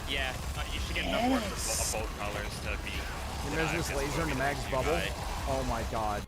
Yeah, you should get enough work for both colors to be. There's this laser in the mag's bubble. Right. Oh my god.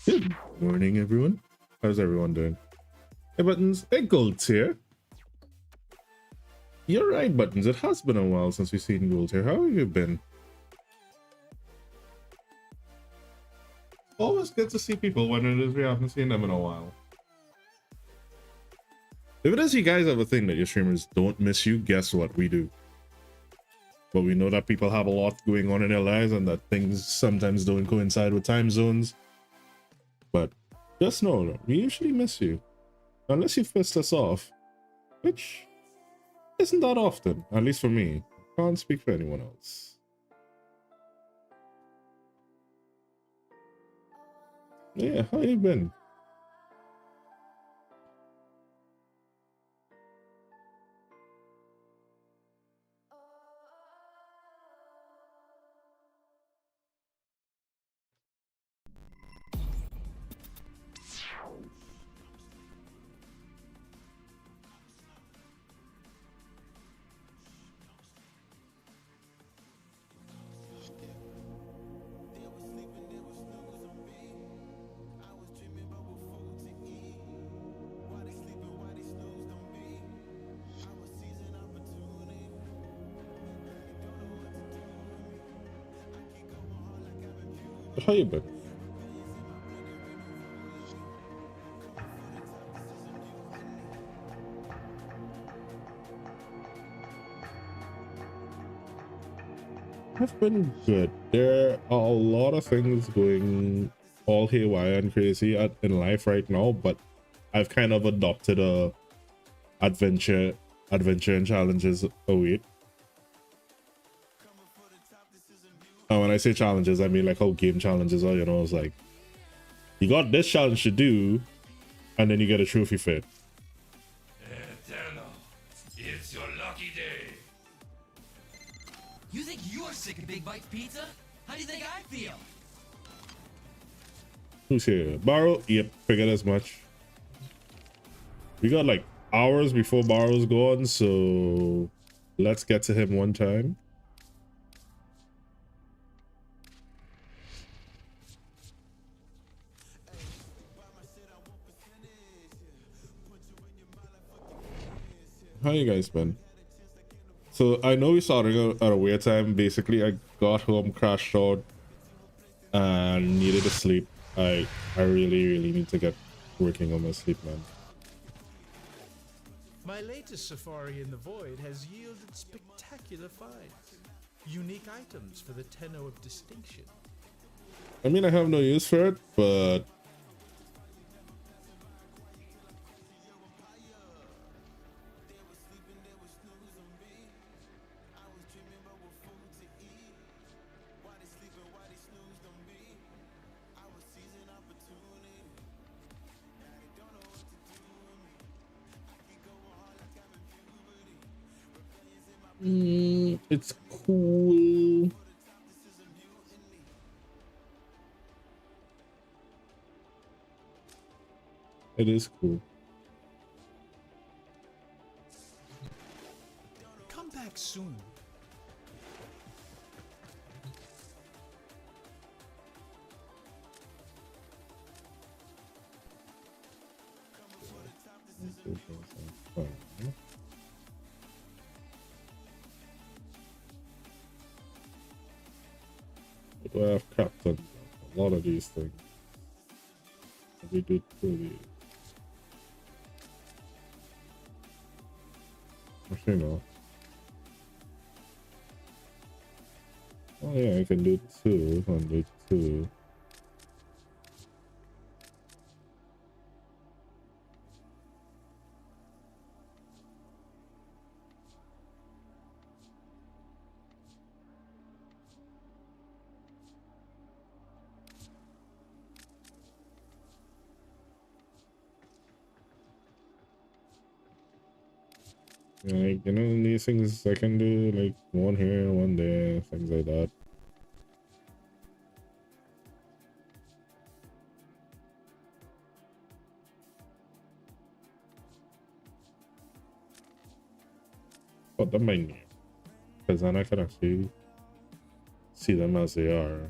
Good morning, everyone. How's everyone doing? Hey, Buttons. Hey, Gold's here. You're right, Buttons. It has been a while since we've seen Gold here. How have you been? Always good to see people when it is we haven't seen them in a while. If it is you guys have a thing that your streamers don't miss you, guess what? We do. But we know that people have a lot going on in their lives and that things sometimes don't coincide with time zones. But just know, we usually miss you. Unless you pissed us off. Which isn't that often, at least for me. Can't speak for anyone else. Yeah, how you been? How you been? I've been good. There are a lot of things going all haywire and crazy in life right now, but I've kind of adopted a adventure and challenges await. And when I say challenges, I mean like how game challenges are, you know, it's like you got this challenge to do and then you get a trophy for it. It's your lucky day. You think you're sick of Big Bite Pizza? How do you think I feel? Who's here? Barrow? Yep, figured as much. We got like hours before Barrow's gone, so let's get to him one time. How you guys been? So I know we started at a weird time. Basically, I got home, crashed out, and needed to sleep. I really need to get working on my sleep, man. My latest safari in the void has yielded spectacular finds. Unique items for the tenor of distinction. I mean, I have no use for it, but it's cool. It is cool. Come back soon. Do I have captain? A lot of these things. We do two of these. Actually, no. Oh yeah, I can do two and do two. Like, you know, these things I can do, like one here, one there, things like that. But the menu, because then I can actually see them as they are.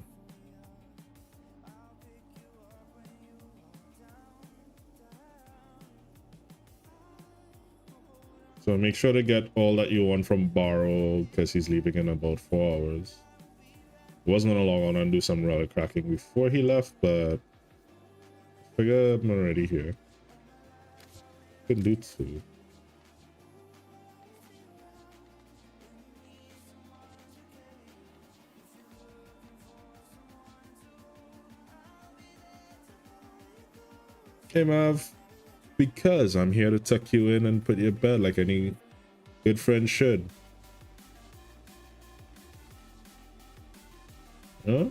So make sure to get all that you want from Borrow, because he's leaving in about 4 hours. I was gonna log on and do some relic cracking before he left, but I figure I'm already here. Can do two. Hey Mav, because I'm here to tuck you in and put you to bed like any good friend should. Huh?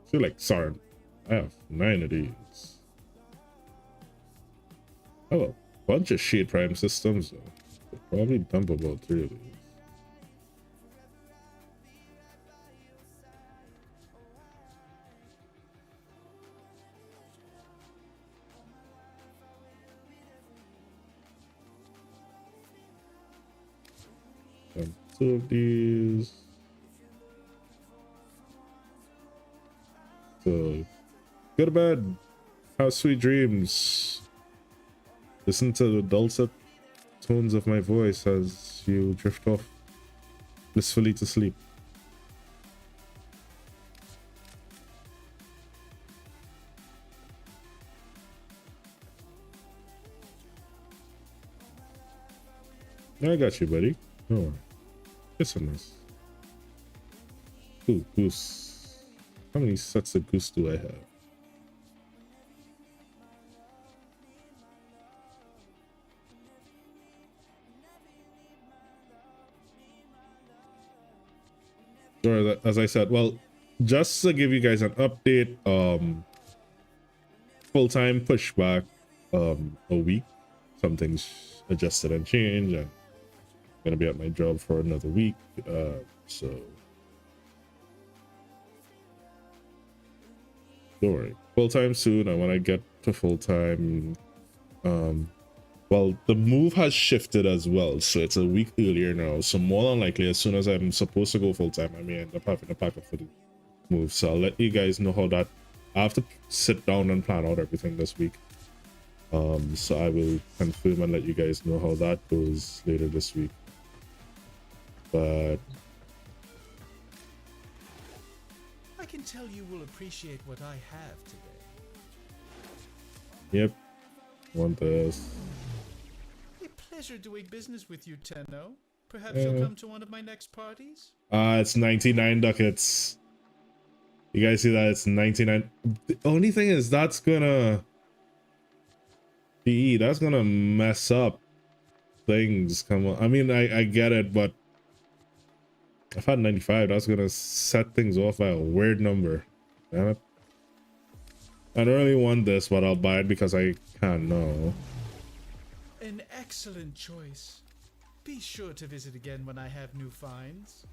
Feel like, sorry, I have 9 of these. I have a bunch of Shade Prime systems though. I'll probably dump about 3 of these. And 2 of these. So, go to bed. Have sweet dreams. Listen to the dulcet tones of my voice as you drift off blissfully to sleep. I got you, buddy. Don't worry. It's a nice. Ooh, goose. How many sets of goose do I have? Sorry, as I said, well, just to give you guys an update, full-time pushback, a week. Something's adjusted and changed, and I'm gonna be at my job for another week. So Don't worry. Full time soon. And when I get to full time, well, the move has shifted as well, so it's a week earlier now. So more than likely, as soon as I'm supposed to go full time, I may end up having to pack up for the move. So I'll let you guys know how that. I have to sit down and plan out everything this week. So I will confirm and let you guys know how that goes later this week. But I can tell you will appreciate what I have today. yep, want this. A pleasure doing business with you, Tenno. Perhaps you'll come to one of my next parties? It's 99 ducats. You guys see that? It's 99. The only thing is that's gonna mess up things. Come on. I mean, I get it, but if I had 95, that's gonna set things off by a weird number. Damn it. I don't really want this, but I'll buy it because I can now. An excellent choice. Be sure to visit again when I have new finds.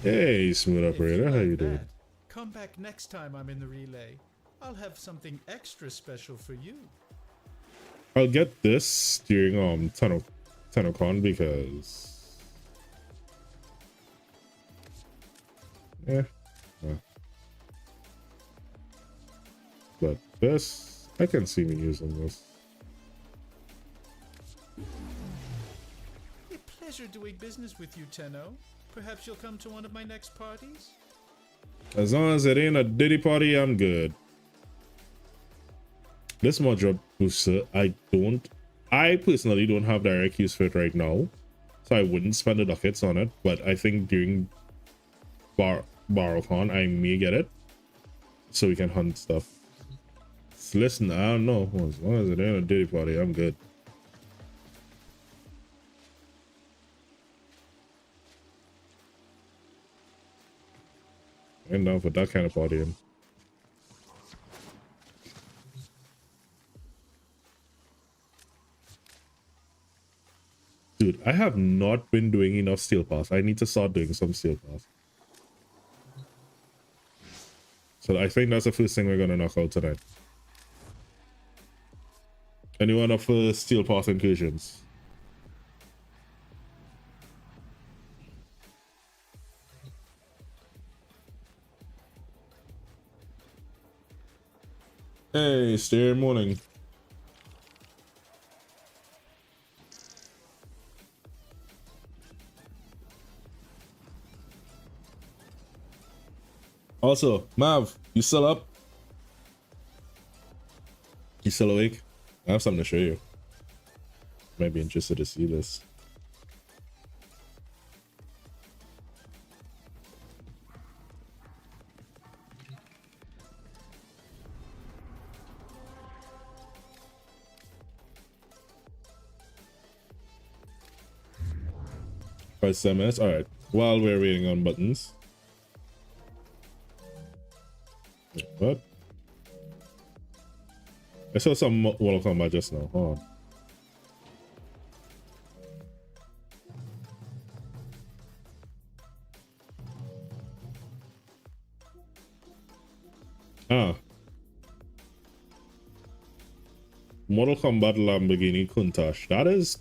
Hey, smooth If operator, how like you doing? that, come back next time I'm in the relay. I'll have something extra special for you. I'll get this during TennoCon because yeah. But this, I can see me using this. A pleasure doing business with you, Tenno. Perhaps you'll come to one of my next parties? As long as it ain't a Diddy party, I'm good. This mod drop booster, I personally don't have direct use for it right now, so I wouldn't spend the ducats on it. But I think during BorrowCon, I may get it, so we can hunt stuff. So listen, I don't know. As long as it ain't a Diddy party, I'm good. I'm down for that kind of partying. Dude, I have not been doing enough steel pass. I need to start doing some steel pass. So I think that's the first thing we're gonna knock out tonight. Anyone up for steel pass incursions? Hey, stay morning. Also, Mav, you still up? You still awake? I have something to show you. Might be interested to see this. For 7 minutes. All right. While we're waiting on buttons. What? I saw some Mortal Kombat just now. Hold on. Mortal Kombat Lamborghini Countach. That is...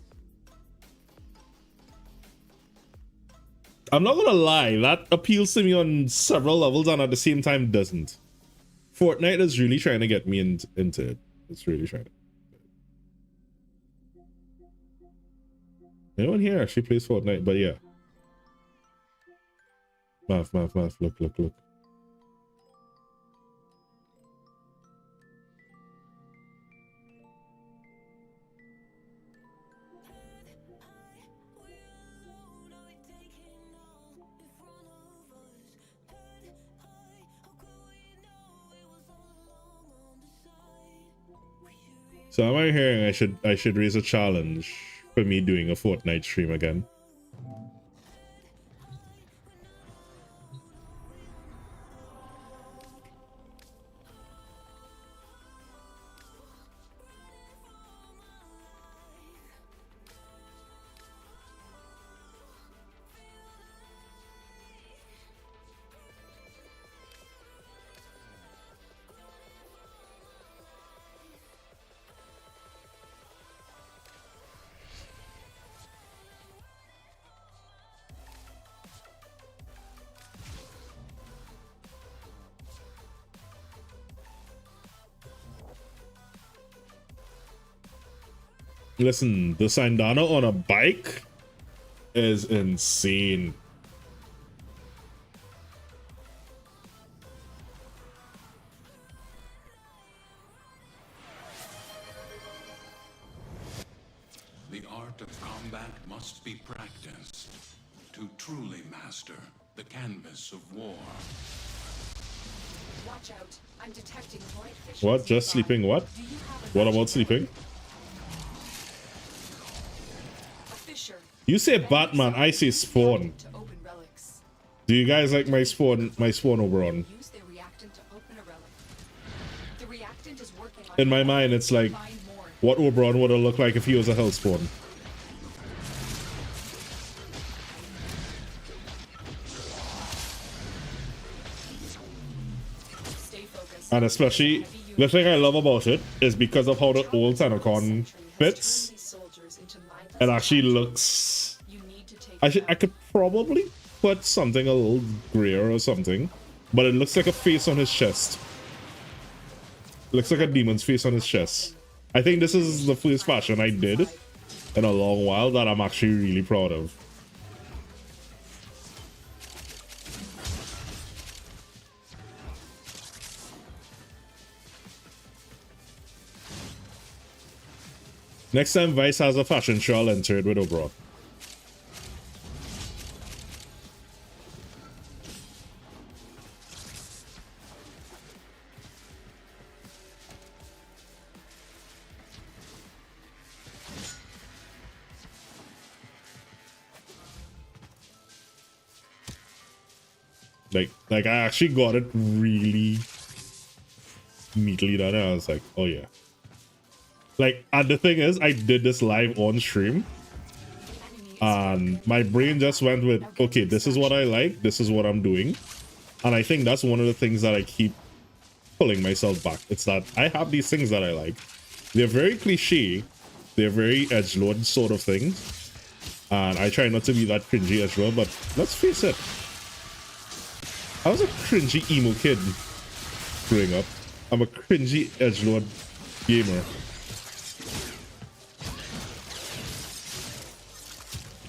I'm not gonna lie, that appeals to me on several levels and at the same time doesn't. Fortnite is really trying to get me into it. It's really trying to. Anyone here actually plays Fortnite? But yeah. Math. Look. So am I hearing I should raise a challenge for me doing a Fortnite stream again? Listen, the Sandana on a bike is insane. The art of combat must be practiced to truly master the canvas of war. Watch out. I'm detecting void fissures What? Just nearby. sleeping? What? Do you have a What magic about sleeping? A fissure. You say Batman, I say Spawn. To open relics. Do you guys like my Spawn Oberon? Use the reactant to open a relic. The reactant is working on In my mind, it's like find more. what Oberon would have looked like if he was a Hellspawn. Stay focused. And especially, the thing I love about it is because of how the old Tanacon fits. These soldiers into mindless It actually looks... You need to take I could probably put something a little grayer or something, but it looks like a face on his chest. Looks like a demon's face on his chest. I think this is the first fashion I did in a long while that I'm actually really proud of. Next time Vice has a fashion show, I'll enter it with Oberon. Like I actually got it really neatly done. And I was like, oh yeah. Like, and the thing is, I did this live on stream, and my brain just went with, okay, this is what I like, this is what I'm doing. And I think that's one of the things that I keep pulling myself back. It's that I have these things that I like. They're very cliche, they're very edgelord sort of things, and I try not to be that cringy edgelord, but let's face it, I was a cringy emo kid growing up. I'm a cringy edgelord gamer.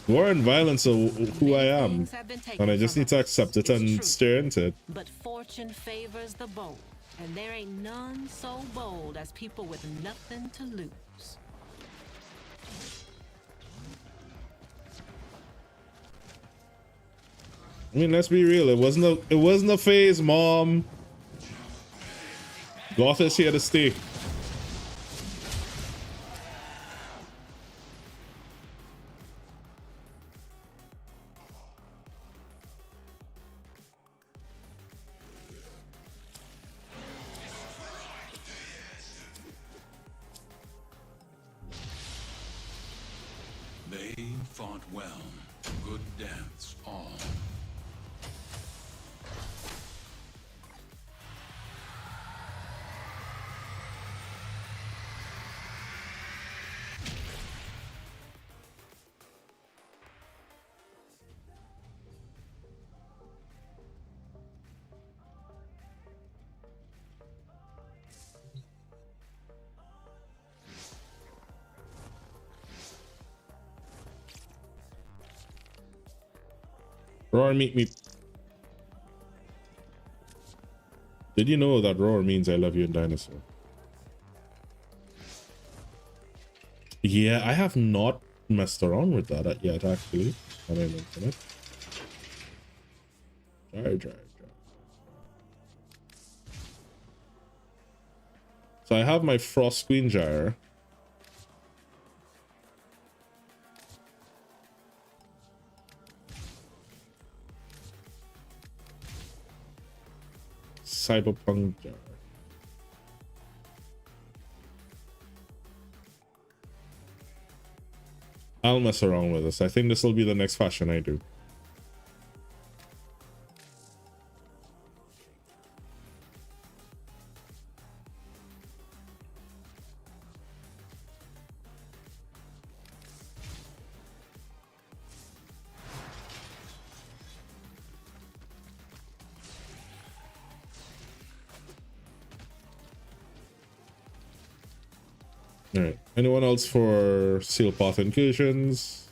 War and violence are who I am, and I just need to accept it and stare into it. But fortune favors the bold, and there ain't none so bold as people with nothing to lose. I mean, let's be real. It wasn't a phase, Mom. Goth is here to stay. They fought well. Good deaths all. Roar meet me. Did you know that roar means I love you in dinosaur? Yeah, I have not messed around with that yet, actually. When I mention it. Try. So I have my Frost Queen Gyre. Cyberpunk Gyre. I'll mess around with this. I think this will be the next fashion I do. All right. Anyone else for seal path incursions?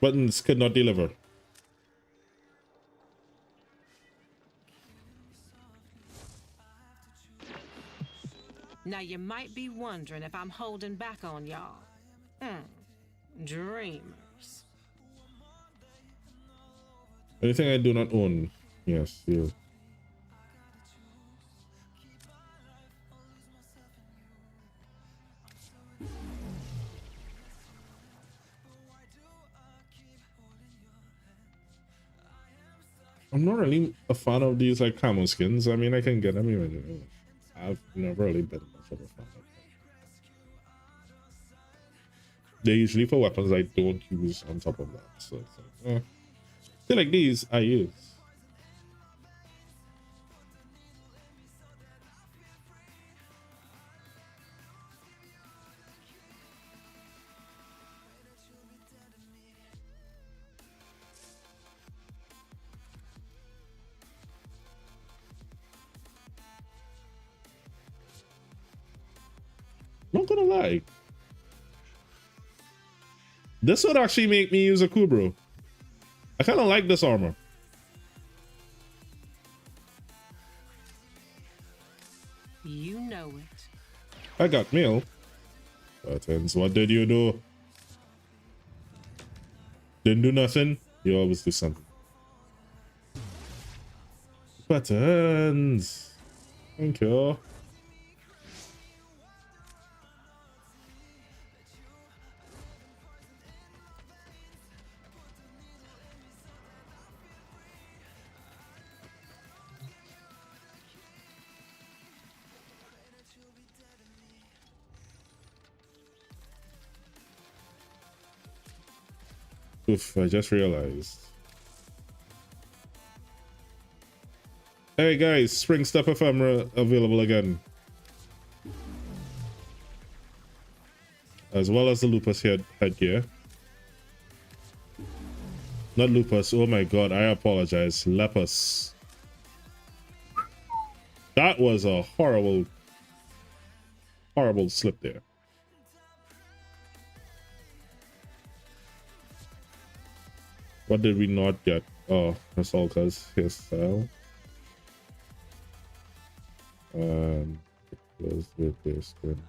Buttons could not deliver. Now you might be wondering if I'm holding back on y'all. Dreamers. Anything I do not own? Yes, you. I'm not really a fan of these like camo skins. I mean, I can get them even. I've never really been much of a fan of them. They're usually for weapons I don't use on top of that. So it's like, feel like these I use. Not gonna lie, this would actually make me use a Kubro. I kind of like this armor. You know it. I got mail. Buttons, what did you do? Didn't do nothing. You always do something. Buttons. Thank you. Oof, I just realized. Hey guys, Spring Step Ephemera available again. As well as the Lupus headgear. Not Lupus, oh my god, I apologize. Lepus. That was a horrible slip there. What did we not get? Oh, Rasalka's hairstyle. Close with this skin.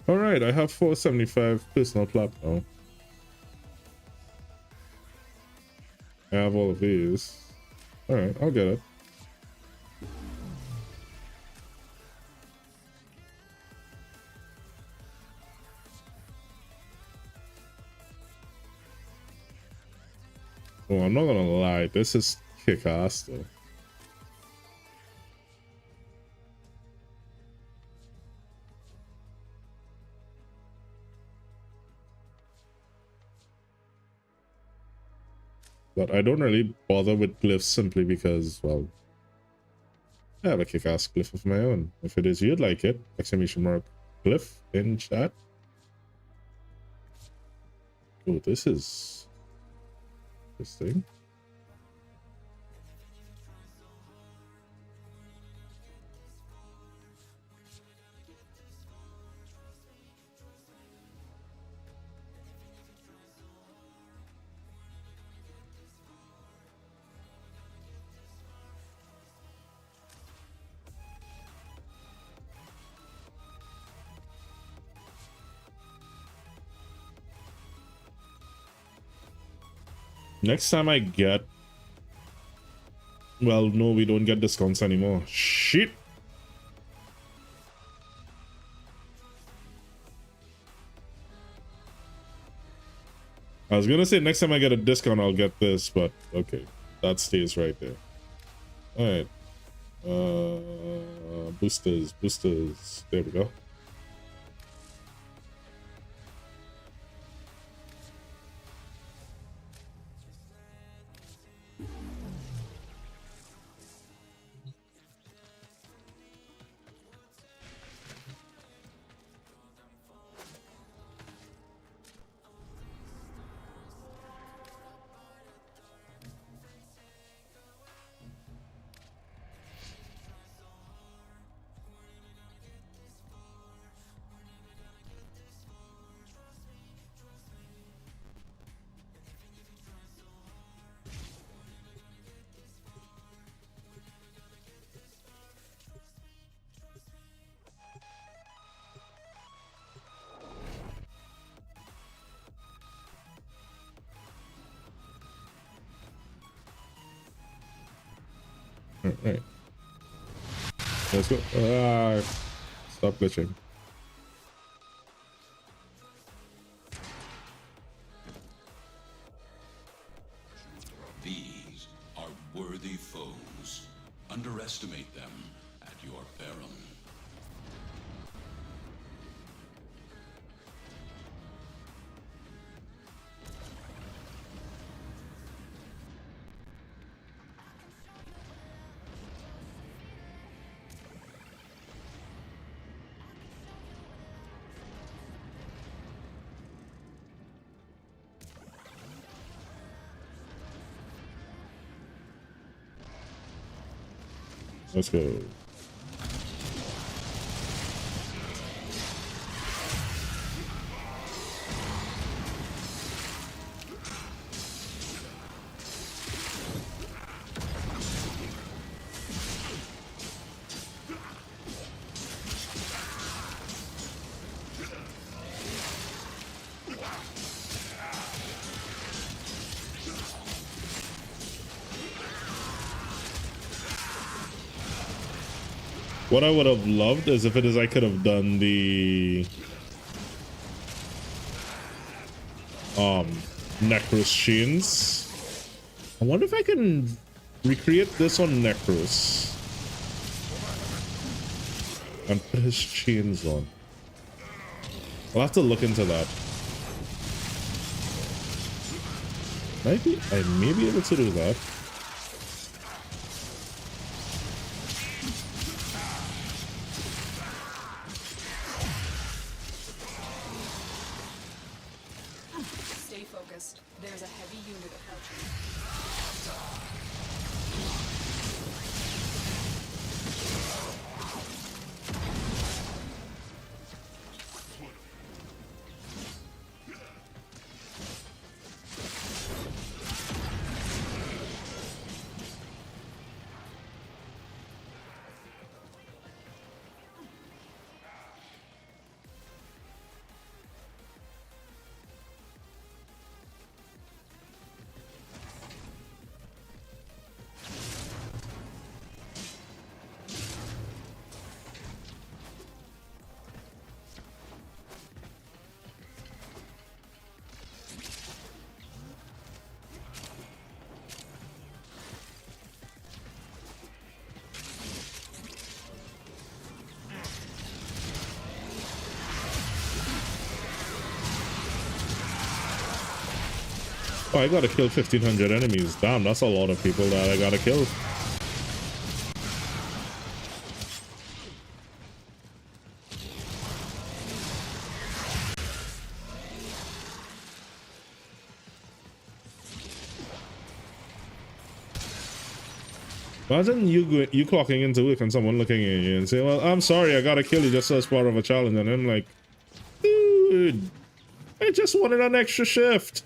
All right, I have 475 personal plat now. I have all of these. All right, I'll get it. Oh, I'm not gonna lie, this is kick-ass though. But I don't really bother with glyphs simply because, well, I have a kick-ass glyph of my own. If it is you'd like it, exclamation mark glyph in chat. Oh, this is this thing. Next time I get... Well, no, we don't get discounts anymore. Shit! I was gonna say next time I get a discount, I'll get this, but okay. That stays right there. Alright. Boosters. There we go. Alright. Let's go. Stop glitching. These are worthy foes. Underestimate them at your peril. Let's go. What I would have loved is if it is I could have done the Necros chains. I wonder if I can recreate this on Necros and put his chains on. I'll have to look into that. Maybe I may be able to do that. Stay focused. There's a heavy unit approaching. Oh, I gotta kill 1,500 enemies. Damn, that's a lot of people that I gotta kill. Imagine you clocking into work and someone looking at you and saying, well, I'm sorry, I gotta kill you just as part of a challenge. And I'm like, dude, I just wanted an extra shift.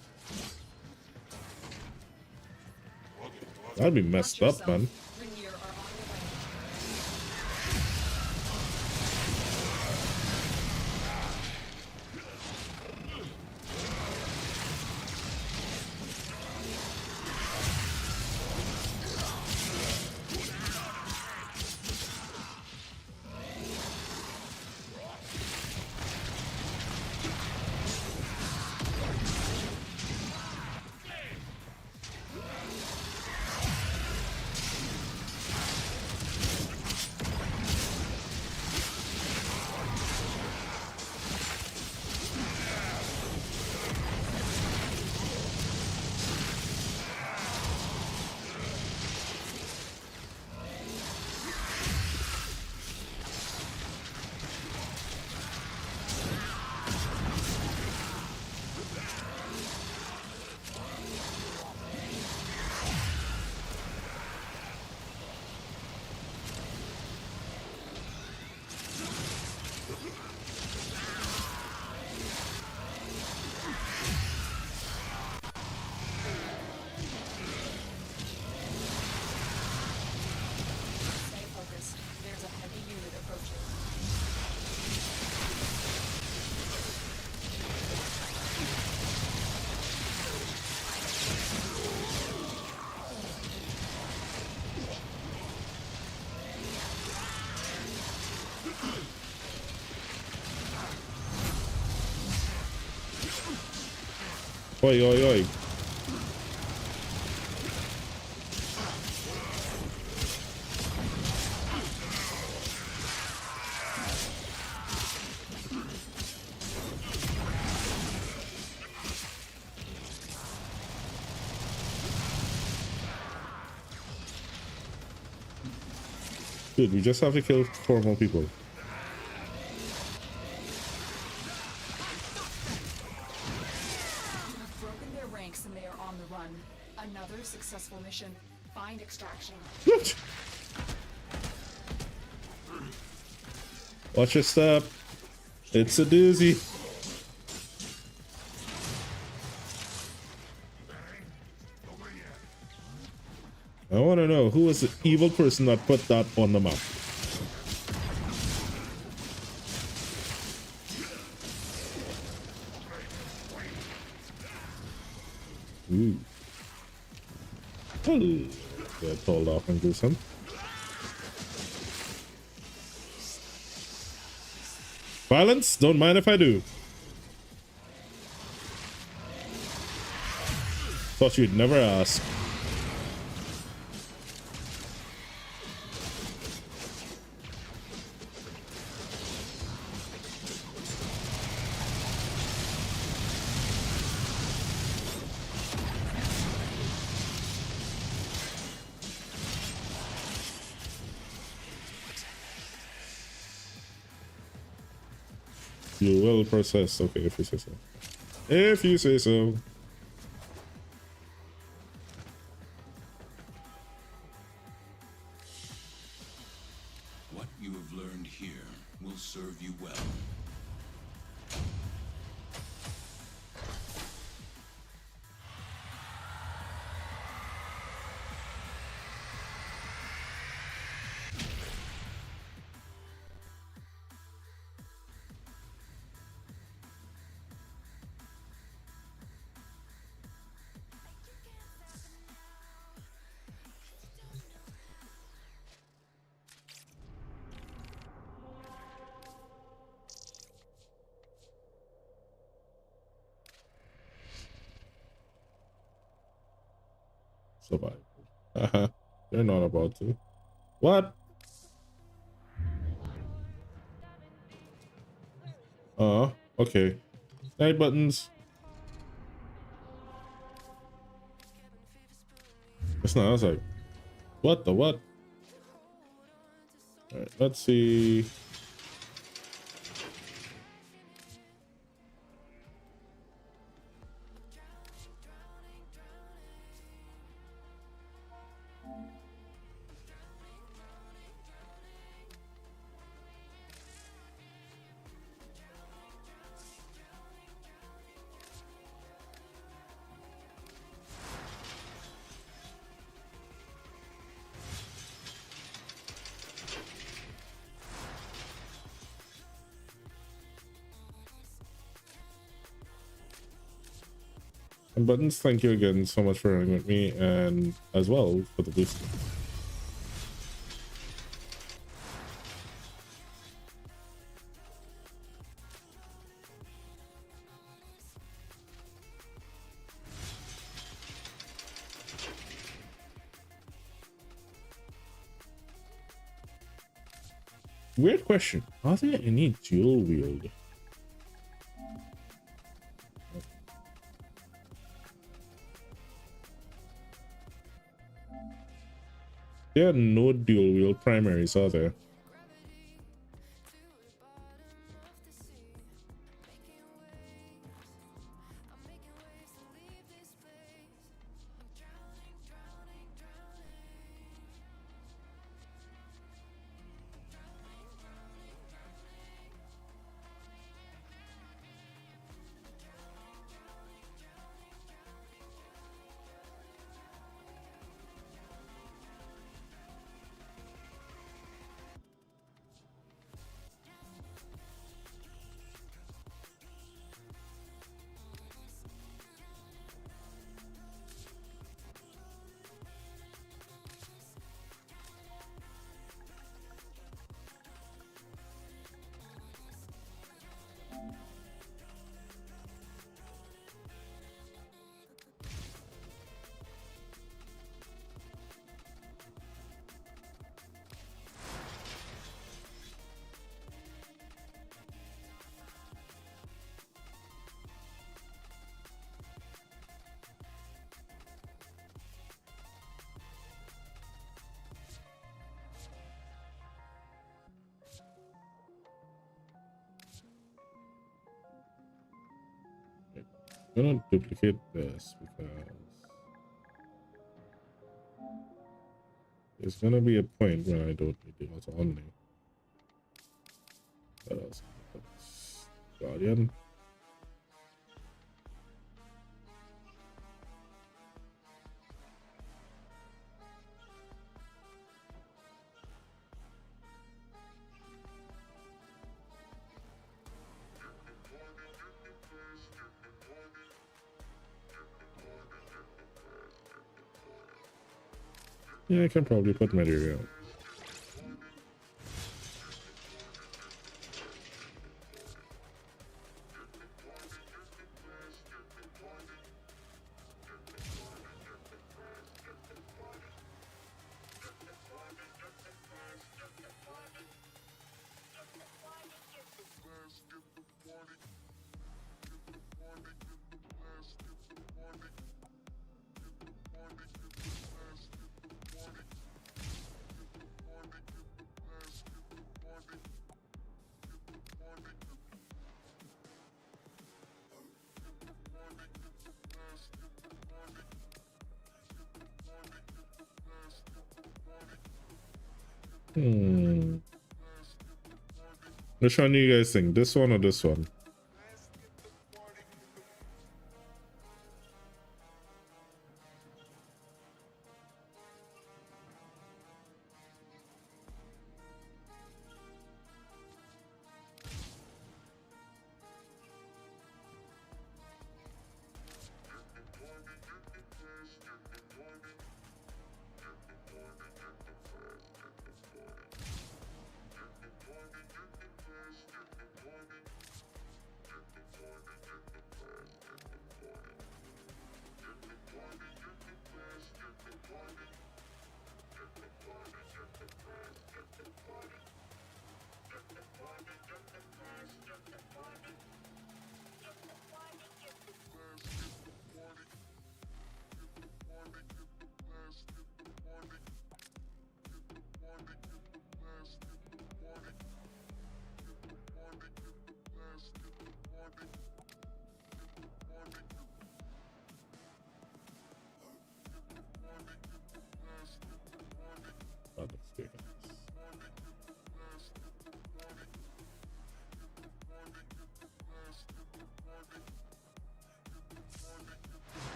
That'd be messed up, man. Oi, oi, oi. Dude, we just have to kill 4 more people. You've broken their ranks and they are on the run. Another successful mission. Find extraction. Watch your step. It's a doozy. I want to know who was the evil person that put that on the map. Ooh. Get told off and do some. Violence? Don't mind if I do. Thought you'd never ask. You will process. Okay, if you say so. If you say so. What you have learned here will serve you well. Survive. They're not about to. What? Okay. Night buttons. It's not. I was like, what the what? All right, let's see. And buttons, thank you again so much for running with me, and as well for the boost. Weird question. Are there any dual wield? There are no dual wield primaries, are there? I'm gonna duplicate this because there's gonna be a point when I don't need the auto only. What else? Guardian. Yeah, I can probably put material. Which one do you guys think? This one or this one?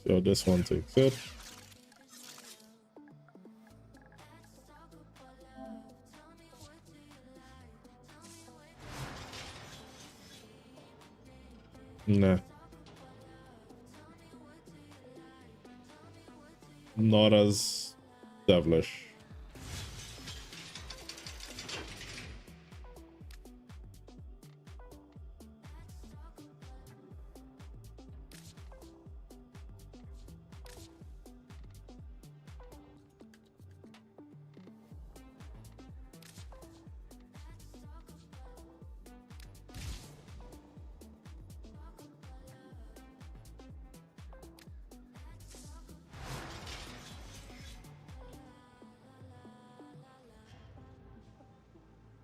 So this one takes it. Nah. Not as devilish.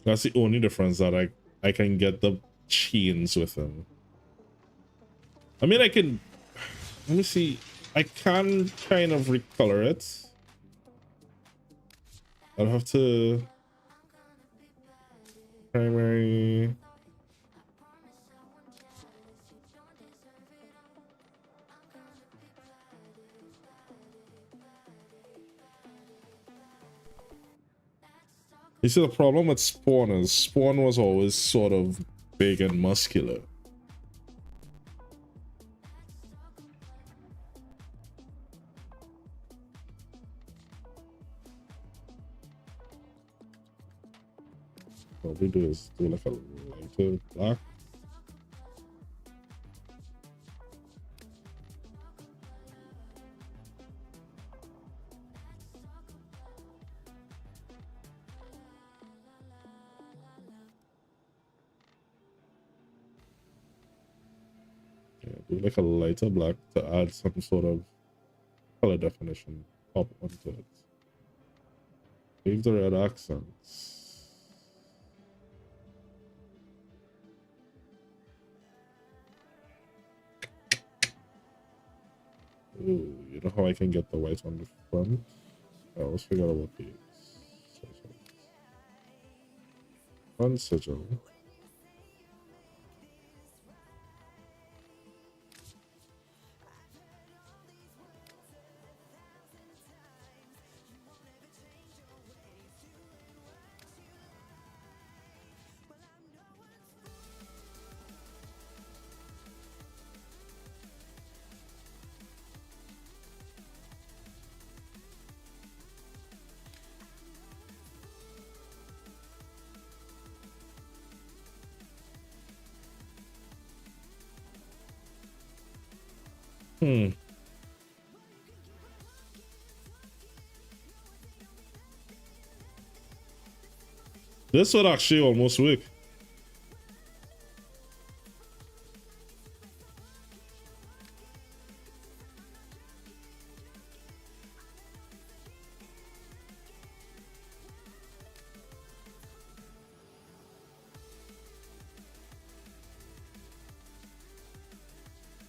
That's the only difference, that I can get the chains with them. I mean, I can... Let me see. I can kind of recolor it. I'll have to... Primary... You see, the problem with Spawn is Spawn was always sort of big and muscular. What we do is do like a lighter black. do like a lighter black to add some sort of color definition up onto it. Leave the red accents. Ooh, you know how I can get the white on the front? I always forget about these. One sigil. This would actually almost work.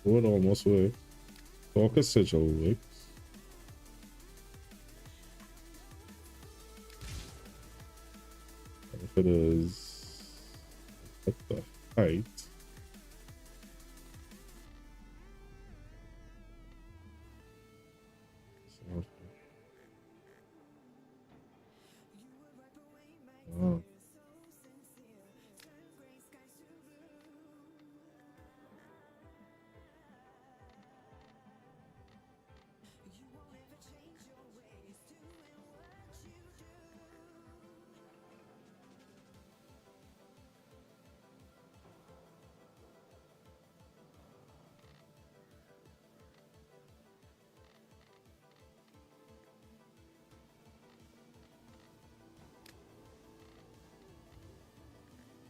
Would almost work. Talk a sigil works. If it is at the height.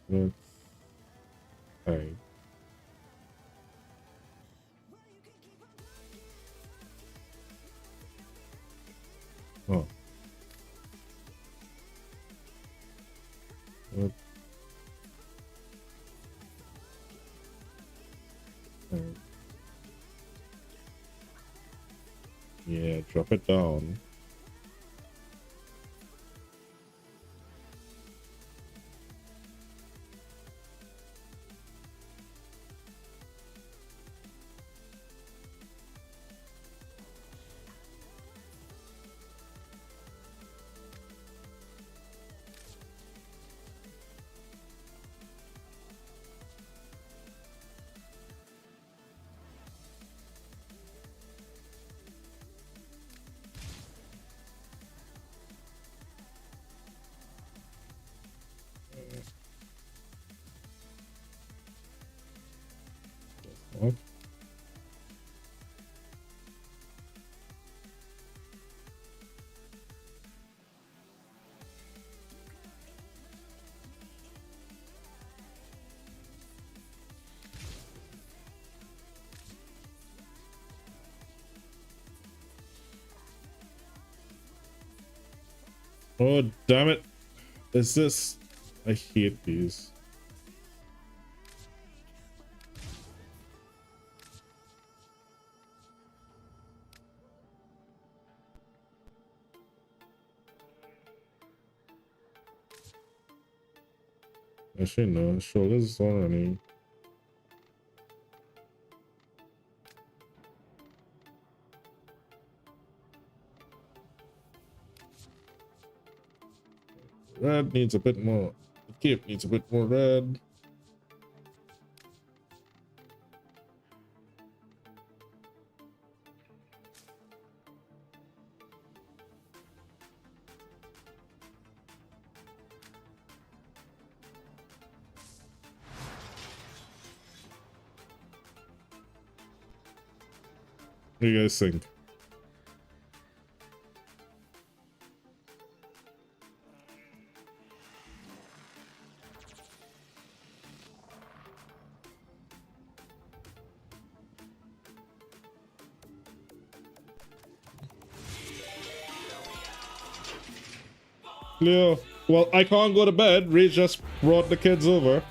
Oh. Alright. Oh. What? Alright. Yeah, drop it down. What? Oh, damn it. Is this... I hate these. Actually, no. Shoulders already. Red needs a bit more. The cape needs a bit more red. What do you guys think? Leo, well, I can't go to bed. Rage just brought the kids over.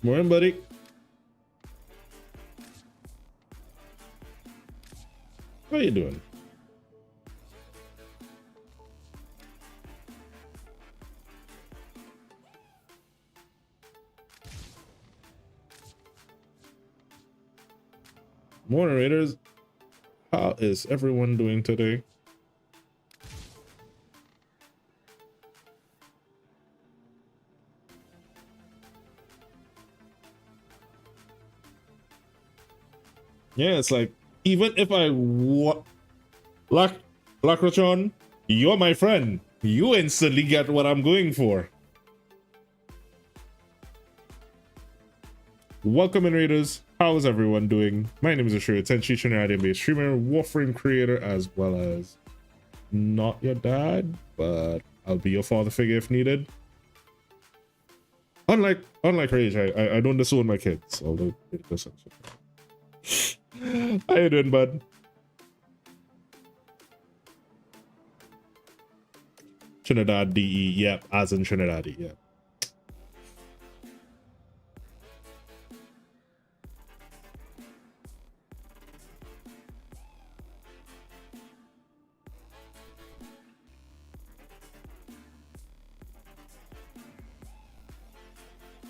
Morning, buddy. How you doing? Morning, Raiders. How is everyone doing today? Yeah, it's like, even if I Lacrochon, you're my friend. You instantly get what I'm going for. Welcome in, Raiders. How is everyone doing? My name is Ashura Tenshi, Trinidadian-based streamer, Warframe creator, as well as not your dad, but I'll be your father figure if needed. Unlike Rage, I don't disown my kids, although it doesn't. How you doing, bud? Trinidad DE, yep, as in Trinidad, yeah.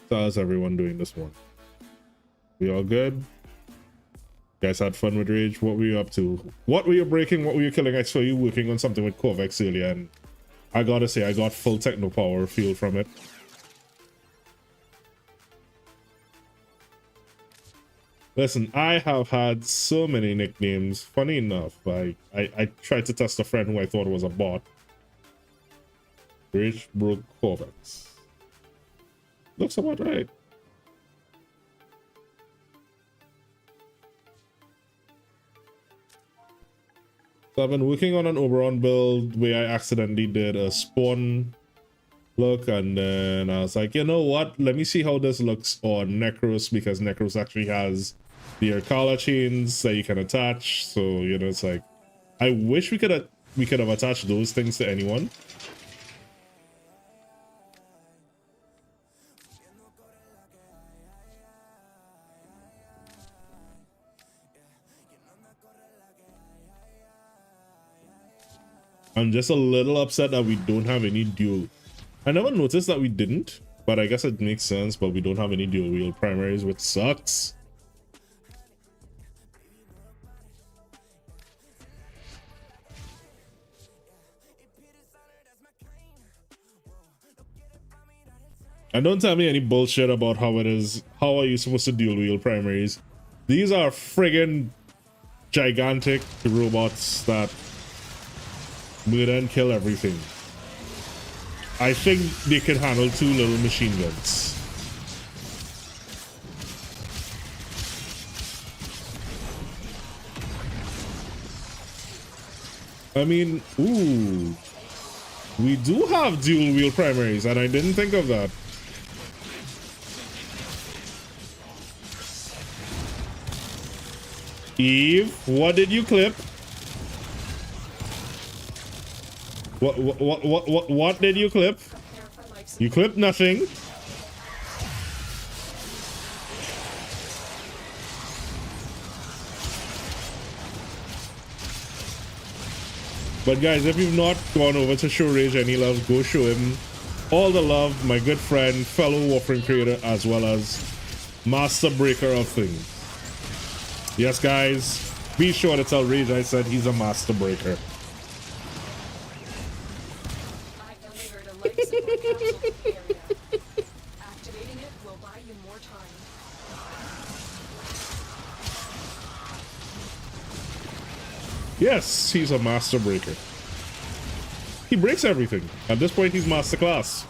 So how's everyone doing this morning? We all good? You guys had fun with Rage? What were you up to? What were you breaking? What were you killing? I saw you working on something with Corvex earlier, and I gotta say, I got full techno power feel from it. Listen, I have had so many nicknames. Funny enough, I tried to test a friend who I thought was a bot. Rage broke Corvex. Looks about right. So I've been working on an Oberon build where I accidentally did a spawn look, and then I was like, you know what? Let me see how this looks on Necros, because Necros actually has the Arcala chains that you can attach. So, you know, it's like, I wish we could have attached those things to anyone. I'm just a little upset that we don't have any dual. I never noticed that we didn't, but I guess it makes sense. But we don't have any dual wheel primaries, which sucks. And don't tell me any bullshit about how it is. How are you supposed to dual wheel primaries? These are friggin' gigantic robots that murder and kill everything. I think they can handle 2 little machine guns. I mean, ooh, we do have dual wheel primaries, and I didn't think of that. Eve, what did you clip? What did you clip? You clipped nothing. But guys, if you've not gone over to show Rage any love, go show him all the love. My good friend, fellow Warframe creator, as well as master breaker of things. Yes, guys, be sure to tell Rage I said he's a master breaker. Activating it will buy you more time. Yes, he's a master breaker. He breaks everything. At this point, he's master class.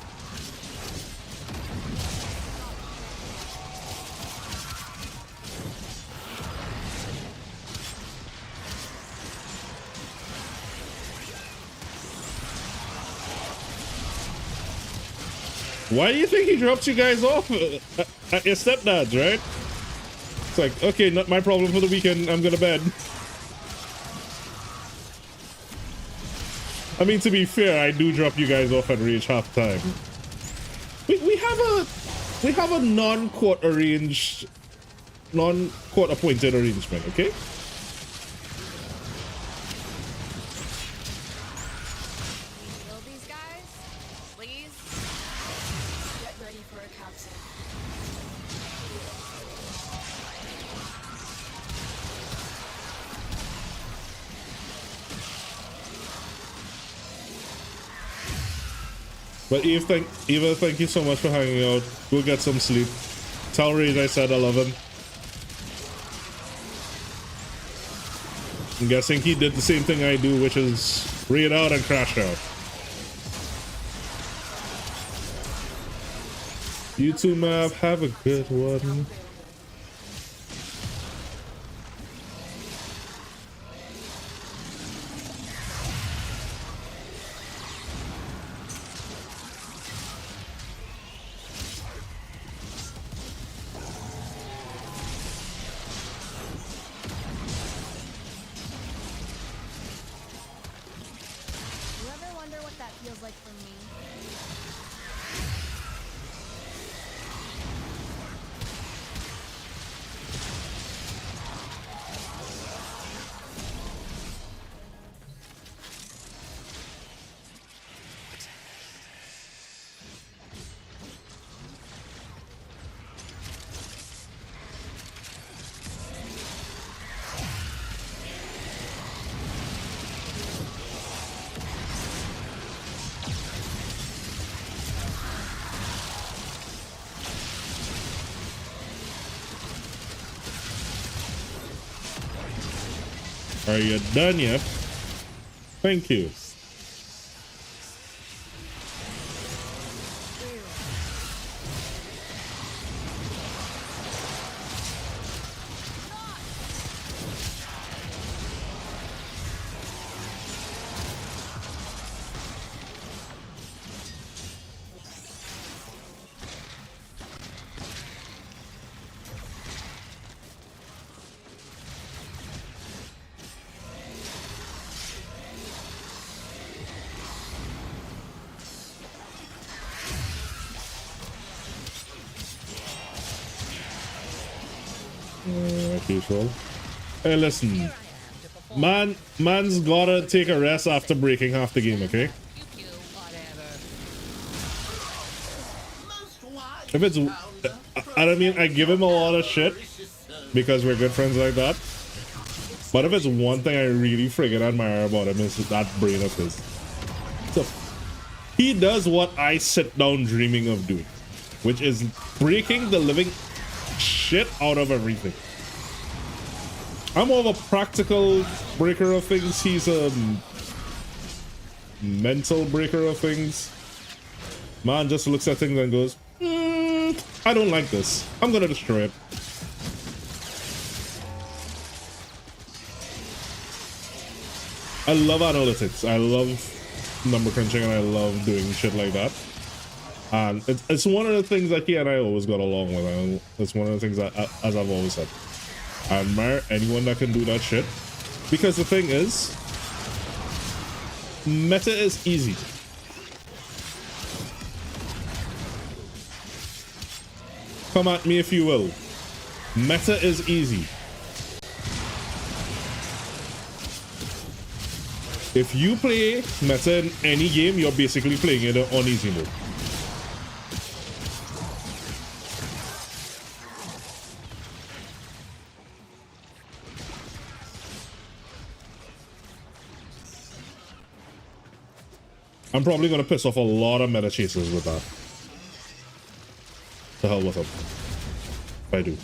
Why do you think he drops you guys off at your stepdad's, right? It's like, okay, not my problem for the weekend. I'm gonna bed. I mean, to be fair, I do drop you guys off at Rage half time. We have a non-court arranged, non-court appointed arrangement, okay? Kill these guys, please. Get ready for a capsule. But Eva, thank you so much for hanging out. Go get some sleep. Tell Rage I said I love him. I'm guessing he did the same thing I do, which is raid out and crash out. You too, Mav. Have a good one. You ever wonder what that feels like for me? Are you done yet? Thank you. Like usual. Hey, listen. Man's gotta take a rest after breaking half the game, okay? If it's... I don't mean, I give him a lot of shit because we're good friends like that. But if it's one thing I really friggin' admire about him is that brain of his. So, he does what I sit down dreaming of doing, which is breaking the living shit out of everything. I'm more of a practical breaker of things. He's a mental breaker of things. Man just looks at things and goes, I don't like this. I'm gonna destroy it. I love analytics. I love number crunching, and I love doing shit like that. And it's one of the things that he and I always got along with. It's one of the things that, as I've always said, I admire anyone that can do that shit. Because the thing is, meta is easy. Come at me if you will. Meta is easy. If you play meta in any game, you're basically playing it on easy mode. I'm probably gonna piss off a lot of meta chasers with that. To hell with them. If I do.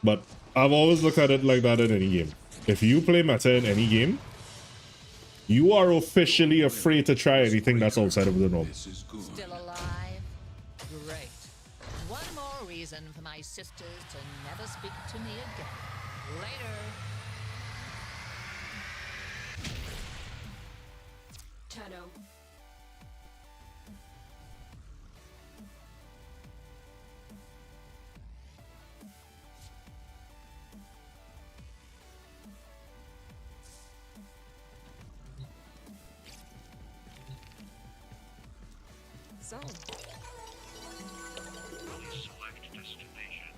But I've always looked at it like that in any game. If you play meta in any game, you are officially afraid to try anything that's outside of the norm. Still alive? Great. One more reason for my sisters to never speak to me again. Later. Tenno. So, Select destination.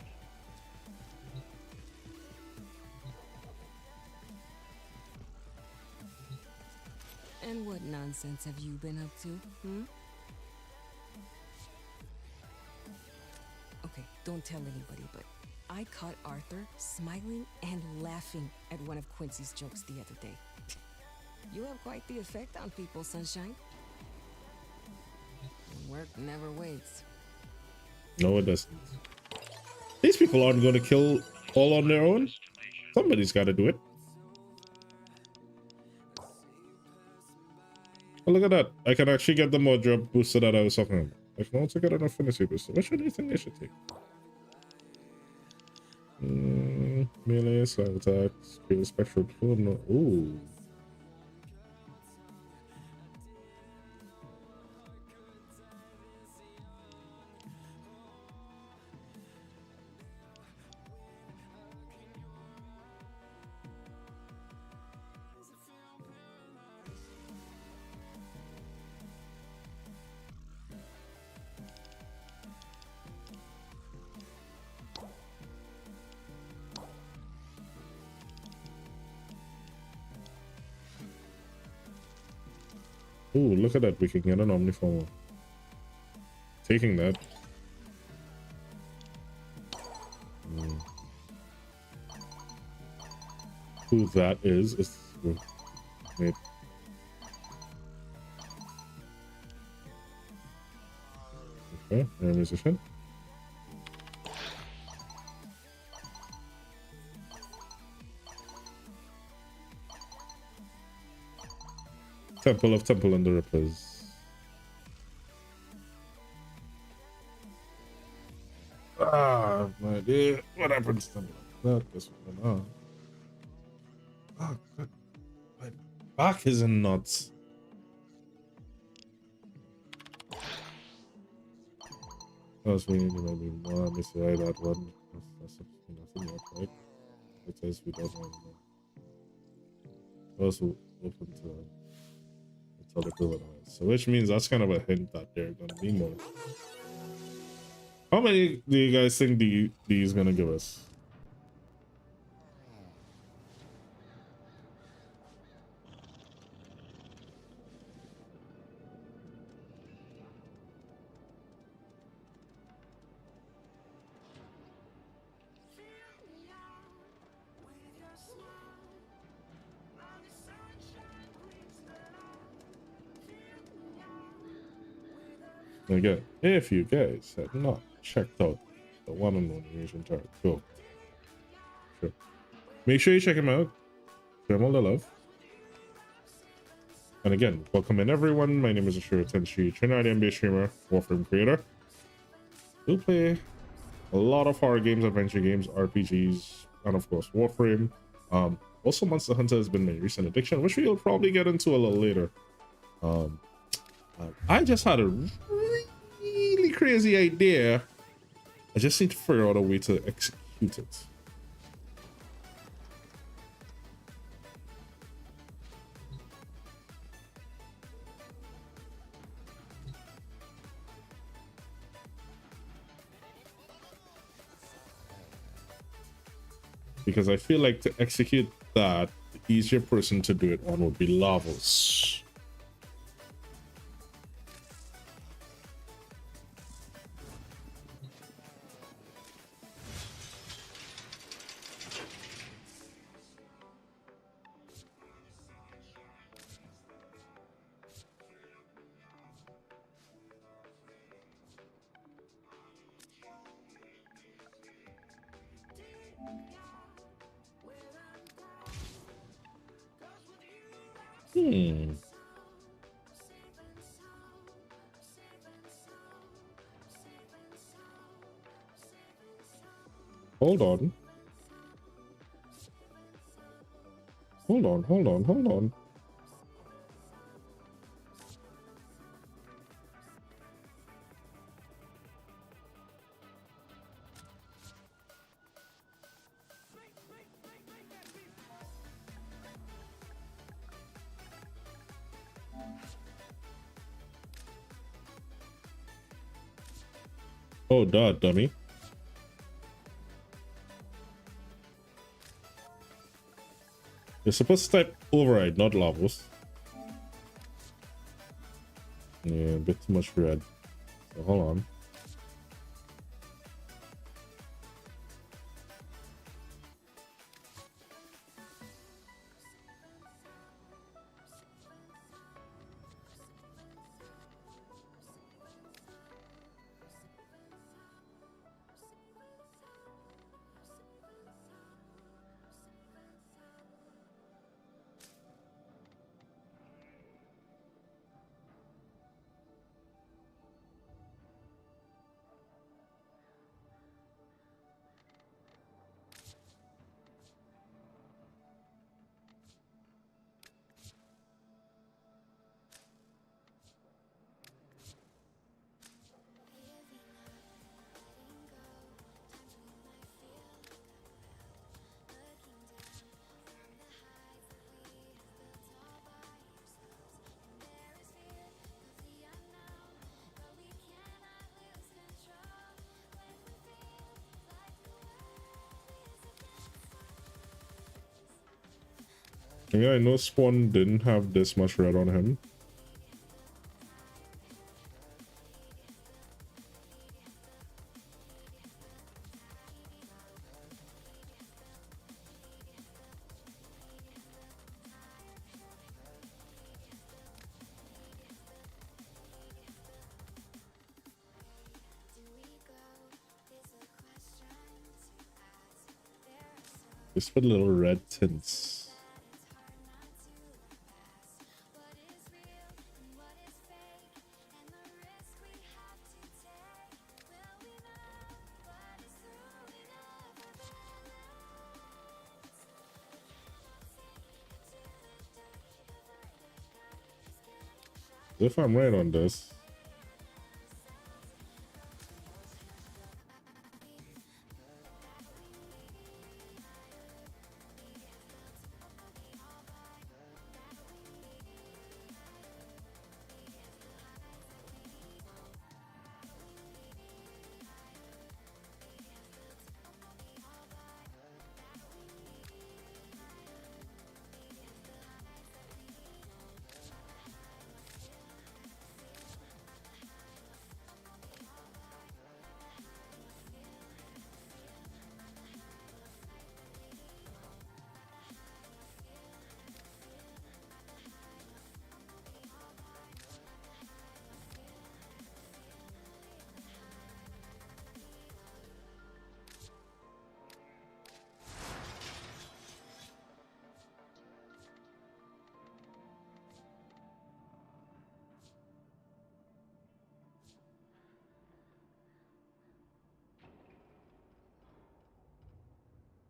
and what nonsense have you been up to, hmm? Okay, don't tell anybody, but I caught Arthur smiling and laughing at one of Quincy's jokes the other day. You have quite the effect on people, Sunshine. Work never waits. No, it doesn't. These people aren't going to kill all on their own. Somebody's got to do it. Oh, look at that. I can actually get the mod drop booster that I was talking about. I can also get an affinity booster. Which one do you think I should take? Melee, slam attack, speed, spectral. Oh, no. Ooh. Ooh, look at that. We can get an Omniform. Taking that. Who that is wait. Okay, a musician. Temple of Temple and the Rippers. Ah, my dear. What happens to me? Not this one. Oh, good. My back is in knots. That's me, maybe more. Let me say that one. That's nothing yet, right? It says we don't know. Also open to other villains. So which means that's kind of a hint that they're gonna be more. How many do you guys think these gonna give us? Again, if you guys have not checked out the one and only Asian Tarot, go. Sure. Make sure you check him out. Show him all the love. And again, welcome in everyone. My name is Ashura Tenshi, Trinidadian based streamer, Warframe creator. We play a lot of horror games, adventure games, RPGs, and of course Warframe. Also Monster Hunter has been my recent addiction, which we'll probably get into a little later. I just had a really crazy idea. I just need to figure out a way to execute it. Because I feel like to execute that, the easier person to do it on would be Lavos. Hold on. Hold on. Oh, duh, dummy. You're supposed to type override, not Lavos. Yeah, a bit too much red. So hold on. Yeah, I know Spawn didn't have this much red on him. Just put little red tints. If I'm right on this.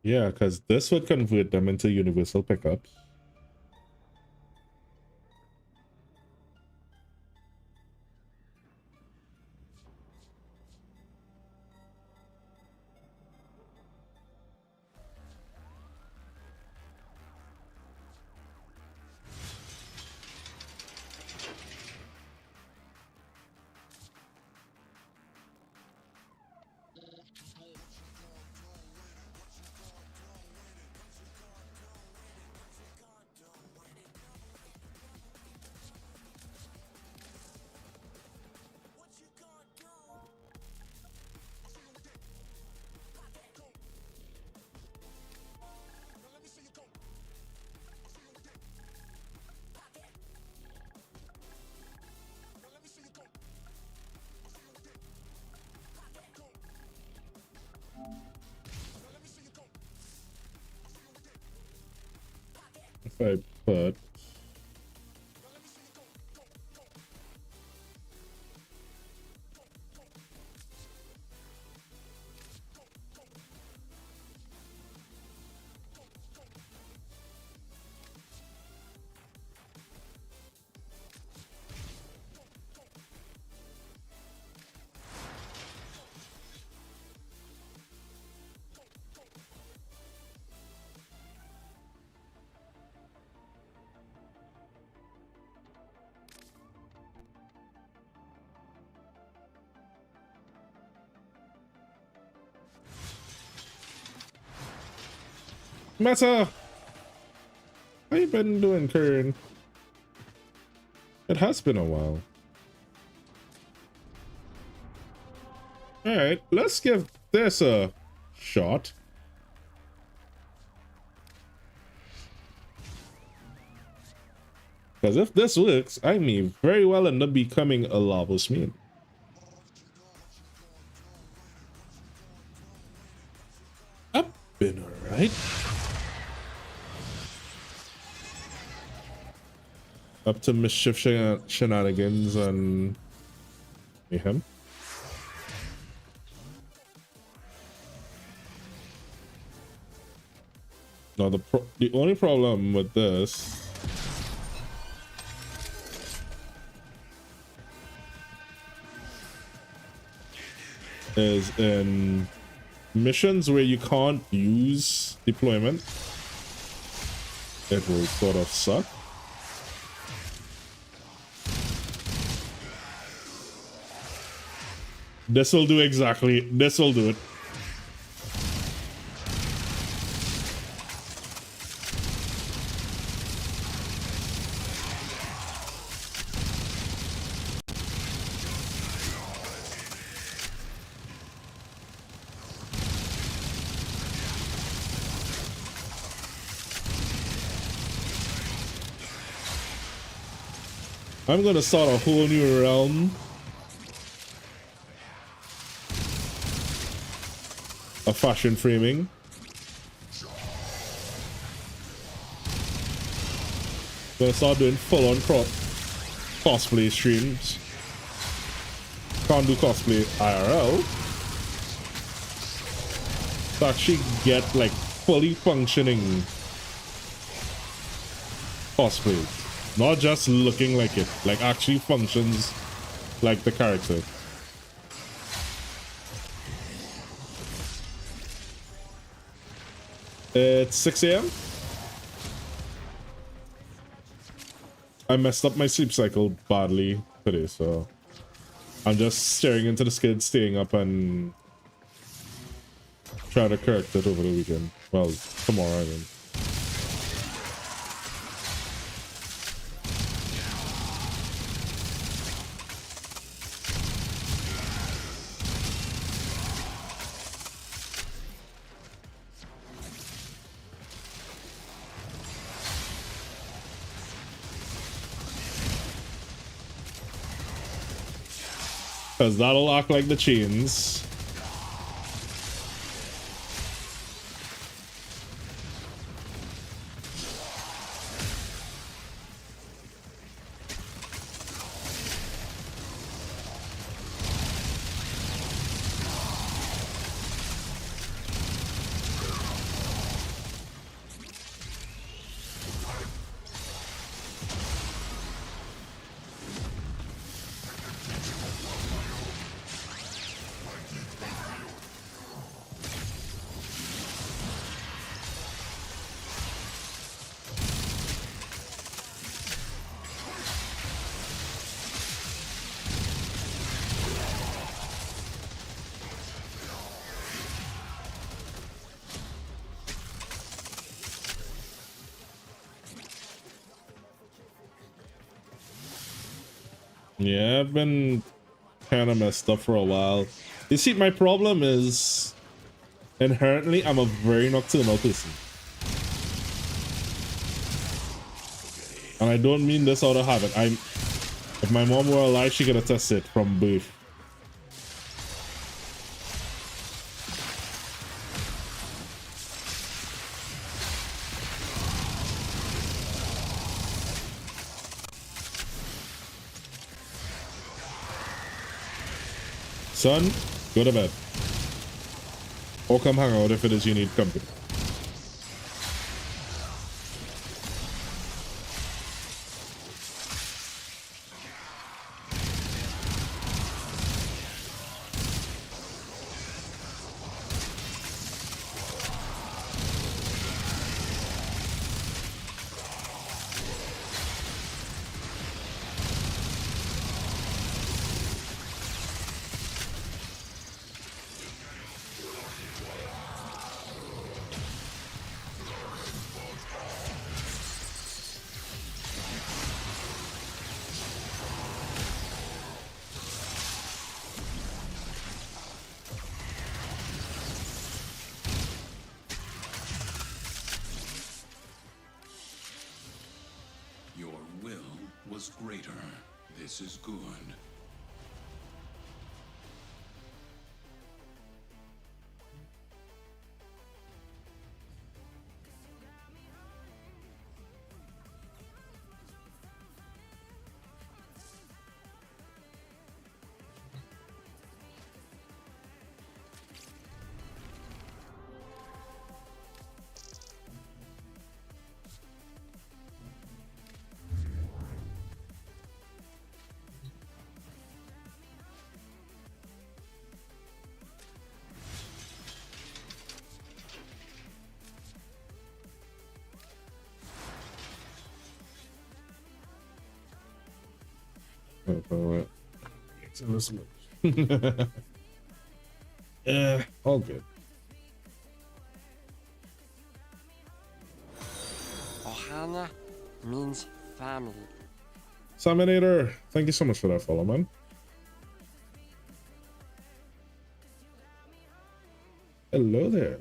Yeah, because this would convert them into universal pickups. If I put Meta, how you been doing, Kern? It has been a while. All right, let's give this a shot. Because if this works, I may very well end up becoming a lava smith. Up been alright. Up to mischief shenanigans and mayhem. Now the only problem with this is in missions where you can't use deployment, it will sort of suck. This will do exactly, this will do it. I'm gonna start a whole new realm of fashion framing. Gonna start doing full-on cosplay streams. Can't do cosplay IRL. To actually get like fully functioning cosplay. Not just looking like it, like actually functions like the character. It's 6 AM. I messed up my sleep cycle badly today, so I'm just staring into the skid, staying up and try to correct it over the weekend. Well, tomorrow, I mean. Because that'll act like the chains. Yeah, I've been kind of messed up for a while. You see, my problem is inherently I'm a very nocturnal person. And I don't mean this out of habit. If my mom were alive, she could attest it from birth. Son, go to bed. Or come hang out if it is you need company. was greater. This is good. All good. Ohana means family. Saminator, thank you so much for that follow, man. Hello there.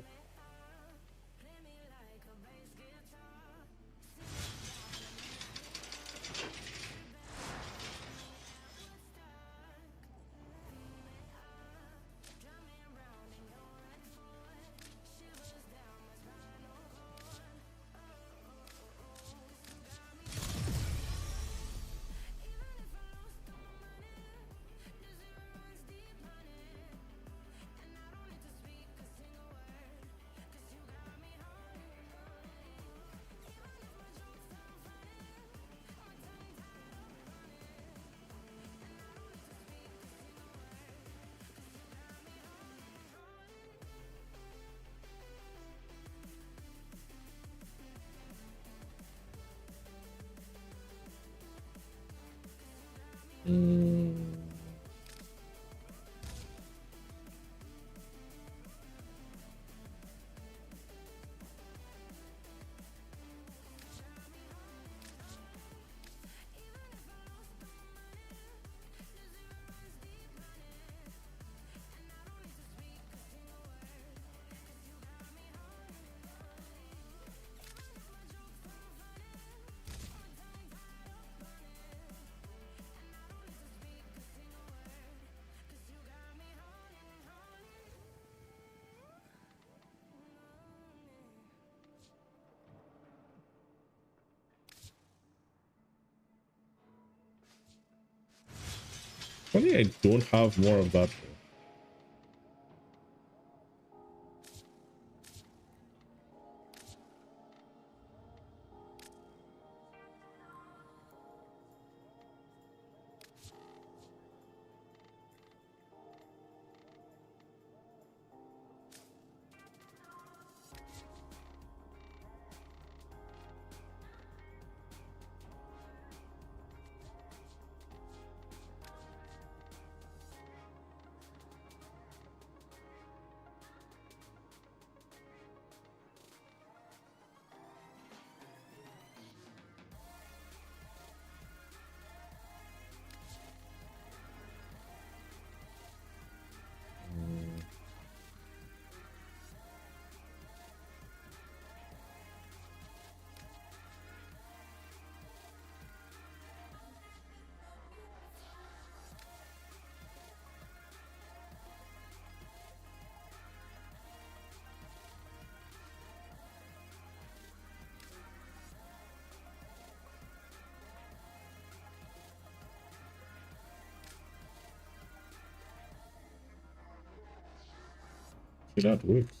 Funny, I don't have more of that. That works.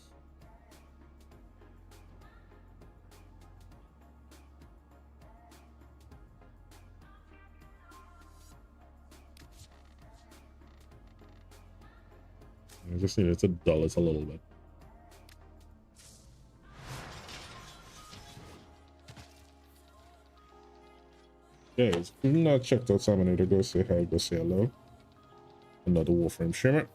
I just needed to dull it a little bit. Guys, if you've not checked out Saminator, go say hi, go say hello. Another Warframe streamer.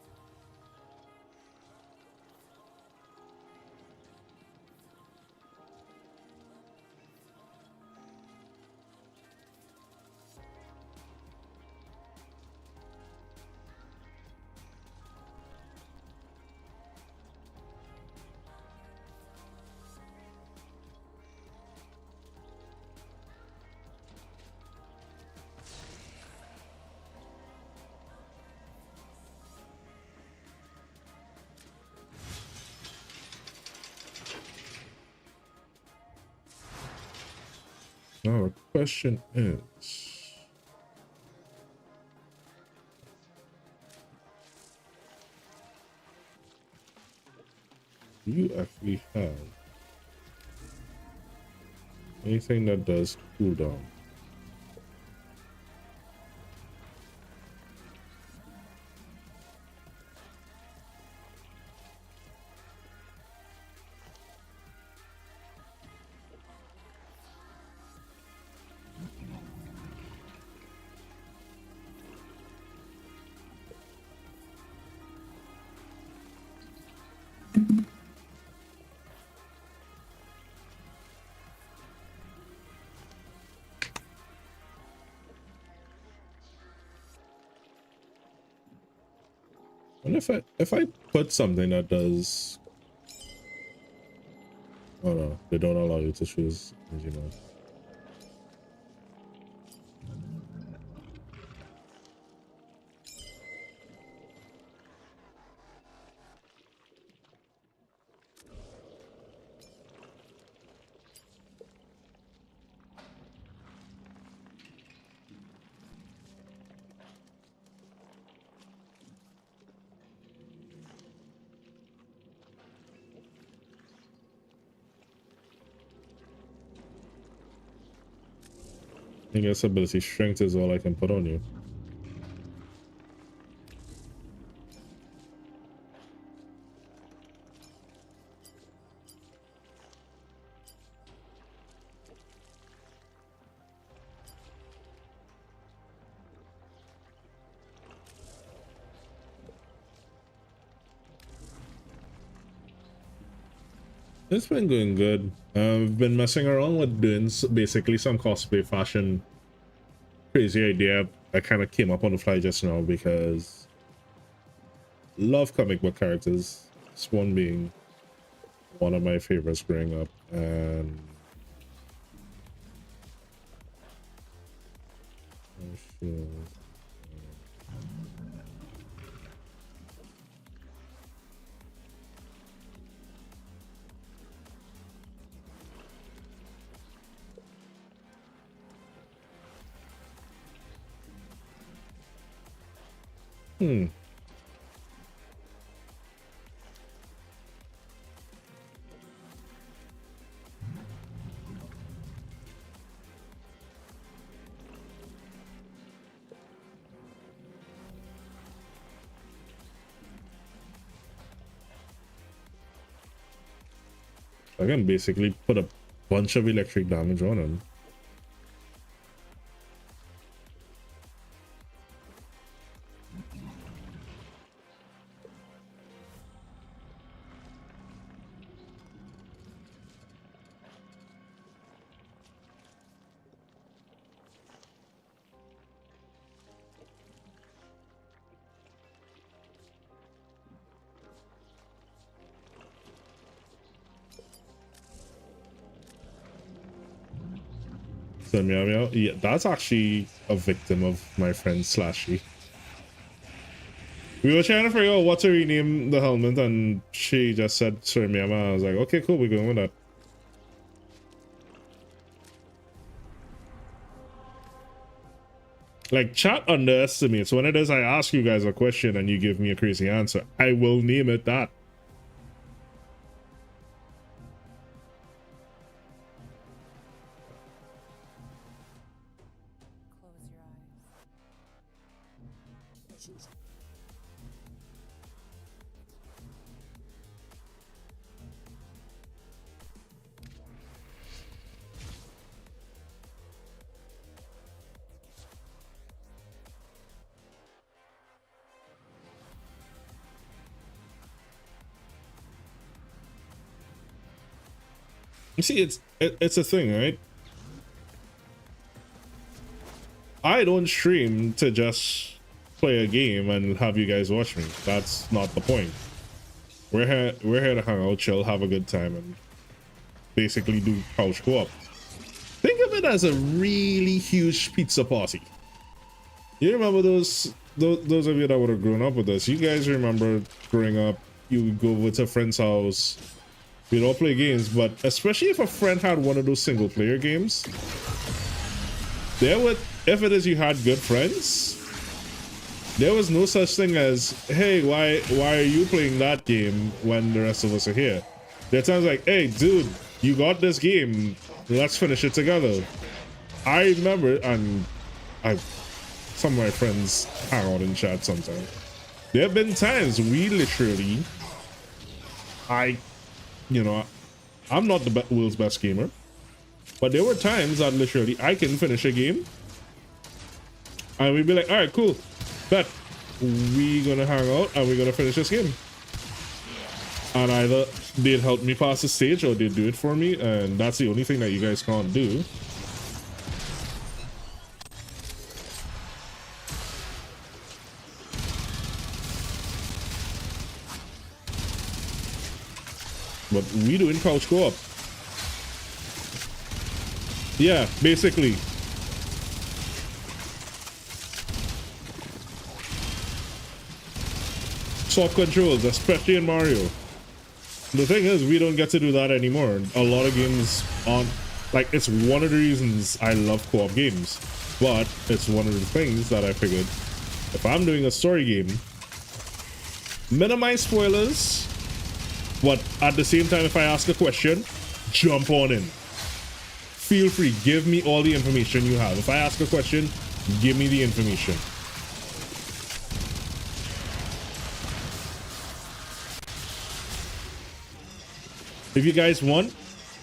Now our question is, do you actually have anything that does cooldown? And if I put something that does, oh no, they don't allow you to choose energy mode. I guess ability strength is all I can put on you. It's been going good. I've been messing around with doing basically some cosplay fashion. Crazy idea. I kind of came up on the fly just now because love comic book characters. This one being one of my favorites growing up, and I can basically put a bunch of electric damage on him. So meow meow. Yeah, that's actually a victim of my friend Slashy. We were trying to figure out what to rename the helmet, and she just said Sir Meow Meow. I was like, okay, cool, we're going with that. Like, chat underestimates. When it is I ask you guys a question and you give me a crazy answer, I will name it that. You see, it's a thing, right? I don't stream to just play a game and have you guys watch me. That's not the point. We're here to hang out, chill, have a good time, and basically do couch co-op. Think of it as a really huge pizza party. You remember those of you that would have grown up with us? You guys remember growing up, you would go over to a friend's house. We'd all play games, but especially if a friend had one of those single player games, there would, if it is you had good friends, there was no such thing as, hey, why are you playing that game when the rest of us are here? There are times like, hey, dude, you got this game, let's finish it together. I remember, and some of my friends hang out in chat sometimes. There have been times we literally, you know, I'm not the world's best gamer, but there were times that literally I can finish a game and we'd be like, all right, cool, bet we gonna hang out and we're gonna finish this game. And either they'd help me pass the stage or they'd do it for me, and that's the only thing that you guys can't do. But we doing couch co-op. Yeah, basically. Soft controls, especially in Mario. The thing is, we don't get to do that anymore. A lot of games aren't, like, it's one of the reasons I love co-op games. But it's one of the things that I figured, if I'm doing a story game, minimize spoilers, but at the same time, if I ask a question, jump on in. Feel free, give me all the information you have. If I ask a question, give me the information. If you guys want,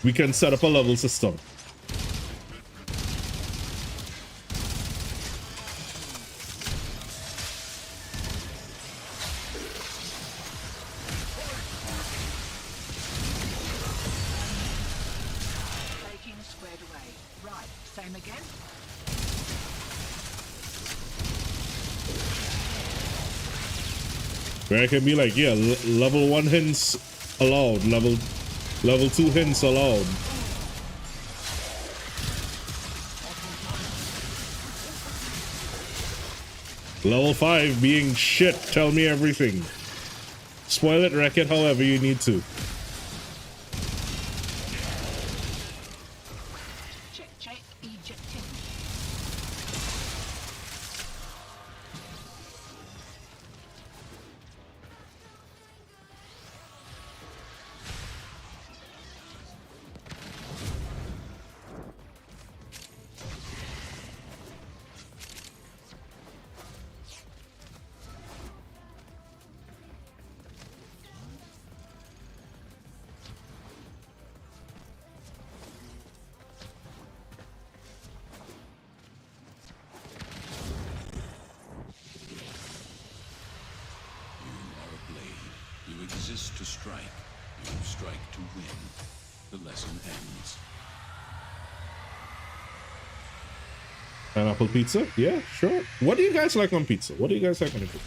we can set up a level system. Where I can be like, yeah, level 1 hints allowed, level 2 hints allowed. Level 5 being shit, tell me everything. Spoil it, wreck it, however you need to. Exist to strike, you strike to win. The lesson ends. Pineapple pizza? Yeah, sure. What do you guys like on pizza? What do you guys like on pizza?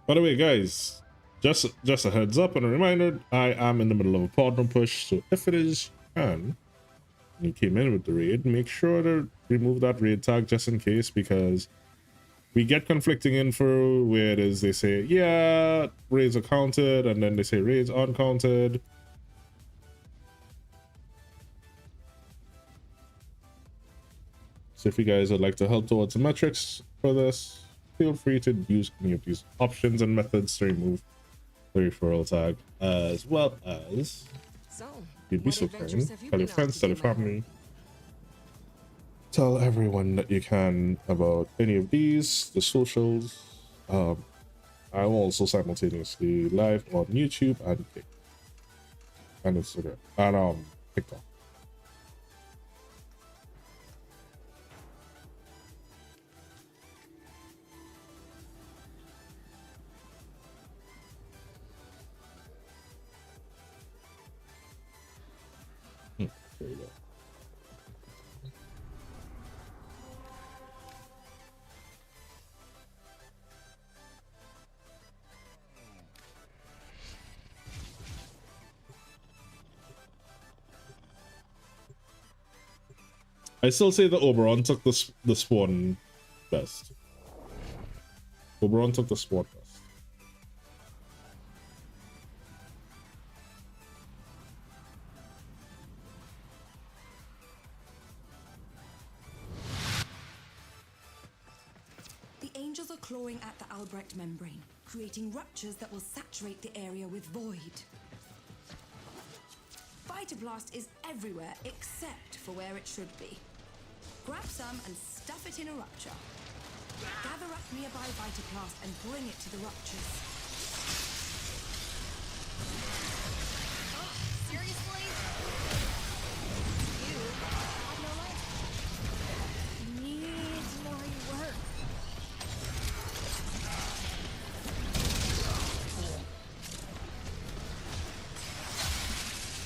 By the way, guys, just a heads up and a reminder, I am in the middle of a partner push, so if it is and you came in with the raid, make sure to remove that raid tag just in case, because we get conflicting info where it is they say, yeah, raids are counted, and then they say raids uncounted. So if you guys would like to help towards the metrics for this, feel free to use any of these options and methods to remove the referral tag, as well as you'd be so kind, tell your friends, tell your family, tell everyone that you can about any of these, the socials. I'm also simultaneously live on YouTube and Instagram and TikTok. There you go. I still say the Oberon took the spawn best. Oberon took the spawn best. The angels are clawing at the Albrecht membrane, creating ruptures that will saturate the area with void. Vitablast is everywhere except for where it should be. Grab some and stuff it in a rupture. Gather up nearby Vitablast and bring it to the ruptures. Oh, seriously? You have no life. You need to know how you work.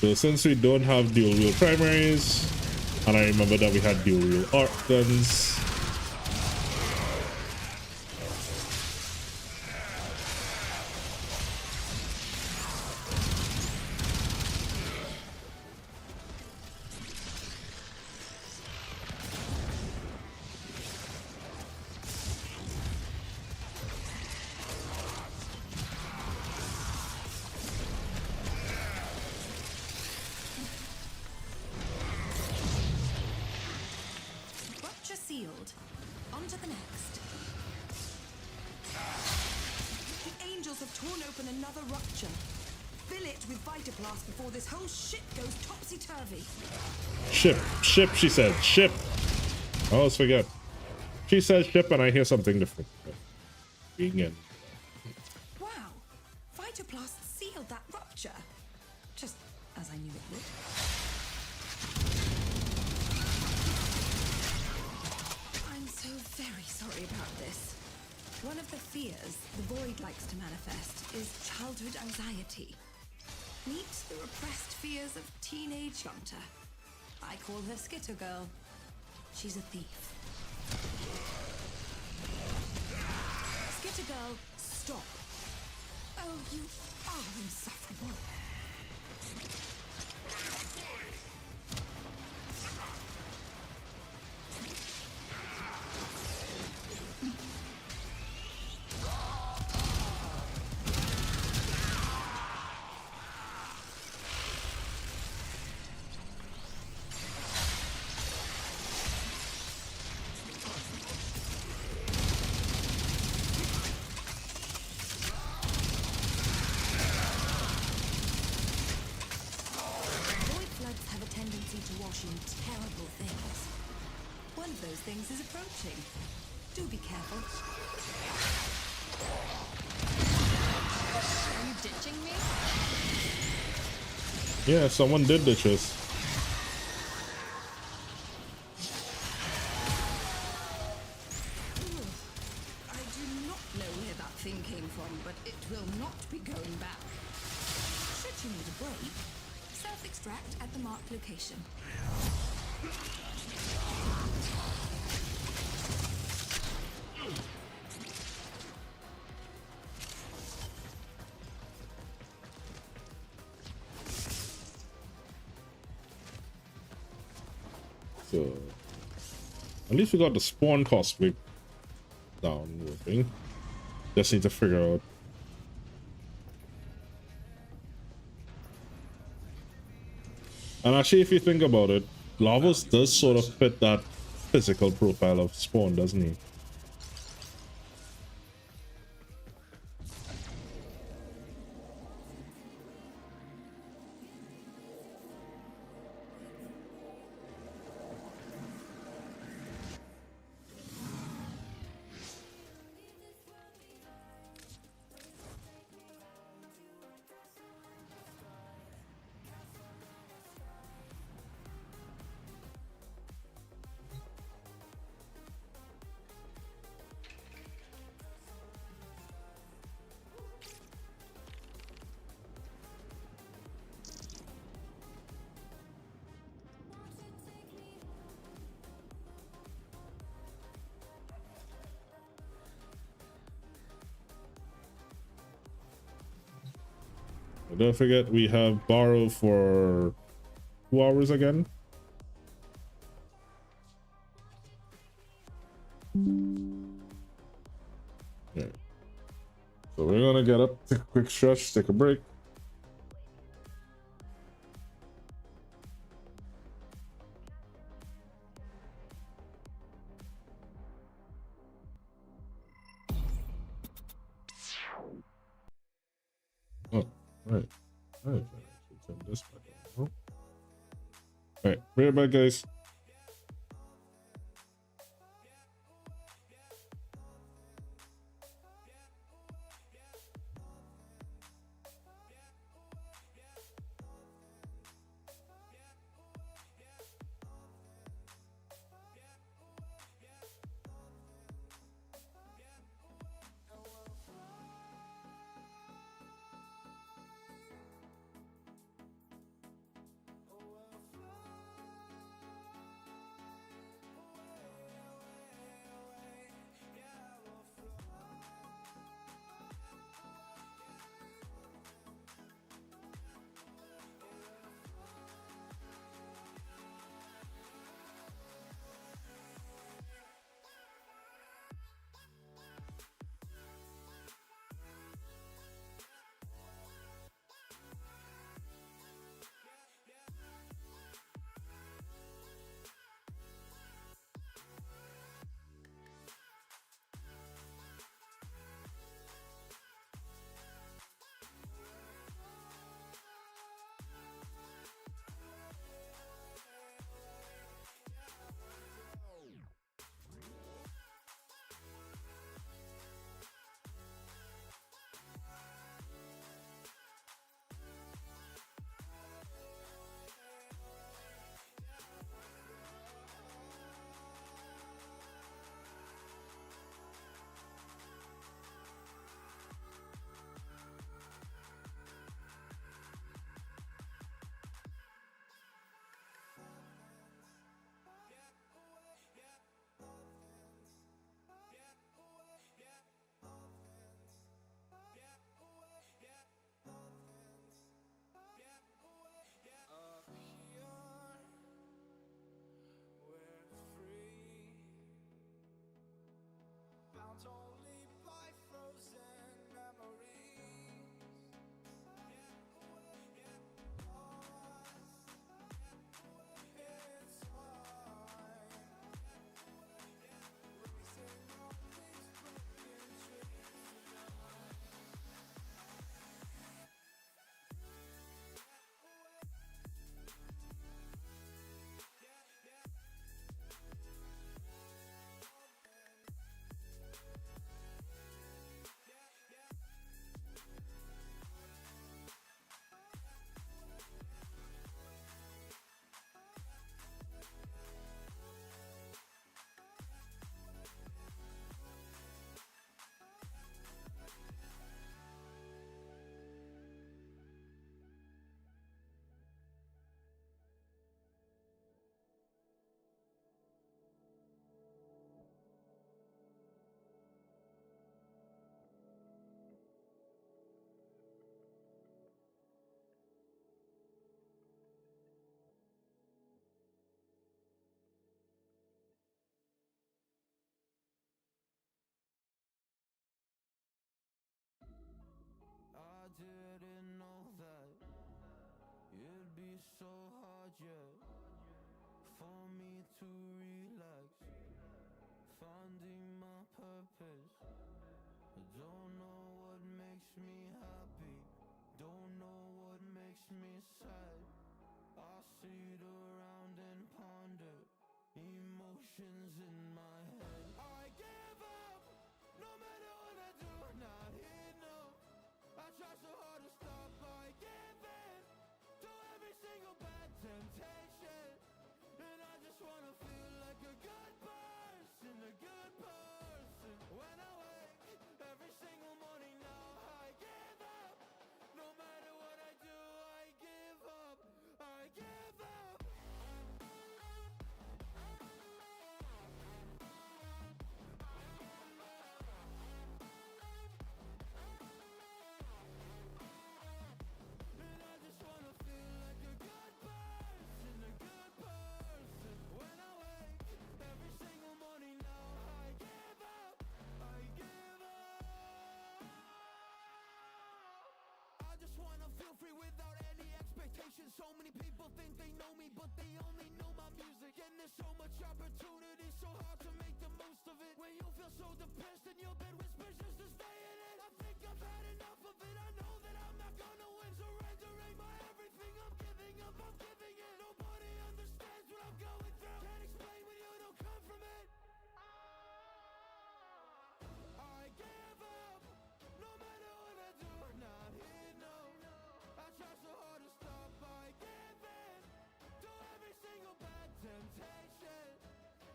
So since we don't have dual wheel primaries, and I remember that we had dual wheel arc guns. Rupture sealed. On to the next. The angels have torn open another rupture. Fill it with Vitablast before this whole shit goes topsy-turvy. Ship, she said. Ship. I always forget. She says ship and I hear something different. Being in. Wow. Vitablast sealed that rupture. Just as I knew it would. I'm so very sorry about this. One of the fears the Void likes to manifest is childhood anxiety. Meet the repressed fears of teenage Hunter. I call her Skitter Girl. She's a thief. Skitter Girl, stop. Oh, you are insufferable. Terrible things. One of those things is approaching. Do be careful. Are you ditching me? Yeah, someone did ditch us. I do not know where that thing came from, but it will not be going back. Should you need a break, self-extract at the marked location. So at least we got the spawn cost big down working. Just need to figure out. And actually, if you think about it, Lavos does sort of fit that physical profile of Spawn, doesn't he? Don't forget we have borrow for 2 hours again. Yeah. So we're gonna get up, take a quick stretch, take a break. Oh, right. Alright, turn this back on. Alright, be right back, guys. Didn't know that it'd be so hard yet for me to relax, finding my purpose. I don't know what makes me happy, don't know what makes me sad. I sit around and ponder emotions in my head. I give up, no matter what I do, not enough. I try so hard to stop, I give in to every single bad temptation. And I just wanna feel like a good person, a good person. When I wake every single morning now, I give up. No matter what I do, I give up, I give up. feel free without any expectations. So many people think they know me, but they only know my music. And there's so much opportunity, so hard to make the most of it. When you feel so depressed in your bed, whispers just to stay in it. I think I've had enough of it. I know that I'm not gonna win. Surrendering my everything, I'm giving up, I'm giving in. Nobody understands what I'm going through. Can't explain when you don't come from it. I give up, no matter what I do, not here, no. I try so hard to stop, I give in to every single bad temptation.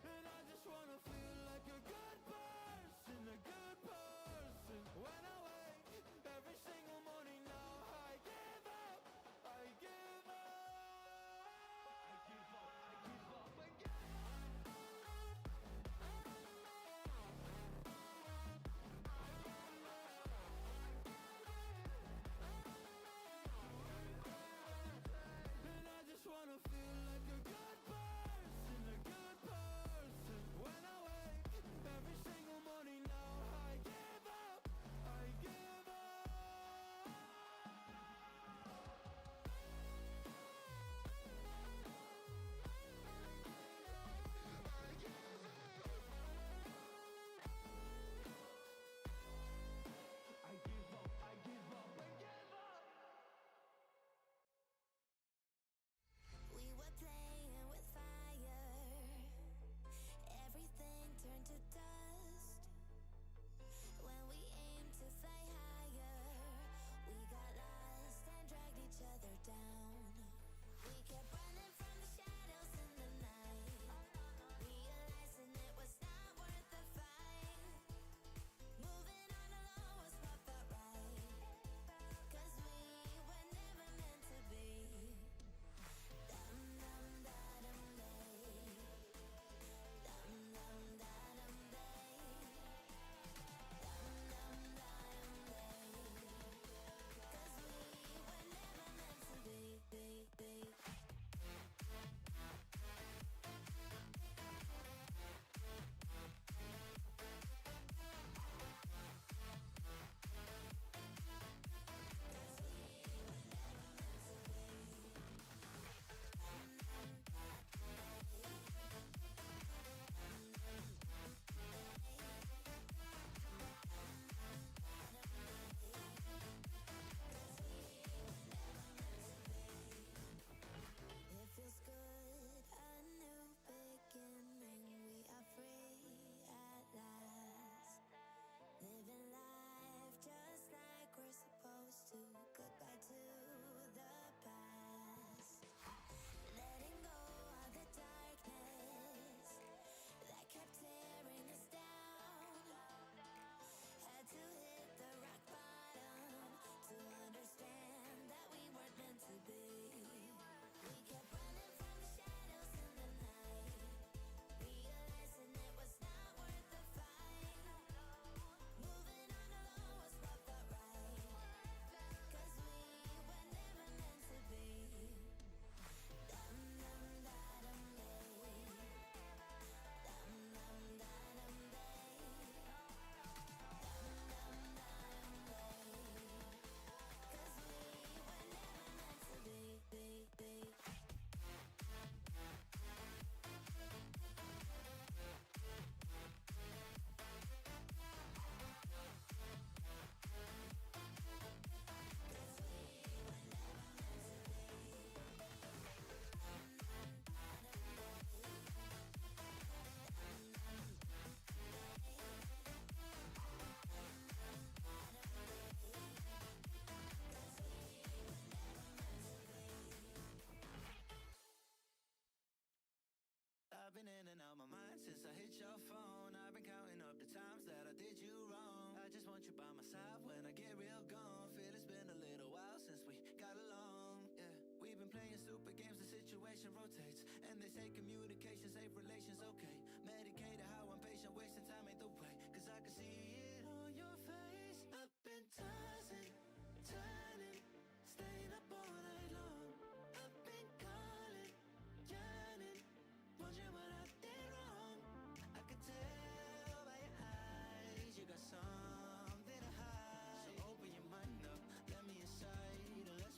And I just wanna feel like a good person, a good person. When I wake every single morning now, I give up, I give up. I give up, I give up, I give up. And I just wanna feel like a good person, a good person. When I wake every single morning now, I give up, I give up. I give up, I give up, I give up. We were playing with fire. Everything turned to dust. When we aimed to fly higher, we got lost and dragged each other down. We kept running from the shadows in the night, realizing it was not worth the fight. Moving on alone was what felt right, 'cause we were never meant to be. Dum dum da dum day. Dum dum da dum day. Dum dum da dum day. 'Cause we were never meant to be. It feels good, a new beginning. We are free at last, living life just like we're supposed to. Goodbye to the past, letting go of the darkness that kept tearing us down. Had to hit the rock bottom to understand that we weren't meant to be. We kept running from the shadows in the night, realizing it was not worth the fight. Moving on alone was what felt right, 'cause we were never meant to be. Dum dum da dum day. Dum dum da dum day. Dum dum da dum day. 'Cause we were never meant to be. I've been in and out my mind since I hit your phone. I've been counting up the times that I did you wrong. I just want you by my side when I get real gone. Feel it's been a little while since we got along. Yeah, we've been playing stupid games, the situation rotates. And they say communication, safe relations, okay. Medicated how I'm patient, wasting time ain't the way. 'Cause I can see it on your face. I've been tossing, turning, staying up all night long. I've been calling, yearning, wondering what I did wrong. I could tell by your eyes you got something to hide. So open your mind up, let me inside, and let's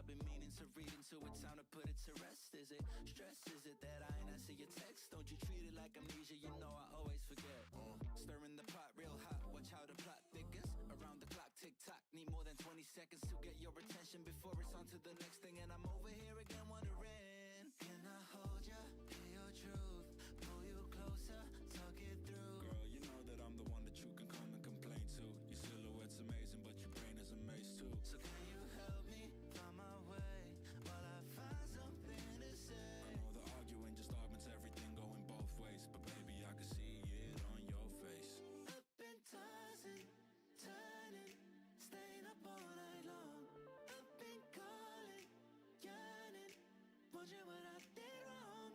I've been meaning to read into it, time to put it to rest. Is it stress? Is it that I ain't answer your text? Don't you treat it like amnesia, you know I always forget. Stirring the pot real hot, watch how the plot thickens. Around the clock, tick tock, need more than 20 seconds to get your attention before it's on to the next thing. And I'm over here again wondering, can I hold ya, hear your truth, pull you closer, talk it through. Girl, you know that I'm the one that you can come and complain to. Your silhouette's amazing, but your brain is a maze too. So can you help me find my way while I find something to say? I know the arguing just augments everything going both ways, but baby, I can see it on your face. Up and tossing, turning, staying up all night long. Up and calling, yearning, wondering what I did wrong.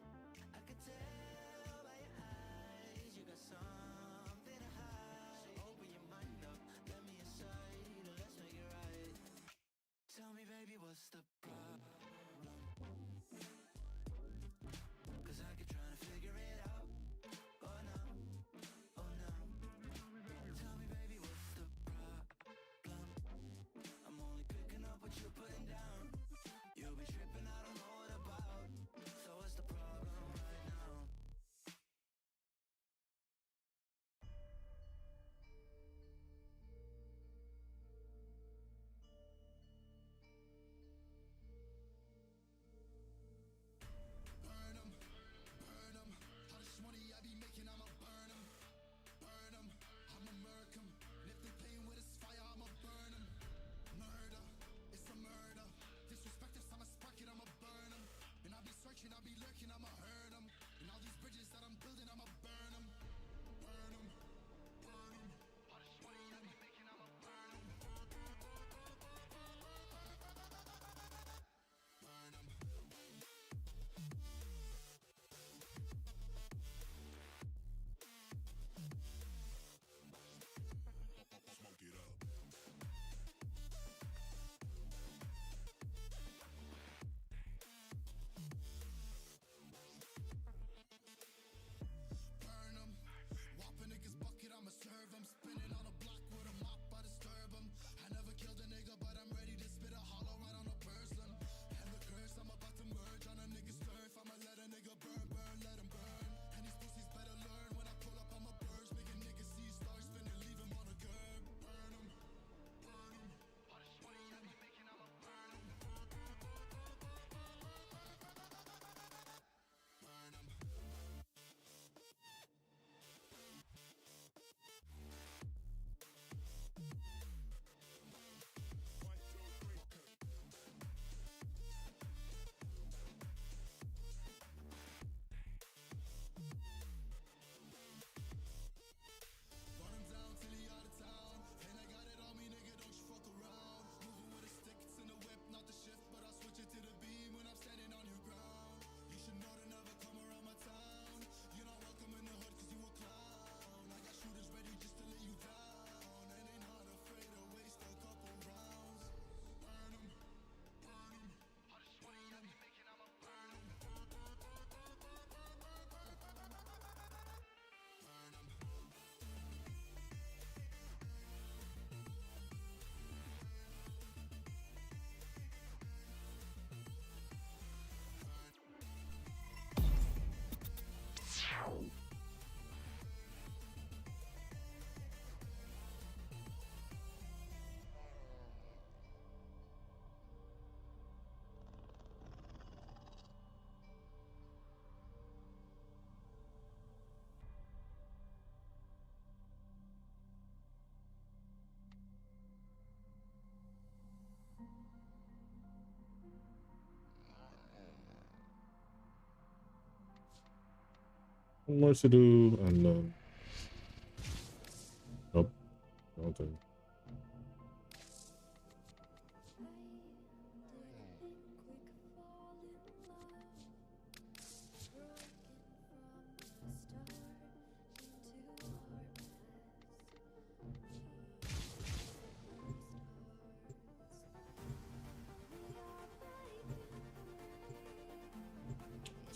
I could tell by your eyes you got something to hide. So open your mind up, let me inside, and let's make it right. Tell me, baby, what's the problem? 'Cause I keep trying to figure it out. Oh no, oh no. Tell me, baby, what's the problem? I'm only picking up what you're putting down. You'll be tripping, I don't know what about. So what's the problem right now? Burn 'em, burn 'em. How much money I be making, I'ma burn 'em. Burn 'em, I'ma murk 'em. And if they playing with this fire, I'ma burn 'em. Murder, it's a murder. Disrespect us, I'ma spark it, I'ma burn 'em. And I'll be searching, I'll be lurking, I'ma hurt 'em. And all these bridges that I'm building, I'ma burn 'em. Burn 'em, burn 'em. How much money I be making, I'ma burn 'em. Burn 'em. Smoke it up. Burn 'em. Whop a nigga's bucket, I'ma serve 'em. Spinning on a block with a mop, I disturb 'em. I never killed a nigga, but I'm ready to spit a hollow right on a person. And the curse, I'm about to merge on a nigga's turf. I'ma let a nigga burn, burn, let him burn. And these pussies better learn when I pull up, I'ma burst. Make a nigga see stars, finna leave him on a curb. Burn 'em, burn 'em. How much money I be making, I'ma burn 'em. Burn 'em. Run him down till he out of town. And I got it on me, nigga, don't you fuck around. Moving with a stick, it's in the whip, not the shift, but I'll switch it to the beam when I'm standing on your ground. You should know to never come around my town. You're not welcome in the hood cause you a clown. I got shooters ready just to lay you down. And they not afraid to waste a couple rounds. Burn 'em, burn 'em. How much money I be making, I'ma burn 'em. Burn 'em. One more to do, and then nope, nothing.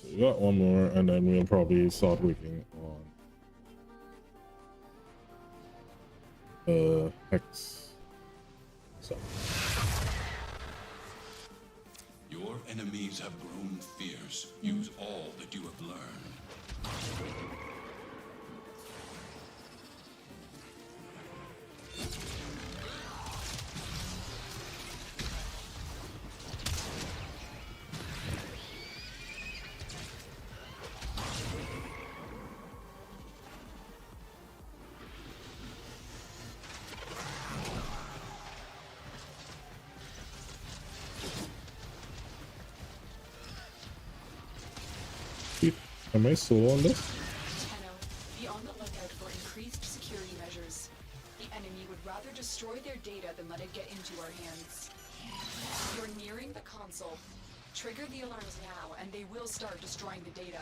So we got one more, and then we'll probably start working on Hex. So enemies have grown fierce. Use all that you have learned. Am I solo on this? Tenno, be on the lookout for increased security measures. The enemy would rather destroy their data than let it get into our hands. You're nearing the console. Trigger the alarms now, and they will start destroying the data.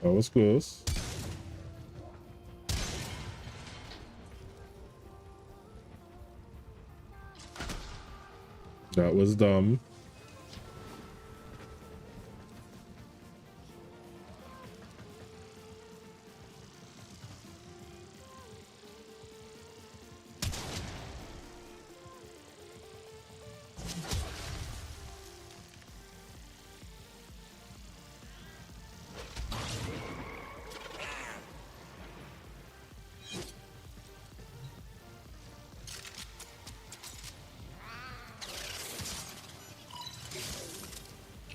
That was close. That was dumb.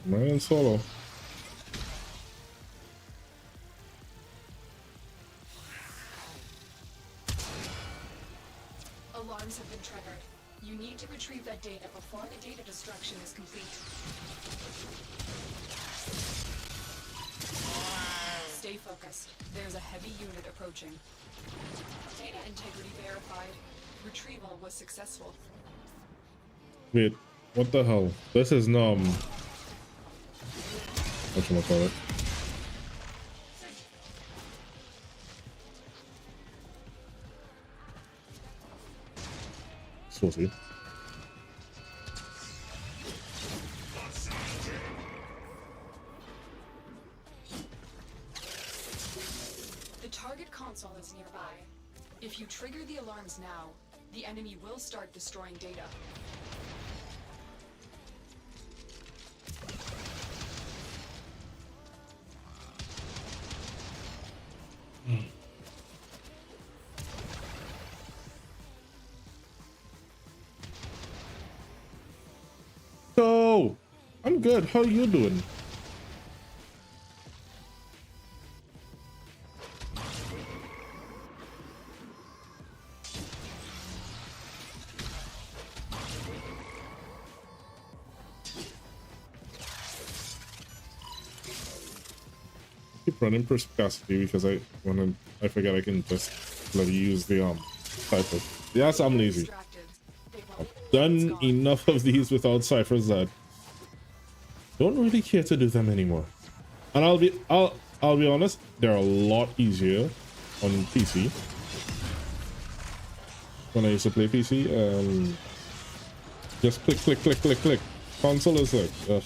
Man, solo. Alarms have been triggered. You need to retrieve that data before the data destruction is complete. Stay focused. There's a heavy unit approaching. Data integrity verified. Retrieval was successful. Wait, what the hell? This is whatchamacallit? Saucy. The target console is nearby. If you trigger the alarms now, the enemy will start destroying data. So, I'm good. How you doing? Keep running perspicacity because I forget I can just bloody use the cipher. Yes, I'm lazy. I've done enough of these without ciphers that don't really care to do them anymore. And I'll be honest, they're a lot easier on PC. When I used to play PC, just click, click, click, click, click. Console is like, ugh.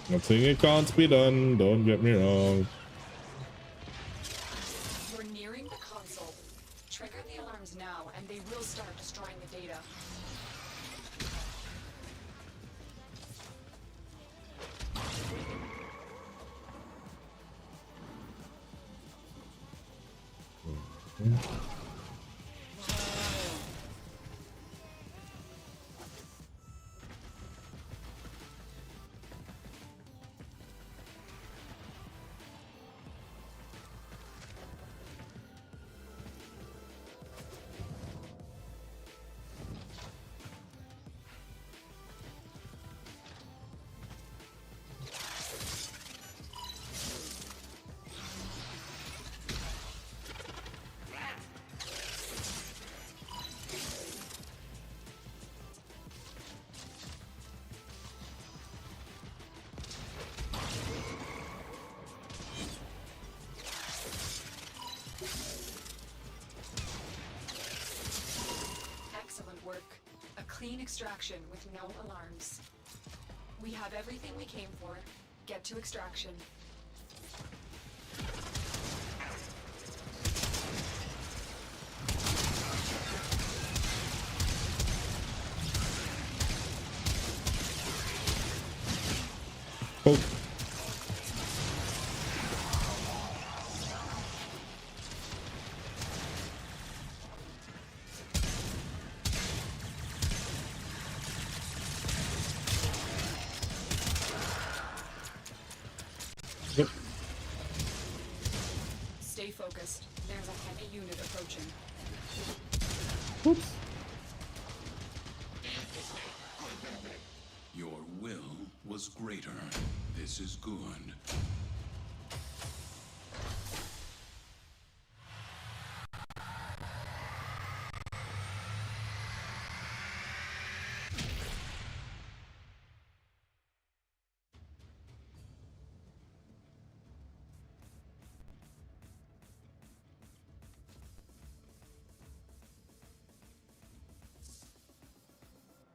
Not saying it can't be done, don't get me wrong. You're nearing the console. Trigger the alarms now, and they will start destroying the data. clean extraction with no alarms. We have everything we came for. Get to extraction. Oh. Yep. Stay focused. There's a heavy unit approaching. Oops. Your will was greater. This is good.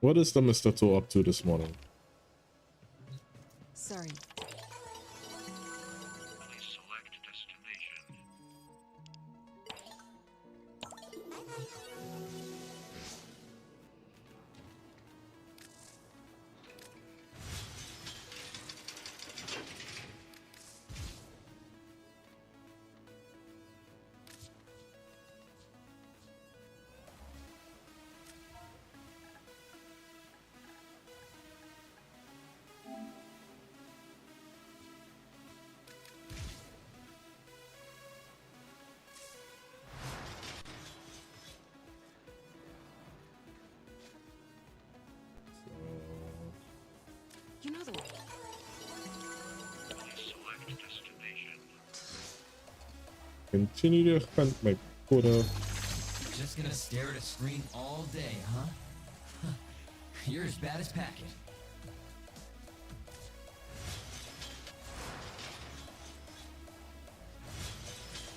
What is the Mr. Toe up to this morning? Sorry. You know the way. Continue to hunt my Coda. Just gonna stare at a screen all day, huh? You're as bad as Packet.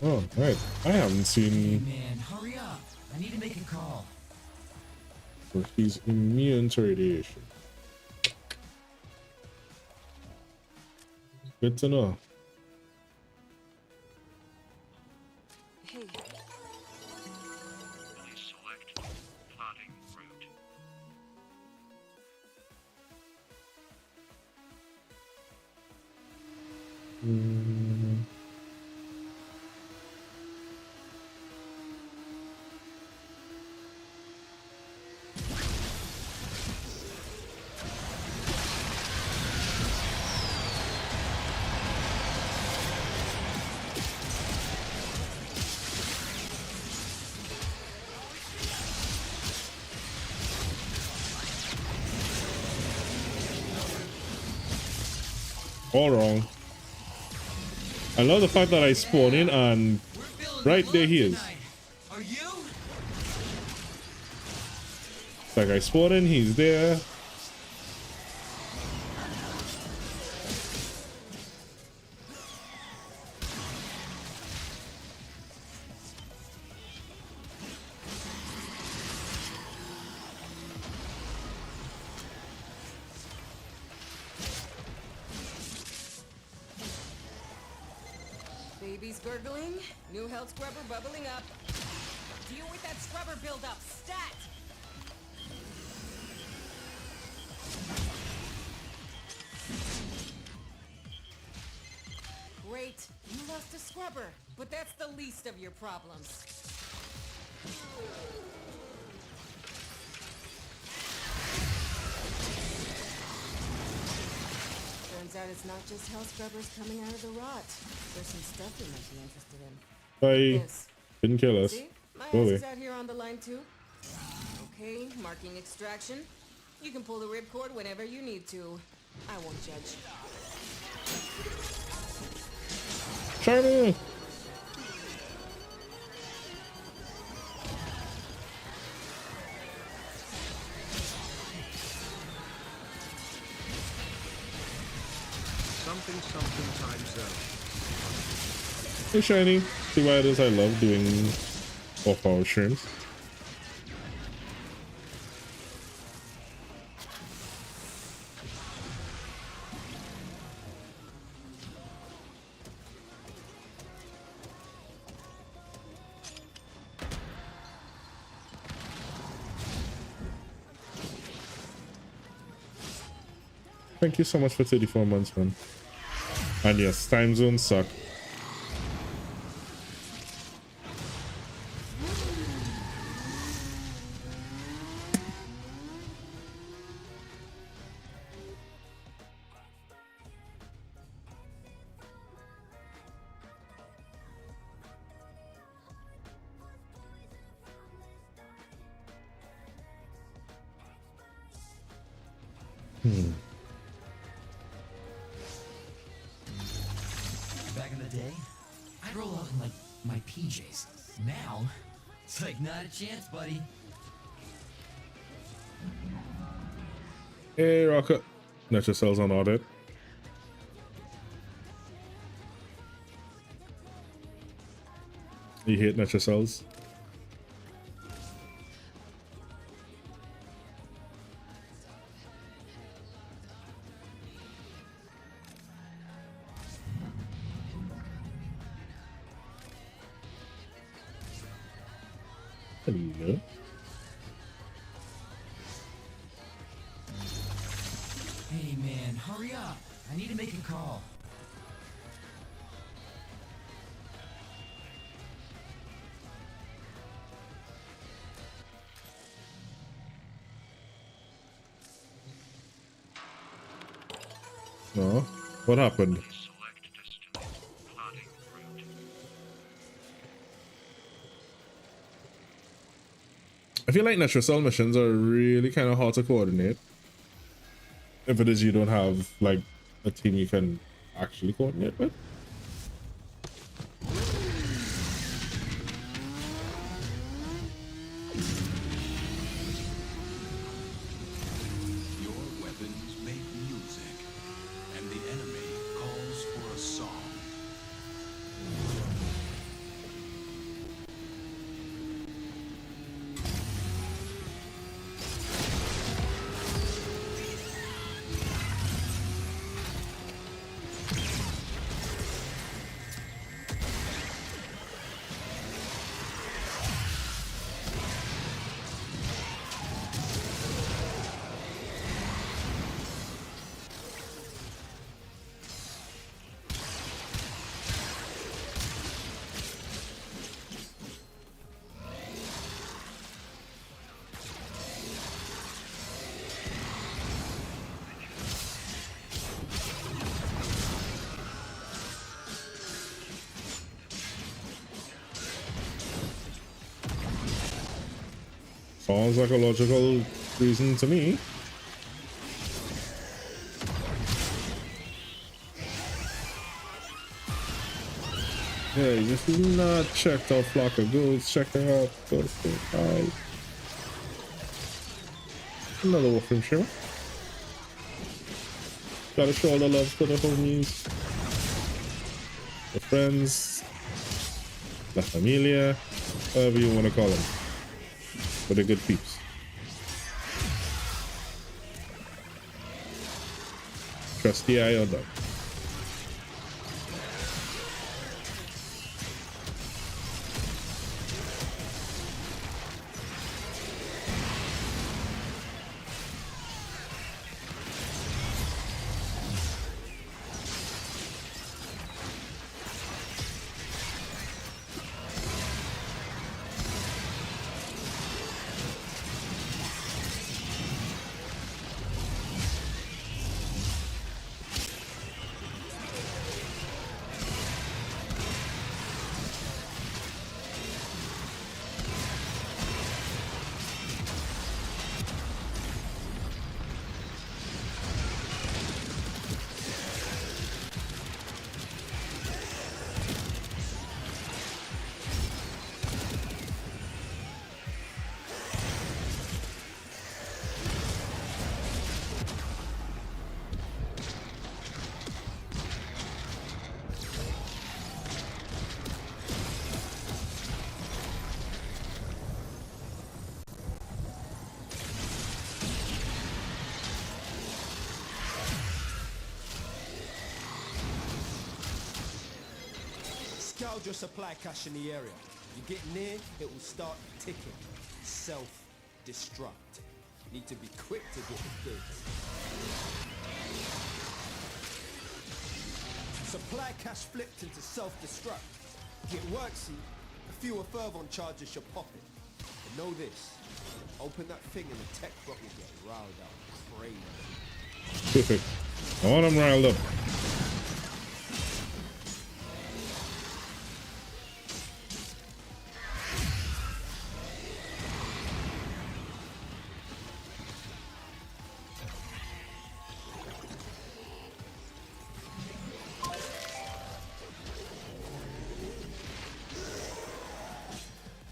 Oh, right. I haven't seen. Hey man, hurry up! I need to make a call. So he's immune to radiation. Good to know. Hey. Select plotting route. All wrong. I love the fact that I spawn in and right there he is. Are you? It's like I spawn in, he's there. Baby's gurgling, new health scrubber bubbling up. Deal with that scrubber buildup, stat! Great, you lost a scrubber, but that's the least of your problems. Turns out it's not just health scrubbers coming out of the rot. There's some stuff you might be interested in. Bye. Yes. Didn't kill us. See? My ass Really. is out here on the line too. Okay, marking extraction. You can pull the ripcord whenever you need to. I won't judge. Charlie. Something times out. Hey Shiny. See why it is I love doing off-hour streams. Thank you so much for 34 months, man. And yes, time zones suck. Back in the day, I'd roll out in like my PJs. Now, it's like not a chance, buddy. Hey, Rocket. Natural cells on audit. You hate natural cells? Hello. Hey man, hurry up. I need to make a call. No. What happened? I feel like natural cell missions are really kind of hard to coordinate. If it is you don't have like a team you can actually coordinate with. Your weapons make music, and the enemy calls for a song. Sounds like a logical reason to me. Yeah, you just not checked out flock of goats. Check her out. Go to sleep. Bye. Another Warframe streamer. Gotta show all the love to the homies, the friends, la familia, whatever you want to call them. For the good peeps. Trusty eye or dog. Scourge your supply cache in the area. You get near, it will start ticking. Self-destruct. Need to be quick to get the goods. supply cache flipped into self-destruct. If it works, see, a fewer fervent charges should pop it. But know this, open that thing and the tech bot will get riled up crazy. I want them riled up.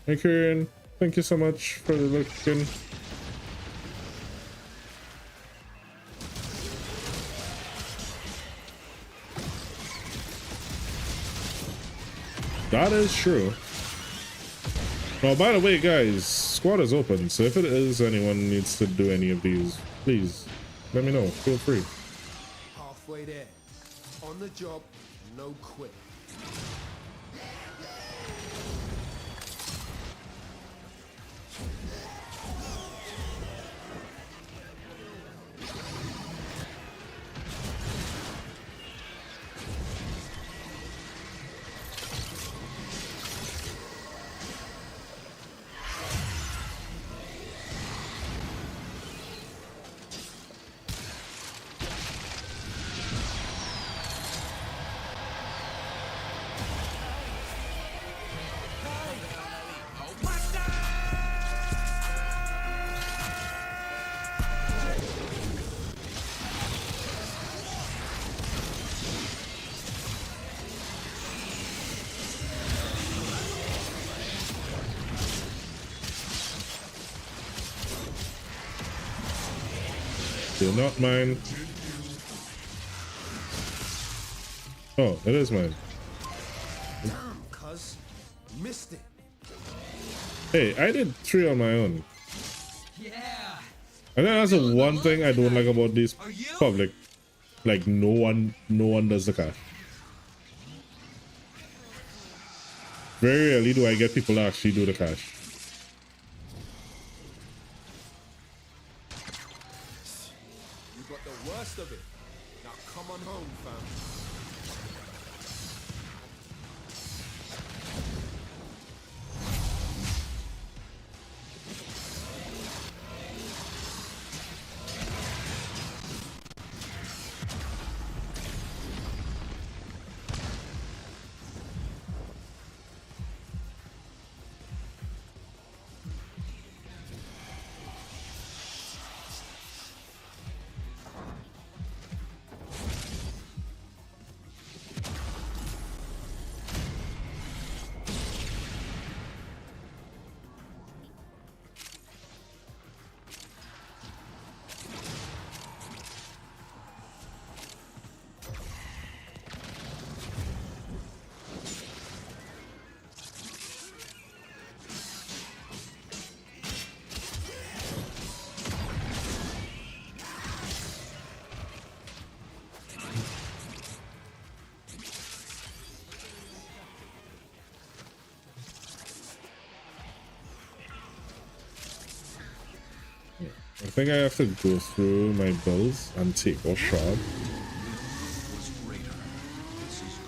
Hey Kieran, thank you so much for the looking. That is true. Oh, by the way, guys, squad is open, so if it is anyone needs to do any of these, please let me know. Feel free. Halfway there. On the job, no quit. Do not mine. Oh, it is mine. Damn, cuz. Missed it. Hey, I did 3 on my own. Yeah. And then that's the one thing I don't like about these public. Like no one does the cash. Very rarely do I get people to actually do the cash. You got the worst of it. Now come on home, fam. I think I have to go through my bills and take off shard. Was greater. This is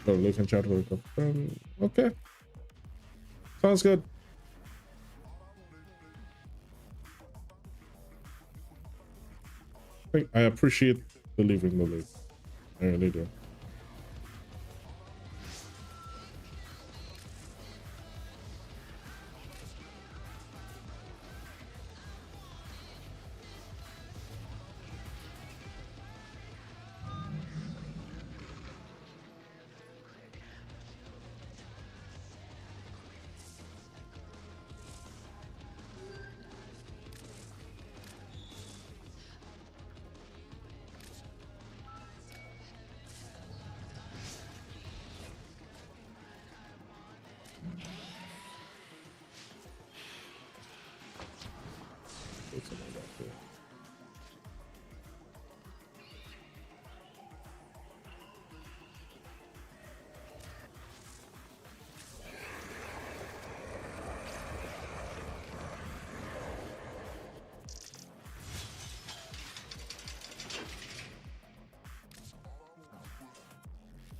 good. Oh, look and chat will come. Okay. Sounds good. I appreciate the leaving the late. I really do.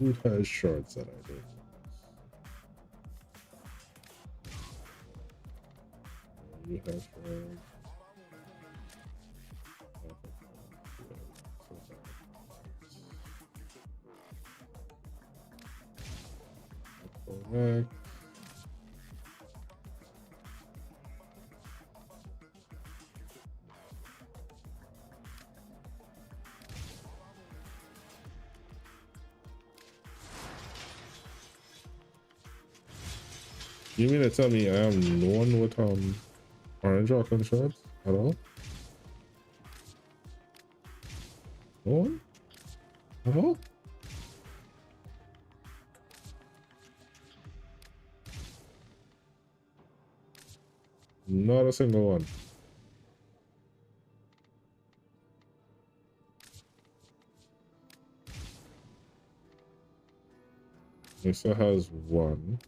Who has shards that I don't? You have shards. Correct. You mean to tell me I am no one with orange rock shards at all? No one? At all? Not a single one. Lisa has one.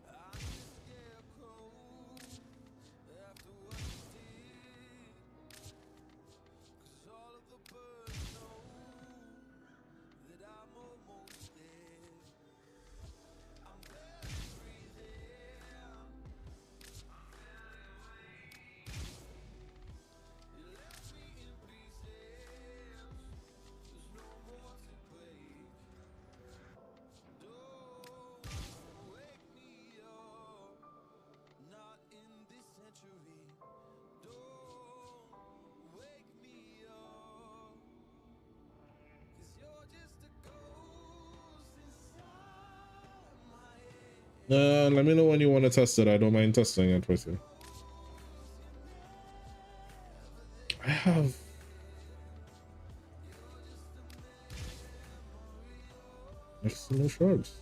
Let me know when you want to test it. I don't mind testing it with you. I have... There's no shards.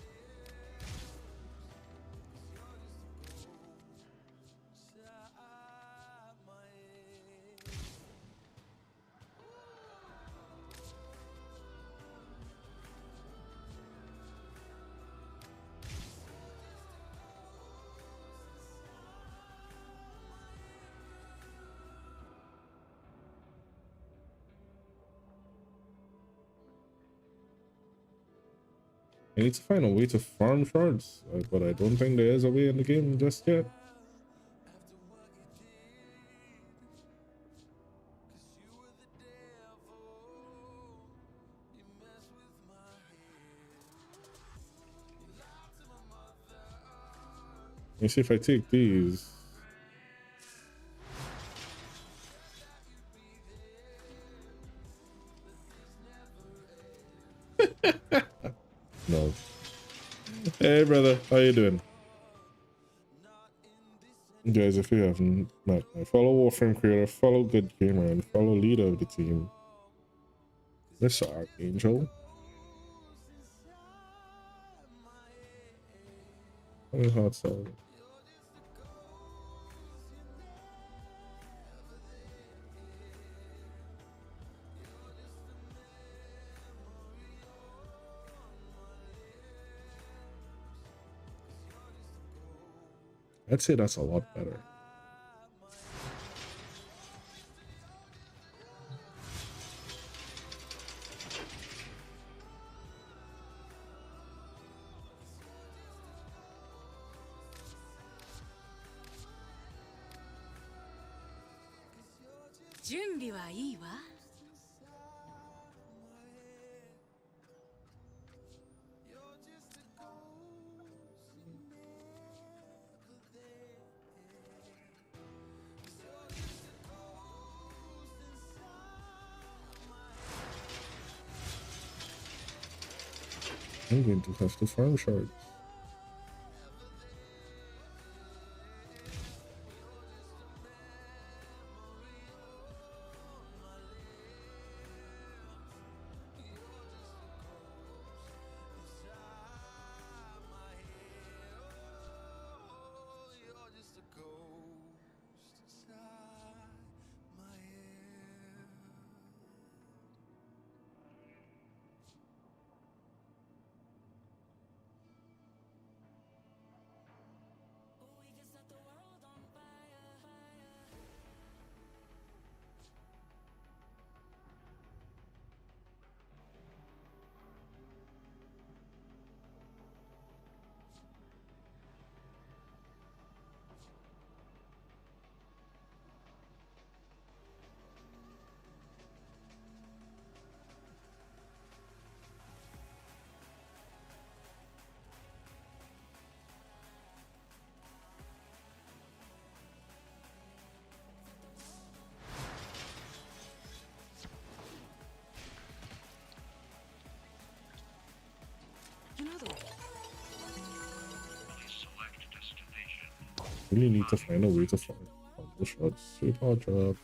I need to find a way to farm shards, but I don't think there is a way in the game just yet. Let me see if I take these. No. Hey brother, how you doing? Guys, if you haven't met me, follow Warframe creator, follow Good Gamer, and follow leader of the team, Mr. Archangel. Hot side. I'd say that's a lot better. I'm going to have to farm shards. Really need to find a way to find combo shots. Sweetheart drop.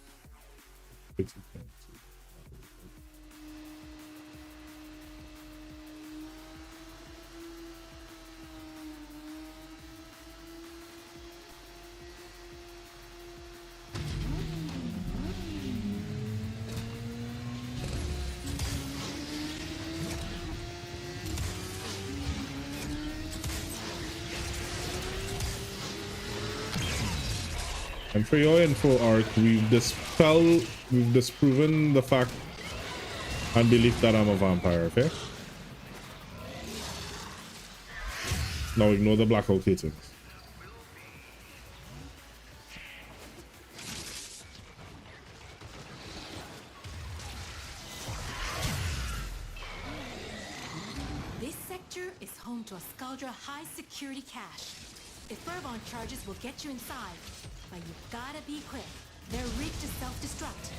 And for your info, Arc, we've disproven the fact and belief that I'm a vampire, okay? Now ignore the blackout hitings. This sector is home to a Scaldra high security cache. If Fervon charges will get you inside, but you've gotta be quick. They're rigged to self-destruct.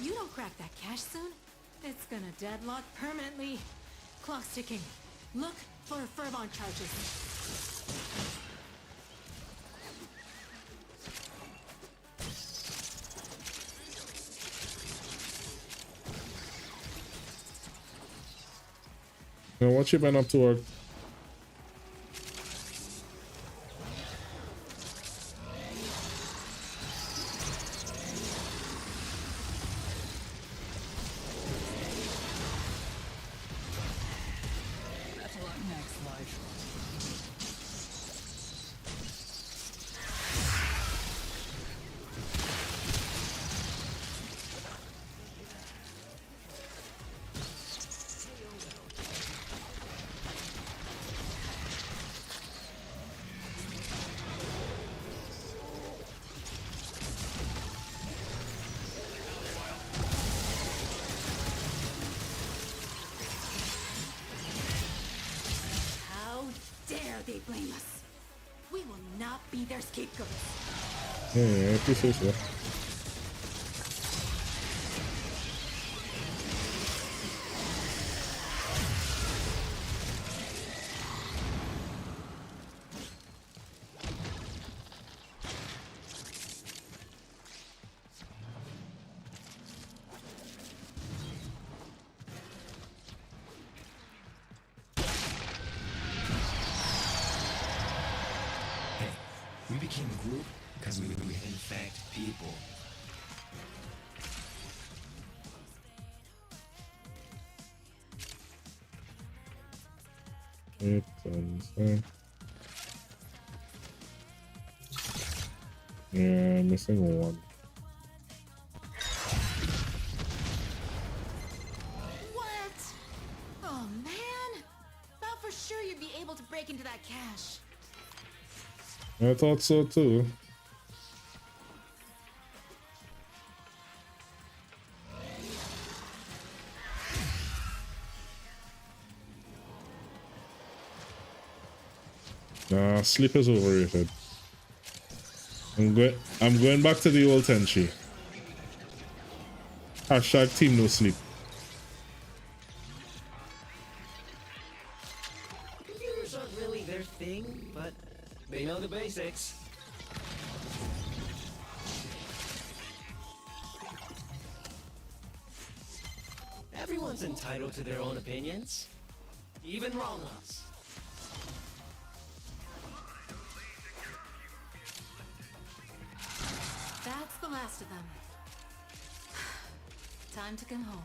You don't crack that cache soon, it's gonna deadlock permanently. Clock's ticking. Look for Fervon charges. Now, what you been up to, Arc? They blame us. We will not be their scapegoats. Yeah, I appreciate that. We became a group because we infect people. Yeah, missing one. What? Oh man! Thought for sure you'd be able to break into that cache. I thought so too. Nah, sleep is overrated. I'm going back to the old Tenchi. Hashtag team no sleep. Computers aren't really their thing, but they know the basics. Everyone's entitled to their own opinions, even wrong ones. That's the last of them. Time to come home.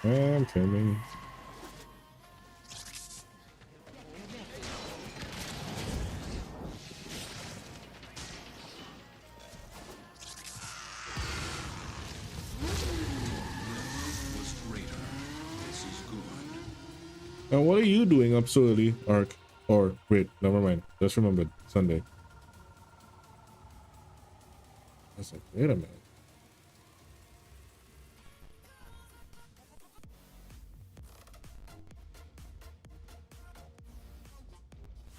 I'm coming. And what are you doing up so early, Ark? Or wait, never mind. Just remembered Sunday. I was like, wait a minute.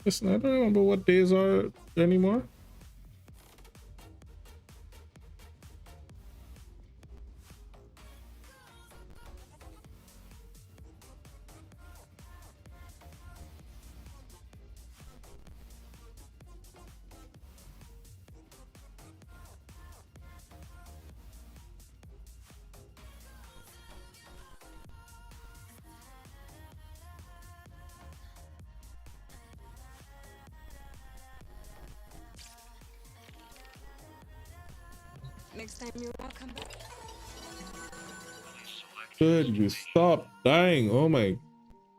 Listen, I don't remember what days are anymore. Next time you're out, come back. Could you stop dying? Oh my.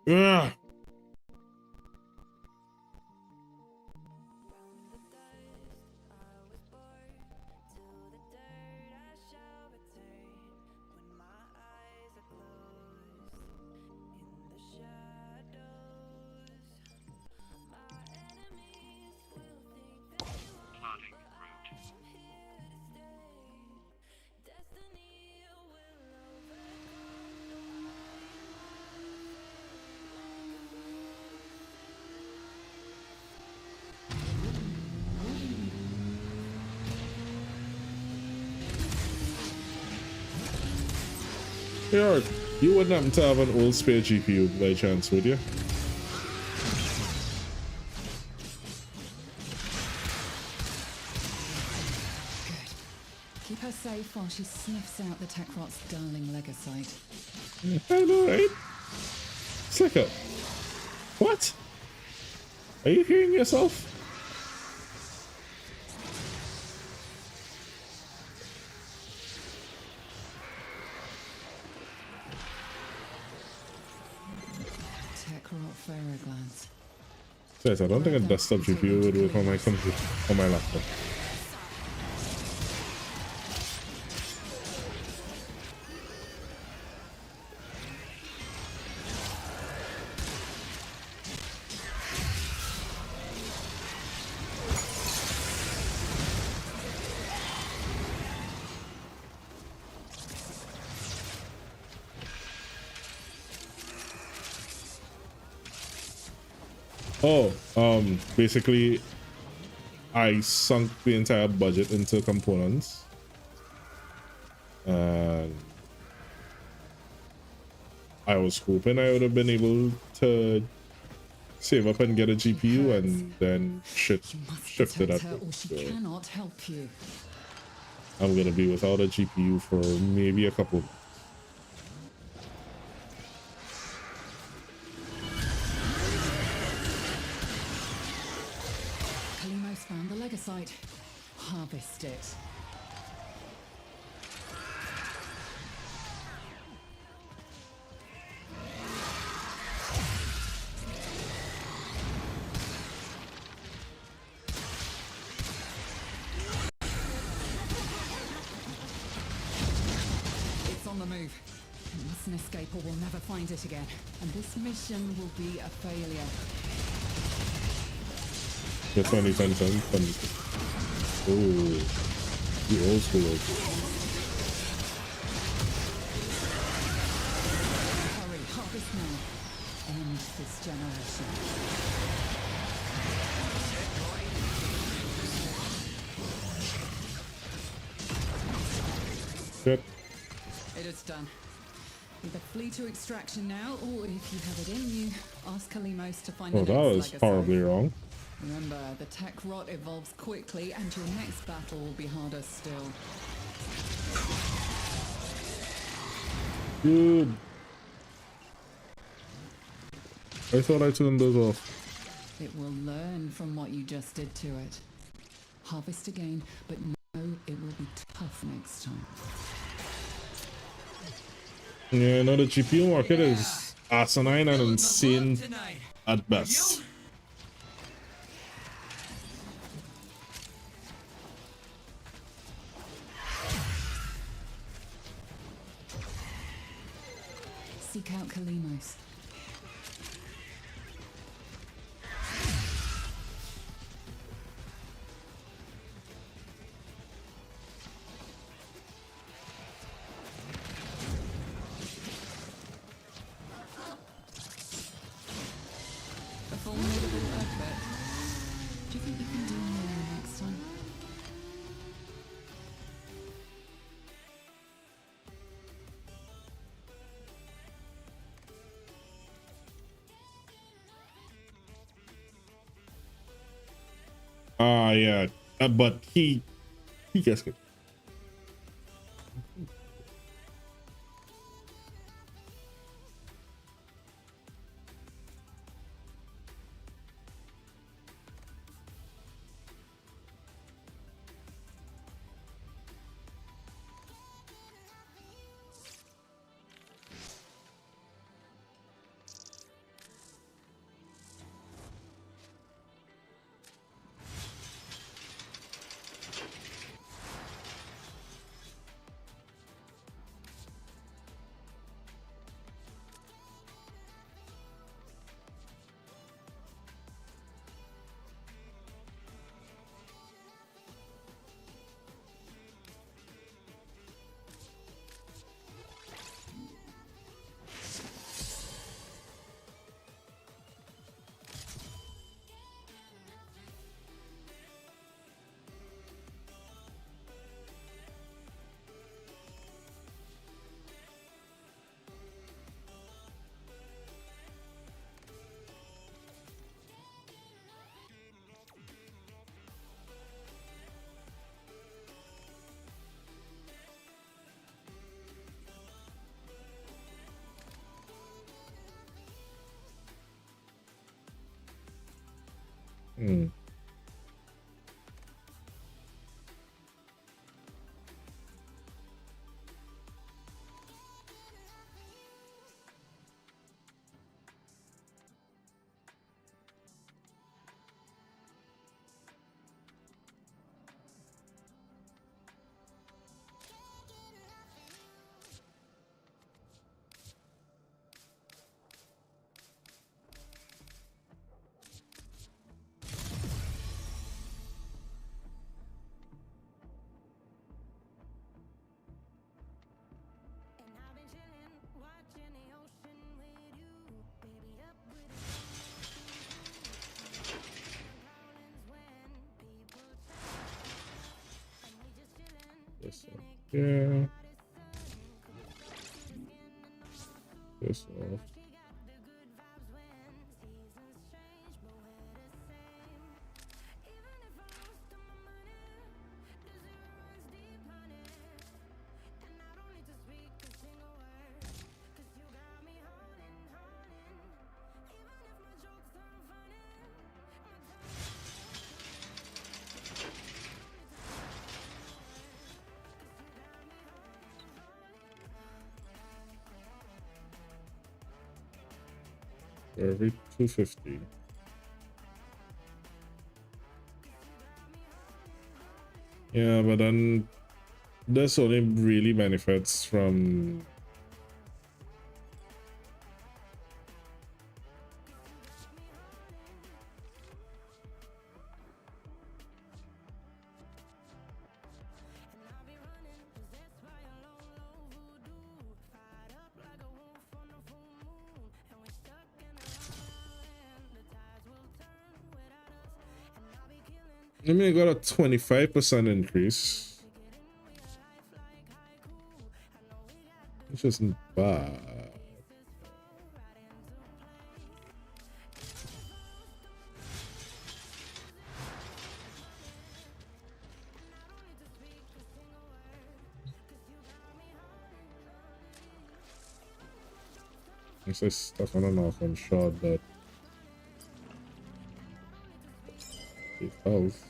Ugh. Here, you wouldn't happen to have an old spare GPU by chance, would you? Keep her safe while she sniffs out the Techrot's darling Legocyte. I know, right? It's like a... What? Are you hearing yourself? Ferroglands. Yes, I don't think a desktop GPU would work on my computer, on my laptop. Oh, basically, I sunk the entire budget into components. And I was hoping I would have been able to save up and get a GPU, and then shifted up. She cannot help you. I'm gonna be without a GPU for maybe a couple. Found the Legocyte. Harvest it. It's on the move. It mustn't escape or we'll never find it again. And this mission will be a failure. The 2010. Oh, the old school. Hurry, harvest now. End this generation. Yep. It is done. Either flee to extraction now, or if you have it in you, ask Kalimos to find Oh, the that next was Legocyte. horribly wrong. Remember, the tech rot evolves quickly, and your next battle will be harder still. Dude. I thought I turned those off. It will learn from what you just did to it. Harvest again, but know it will be tough next time. Yeah, no, the GPU market is asinine and insane at best. Seek out Kalimos. Yeah. But he gets good. Hmm. This one. Yeah. This one. Every 250. Yeah, but then this only really benefits from I mean, I got a 25% increase, which isn't bad. I say stuff on and off on shot, but it health.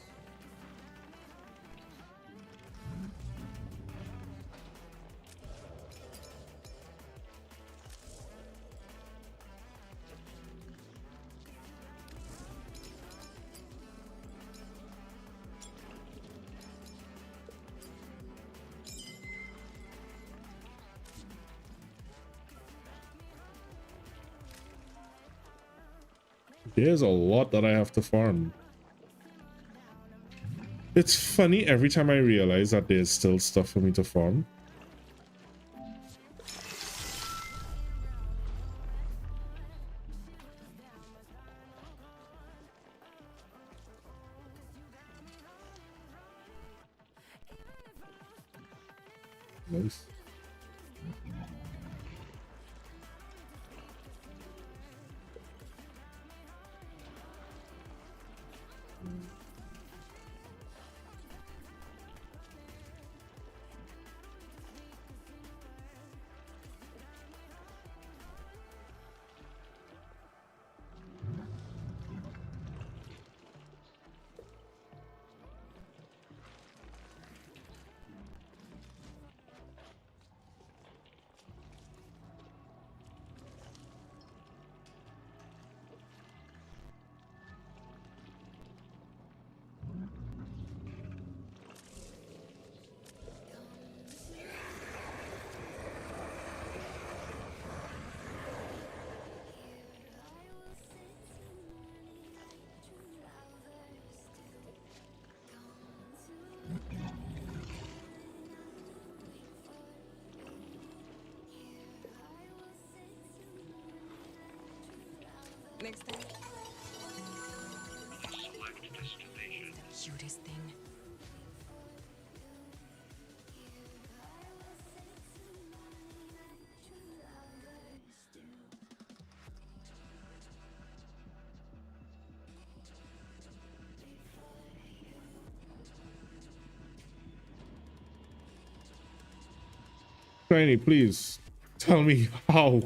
There's a lot that I have to farm. It's funny every time I realize that there's still stuff for me to farm. Nice. Next time. Cutest thing. Tiny, please tell me how.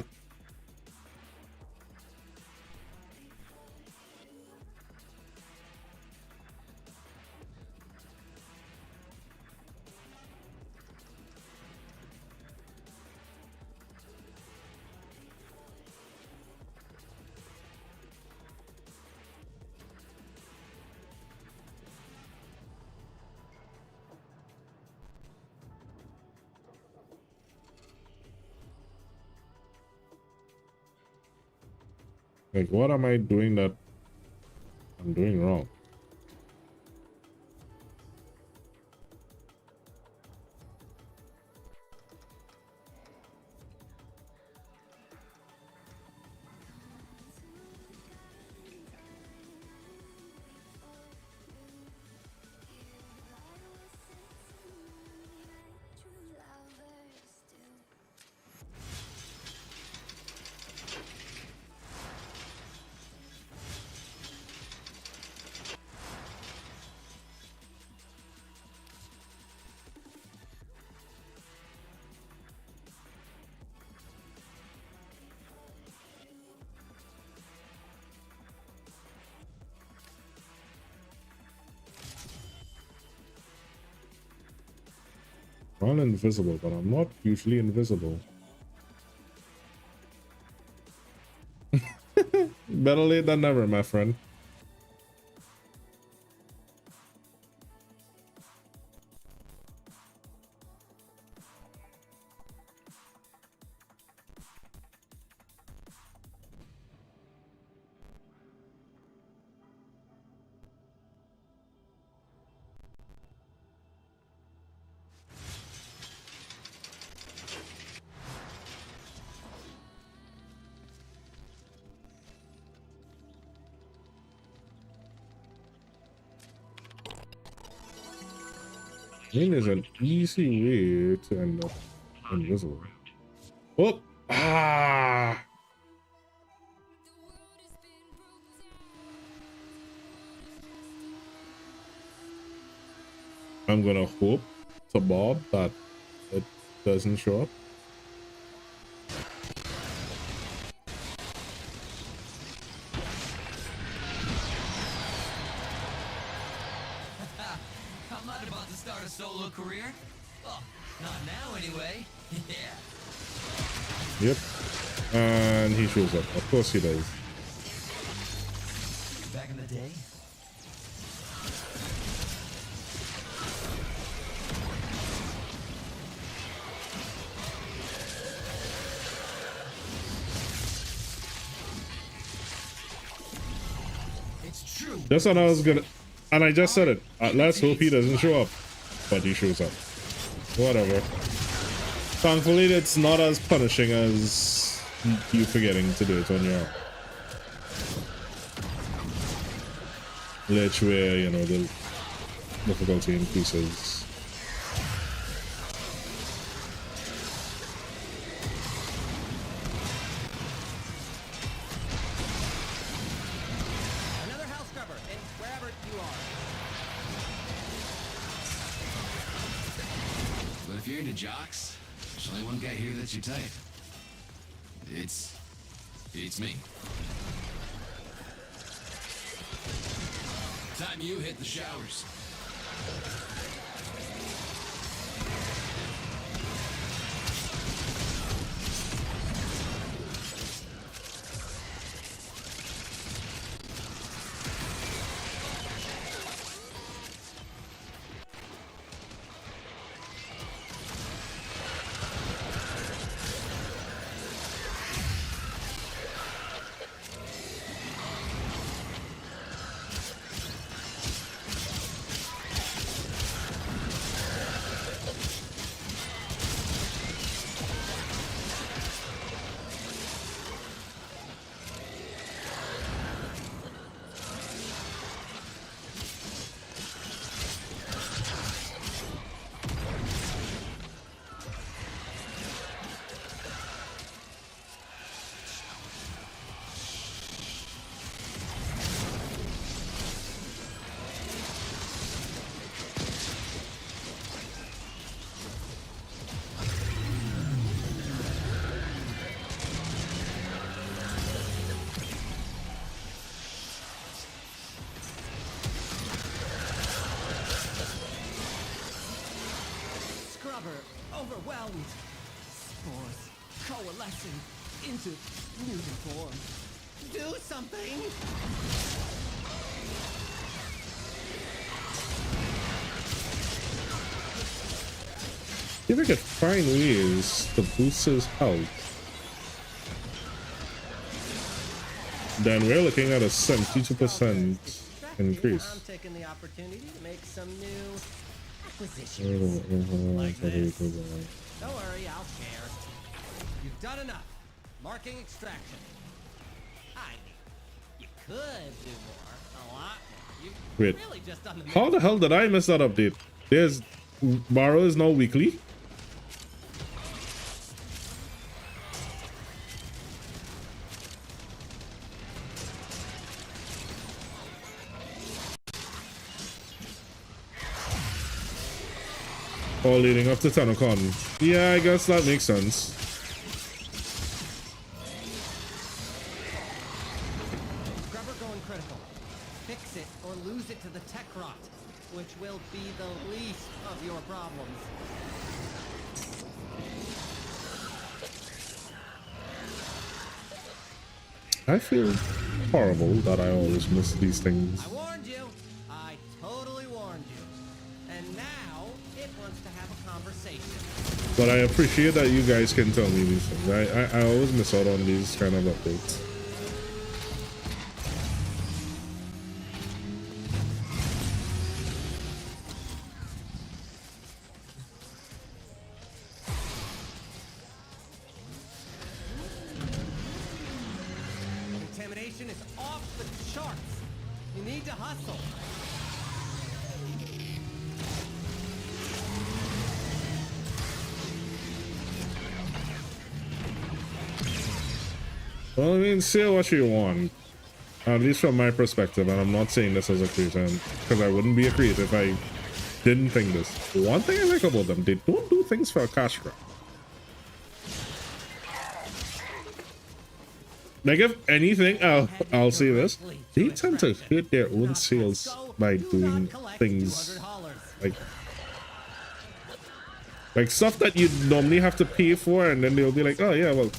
Like, what am I doing that I'm doing wrong? I'm invisible, but I'm not usually invisible. Better late than never, my friend. I mean, there's an easy way to end up invisible. Oh! Ah! I'm gonna hope to Bob that it doesn't show up. I'm not about to start a solo career. Well, not now anyway. Yeah. Yep. And he shows up. Of course he does. Back in the day. It's true. That's what I was gonna, and I just said it. Let's hope he doesn't show up, but he shows up. Whatever. Thankfully, it's not as punishing as you forgetting to do it on your own. Lich where, you know, the difficulty increases. Another house scrubber, and wherever you are. But if you're into jocks, there's only one guy here that's your type. It's me. Time you hit the showers. overwhelmed. Spores coalescing into mutant form. Do something! If we could find ways to boost his health, then we're looking at a 72% increase. I'm taking the opportunity to make some new acquisitions. Like this. Don't worry, I'll share. You've done enough. Marking extraction. I mean, you could do more, a lot more. You've Wait, really just done the how the hell did I miss that update? There's Borrow is now weekly. All leading up to TennoCon. Yeah, I guess that makes sense. Scrubber going critical. Fix it or lose it to the tech rot, which will be the least of your problems. I feel horrible that I always miss these things. I warned you. I totally warned you. And now it wants to have a conversation. But I appreciate that you guys can tell me these things. I always miss out on these kind of updates. Contamination is off the charts. You need to hustle. Well, I mean, say what you want. At least from my perspective, and I'm not saying this as a creator, because I wouldn't be a creator if I didn't think this. One thing I like about them, they don't do things for a cash grab. Like, if anything, I'll say this, they tend to hit their own sales by doing things like stuff that you normally have to pay for, and then they'll be like, oh yeah, well,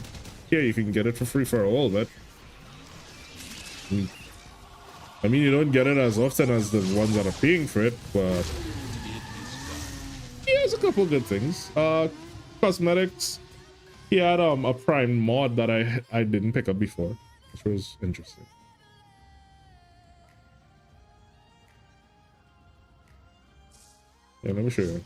here you can get it for free for a while, but I mean, you don't get it as often as the ones that are paying for it, but yeah, there's a couple good things. Cosmetics. He had a Prime mod that I didn't pick up before, which was interesting. Yeah, let me show you.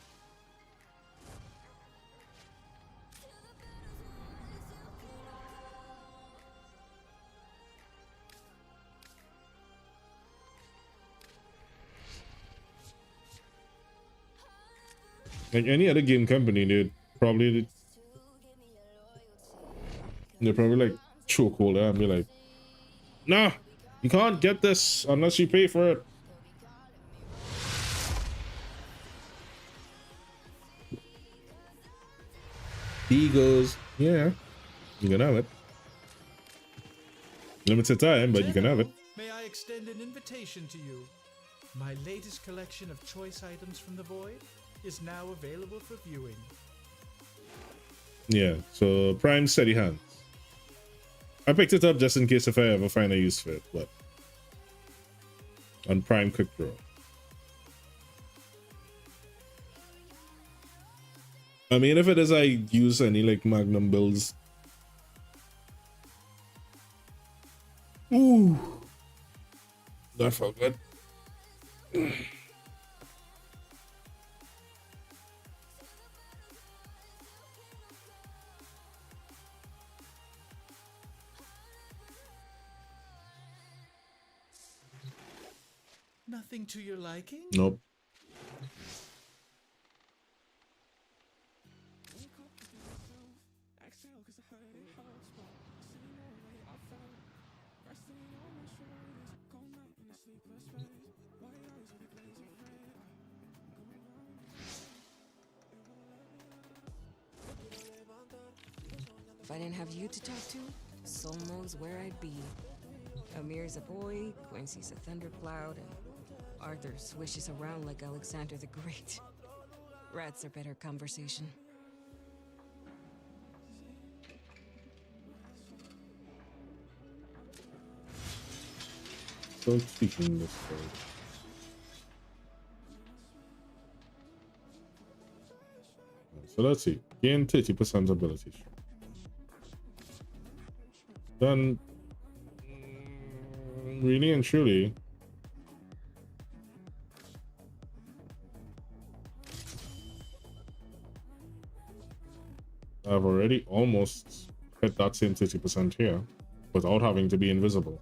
Like any other game company, they'd probably like chokehold it and be like, nah, you can't get this unless you pay for it. He goes, yeah, you can have it. Limited time, but you can have it. May I extend an invitation to you? My latest collection of choice items from the void is now available for viewing. Yeah, so Prime Steady Hands. I picked it up just in case if I ever find a use for it, but on Prime Quick Draw. I mean, if it is I use any like Magnum builds. Ooh, that felt good. Nothing to your liking? Nope. If I didn't have you to talk to, soul knows where I'd be. Amir's a boy, Quincy's a thundercloud, and Arthur swishes around like Alexander the Great. Rats are better conversation. still tweaking this code. So let's see. Gain 30% ability. Then, really and truly, I've already almost hit that same 30% here without having to be invisible.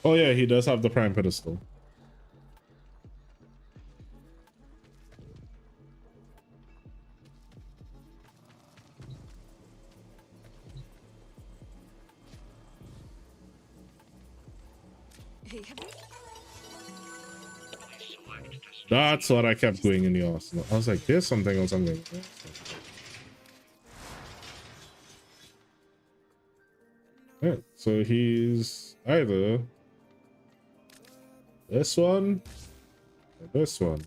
Oh yeah, he does have the prime pedestal. Hey, have you... That's what I kept going in the arsenal. I was like, there's something else I'm going. Yeah, so he's either this one or this one.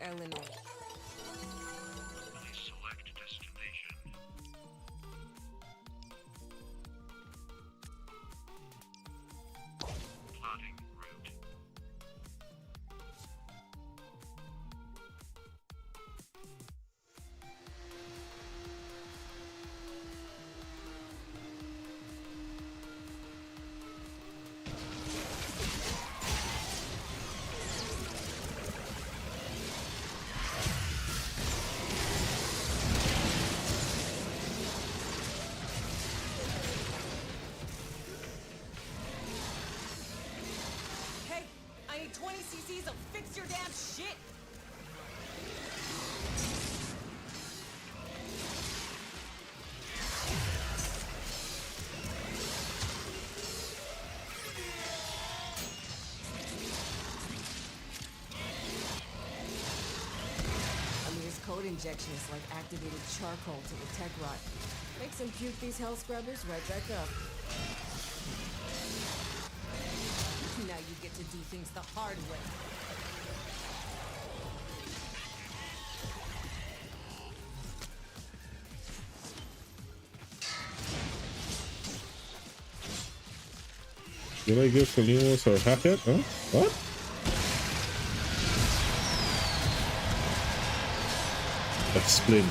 Eleanor. Select destination. Plotting route. Hey, I need 20 cc's of fix your damn shit. Amir's code injection is like activated charcoal to the tech rot. Makes him puke these hell scrubbers right back up. Now you get to do things the hard way. Did I give Salimos her packet? Huh? What? Explain.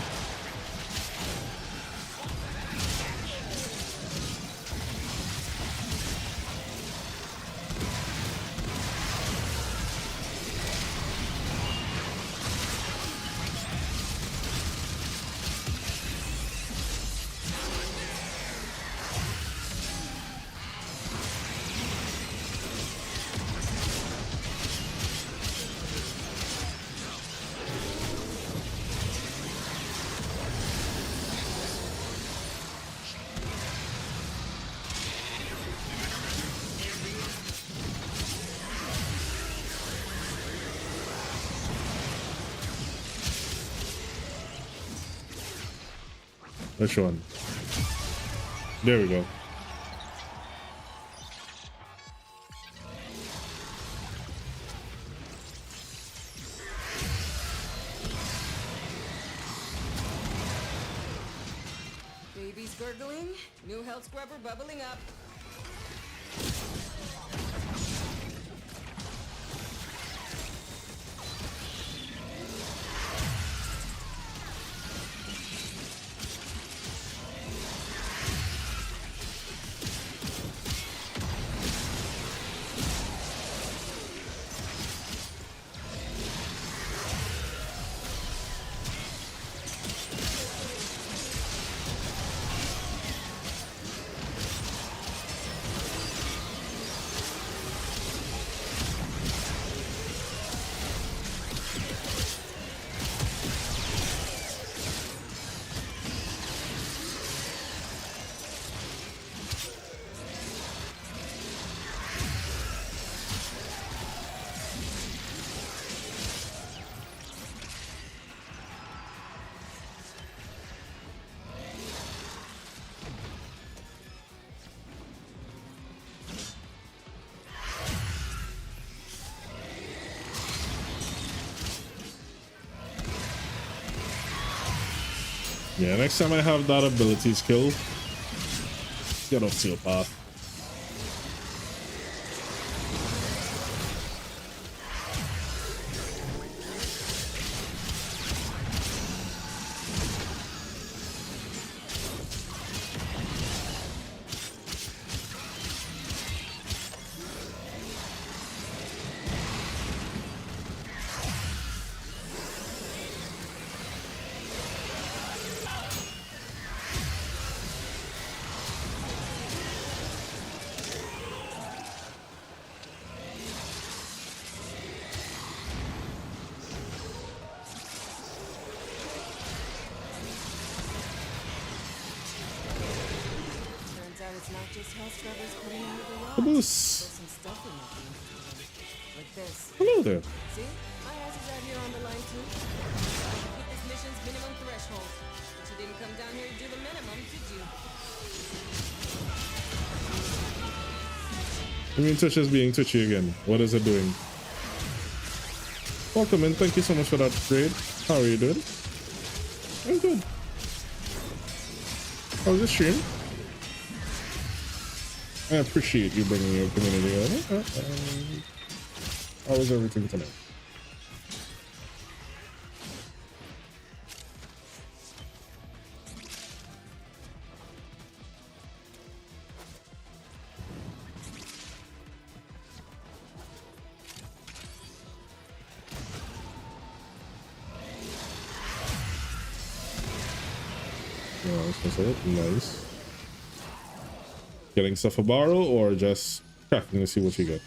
Which one? There we go. Baby's gurgling, new health scrubber bubbling up. Yeah, next time I have that ability skill, get off to your path. It's not just health scrubbers coming out of the rocks. Caboose. There's some stuff in that game. Like this. Hello there. See? My ass is out here on the line too. I can keep this mission's minimum threshold. But you didn't come down here to do the minimum, did you? I mean, Twitch is being twitchy again. What is it doing? Welcome in. Thank you so much for that trade. How are you doing? I'm good. How's the stream? I appreciate you bringing your community over. How was everything tonight? Yeah, I was gonna say it. Nice. Getting stuff a borrow or just cracking to see what you get?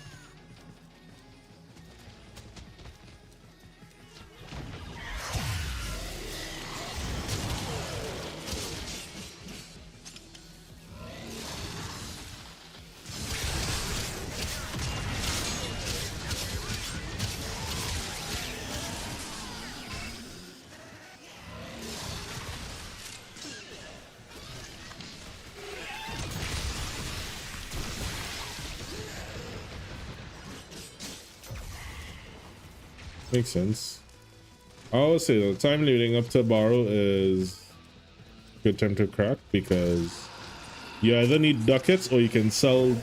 Makes sense. I always say the time leading up to borrow is a good time to crack because you either need ducats or you can sell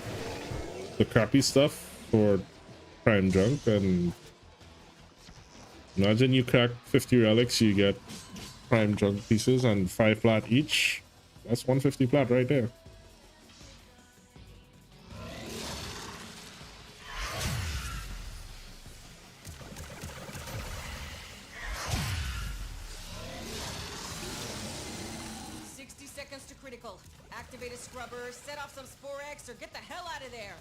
the crappy stuff for prime junk. And imagine you crack 50 relics, you get prime junk pieces and 5 plat each. That's 150 plat right there. Activate a scrubber, set off some Spore X, or get the hell out of there!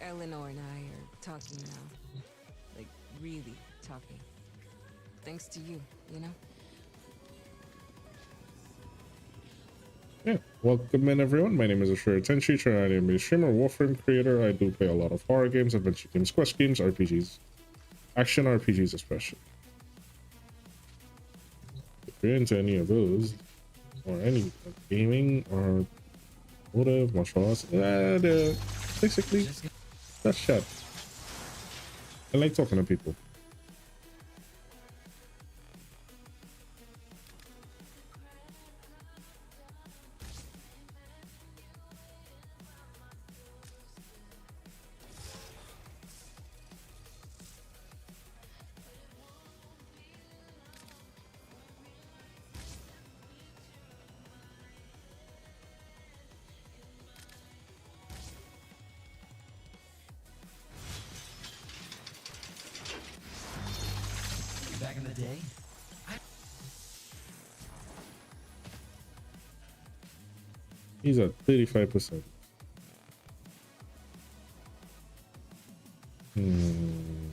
Eleanor and I are talking now. Like, really talking. Thanks to you, you know? Yeah, welcome in everyone. My name is Ashura Tenchi, I am a streamer, Warframe creator. I do play a lot of horror games, adventure games, quest games, RPGs, action RPGs especially. If you're into any of those, or any gaming or whatever, martial arts, basically, that's chat. I like talking to people. Back in the day, He's at 35%. Hmm.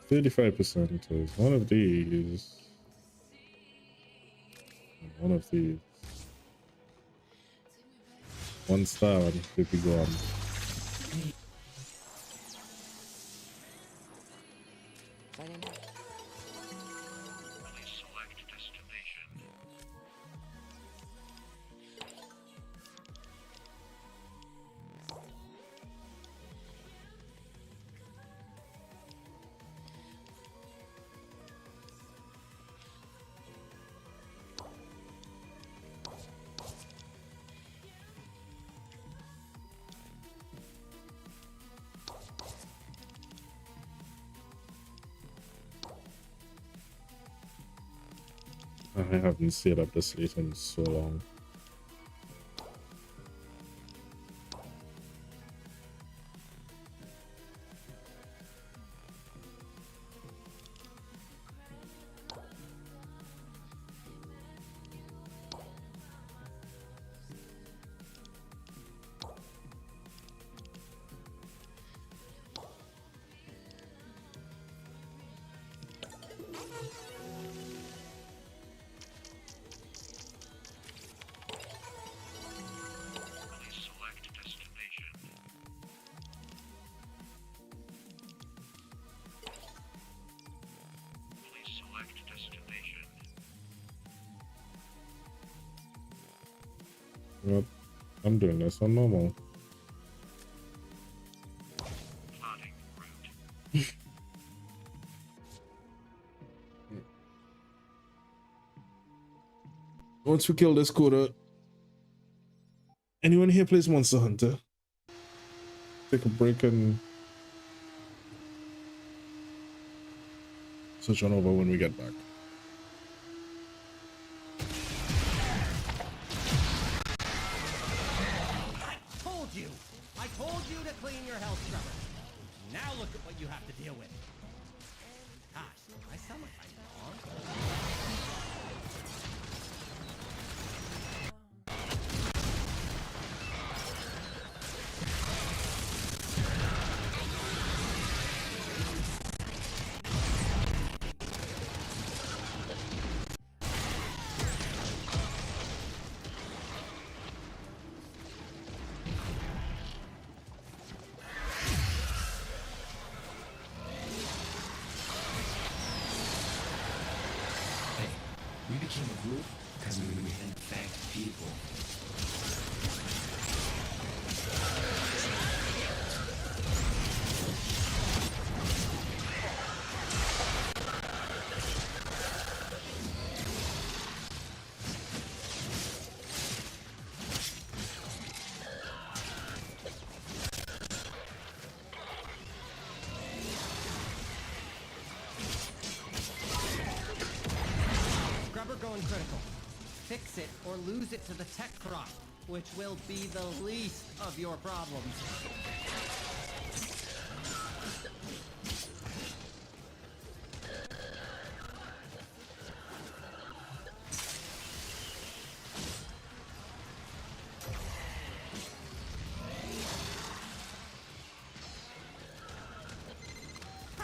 %35% is one of these. And one of these. One star and could be gone. I haven't set up this slate in so long. Yep, I'm doing this on normal. Once we kill this Coda, anyone here plays Monster Hunter? Take a break and switch on over when we get back. I told you to clean your health scrubber. Now look at what you have to deal with. Gosh, I sound like I'm wrong. We became a group because we infect people. Going critical. Fix it or lose it to the tech crop, which will be the least of your problems.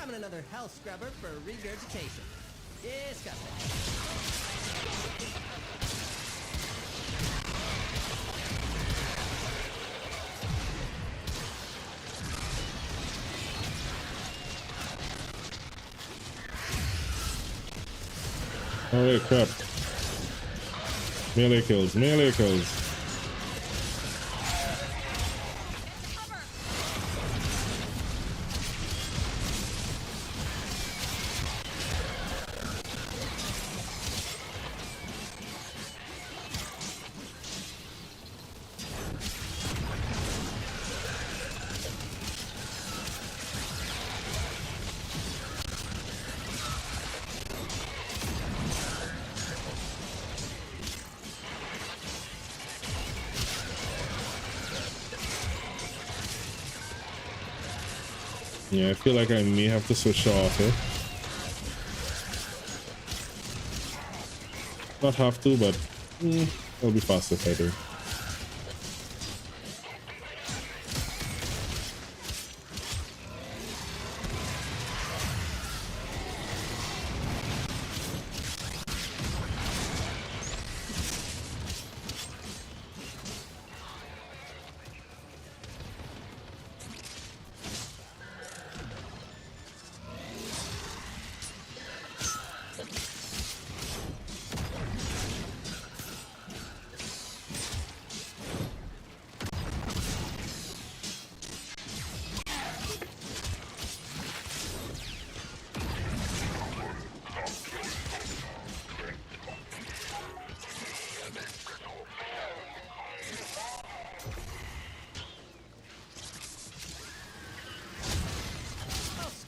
Cramming another hell scrubber for regurgitation. Disgusting. Holy crap. Melee kills, melee kills. Yeah, I feel like I may have to switch off, eh? Not have to, but it'll be faster if I do.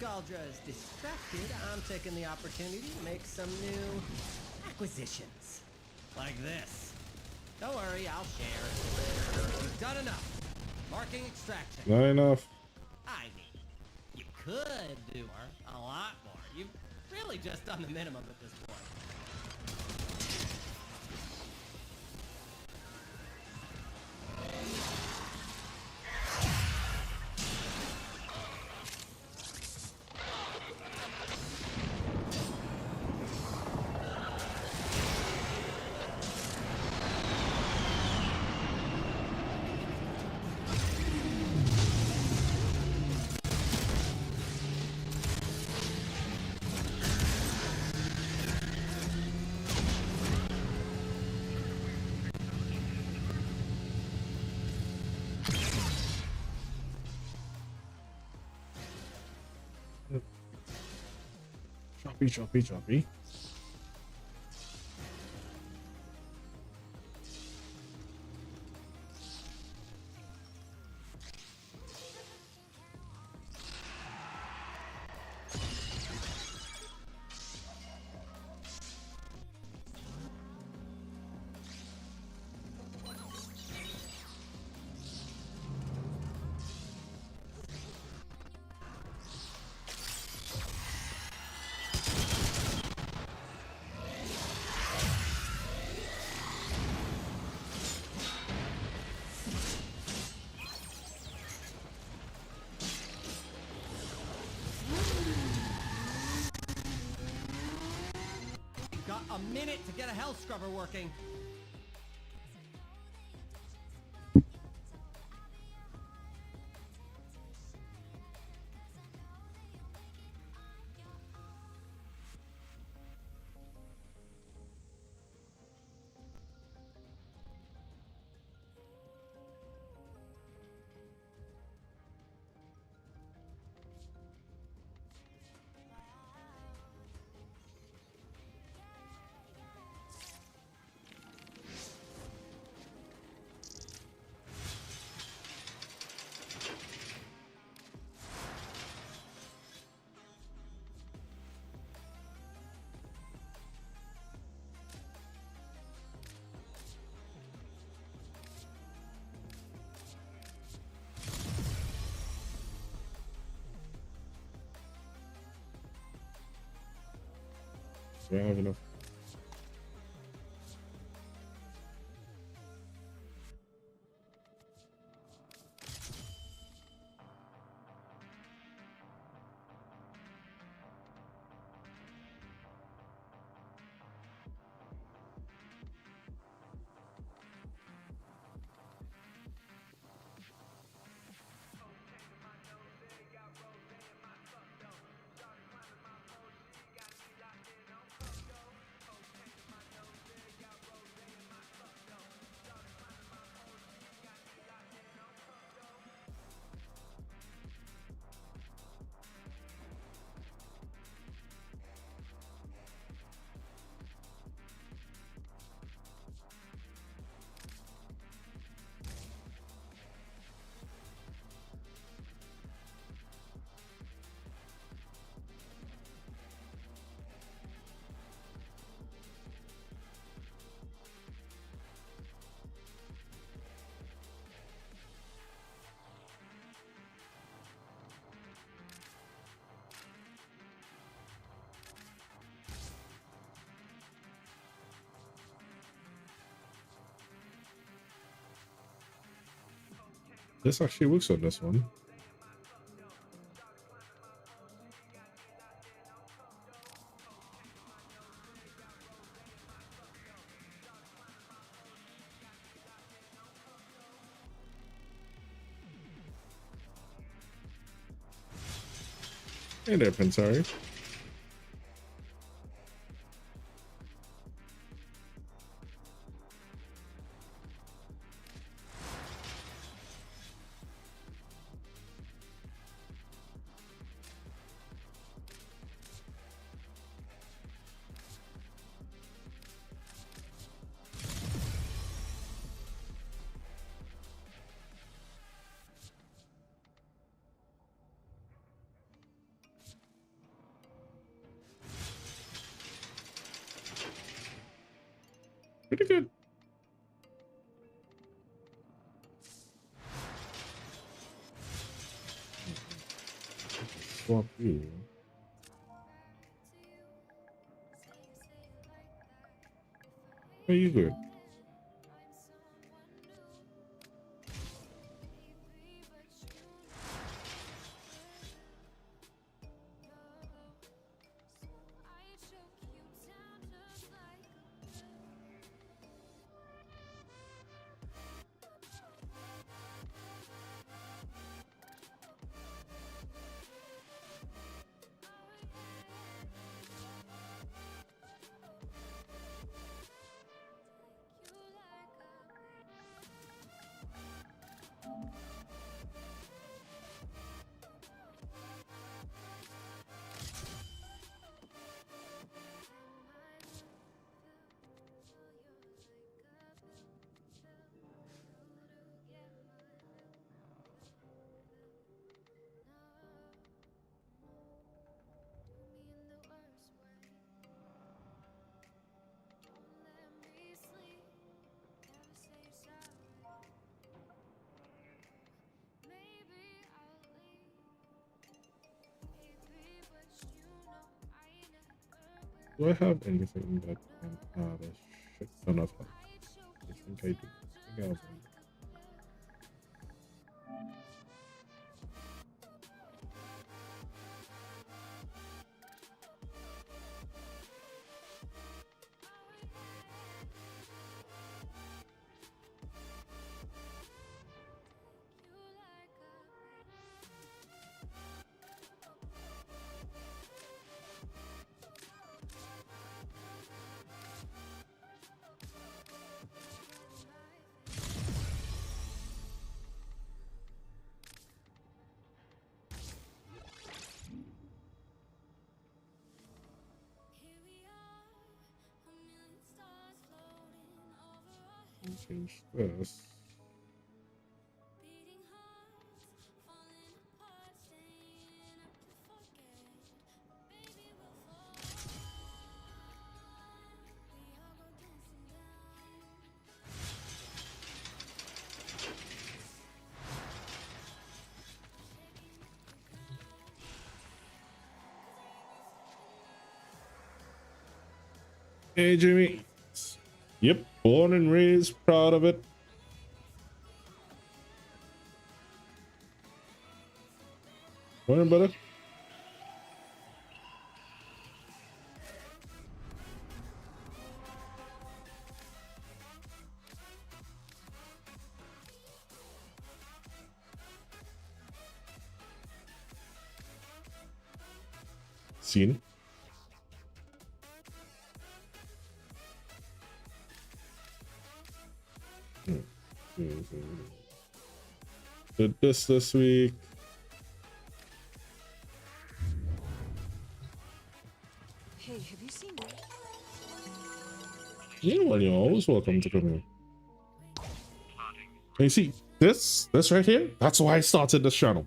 Scaldra is distracted, I'm taking the opportunity to make some new acquisitions. Like this. Don't worry, I'll share. You've done enough. Marking extraction. Not enough. I mean, you could do more, a lot more. You've really just done the minimum at this point. Choppy. Got a minute to get a hell scrubber working. Do I have enough? This actually works on this one. Hey there, Pensari. Pretty good. Swap you. Where you good? Do I have anything that can add a shit ton of health? I think I do. I think I have one. Change this. Hey, Jimmy. Yep, born and raised, proud of it. Morning, brother. Seen. Did this week. Hey, have you seen that? Yeah, well, you're always welcome to come here. You see, this right here, that's why I started this channel.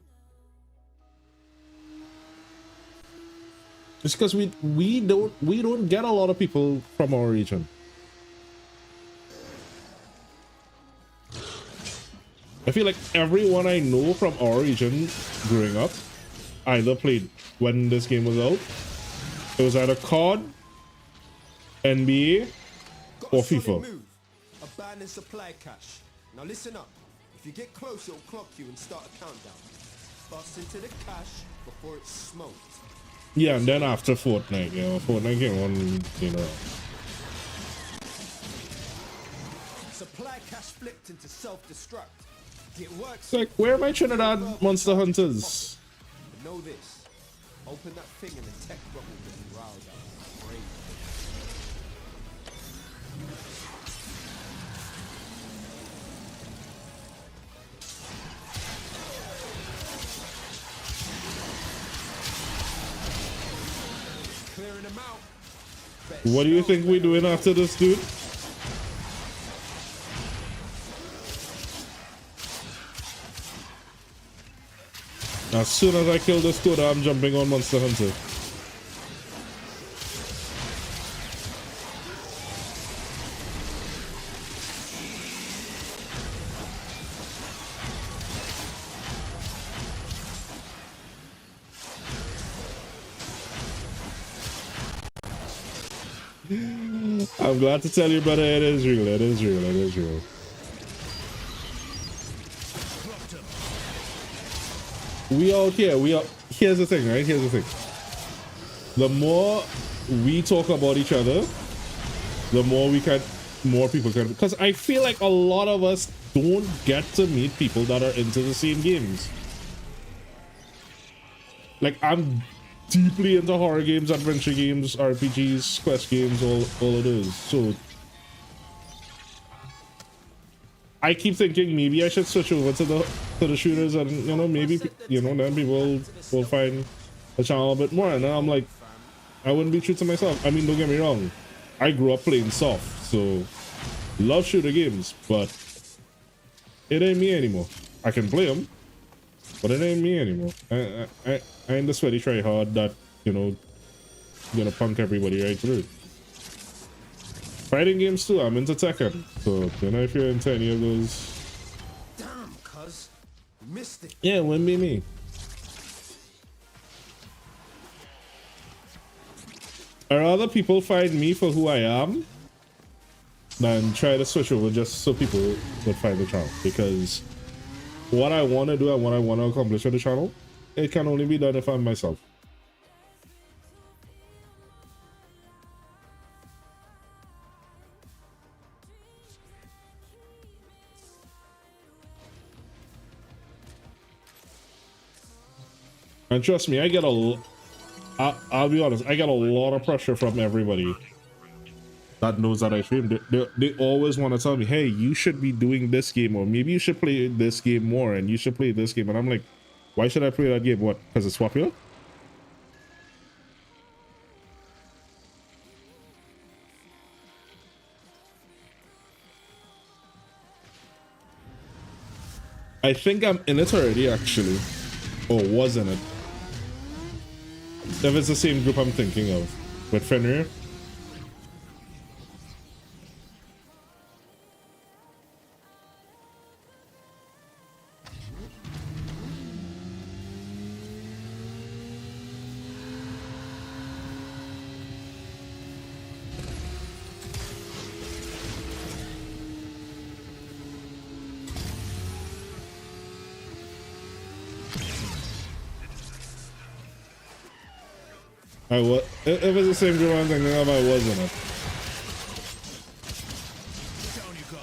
It's because we don't get a lot of people from our region. I feel like everyone I know from our region growing up either played when this game was out. It was either COD, NBA, or FIFA. Abandon supply cache. Now listen up. If you get close, it'll clock you and start a countdown. Bust into the cache before it's smoked. Yeah, and then after Fortnite, you know, Fortnite came on, you know. Supply cache flipped into self-destruct. It works. It's like, where are my Trinidad Monster Hunters? But know this. Open that thing and the tech bot will get you riled up. Great. Clearing them out. What do you think we're doing after this, dude? As soon as I kill this Coda, I'm jumping on Monster Hunter. I'm glad to tell you, brother, it is real, it is real, it is real. We out here, here's the thing, right? Here's the thing. The more we talk about each other, the more people can, because I feel like a lot of us don't get to meet people that are into the same games. Like, I'm deeply into horror games, adventure games, RPGs, quest games, all of those. So I keep thinking maybe I should switch over to the shooters, and you know, maybe, you know, then people will find the channel a bit more. And then I'm like, I wouldn't be true to myself. I mean, don't get me wrong, I grew up playing soft, so love shooter games, but it ain't me anymore. I can play them, but it ain't me anymore. I ain't the sweaty try hard that, you know, gonna punk everybody right through. Fighting games too, I'm into Tekken, so you know, if you're into any of those. Damn, cuz. Missed it. Yeah, it wouldn't be me. I'd rather people find me for who I am than try to switch over just so people would find the channel, because what I want to do and what I want to accomplish with the channel, it can only be done if I'm myself. And trust me, I'll be honest, I get a lot of pressure from everybody that knows that I stream. They always want to tell me, hey, you should be doing this game, or maybe you should play this game more, and you should play this game. And I'm like, why should I play that game? What, because it's popular? I think I'm in it already, actually. Or was in it. If it's the same group I'm thinking of. With Fenrir. If it's the same group I'm thinking of, I was in it. Down you go.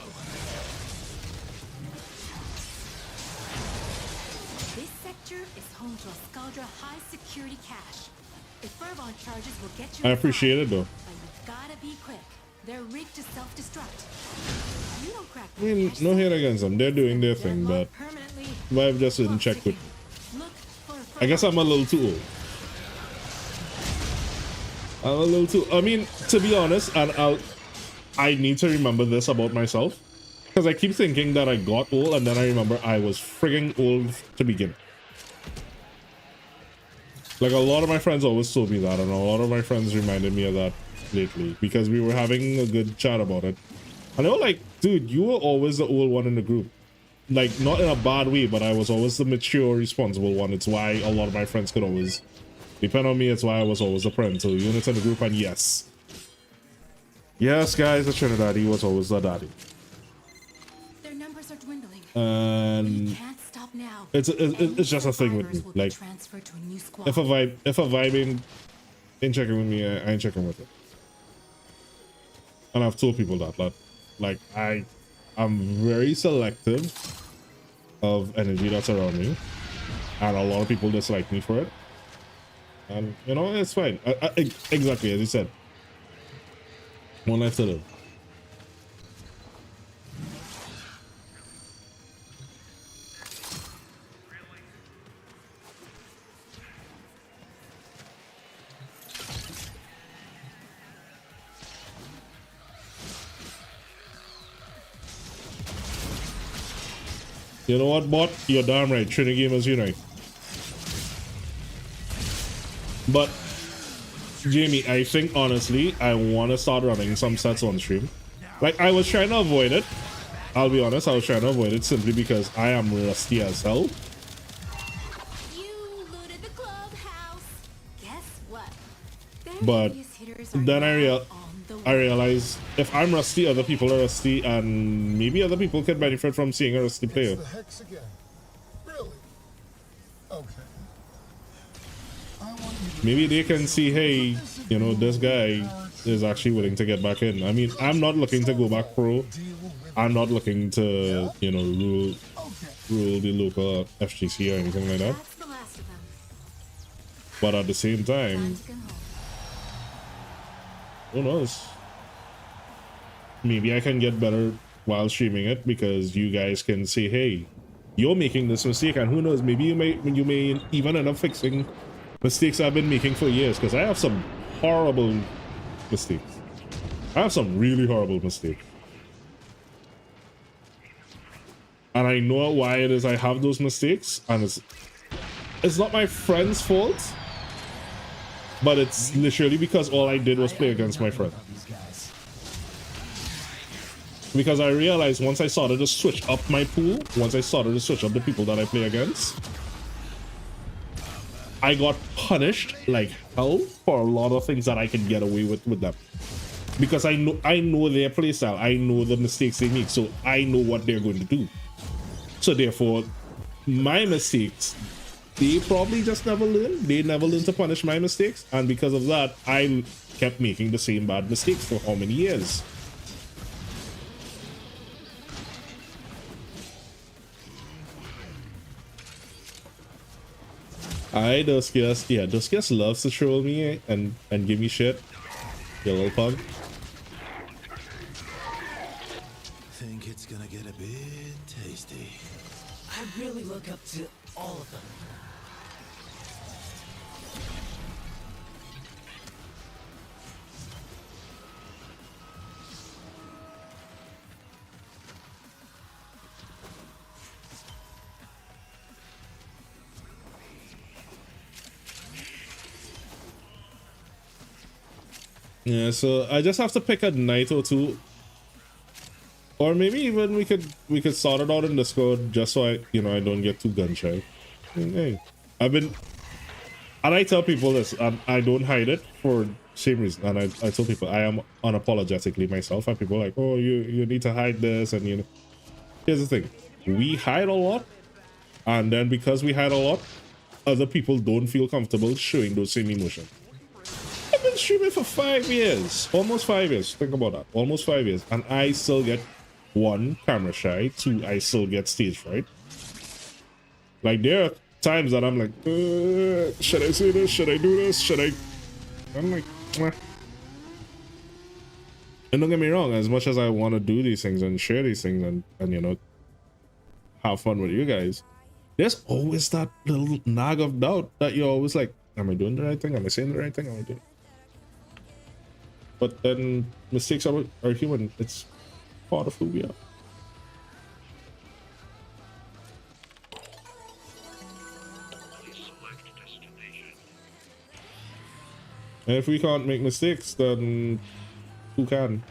This sector is home to a Scaldra high security cache. If Fervon charges will get you I appreciate it though. but you gotta be quick. They're rigged to self-destruct. You don't crack I mean, no hate against them. They're doing their thing, but Vibe just didn't check with. I guess I'm a little too old. I mean, to be honest, and I need to remember this about myself, because I keep thinking that I got old, and then I remember I was frigging old to begin. Like, a lot of my friends always told me that, and a lot of my friends reminded me of that lately, because we were having a good chat about it. And they were like, dude, you were always the old one in the group. Like, not in a bad way, but I was always the mature, responsible one. It's why a lot of my friends could always depend on me. It's why I was always the parental unit in the group. And yes, guys, the Trinidad was always the daddy. Their numbers are dwindling. And Can't stop now. it's just a thing with me. Like, Transferred to a new squad. if a vibe ain't checking with me, I ain't checking with it. And I've told people that like I'm very selective of energy that's around me, and a lot of people dislike me for it. And you know, it's fine. Exactly as you said. One life to live. You know what, bot? You're damn right. Trinity Gamers Unite. But Jamie, I think honestly, I want to start running some sets on stream. Like, I was trying to avoid it. I'll be honest, I was trying to avoid it simply because I am rusty as hell. You looted the clubhouse. Guess what? But then I realized if I'm rusty, other people are rusty, and maybe other people can benefit from seeing a rusty player. The hex again. Really? Okay. Maybe they can see, hey, you know, this guy is actually willing to get back in. I mean, I'm not looking to go back pro. I'm not looking to, you know, rule the local FGC or anything like that. But at the same time, who knows? Maybe I can get better while streaming it because you guys can say, hey, you're making this mistake, and who knows, maybe you may even end up fixing mistakes I've been making for years, because I have some horrible mistakes. I have some really horrible mistakes. And I know why it is I have those mistakes, and it's not my friend's fault, but it's literally because all I did was play against my friend. Because I realized once I started to switch up my pool, once I started to switch up the people that I play against, I got punished like hell for a lot of things that I can get away with them. Because I know their playstyle, I know the mistakes they make, so I know what they're going to do. So therefore, my mistakes, they probably just never learn. They never learn to punish my mistakes, and because of that, I kept making the same bad mistakes for how many years? Duskias loves to troll me and give me shit. You little pug. Think it's gonna get a bit tasty. I really look up to all of them. Yeah, so I just have to pick a night or two, or maybe even we could sort it out in Discord just so I don't get too gun shy. I mean, hey, and I tell people this, and I don't hide it for the same reason. And I tell people I am unapologetically myself, and people are like, oh, you need to hide this, and here's the thing, we hide a lot, and then because we hide a lot, other people don't feel comfortable showing those same emotions. I've been streaming for 5 years, almost 5 years. Think about that, almost 5 years, and I still get 1, camera shy, 2, I still get stage fright. Like, there are times that I'm like, should I say this? Should I do this? I'm like, meh. And don't get me wrong, as much as I want to do these things and share these things and have fun with you guys, there's always that little nag of doubt that you're always like, am I doing the right thing? Am I saying the right thing? Am I doing? But then mistakes are human. It's part of who we are. And if we can't make mistakes, then who can?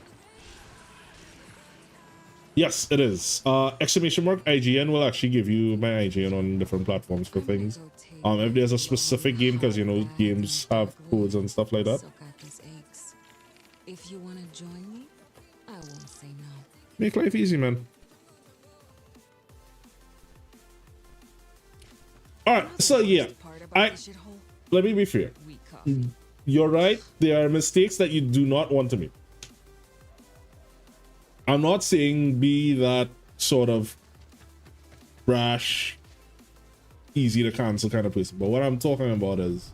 Yes, it is. Exclamation mark IGN will actually give you my IGN on different platforms for things. If there's a specific game, because games have codes and stuff like that. If you want to join me, I won't say no. Make life easy, man. All right, so yeah, let me be fair. You're right. There are mistakes that you do not want to make. I'm not saying be that sort of brash, easy to cancel kind of person, but what I'm talking about is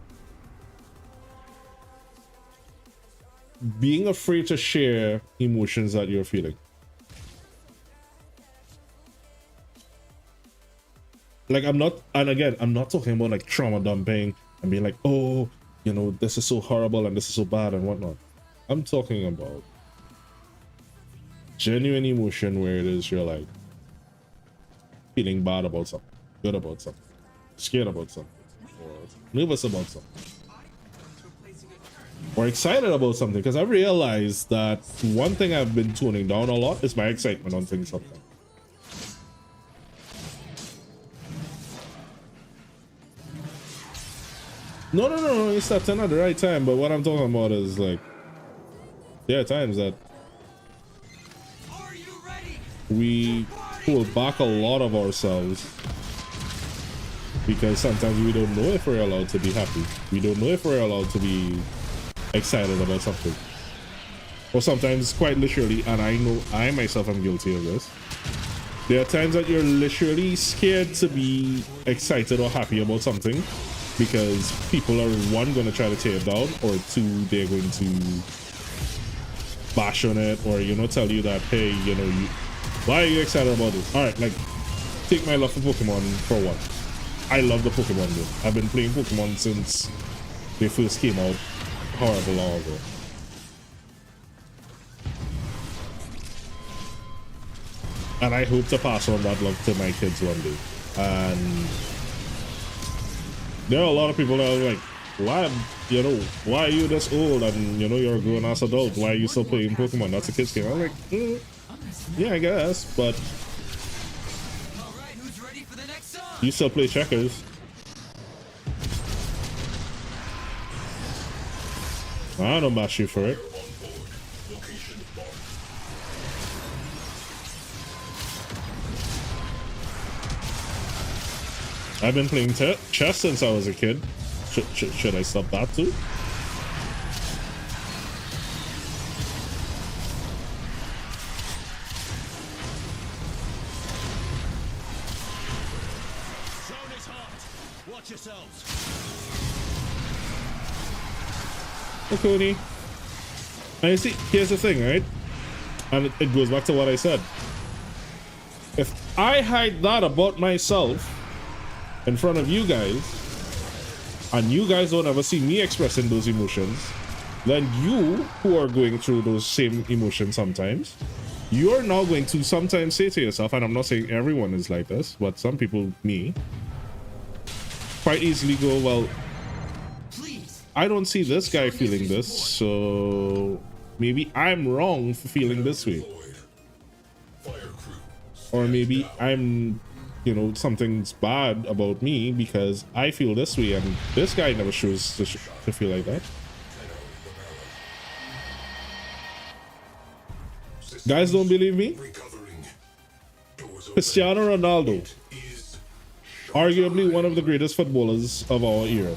being afraid to share emotions that you're feeling. Like, I'm not, and again, I'm not talking about like trauma dumping and being like, oh, you know, this is so horrible and this is so bad and whatnot. I'm talking about genuine emotion where it is you're like feeling bad about something, good about something, scared about something, or nervous about something, or excited about something. Because I realized that one thing I've been tuning down a lot is my excitement on things sometimes. No, it's not at the right time, but what I'm talking about is like there are times that we pull back a lot of ourselves because sometimes we don't know if we're allowed to be happy. We don't know if we're allowed to be excited about something. Or sometimes quite literally, and I know I myself am guilty of this, there are times that you're literally scared to be excited or happy about something because people are, one, going to try to tear it down, or two, they're going to bash on it, or, you know, tell you that, hey, you know, why are you excited about this? All right, like, take my love for Pokemon for one. I love the Pokemon game. I've been playing Pokemon since they first came out, however long ago. And I hope to pass on that love to my kids one day. And there are a lot of people that are like, why, you know, why are you this old and, you know, you're a grown-ass adult? Why are you still playing Pokemon? That's a kid's game. I'm like, yeah, I guess, but you still play checkers. I don't bash you for it. I've been playing chess since I was a kid. Should I stop that too? Zone is hot. Watch yourselves. Hey, Cody. And you see, here's the thing, right? And it goes back to what I said. If I hide that about myself in front of you guys, and you guys don't ever see me expressing those emotions, then you, who are going through those same emotions sometimes, you're now going to sometimes say to yourself, and I'm not saying everyone is like this, but some people, me, quite easily go, well, I don't see this guy feeling this, so maybe I'm wrong for feeling this way. Or maybe I'm, you know, something's bad about me because I feel this way and this guy never shows to feel like that. Guys don't believe me? Cristiano Ronaldo, arguably one of the greatest footballers of our era.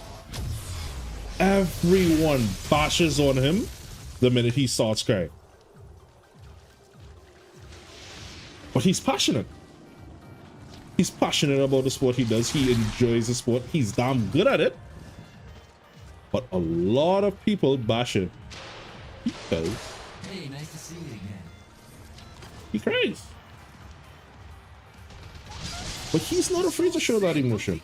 Everyone bashes on him the minute he starts crying. But he's passionate. He's passionate about the sport he does. He enjoys the sport. He's damn good at it. But a lot of people bash him because Hey, nice to see you again. he cries. But he's not afraid to show that emotion.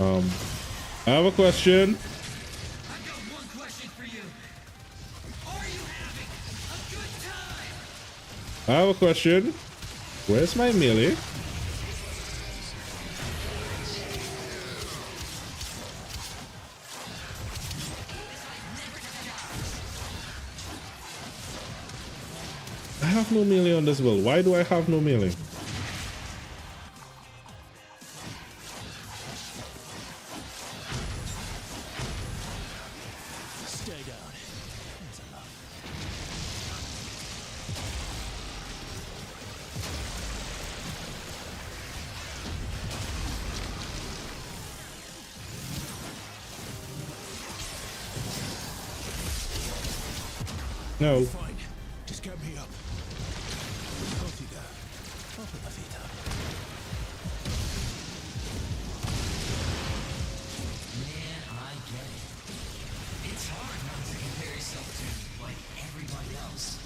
I have a question. I've got one question for you. Are you having a good time? I have a question. Where's my melee? I have no melee on this build. Why do I have no melee? Stay down. That's enough. No. Fine. Just get me up. Off you go. Open my feet up. Man, I get it. It's hard not to compare yourself to, like, everybody else.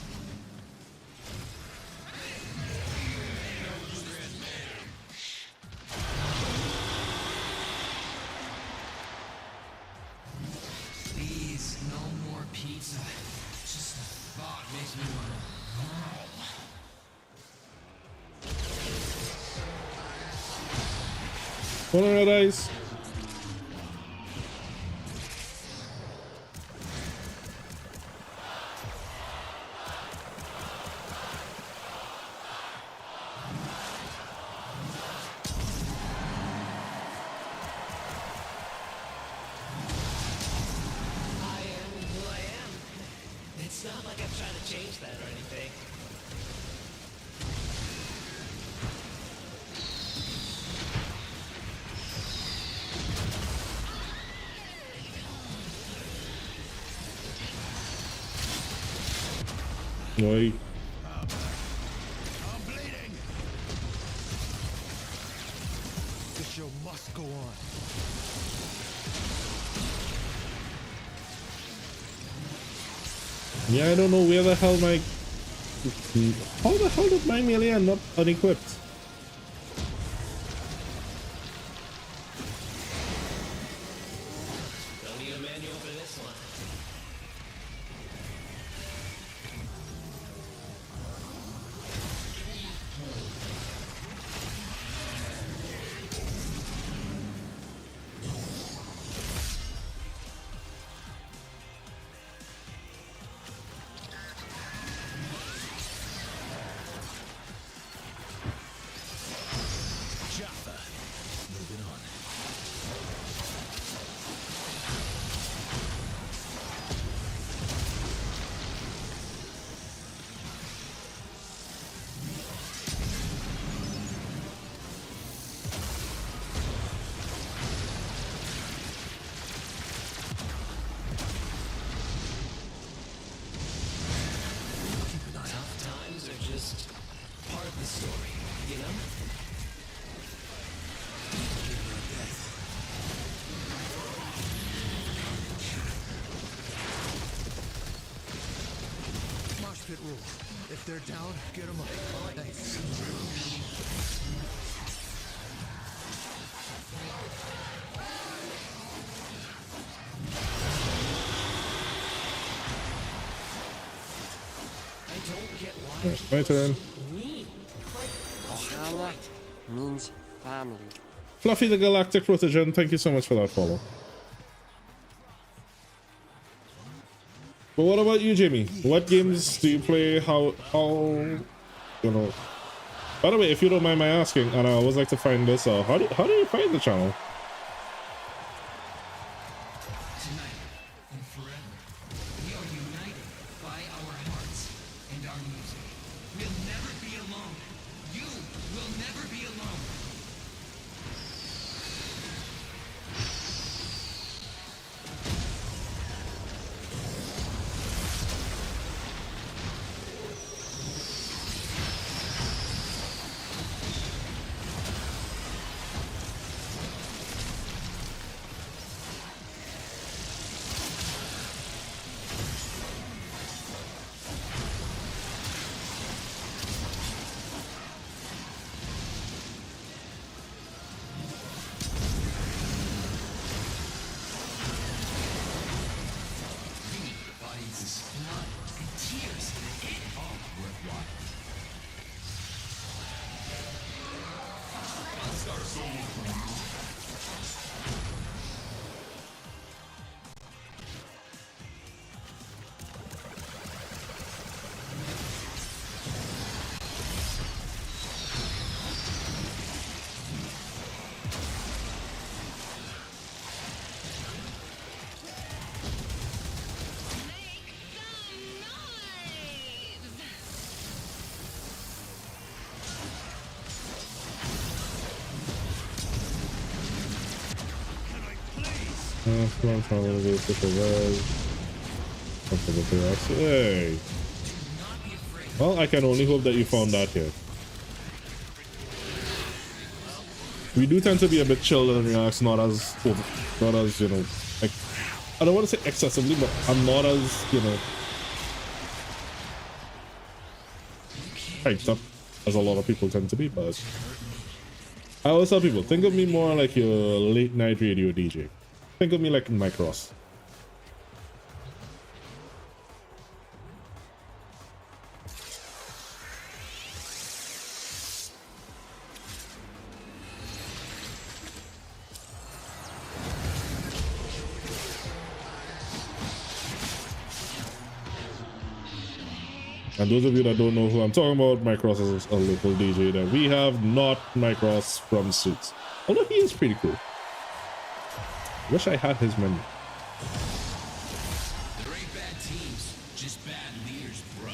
Please, no more pizza. Just the thought makes me wanna. One of red eyes. I am who I am. It's not like I'm trying to change that or anything. Oi. I'm bleeding. The show must go on. Yeah, I don't know where the hell my... How the hell did my melee end up unequipped? Don't need a manual for this one. Jaffa. Moving on. Tough times are just part of the story, you know? Mosh pit rule. If they're down, get them up. Thanks. I don't get why My turn. mean. Ohana means family. Fluffy the Galactic Protogen, thank you so much for that follow. But what about you, Jimmy? What games do you play? How you know? By the way, if you don't mind my asking, and I always like to find this out, how do you find the channel? Tonight and forever, we are united by our hearts and our music. We'll never be alone. You will never be alone. blood and tears. It all worthwhile. Hey. Well, I can only hope that you found that here. We do tend to be a bit chilled and relaxed, not as you know, like, I don't want to say excessively, but I'm not as, you know, hyped up as a lot of people tend to be. But I always tell people, think of me more like your late night radio DJ. Think of me like Mike Ross. And those of you that don't know who I'm talking about, Mike Ross is a local DJ that we have, not Mike Ross from Suits. Although he is pretty cool. Wish I had his menu. There ain't bad teams, just bad leaders, bro.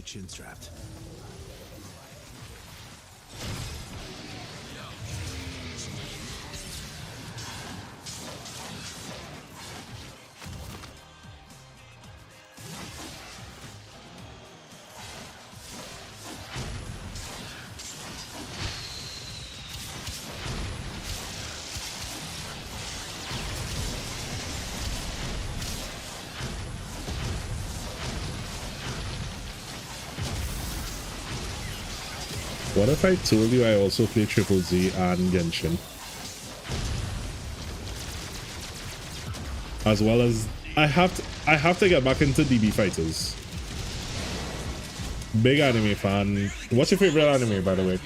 Chin strapped. What if I told you I also play Triple Z and Genshin? As well as I have to get back into DB Fighters. Big anime fan. What's your favorite anime, by the way?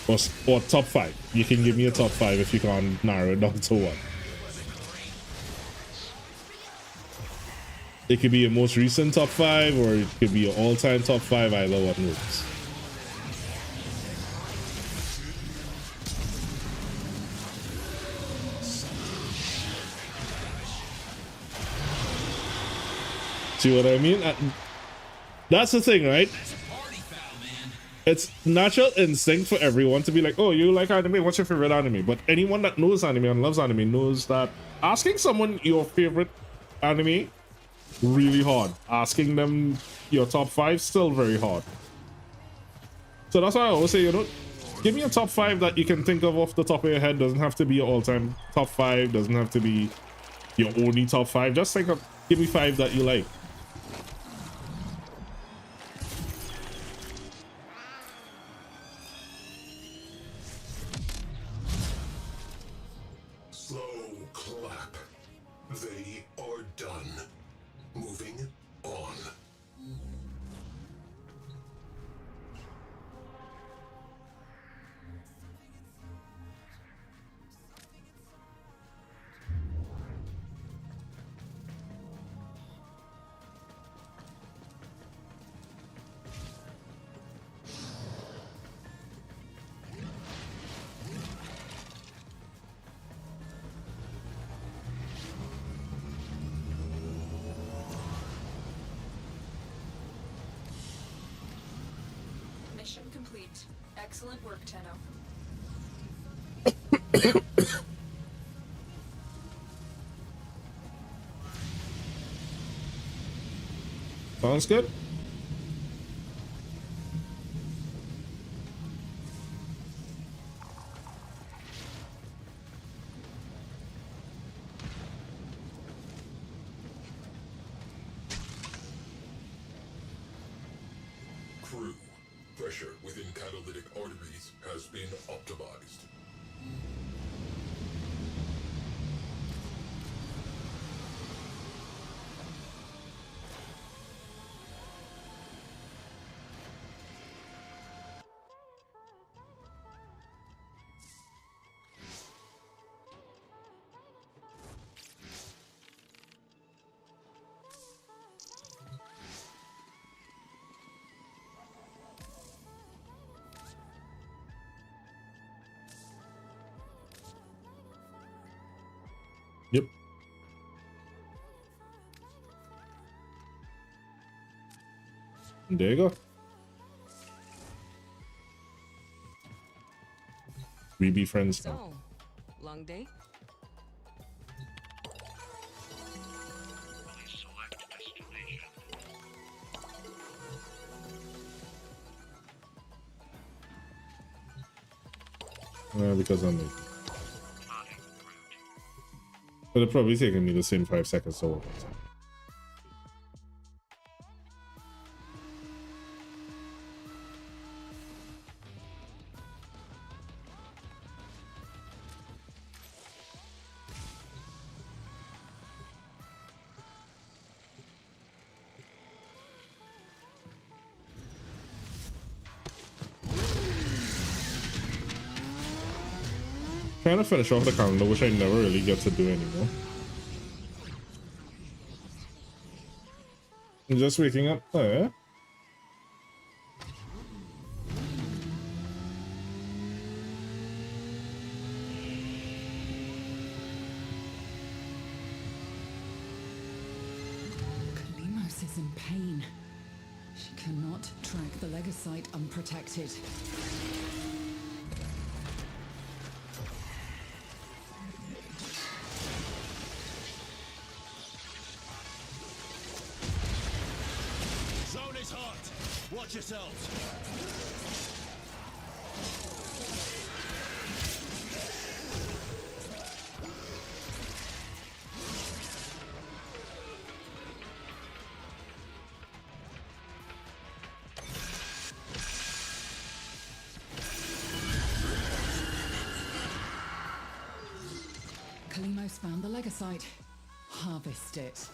Or top 5. You can give me a top 5 if you can't narrow it down to one. It could be your most recent top 5, or it could be your all-time top 5, either one works. See what I mean? That's the thing, right? It's natural instinct for everyone to be like, oh, you like anime? What's your favorite anime? But anyone that knows anime and loves anime knows that asking someone your favorite anime, really hard. Asking them your top 5, still very hard. So that's why I always say, you know, give me a top 5 that you can think of off the top of your head. Doesn't have to be your all-time top 5. Doesn't have to be your only top 5. Just think of, give me 5 that you like. Mission complete. Excellent work, Tenno. Sounds good. Crew, pressure within catalytic arteries has been optimized. Yep. There you go. We be friends now. So, long day? Because I'm late. But it'll probably taking me the same 5 seconds to work. Trying to finish off the calendar, which I never really get to do anymore. I'm just waking up there. Kalimos is in pain. She cannot track the Legasite unprotected. Zone is hot. Watch yourselves. Kalimos found the Legasite. Harvest it.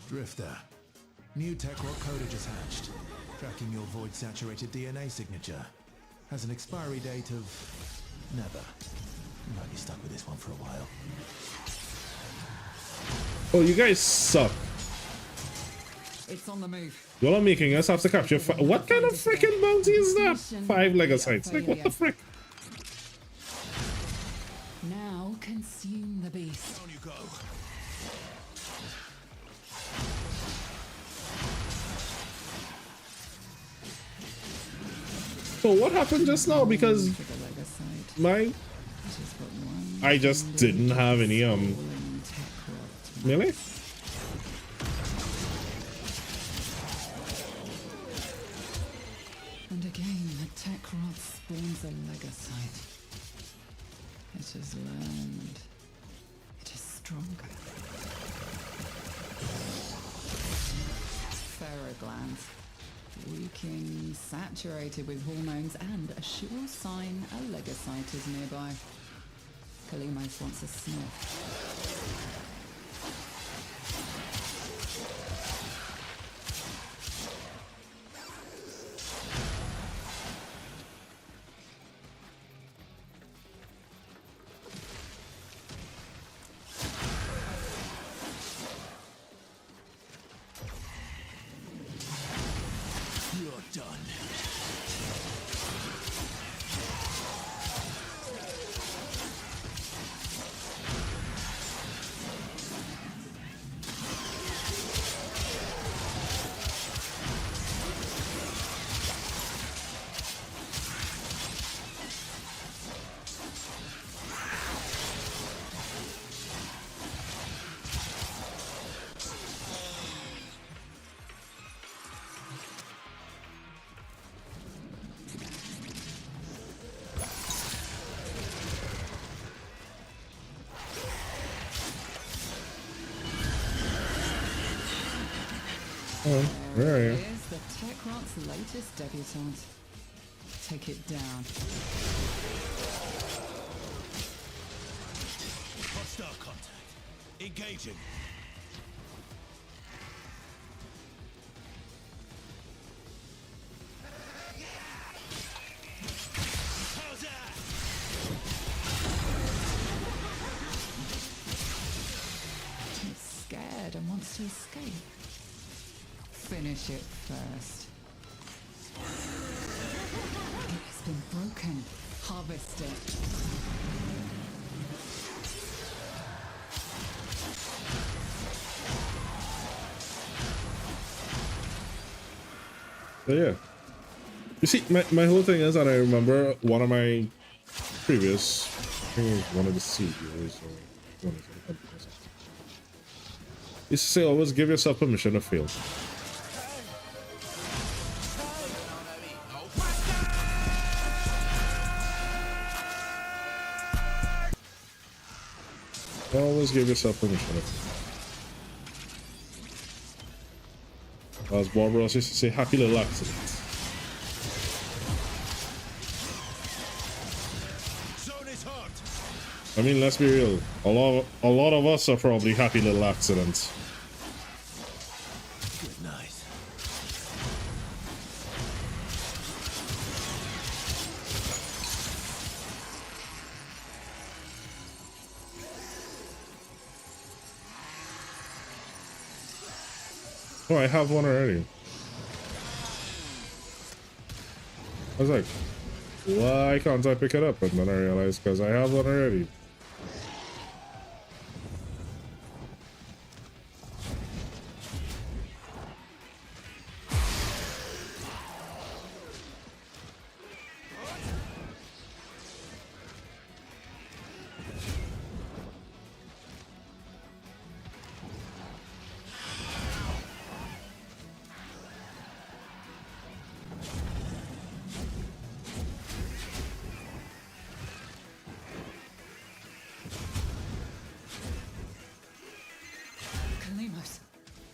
Drifter. New tech rock Coda just hatched. Tracking your void-saturated DNA signature. Has an expiry date of... never. You might be stuck with this one for a while. Oh, you guys suck. It's on the move. Y'all are making us have to capture what kind of freaking bounty is that? 5 Legosites. Like, what the frick? Now consume the beast. Down you go. So what happened just now? Because my... I just didn't have any, melee? And again, the tech rod spawns a Legasite. It has learned. It is stronger. Ferroglands. Leaking, saturated with hormones, and a sure sign a Legasite is nearby. Kalimos wants a sniff. Oh, where are you? Here's the Techrot's latest debutante. Take it down. Hostile contact. Engaging. It's scared and wants to escape. Finish it first. It has been broken. Harvest it. So yeah. You see, my whole thing is, and I remember one of my previous, I think it was one of the CEOs or one of the companies, used to say always give yourself permission to fail. Always give yourself permission to fail. As Bob Ross used to say, happy little accidents. I mean, let's be real. A lot of us are probably happy little accidents. Good night. Oh, I have one already. I was like, why can't I pick it up? And then I realized because I have one already.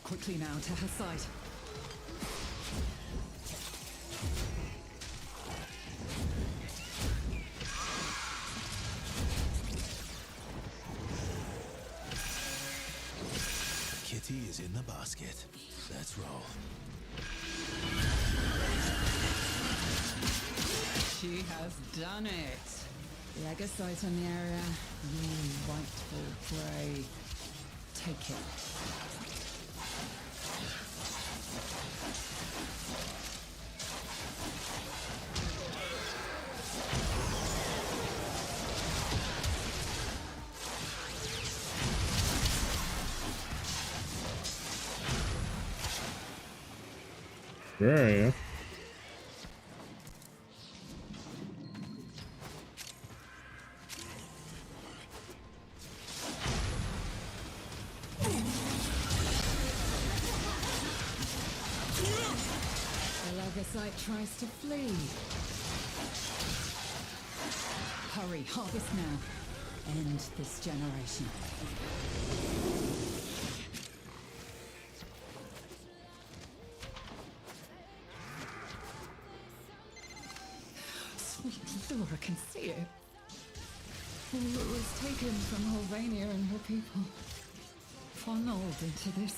Quickly now to her side. Kitty is in the basket. Let's roll. She has done it. Legocyte on the area. You rightful prey. Take it. Where are you? The Legocyte tries to flee. Hurry, harvest now. End this generation. Sweet Laura can see it. All that was taken from Holvania and her people. Funneled into this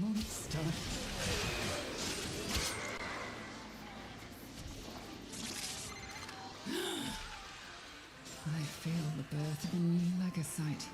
monster. I feel the birth of a new Legocyte.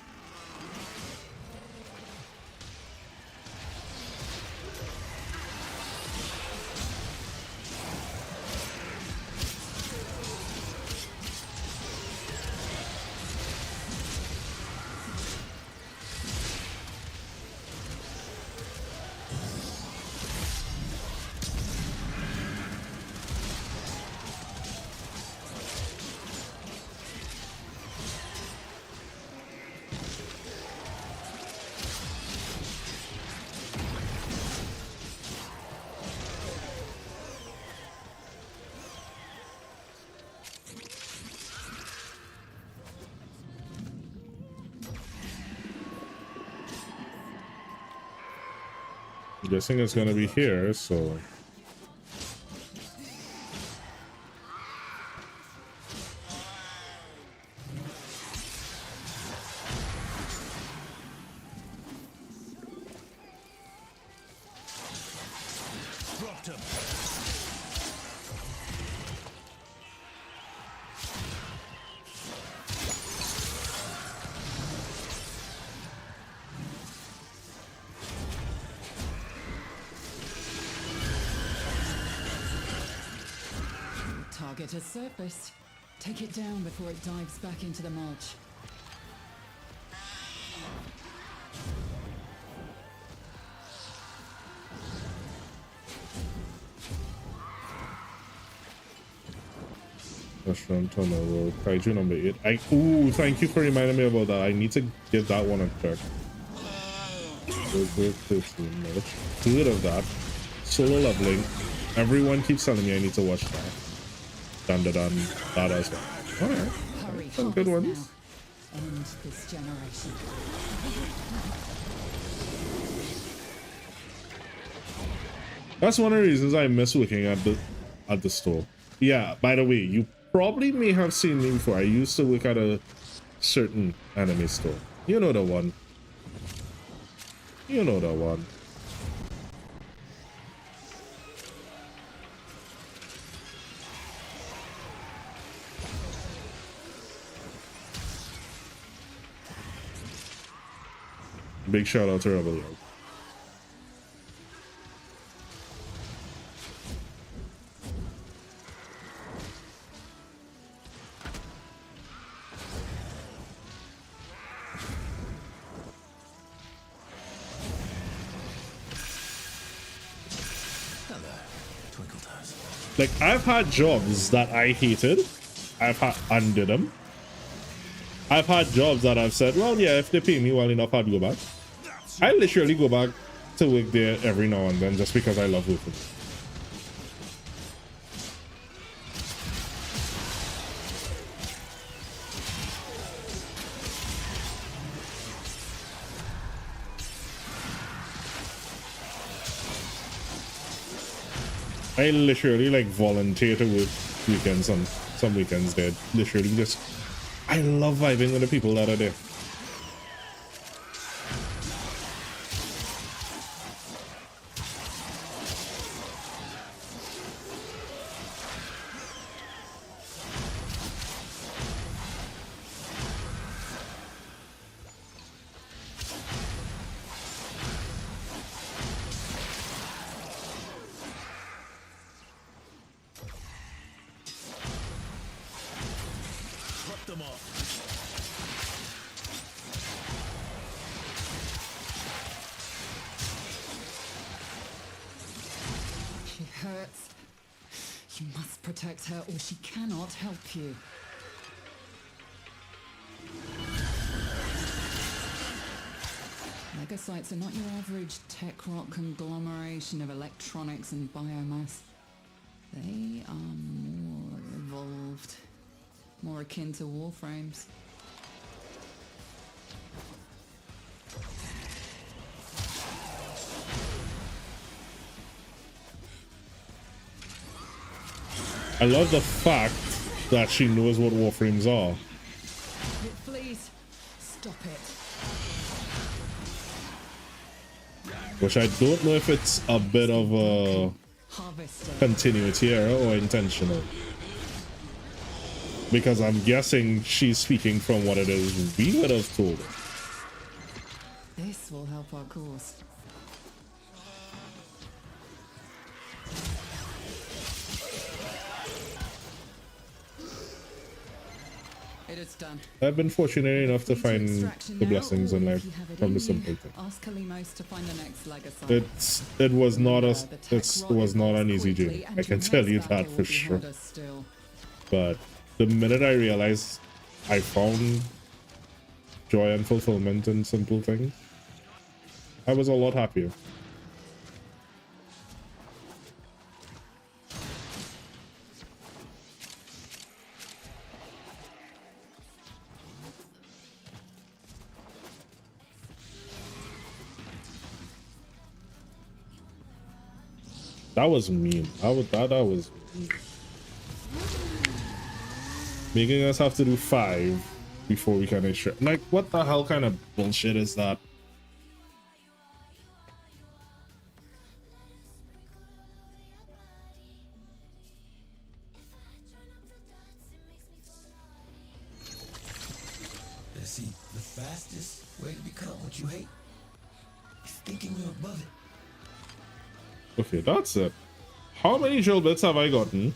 Guessing it's gonna be here, so. Dropped him. Target has surfaced. Take it down before it dives back into the mulch. Restaurant Tunnel, Kaiju number 8. Ooh, thank you for reminding me about that. I need to give that one a check. Good of that. Solo leveling. Everyone keeps telling me I need to watch that. Dun dun dun. That as well. Alright. Some good ones. End this generation. That's one of the reasons I miss working at the store. Yeah, by the way, you probably may have seen me before. I used to work at a certain anime store. You know the one. You know the one. Big shout out to Deviljho. Like, I've had jobs that I hated. I've had undid them. I've had jobs that I've said, well, yeah, if they pay me well enough, I'd go back. I literally go back to work there every now and then just because I love working. I literally like volunteer to work weekends, some weekends there. Literally just, I love vibing with the people that are there. Them off. She hurts. You must protect her or she cannot help you. Legocytes are not your average tech rock conglomeration of electronics and biomass. They are more evolved. More akin to Warframes. I love the fact that she knows what Warframes are. It flees. Stop it. Which I don't know if it's a bit of a continuity error or intentional. Because I'm guessing she's speaking from what it is we would have told her. This will help our cause. It is done. I've been fortunate enough to find the blessings in life from the simple thing. Ask Kalimos to find the next legacy. It was not an easy journey. I can tell you that for sure. But the minute I realized I found joy and fulfillment in simple things, I was a lot happier. That was mean. That was mean. Making us have to do 5 before we can extract. Like, what the hell kind of bullshit is that? See, the fastest way to become what you hate is thinking you're above it. Okay, that's it. How many drill bits have I gotten?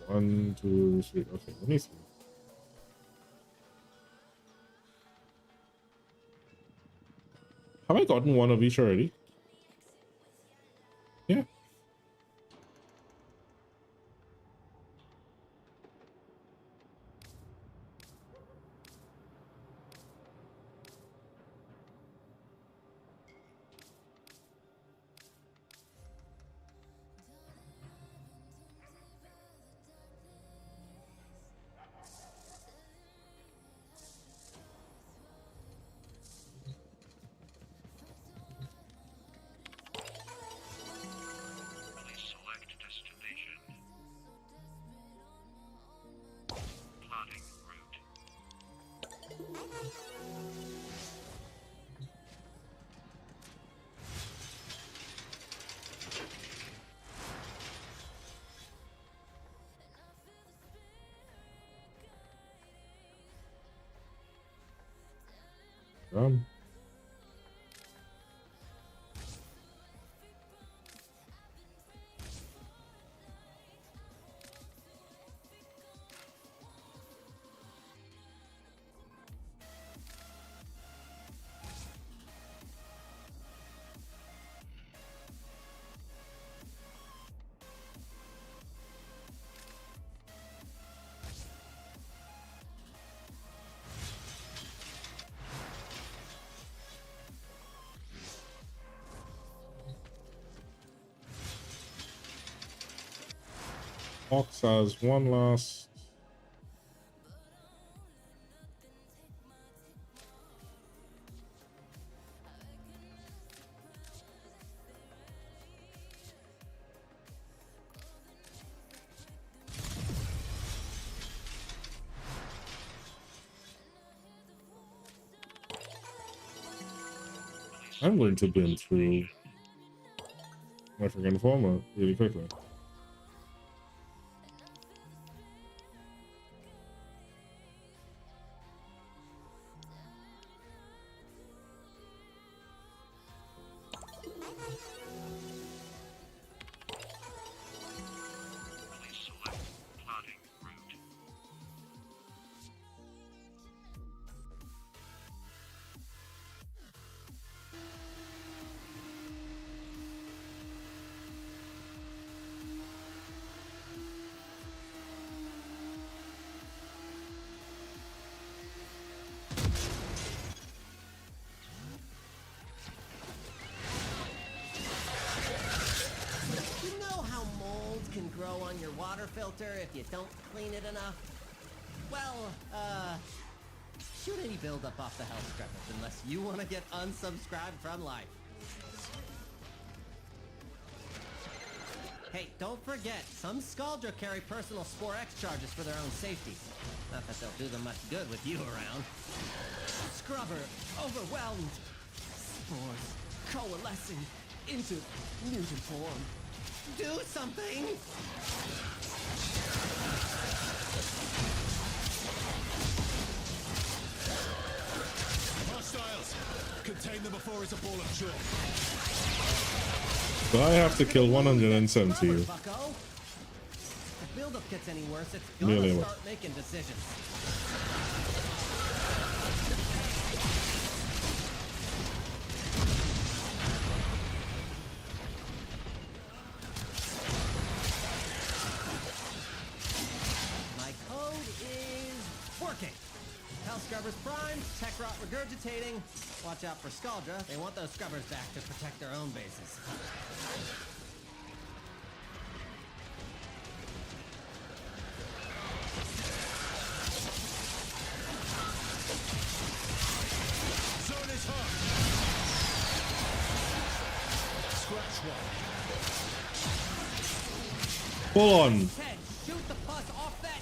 One, two, three. Okay, let me see. Have I gotten one of each already? Yeah. Ox has one last. I'm going to bin through my freaking format really quickly. Filter if you don't clean it enough. Well, shoot any buildup off the health scrubbers unless you want to get unsubscribed from life. Hey, don't forget, some Scaldra carry personal Spore X charges for their own safety. Not that they'll do them much good with you around. Scrubber, overwhelmed. Spores coalescing into mutant form. Do something! Hostiles! Contain them before it's a ball of chalk. So I have to kill 170 you. If the buildup gets any worse, it's gonna start making decisions. Hell Scrubbers primed, tech rot regurgitating. Watch out for Scaldra. They want those Scrubbers back to protect their own bases. Zone is hot. Scratch one. Hold on. Shoot the pus off that.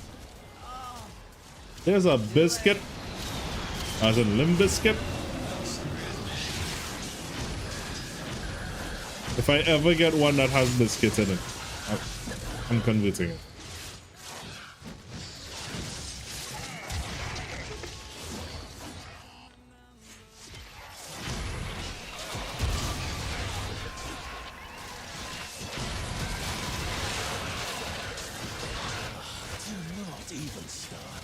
There's a biscuit. As in limb biscuit. If I ever get one that has biscuits in it, I'm converting it. Not even start.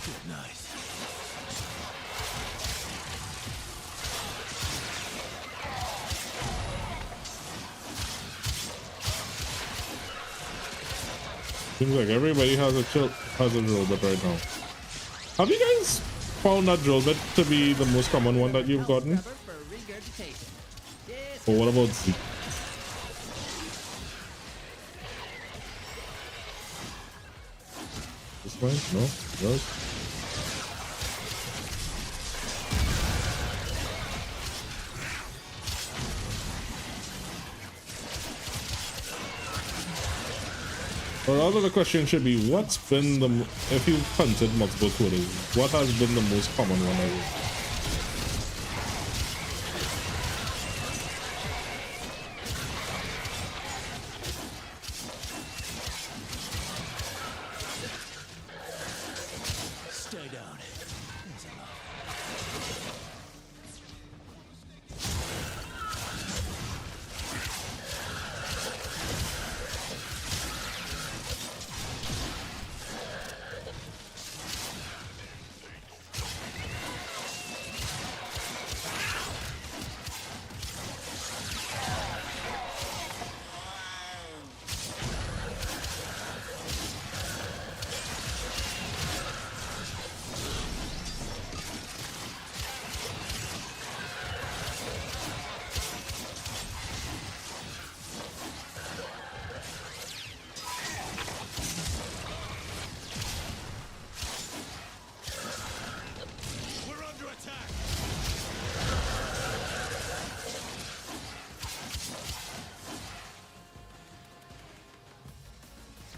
Good night. Seems like everybody has a drill bit right now. Have you guys found that drill bit to be the most common one that you've gotten? Or what about Z? This one? No? Yours? Or rather, the question should be, what's been the, if you've hunted multiple Codas, what has been the most common one ever? Stay down. There's enough.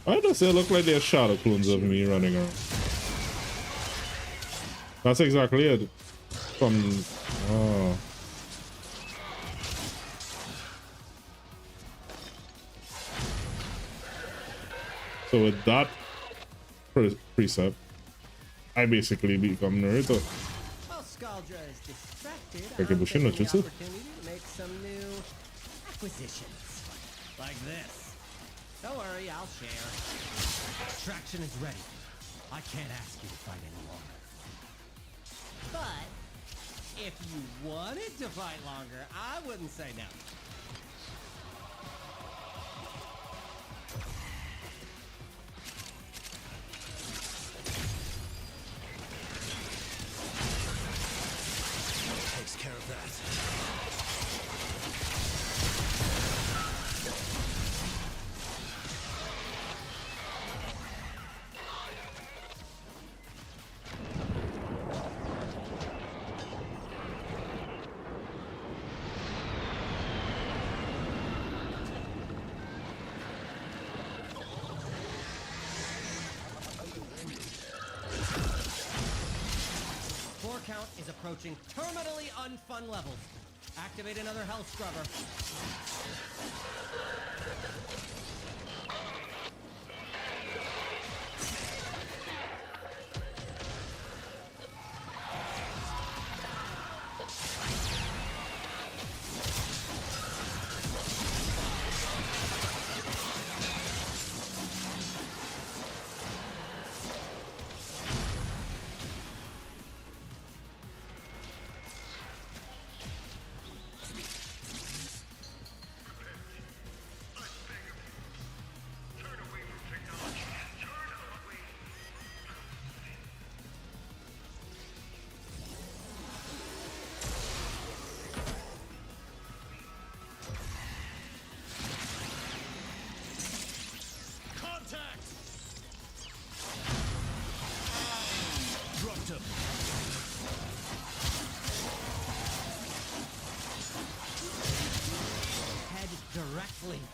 Why does it look like they're shadow clones of me running around? That's exactly it. From oh. So with that precept, I basically become Naruto. Well, Scaldra is distracted. Okay, I'm Bushin no taking the Jutsu. opportunity to make some new acquisitions. Like this. Don't worry, I'll share. Traction is ready. I can't ask you to fight any longer. But if you wanted to fight longer, I wouldn't say no. Takes care of that. Count is approaching terminally unfun levels. Activate another health scrubber.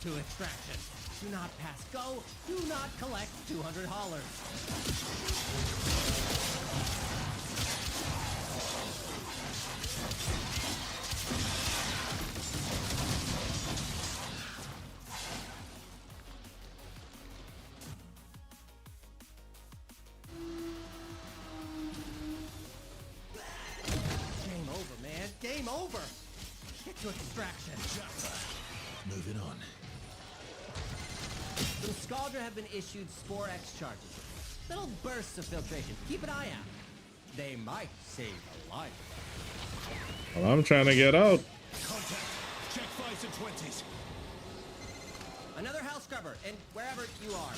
to extraction. Do not pass go. Do not collect $200. Game over, man. Game over. Get to extraction. Moving on. Some Scaldra have been issued Spore X charges. Little bursts of filtration. Keep an eye out. They might save a life. Well, I'm trying to get out. Contact. Check 5s and 20s. Another house scrubber, and wherever you are.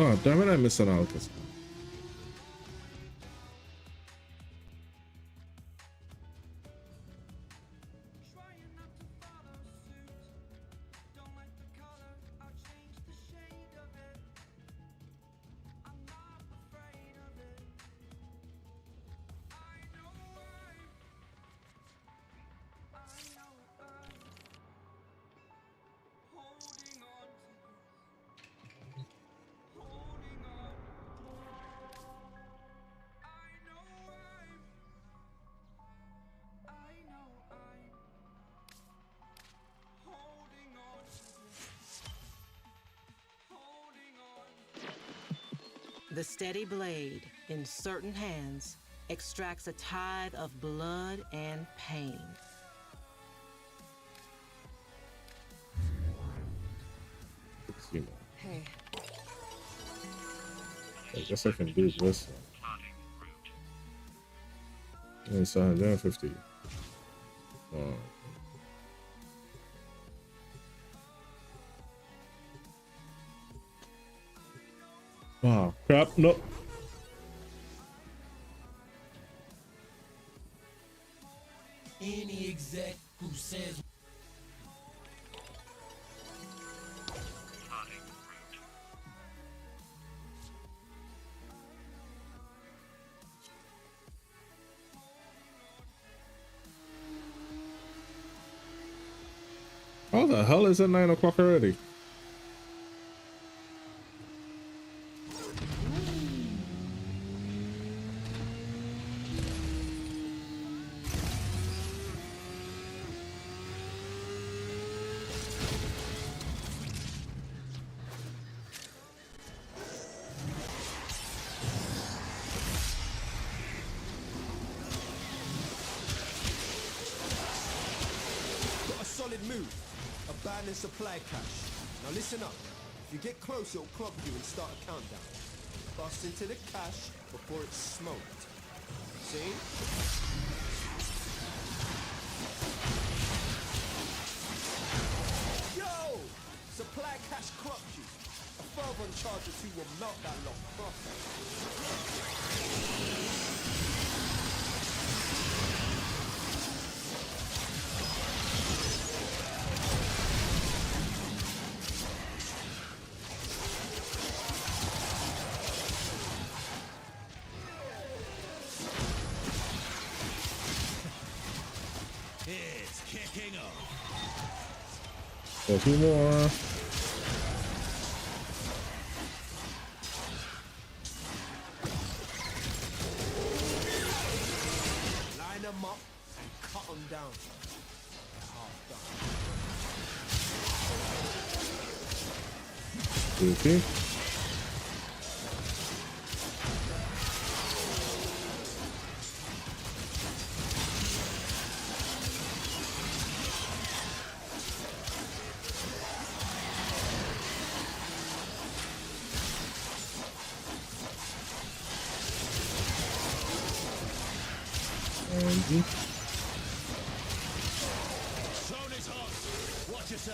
Oh, damn it, I missed an Alcus. The steady blade, in certain hands, extracts a tithe of blood and pain. Hey. I guess I can do this one. It's 150. Oh. Wow, crap, no. Any exec who says How the hell is it 9 o'clock already? Got a solid move. Abandon supply cache. Now listen up. If you get close, it'll clock you and start a countdown. Bust into the cache before it's smoked. See? Yo! Supply cache clocked you. A fervent charge or two will melt that lot proper. It's kicking off. A few more. Line them up and cut them down. Half done. Okay.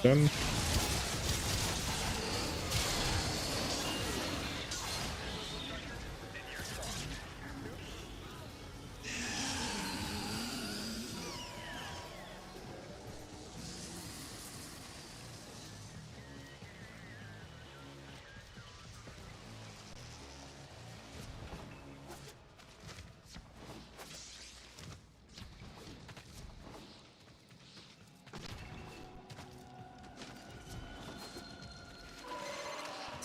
Done.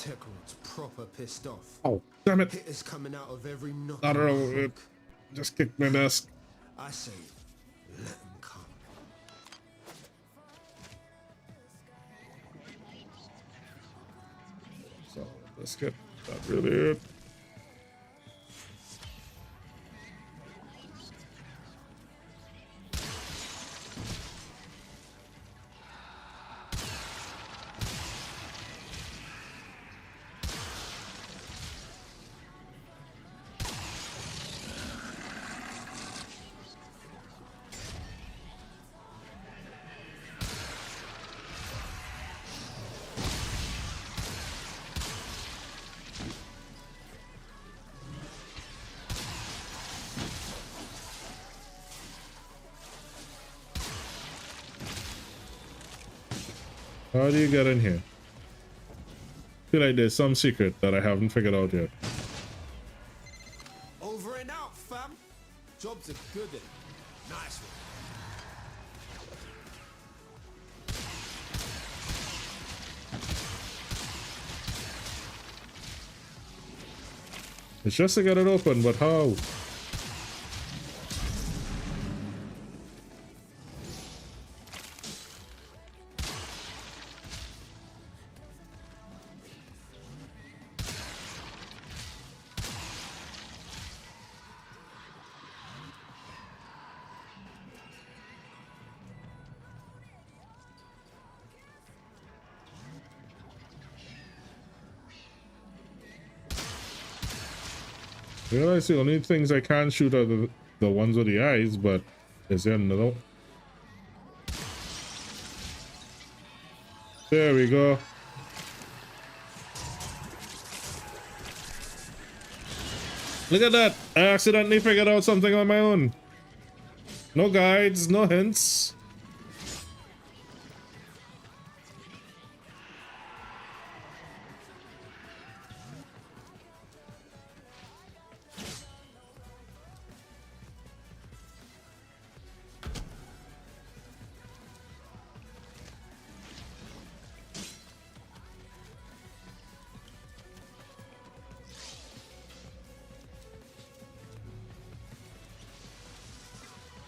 Techrod's proper pissed off. Oh, damn it. Hitters coming out of every nook. I don't and know. It crook. just kicked my desk. I say, let them come. So let's get that really it. How do you get in here? Feel like there's some secret that I haven't figured out yet. Over and out, fam. Job's a good one. Nice one. It's just to get it open, but how? I realize the only things I can't shoot are the ones with the eyes, but is there another? There we go. Look at that! I accidentally figured out something on my own. No guides, no hints.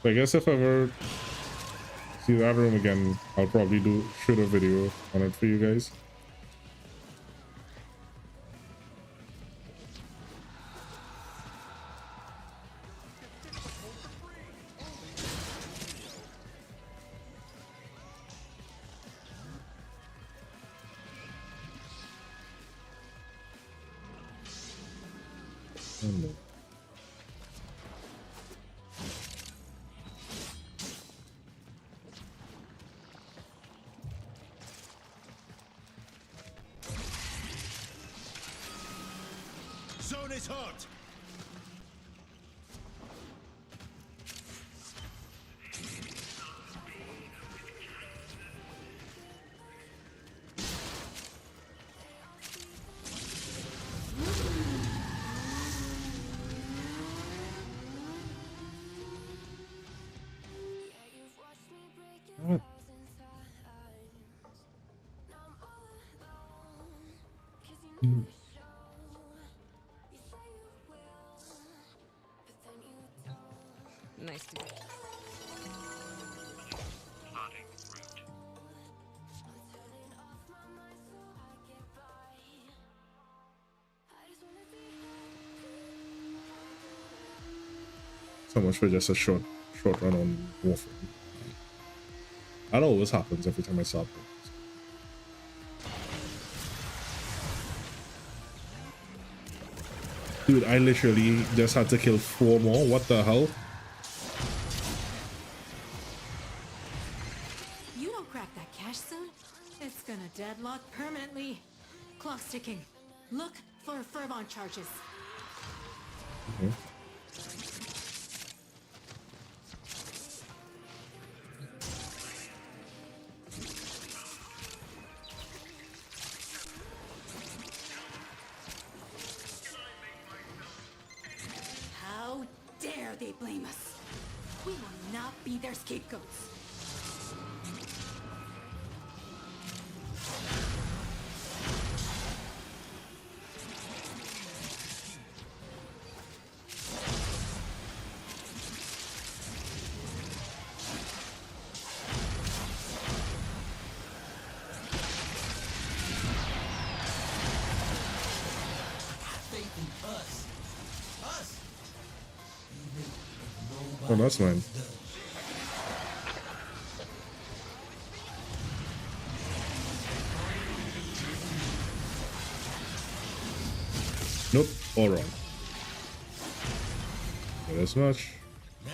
I guess if I ever see that room again, I'll probably shoot a video on it for you guys. Zone is hot. What? Nice to get. So much for just a short run on Warframe. That always happens every time I stop it. Dude, I literally just had to kill 4 more. What the hell? You don't crack that cash soon? locked permanently. Clock's ticking. Look for fervent charges. Okay. How dare they blame us? We will not be their scapegoats. Oh, that's mine. Nope, all wrong. Not as much. Now,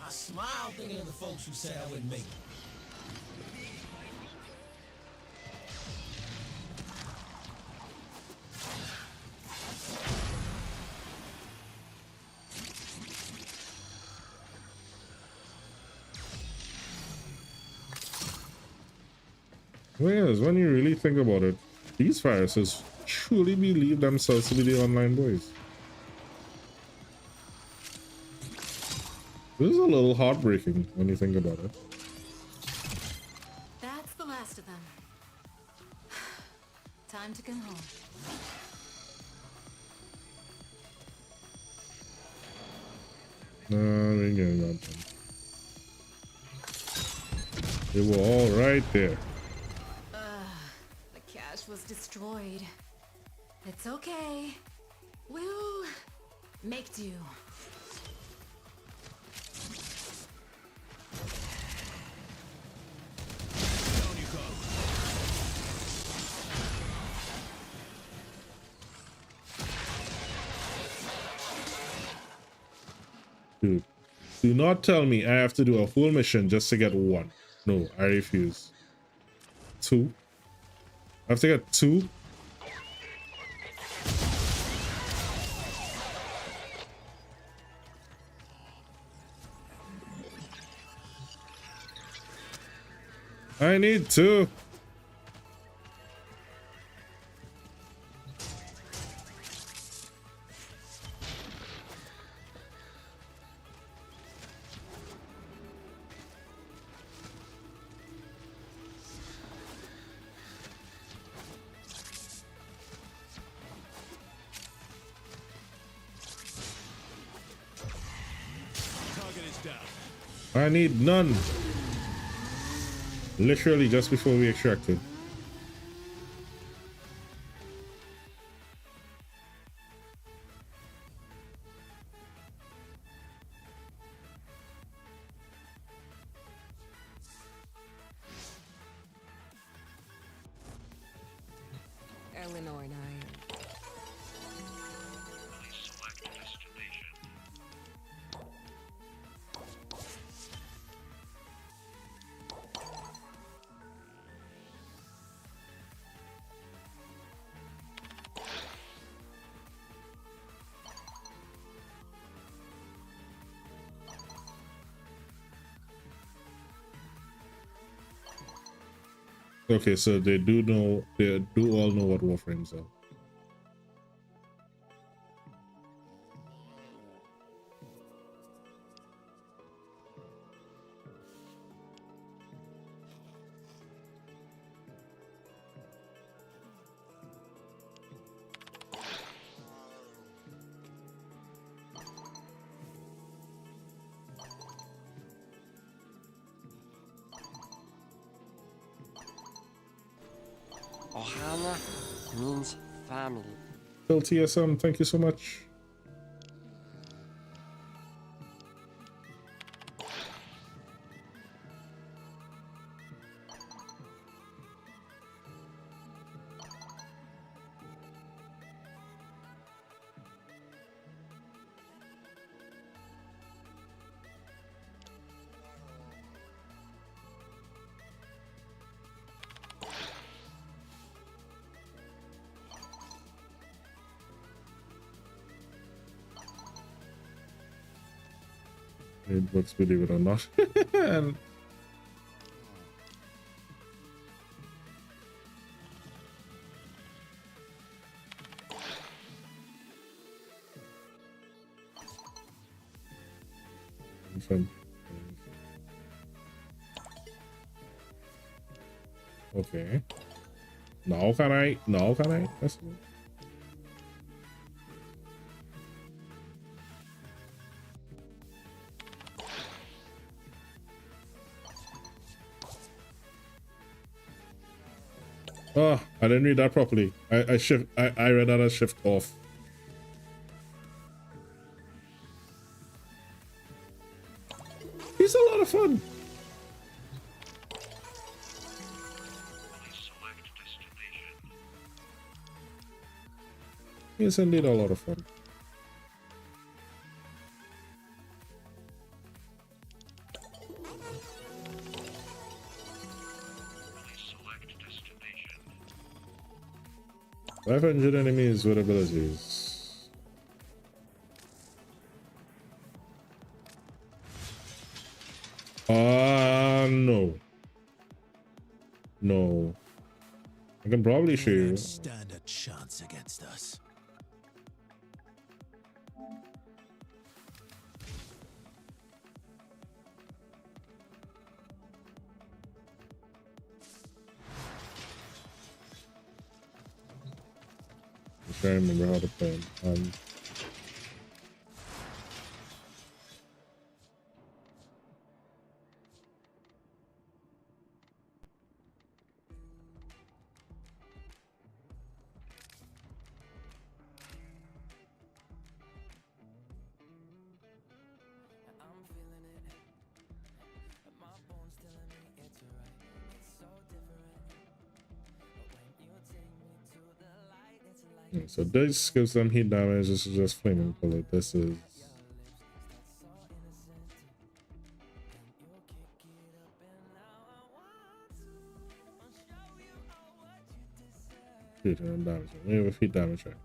I smile thinking of the folks who said I wouldn't make it. Well, yes, when you really think about it, these viruses truly believe themselves to be the online boys. This is a little heartbreaking when you think about it. That's the last of them. Time to come home. No, they ain't getting that done. They were all right there. The cache was destroyed. It's okay. We'll make do. Dude, do not tell me I have to do a whole mission just to get one. No, I refuse. 2. I have to get 2. I need 2. I need none. Literally just before we extracted. Eleanor and I. Okay, so they do all know what Warframes are. Ohana means family. Phil TSM, thank you so much. It works, believe it or not. And okay. Now can I? Now can I? That's good. Oh, I didn't read that properly. I read that as shift off. He's a lot of fun. He's indeed a lot of fun. Select 500 enemies with abilities. No. No. I can probably show you. Stand a chance against us. I'm trying to remember how to play him. So this gives them heat damage. This is just flaming bullet. This is heat damage. We have heat damage, right?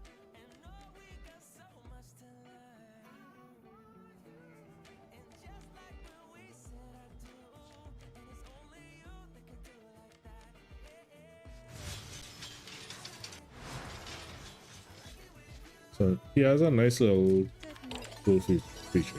So he has a nice little cool feature.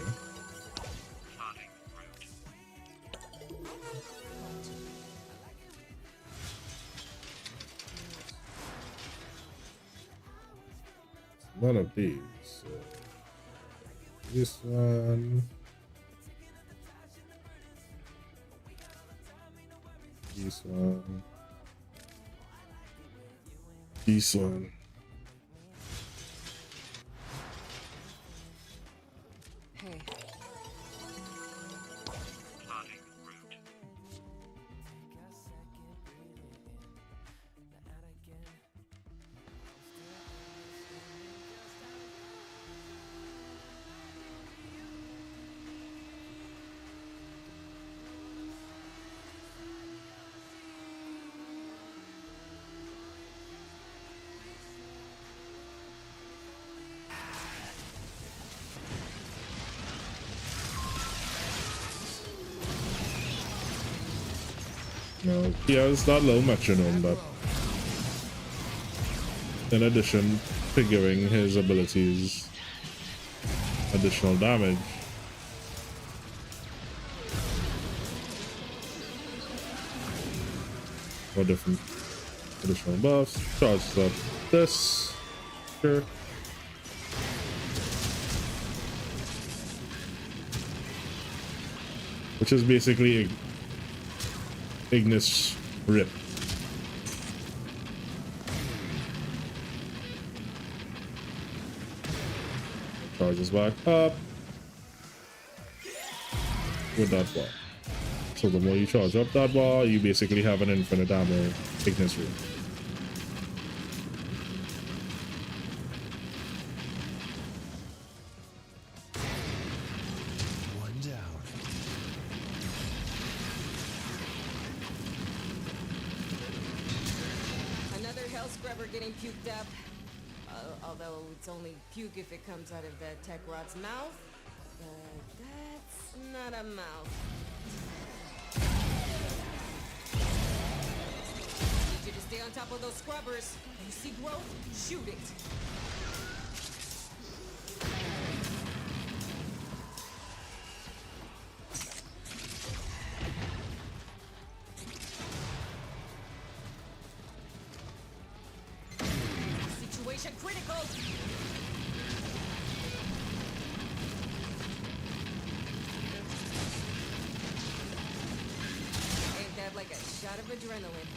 One of these. This one. This one. This one. No, he has that little metronome that, in addition to giving his abilities additional damage, or different additional buffs, charges up this, sure. Which is basically Ignis Rip. Charges back up with that bar. So the more you charge up that bar, you basically have an infinite ammo Ignis Rip. Getting puked up, although it's only puke if it comes out of the tech rod's mouth. That's not a mouth. Need you to stay on top of those scrubbers. You see growth? Shoot it. Situation critical. Ain't that like a shot of adrenaline?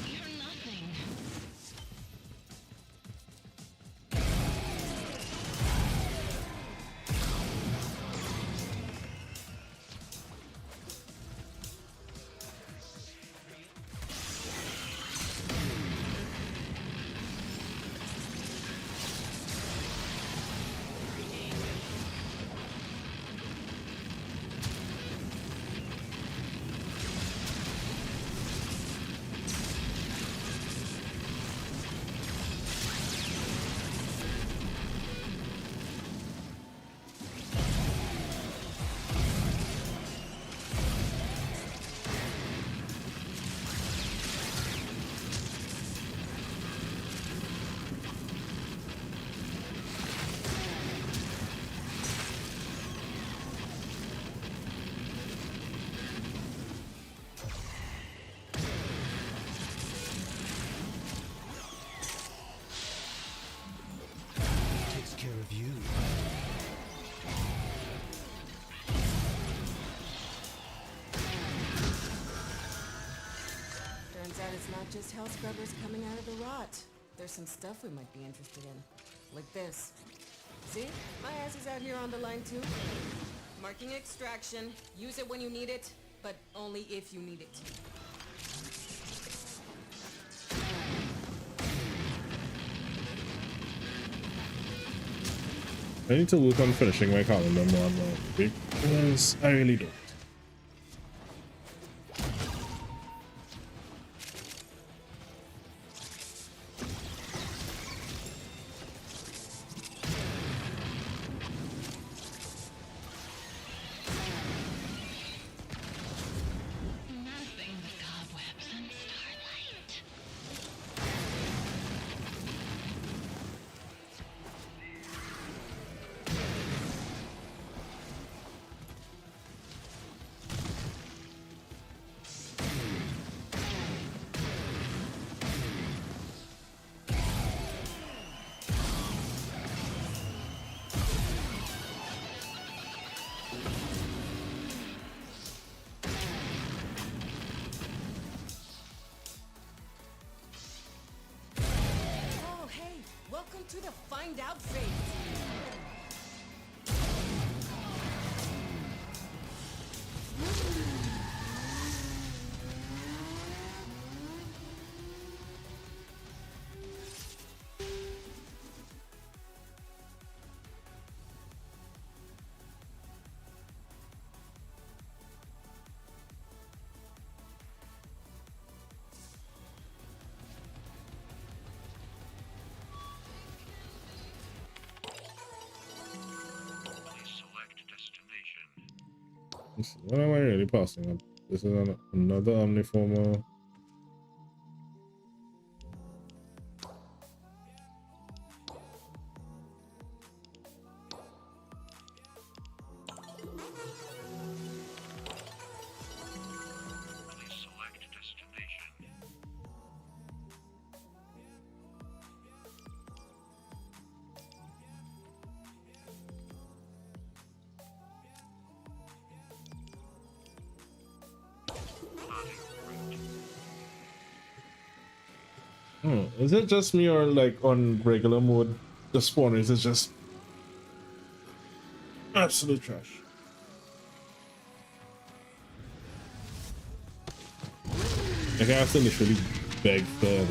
You're nothing. Takes care of you. Turns out it's not just hell scrubbers coming out of the rot. There's some stuff we might be interested in. Like this. See? My ass is out here on the line too. Marking extraction. Use it when you need it, but only if you need it. I need to work on finishing my calendar more and more because I really don't. Nothing but cobwebs and starlight. Oh, hey! Welcome to the find out phase! What am I really passing up? This is another Omniformer. Is it just me or like on regular mode the spawners is just absolute trash? Like I have to literally beg for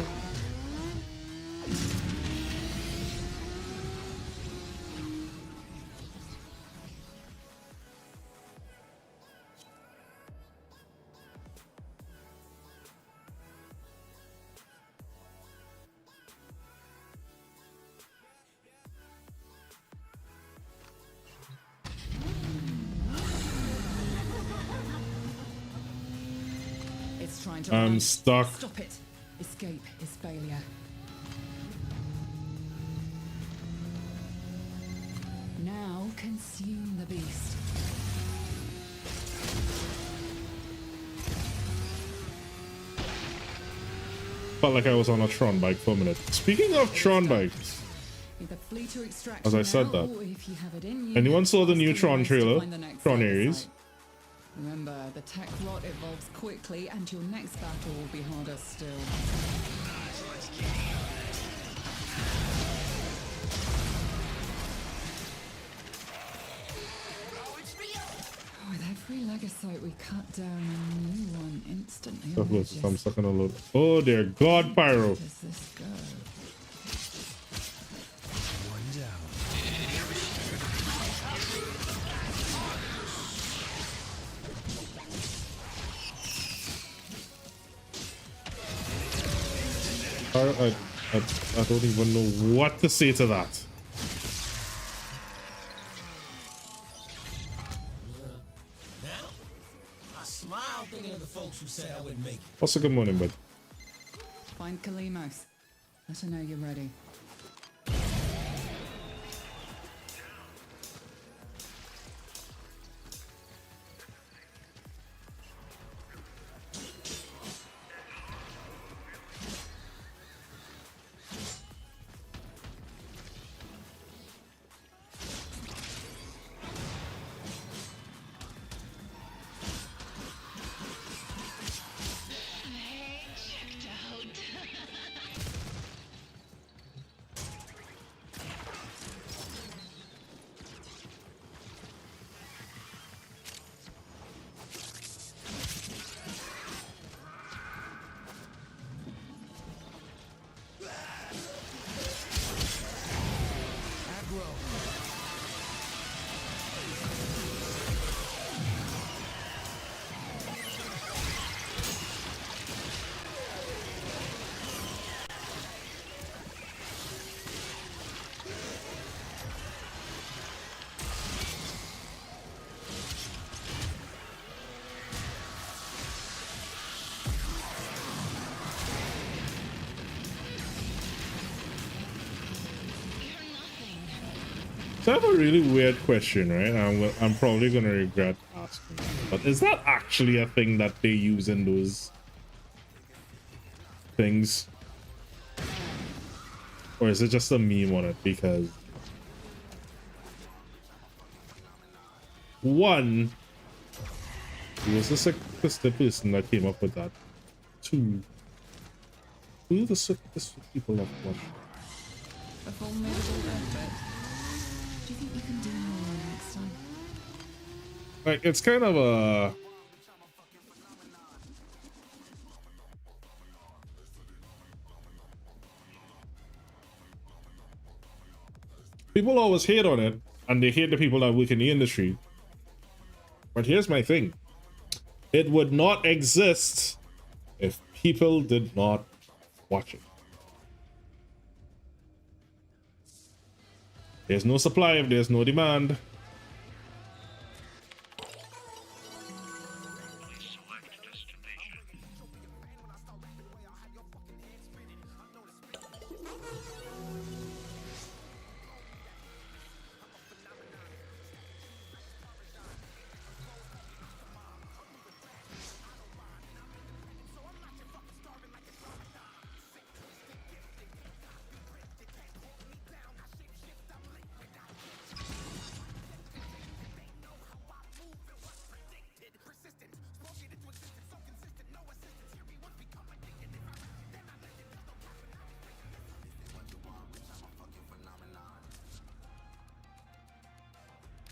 trying to I'm run. stuck. Stop it. Escape is failure. Now consume the beast. Felt like I was on a Tron bike for a minute. Speaking of Tron bikes, Either flee to extraction as I said now, that, or if you have it in you, anyone saw the ask new your Tron eyes to trailer? find the next Tron saga Ares. site. Remember, the tech rot evolves quickly, and your next battle will be harder still. With every Legacyte we cut down, a new one instantly emerges. I'm stuck on a load. Oh dear God, Pyro. Where does this go? One down. I don't even know what to say to that. Now, I smile thinking of the folks who said I wouldn't make it. Also, good morning, bud. Find Kalimos. Let her know you're ready. So I have a really weird question, right? I'm probably gonna regret asking, but is that actually a thing that they use in those things, or is it just a meme on it? Because one, was this the person that came up with that? Two, who the sickest people of watch? A formidable effort. Do you think you can do more next time? Like, it's kind of a people always hate on it, and they hate the people that work in the industry. But here's my thing. It would not exist if people did not watch it. There's no supply if there's no demand.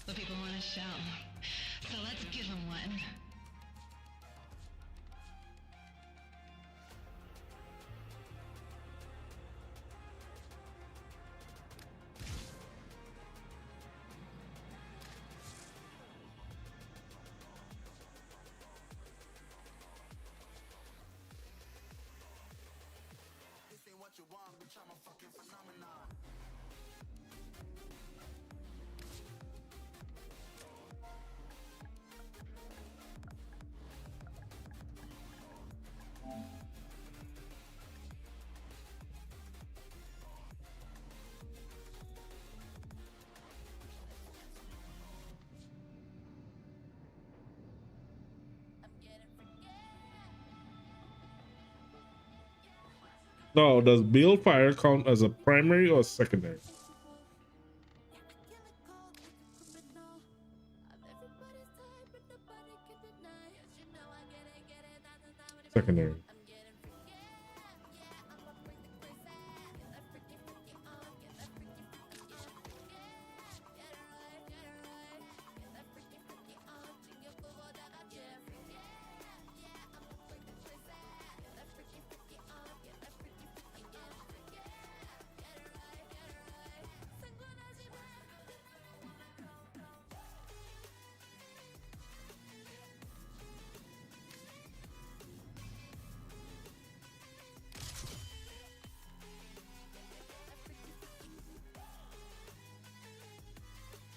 The people want to shout, so let's give them one. No, does Balefire count as a primary or secondary? Secondary.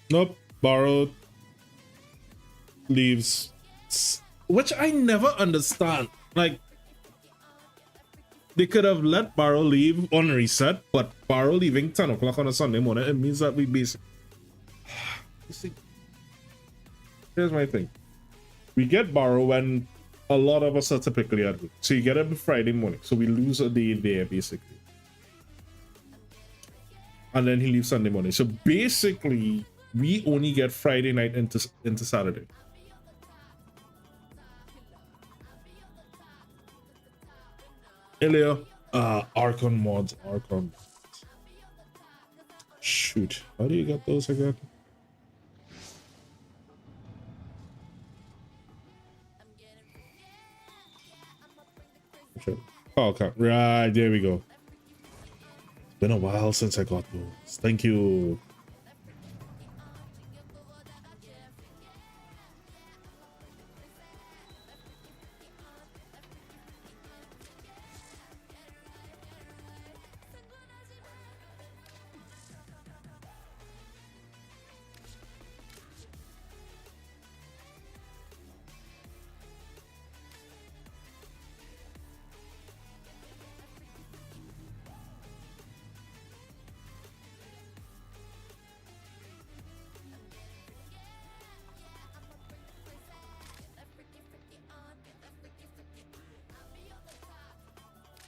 Nope, borrowed leaves, which I never understand. Like, they could have let Barrow leave on reset, but Barrow leaving 10 o'clock on a Sunday morning, it means that we basically. You see, here's my thing. We get Barrow when a lot of us are typically at work. So you get him Friday morning, so we lose a day there basically. And then he leaves Sunday morning. So basically, we only get Friday night into Saturday. Ilya, Archon mods, Archon. Shoot, how do you get those again? Oh, okay, right, there we go. It's been a while since I got those. Thank you.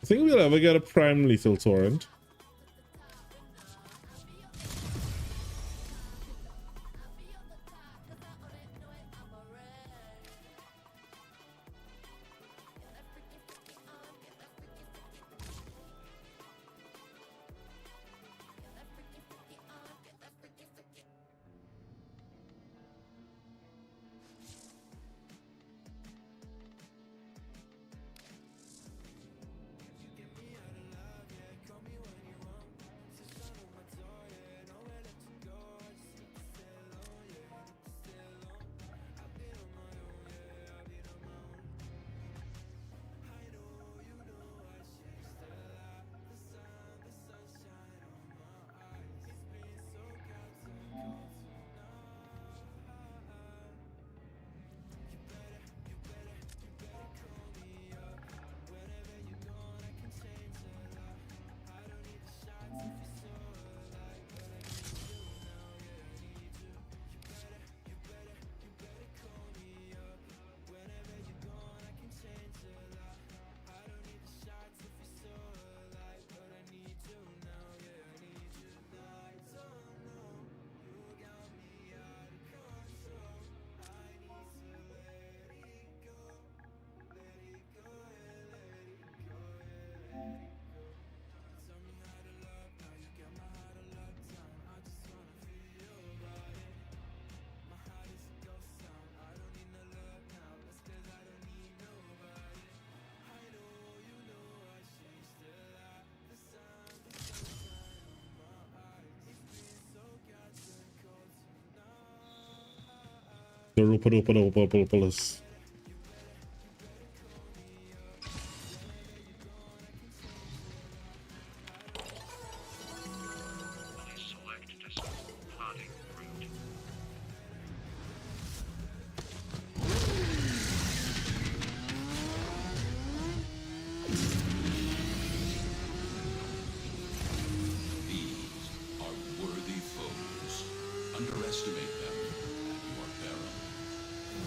I think we'll ever get a prime lethal torrent. The Rupadopolis.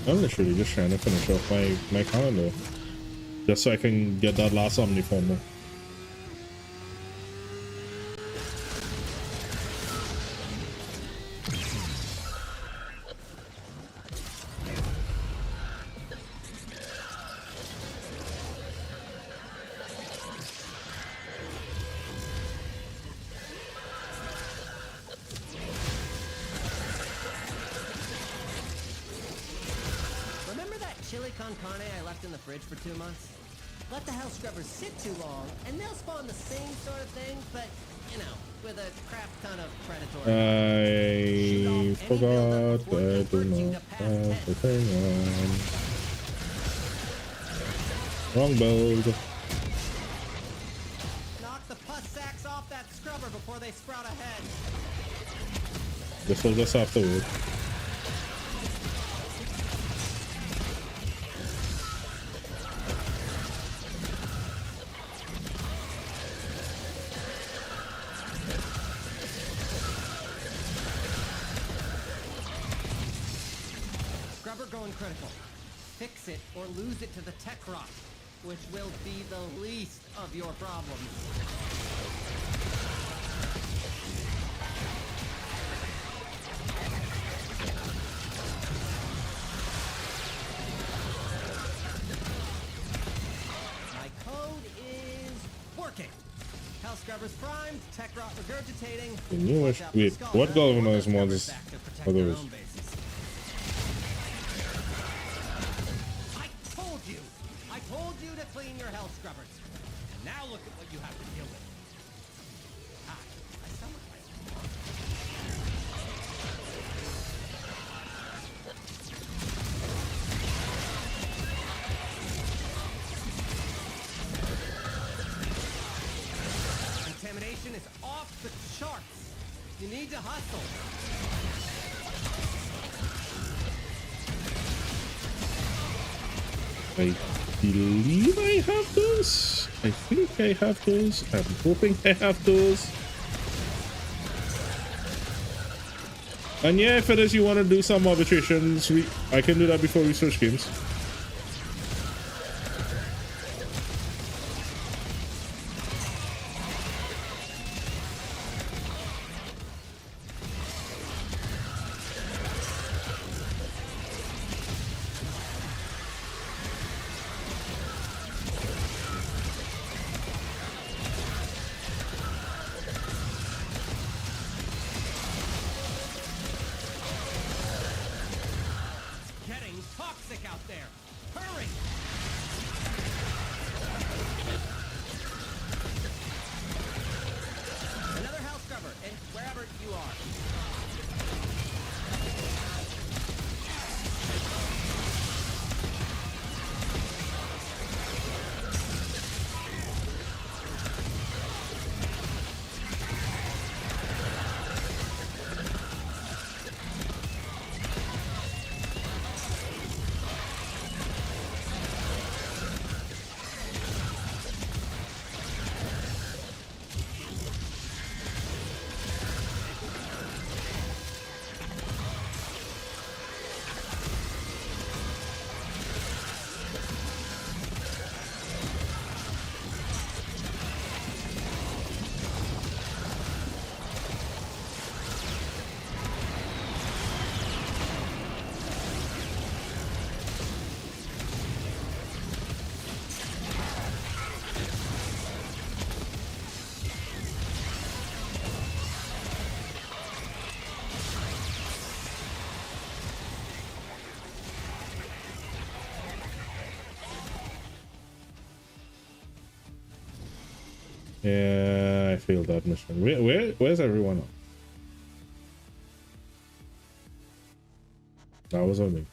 I'm literally just trying to finish off my calendar, just so I can get that last Omniformer. chili con carne I left in the fridge for 2 months? Let the hell scrubbers sit too long, and they'll spawn the same sort of thing, but, you know, with a crap ton of predatory. I forgot I do not have the thing on. Wrong build. Knock the pus sacks off that scrubber before they sprout a head. This will just afterward. Scrubber going critical. Fix it or lose it to the tech rock, which will be the least of your problems. My code is working. Hell Scrubber's primed, tech rot regurgitating. The newest. Wait, what galvanized mods are those? I told you to clean your hell scrubbers. And now look at what you have to deal with. Hi, I sound like contamination is off the charts. You need to hustle. I believe I have those. I think I have those. I'm hoping I have those. And yeah, if it is you want to do some arbitrations, I can do that before we switch games. Yeah, I failed that mission. Where's everyone else? That was on me.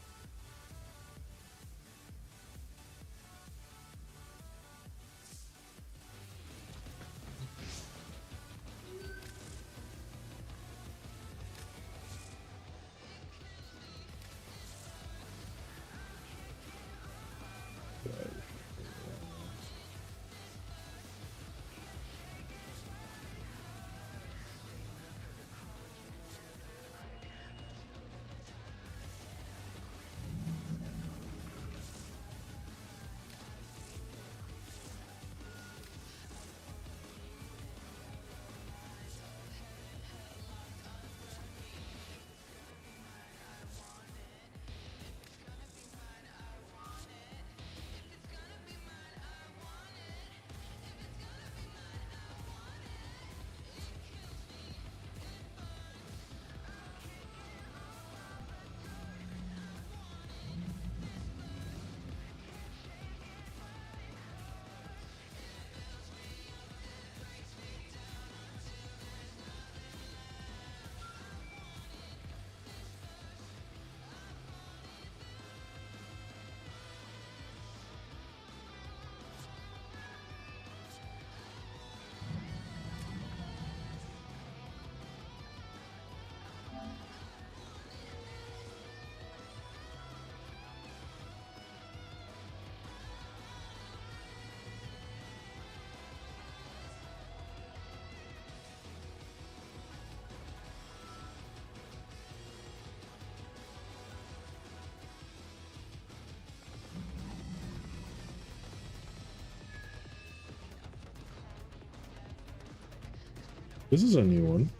This is a new one.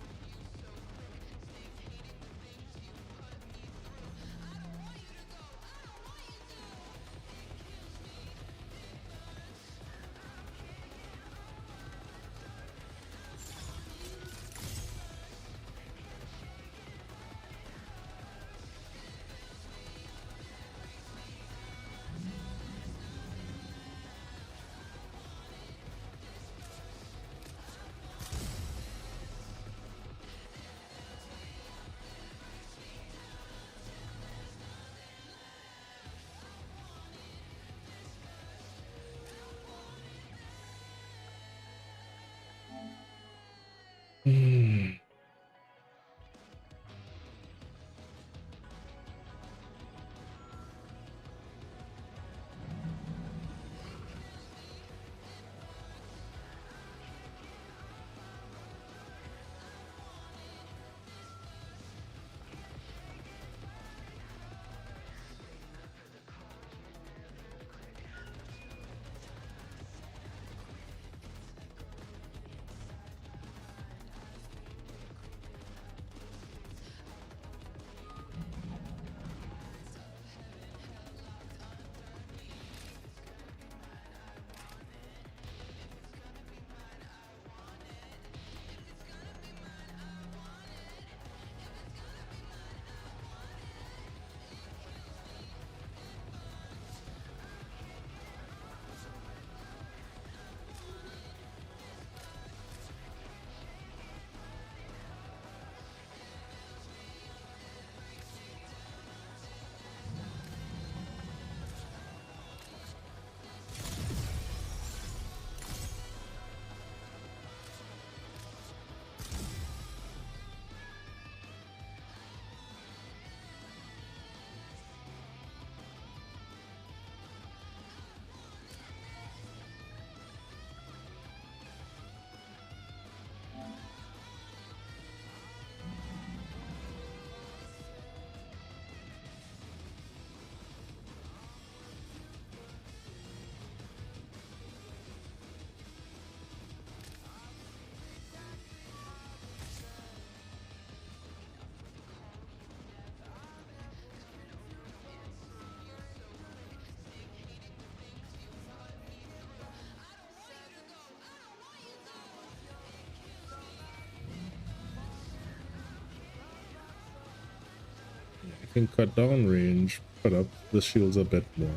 Can cut down range, put up the shields a bit more.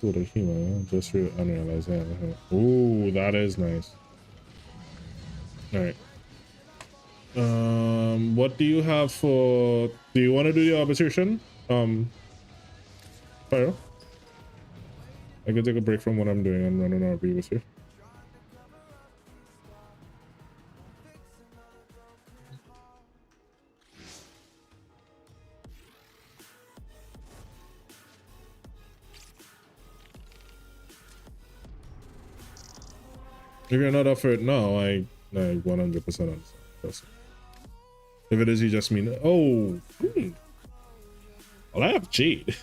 Deviljho, just unrealized. Ooh, that is nice. All right. What do you have for? Do you want to do the arbitration? Pyro? I can take a break from what I'm doing and run an RB with you. If you're not up for it now, I 100% understand. If it is, you just mean, oh, well, I have Jade.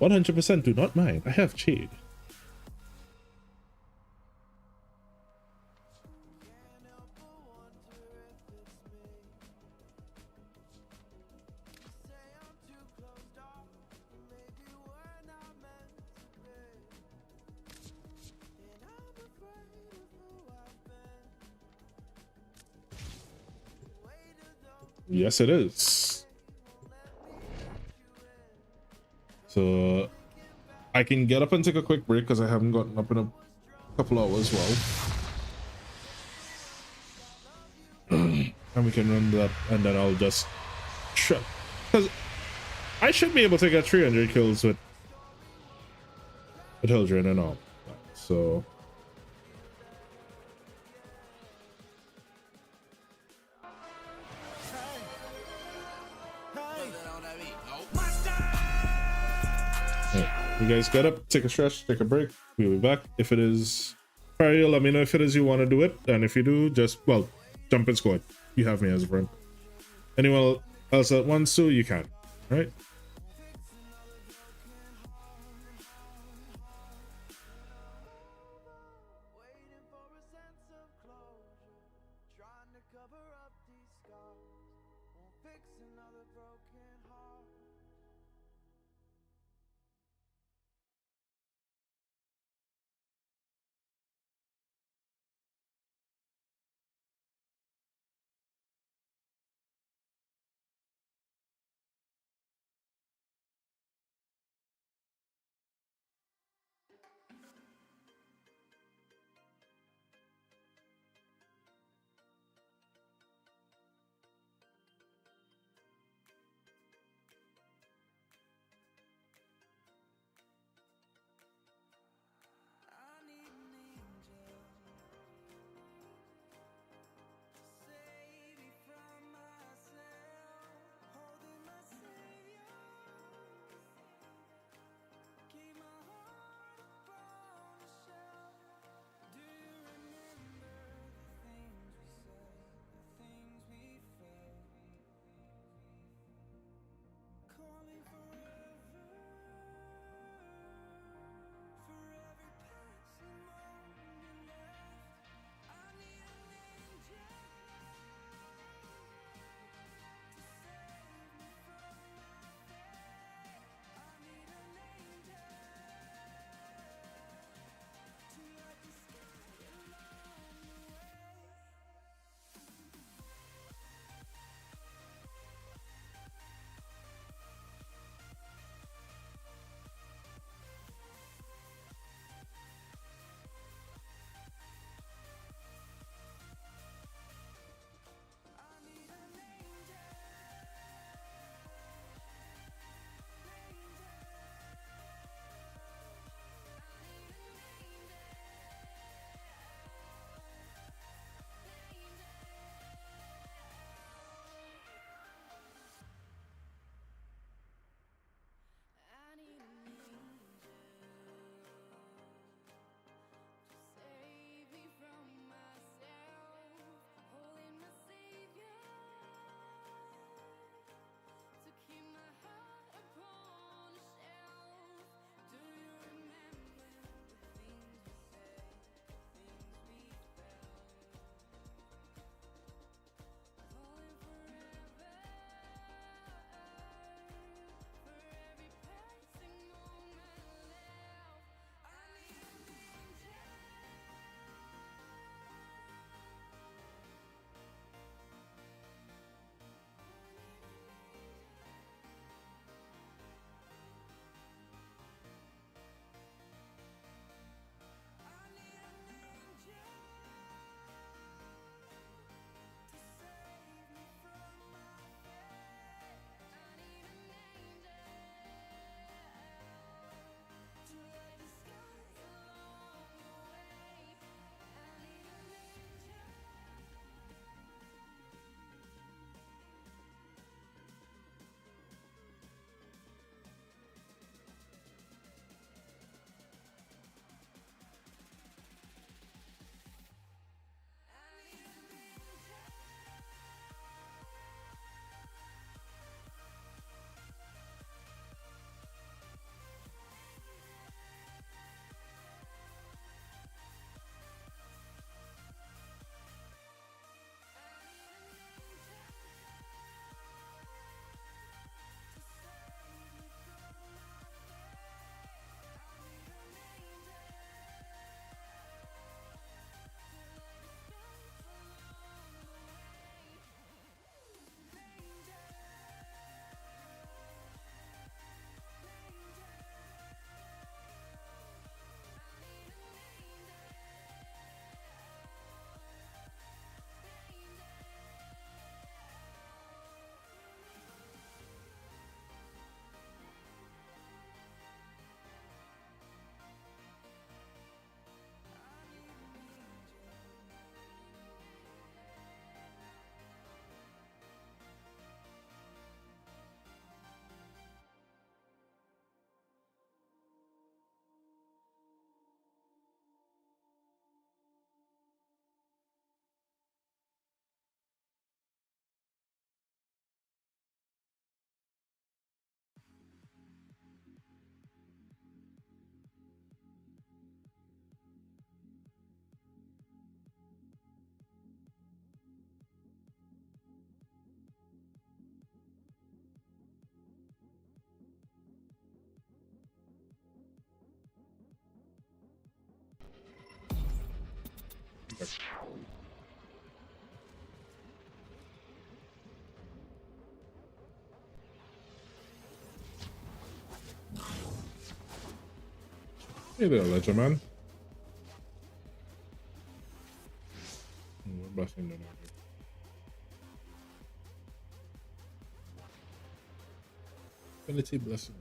100% do not mind. I have Jade. Yes, it is. So I can get up and take a quick break because I haven't gotten up in a couple hours. Well, and we can run that, and then I'll just because I should be able to get 300 kills with Hildren and all. So. You guys get up, take a stretch, take a break. We'll be back. If it is Perry, let me know if it is you want to do it. And if you do, just, well, jump in squad. You have me as a friend. Anyway, else at once too, you can, right? Perfect. Hey there, Ledger Man. We're busting the number. Ability blessing.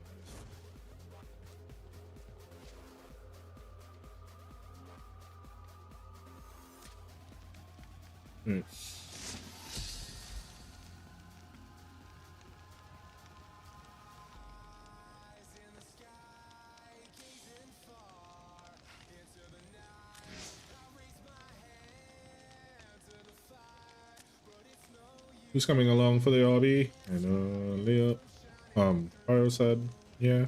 Who's coming along for the RB? I know Leo. Pyro said, yeah.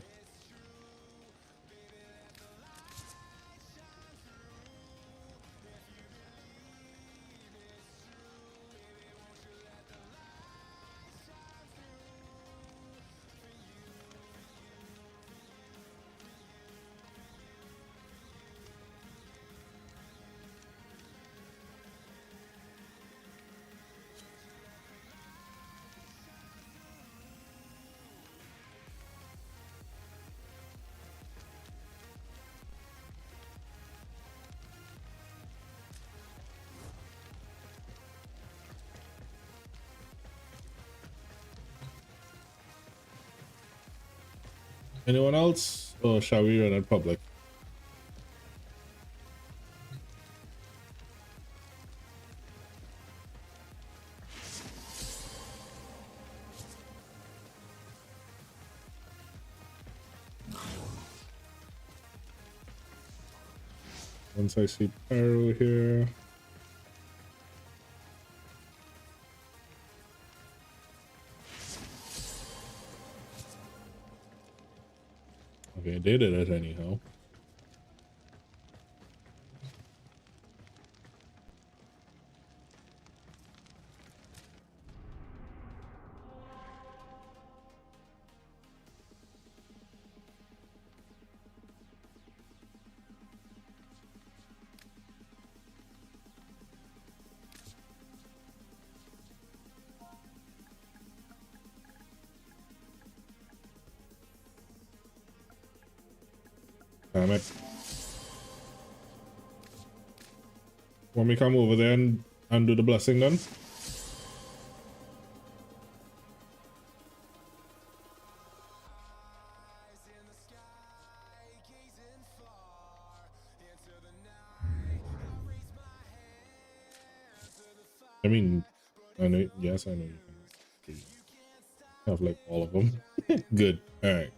Anyone else? Or shall we run it public? Once I see Pyro here. Okay, they did it anyhow. Damn it. Want me to come over there and do the blessing then? I mean, I know, yes, I know you can have like all of them. Good. All right.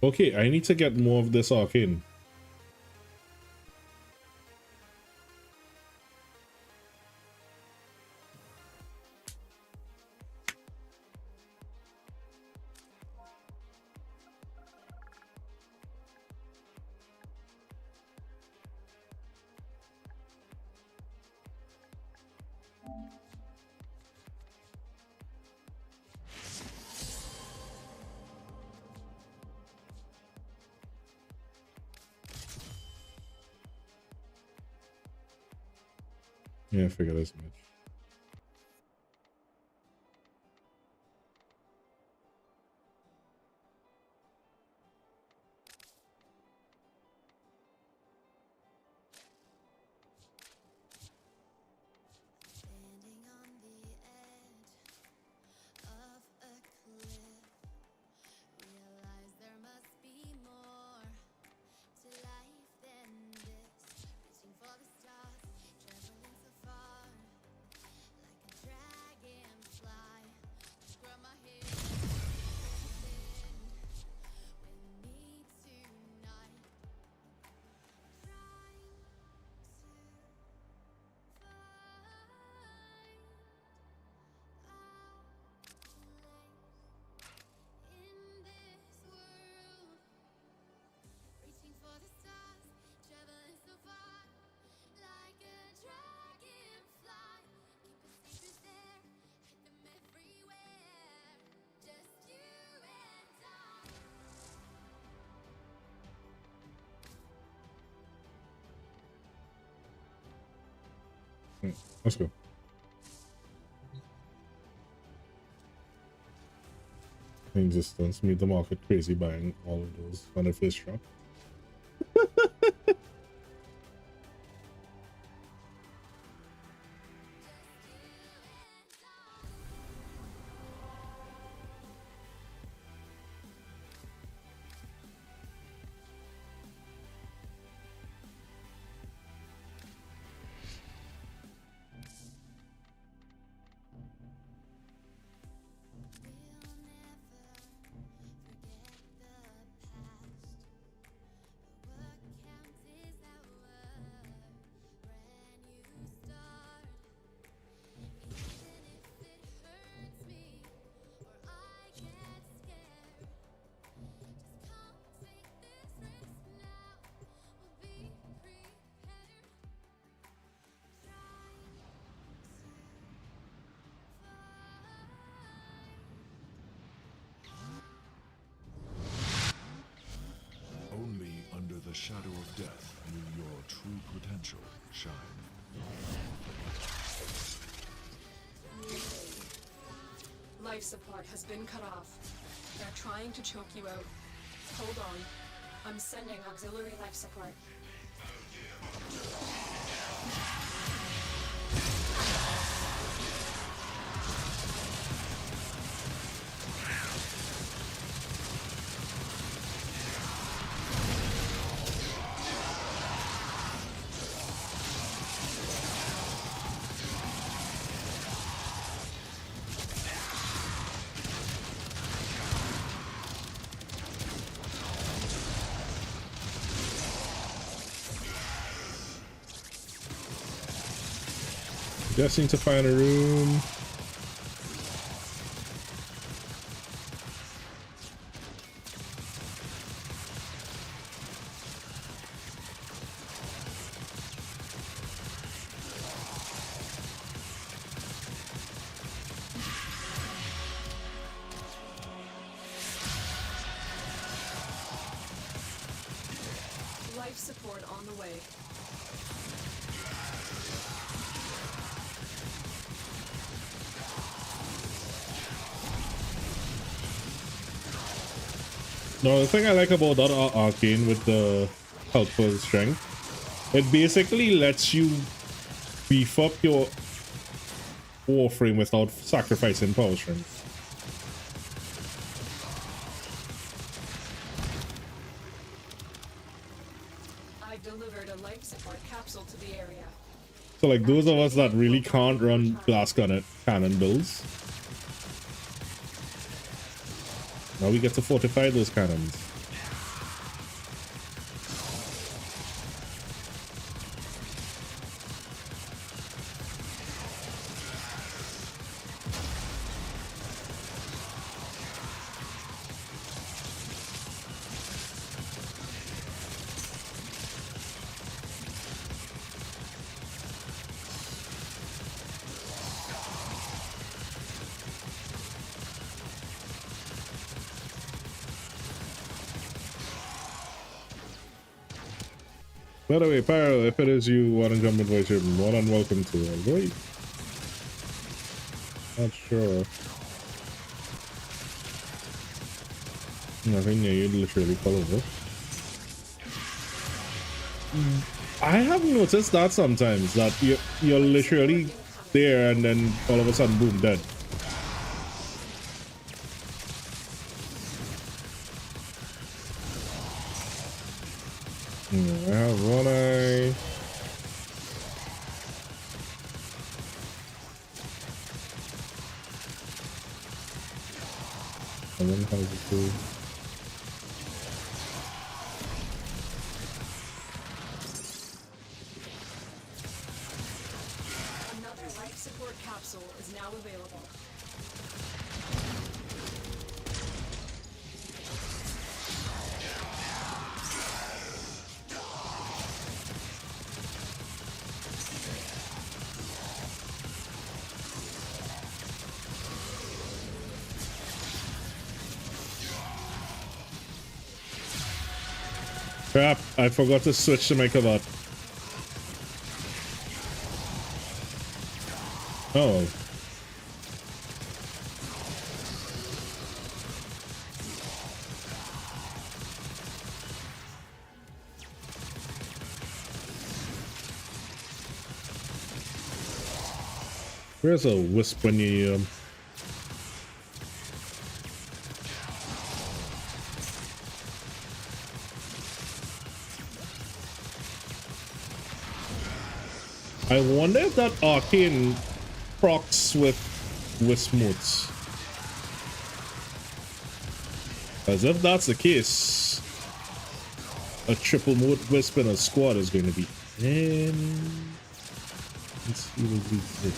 Okay, I need to get more of this arcane. Yeah, I figured as much. Let's go. Existence, meet the market crazy buying all of those on the first drop. Only under the shadow of death will your true potential shine. Life support has been cut off. They're trying to choke you out. Hold on. I'm sending auxiliary life support. Just need to find a room. Life support on the way. No, the thing I like about that arcane with the helpful strength, it basically lets you beef up your Warframe without sacrificing power strength. I've delivered a life support capsule to the area. So like those of us that really can't run blast cannon builds, now we get to fortify those cannons. By the way, Pyro, if it is you want to jump in voice, you're more than welcome to. Wait. Not sure. Nothing near you literally fall over. I have noticed that sometimes, that you're literally there and then all of a sudden, boom, dead. I have one eye. And then how's it do? Another life support capsule is now available. Crap, I forgot to switch to my covert. Oh. Where's a wisp when you I wonder if that arcane procs with wisp motes. As if that's the case, a triple mote wisp in a squad is going to be. Let's see what we did.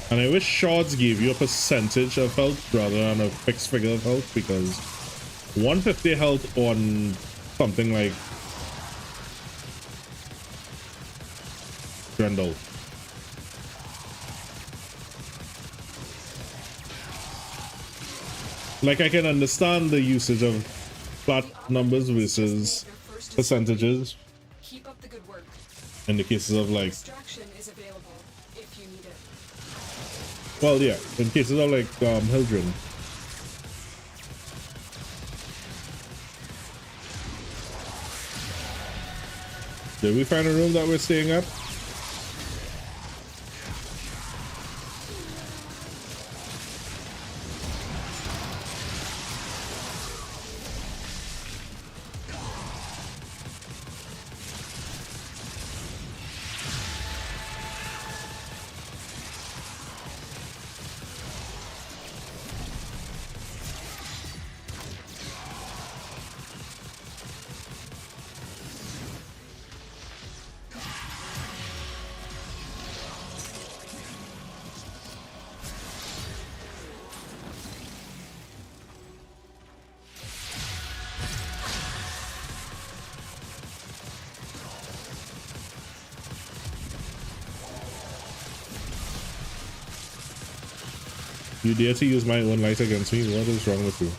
And I wish shards gave you a percentage of health rather than a fixed figure of health, because 150 health on something like Grendel. Like, I can understand the usage of flat numbers versus percentages Keep up the good work. in the cases of like, Extraction is available if you need it. well, yeah, in cases of like Hildren. Did we find a room that we're staying at? You dare to use my own light against me? What is wrong with you?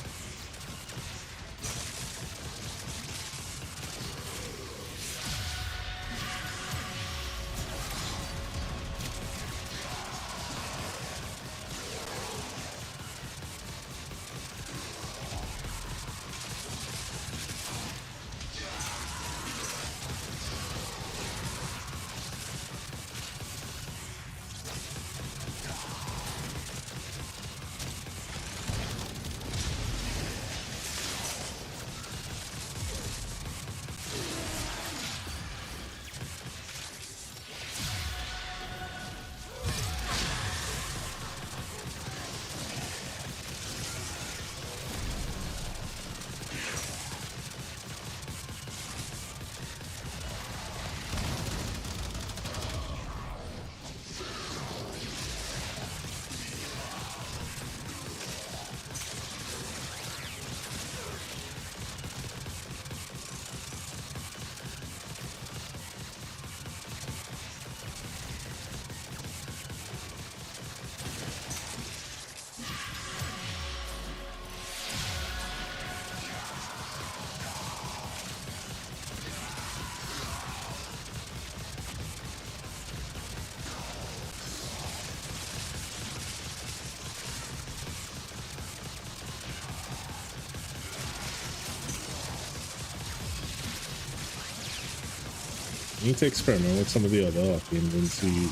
I need to experiment with some of the other arcanes and see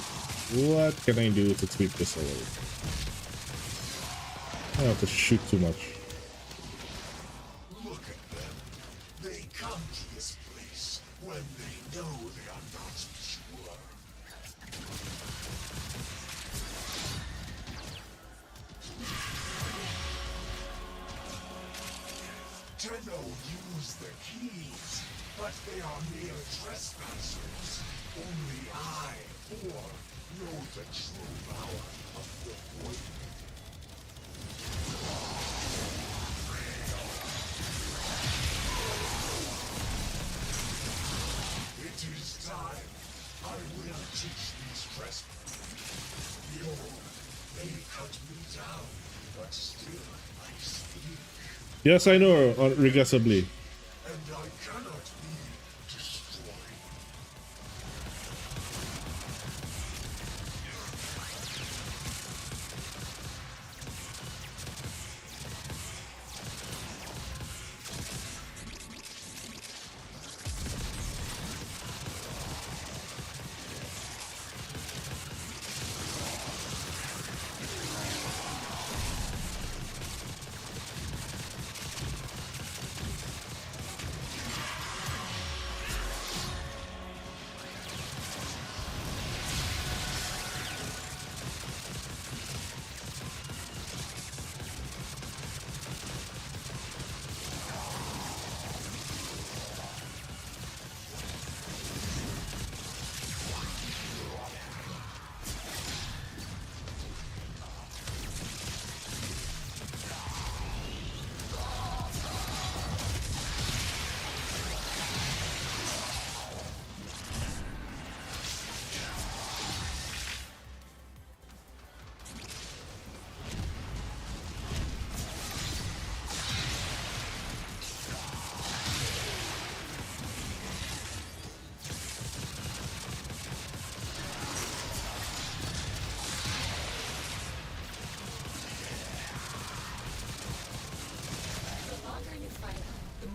what can I do to tweak this a little. I don't have to shoot too much. Look at them. They come to this place when they know they are not secure. Tenno use the keys, but they are mere trespassers. Only I, or know the true power of the void. teach these freshmen. Behold, they cut me down, but still I speak. Yes, I know, regrettably. And I cannot be destroyed.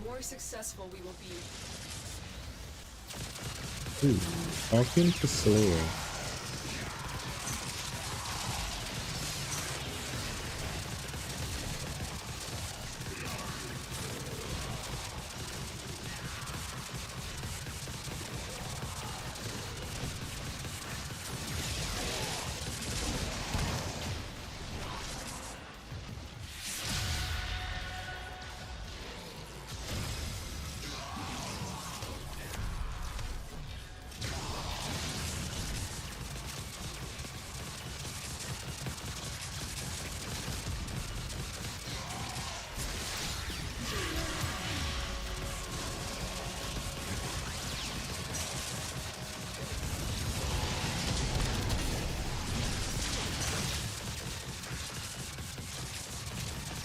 More successful we will be. Ooh, talking to Slayer.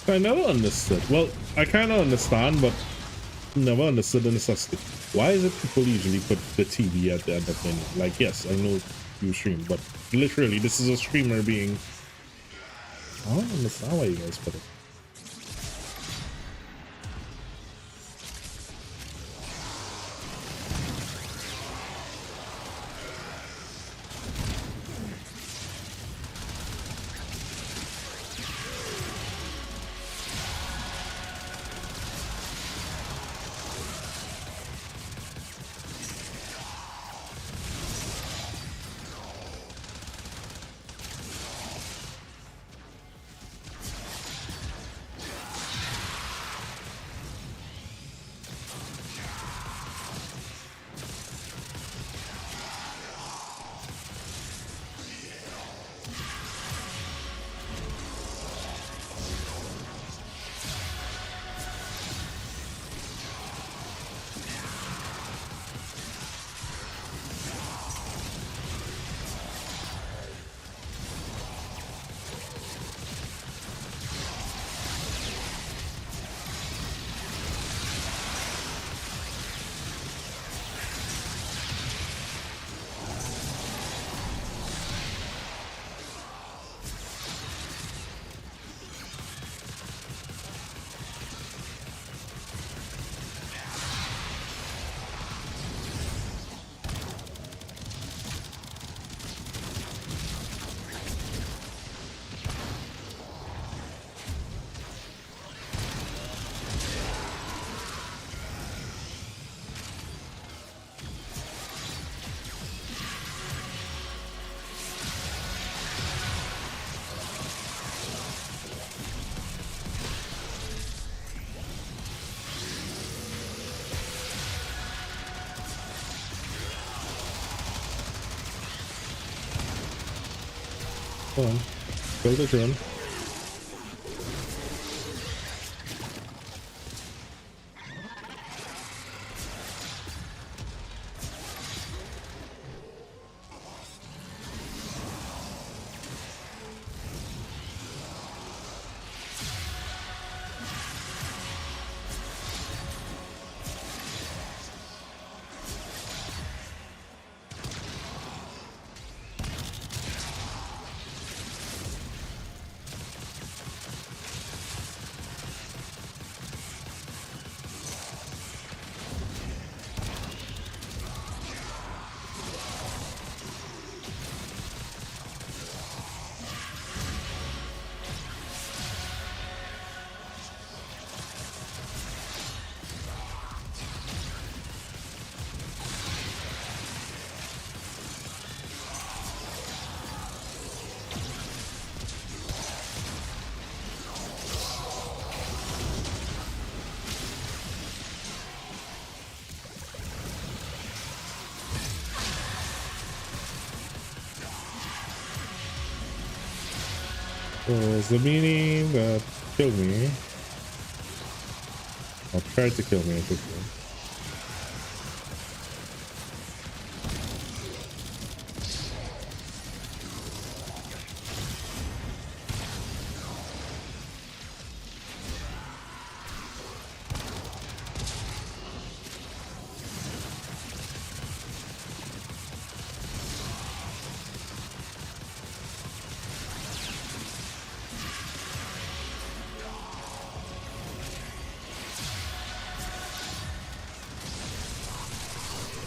I never understood. Well, I kind of understand, but never understood the necessity. Why is it people usually put the TV at the end of menu? Like, yes, I know you stream, but literally, this is a streamer being... I don't understand why you guys put it. Come on. Kill the drone. So Zamini that killed me. Or tried to kill me, I think.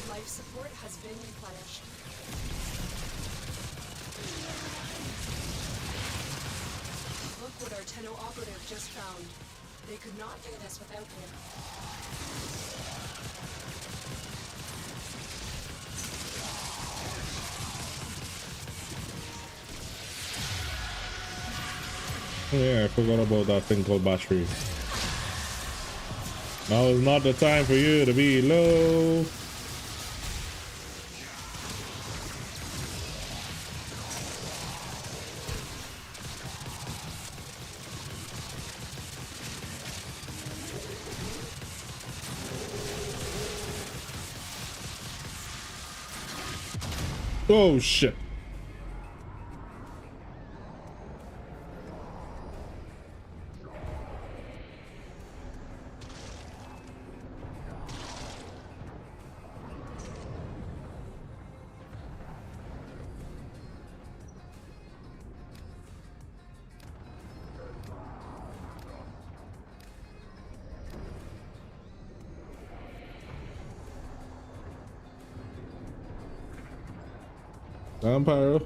Life support has been replenished. Look what our Tenno operative just found. They could not do this without him. Oh yeah, I forgot about that thing called battery. Now is not the time for you to be low. Oh shit. Pyro.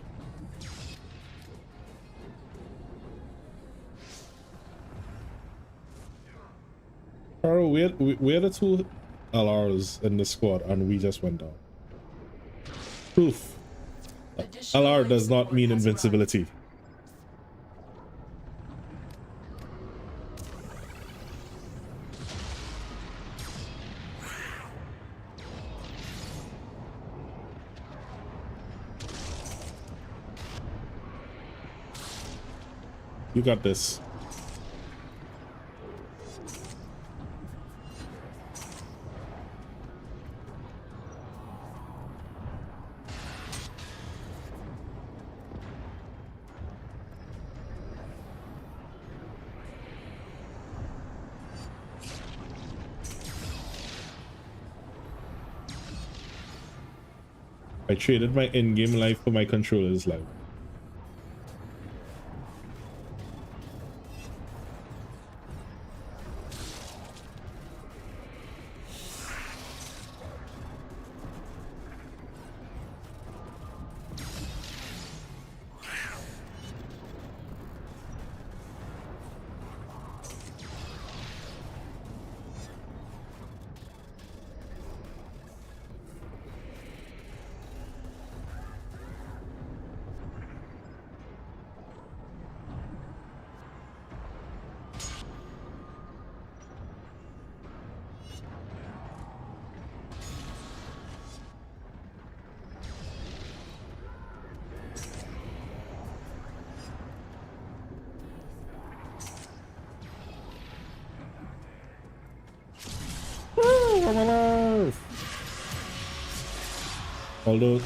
Pyro, we had the two LRs in the squad and we just went down. Proof. LR does not mean invincibility. You got this. I traded my in-game life for my controller's life. Although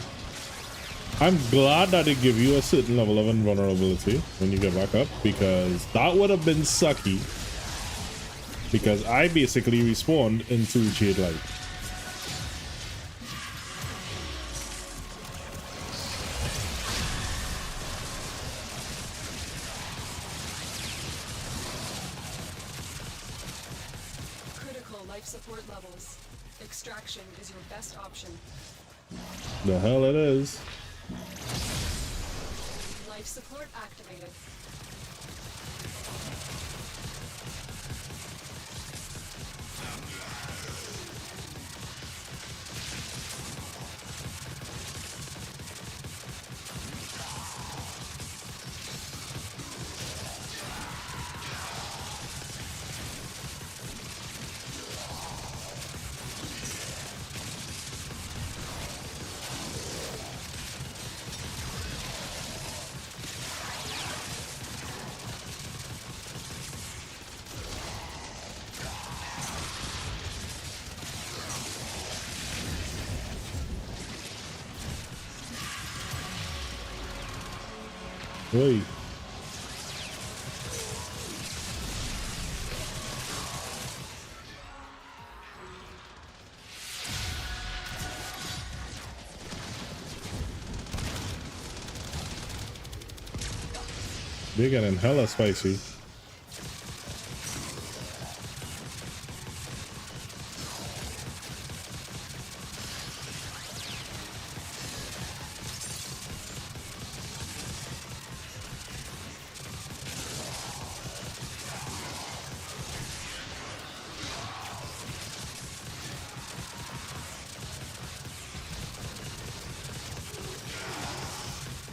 I'm glad that they give you a certain level of invulnerability when you get back up, because that would have been sucky, because I basically respawned into Jade Light. Critical life support levels. Extraction is your best option. The hell it is. Life support activated. Oi. They're getting hella spicy.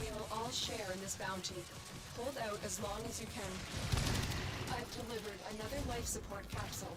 We will all share in this bounty. Hold out as long as you can. I've delivered another life support capsule.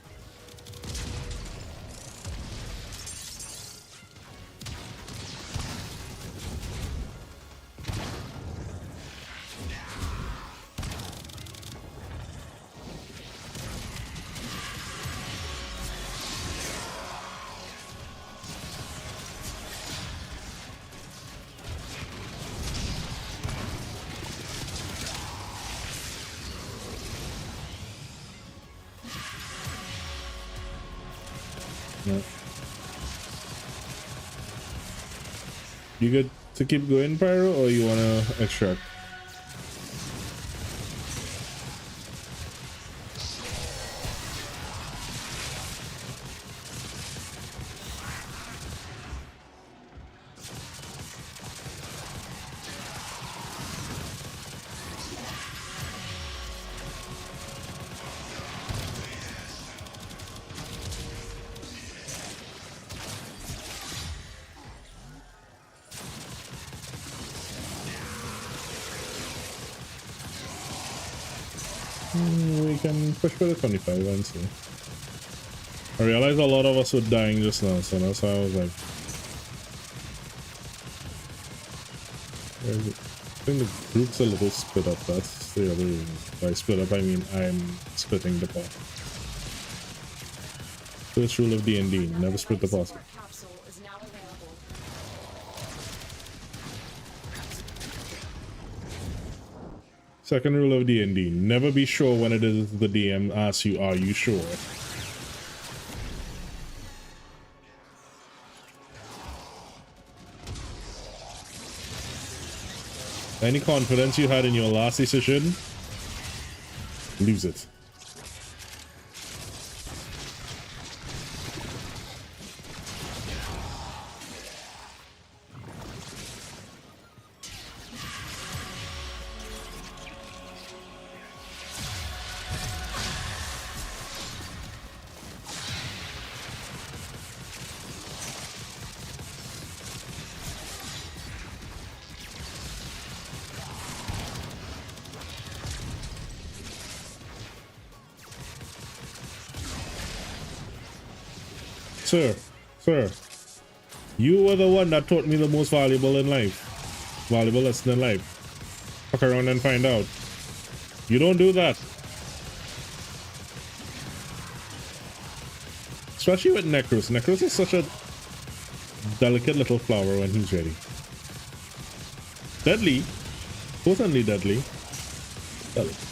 Yeah. You good to keep going, Pyro, or you wanna extract? We can push for the 25 and see. I realized a lot of us were dying just now, so that's why I was like, where is it? I think the group's a little split up. That's the other reason. By split up, I mean I'm splitting the pot. First rule of D&D, never split the pot. Second rule of D&D, never be sure when it is the DM asks you, are you sure? Any confidence you had in your last decision, lose it. Sir, you were the one that taught me the most valuable lesson in life. Fuck around and find out. You don't do that. Especially with Necros. Necros is such a delicate little flower when he's ready. Deadly. Potently deadly. Delicate.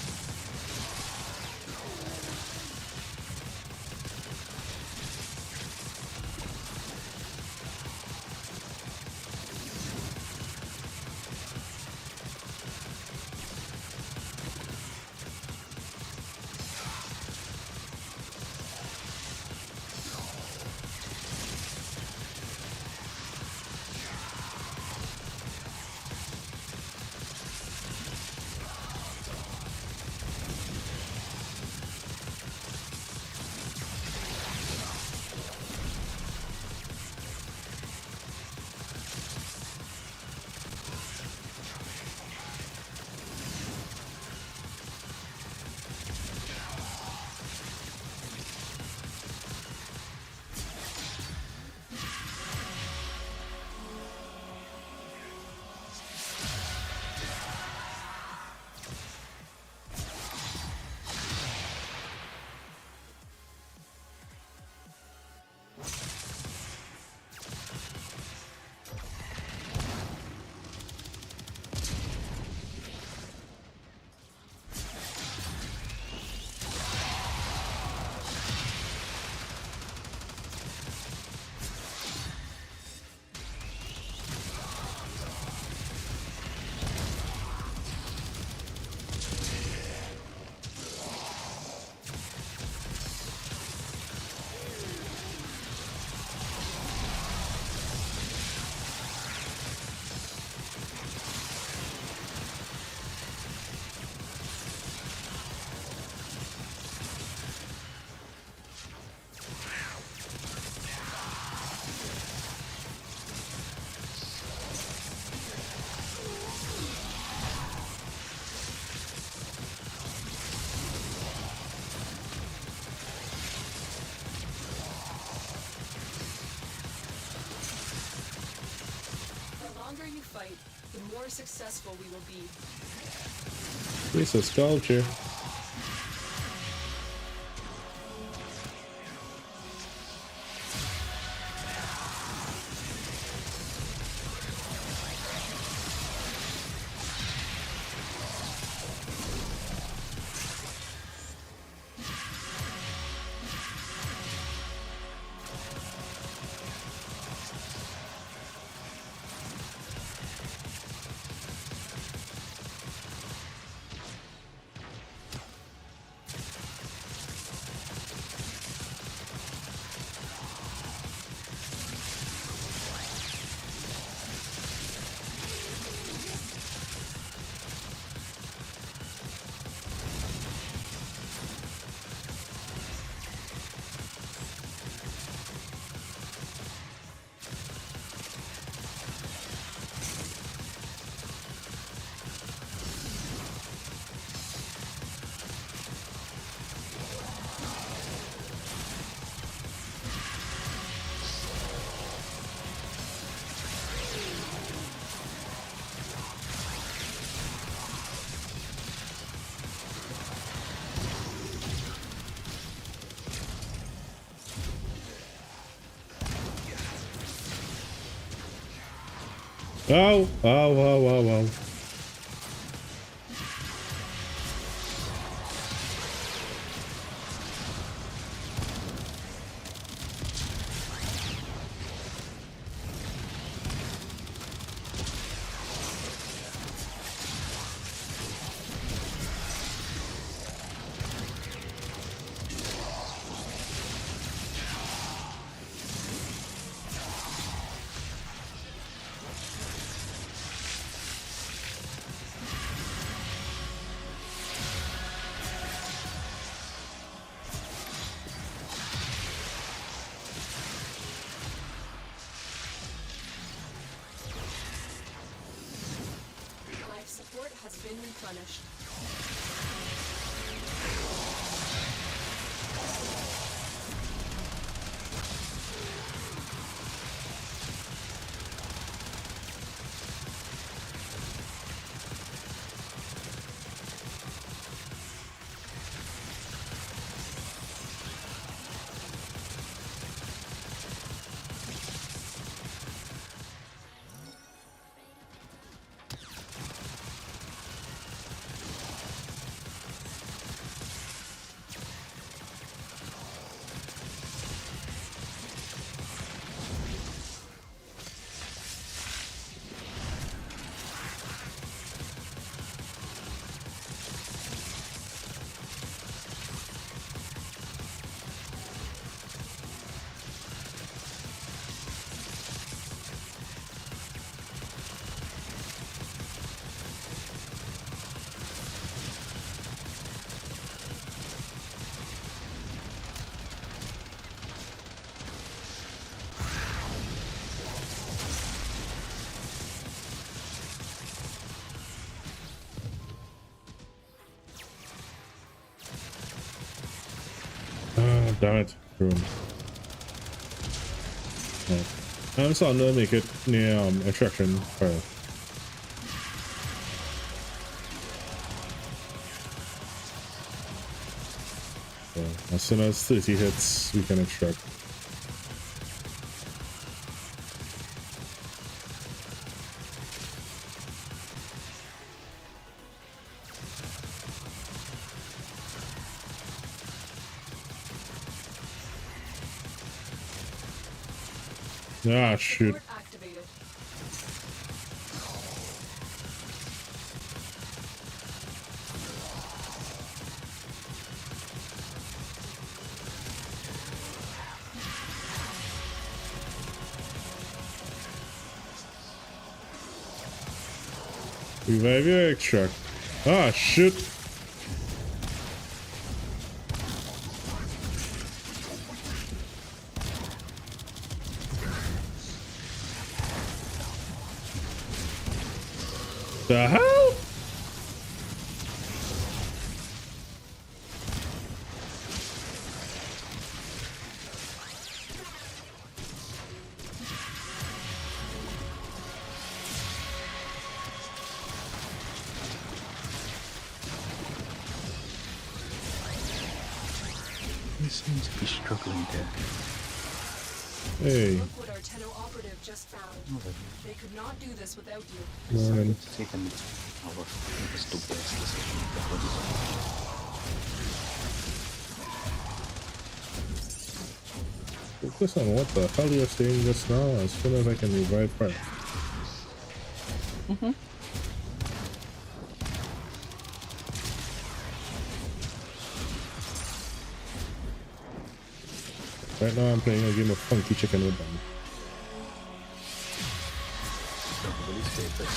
more successful we will be. Piece of sculpture. Ow, ow, ow, ow, ow. Support has been replenished. Damn it. Room. Right. I'm starting to make it near extraction fire. So as soon as 30 hits, we can extract. Ah, shoot. Revive your extract. Ah, shit. The hell? You seem to be struggling there. Hey. Look what our Tenno operative just found. They could not do this without you. Decided to take an hour. It was the best decision ever designed. Focus on what the hell you're saying just now as soon as I can revive her. Right now I'm playing a game of Funky Chicken with them. Everybody's favorite.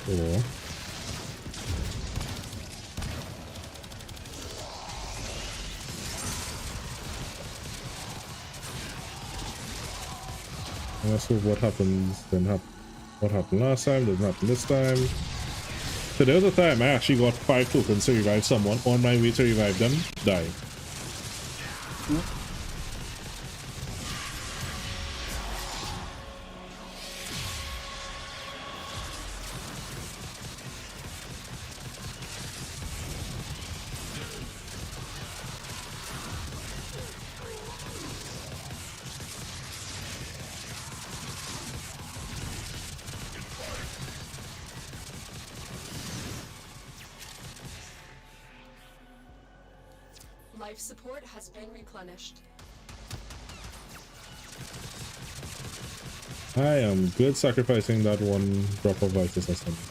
Cool. Let's see what happens. What happened last time doesn't happen this time. So the other time I actually got 5 tokens to revive someone. On my way to revive them, die. Life support has been replenished. I am good sacrificing that one drop of Vitus Essence.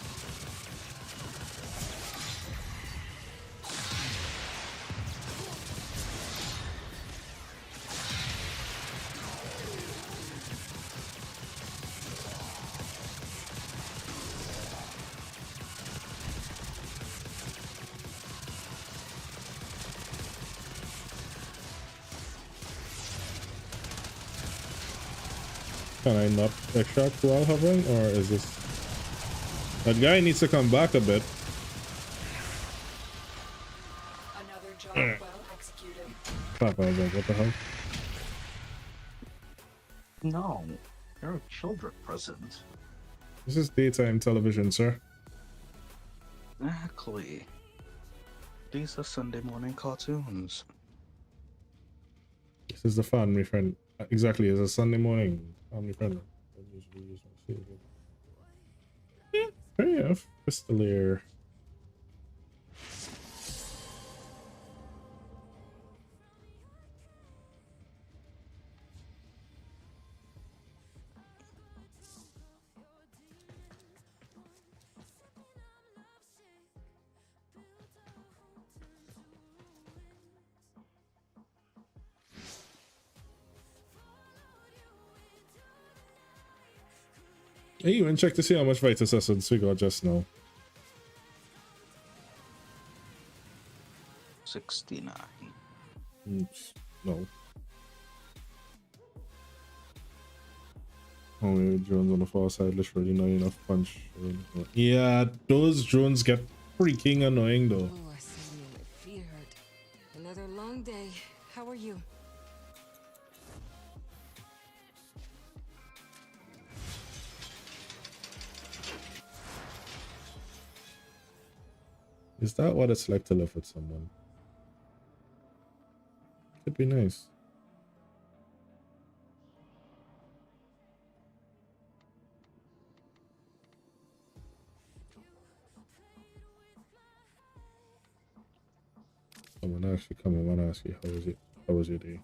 Can I not extract while hovering, or is this... That guy needs to come back a bit. Another job well executed. Crap, I was like, what the hell? No, there are children present. This is daytime television, sir. Exactly. These are Sunday morning cartoons. This is the family friend. Exactly, it's a Sunday morning family friend. Yeah, fair enough. Pistolier. Hey, you went check to see how much Vitus Essence we got just now. 69. Oops. No. Only drones on the far side, literally not enough punch. Yeah, those drones get freaking annoying though. Oh, I see you. My feet hurt. Another long day. How are you? Is that what it's like to live with someone? Could be nice. Someone actually come and want to ask you how was it? How was your day?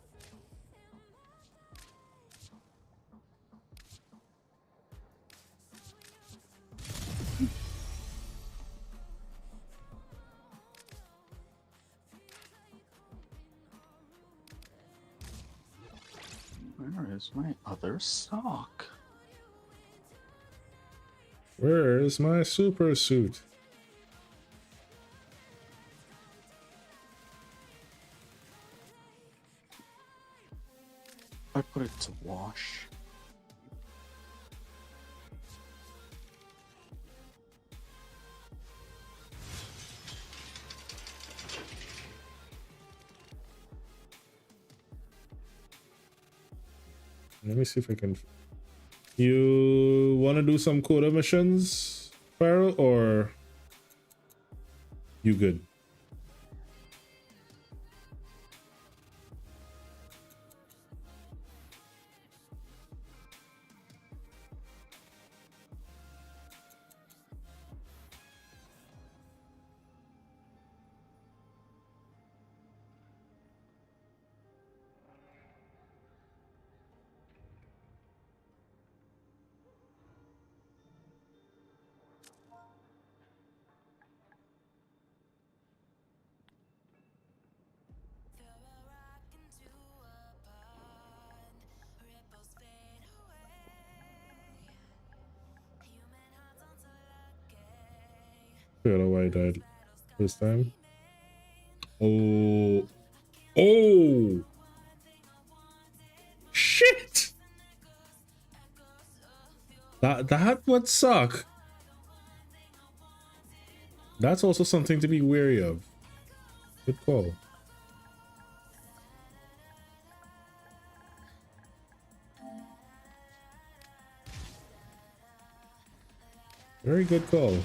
Where is my other sock? Where is my super suit? I put it to wash. Let me see if I can. You want to do some Coda missions, Farrell, or you good? I don't know why I died this time. Oh. Oh. Shit. That would suck. That's also something to be wary of. Good call. Very good call.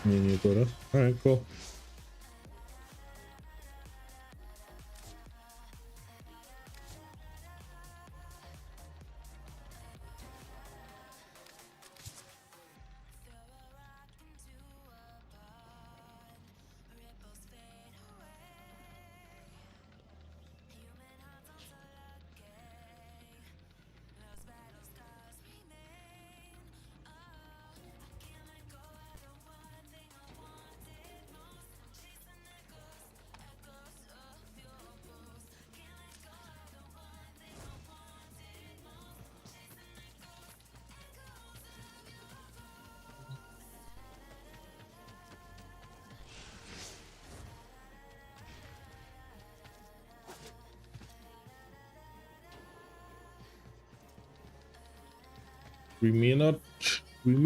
Me and you, Coda. Alright, cool. We may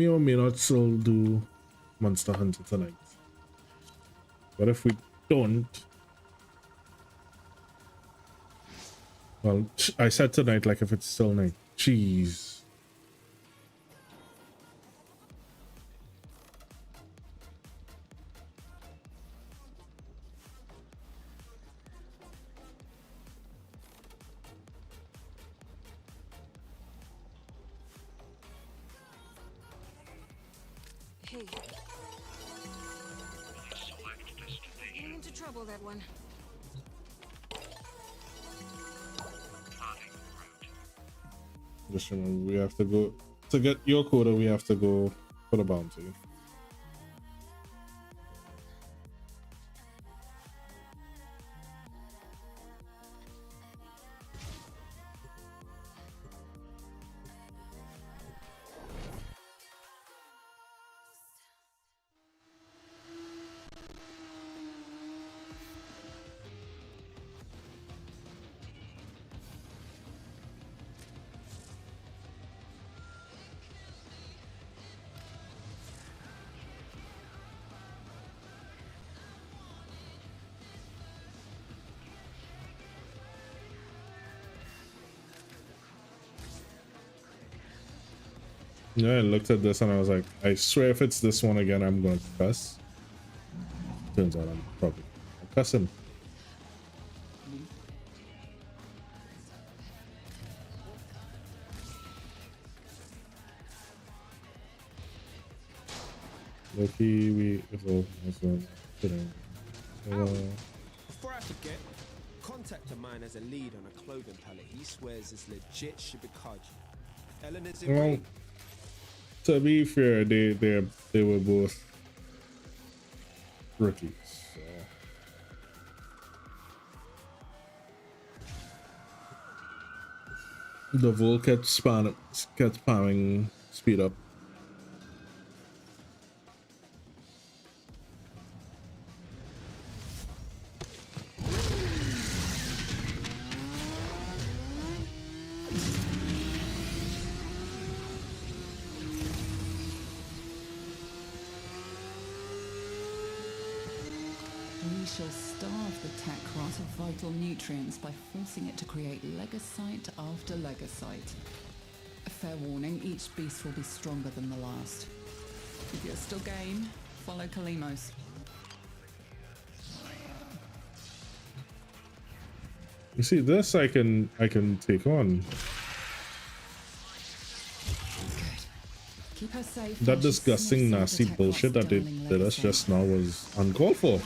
or may not still do Monster Hunter tonight. But if we don't, well, I said tonight like if it's still night. Jeez. Hey. Get into trouble, that one. Just remember, we have to go to get your Coda. We have to go for the bounty. Yeah, I looked at this and I was like, I swear if it's this one again, I'm going to cuss. Turns out I'm probably cussing. Loki, we evolve also. Before I forget, contact of mine as a lead on a clothing palette he swears is legit shibikaji. Ellen is in Well, to be fair, they were both rookies. So. The Vol kept spamming speed up. We shall starve the tech rot of vital nutrients by forcing it to create legocyte after legocyte. A fair warning, each beast will be stronger than the last. If you're still game, follow Kalimos. You see, this I can take on. Keep her safe. That disgusting, nasty bullshit that they did us just now was uncalled for.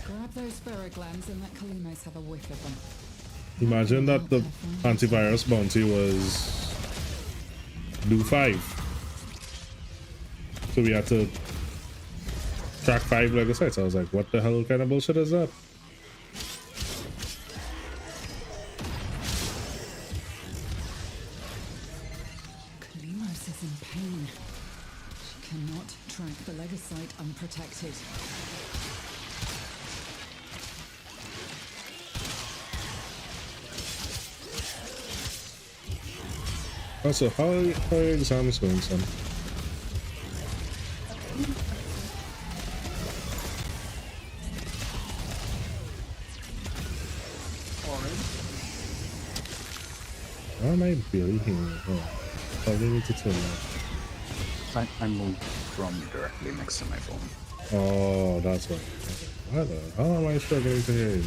Grab those ferroglands and let Kalimos have a whiff of them. Imagine that the antivirus bounty was do 5. So we had to track 5 legocytes. I was like, what the hell kind of bullshit is that? Kalimos is in pain. She cannot track the legocyte unprotected. Also, how are your exams going, son? Why am I barely hearing it? Oh, probably need to turn that. I moved from directly next to my phone. Oh, that's why. Why the hell am I struggling to hear you?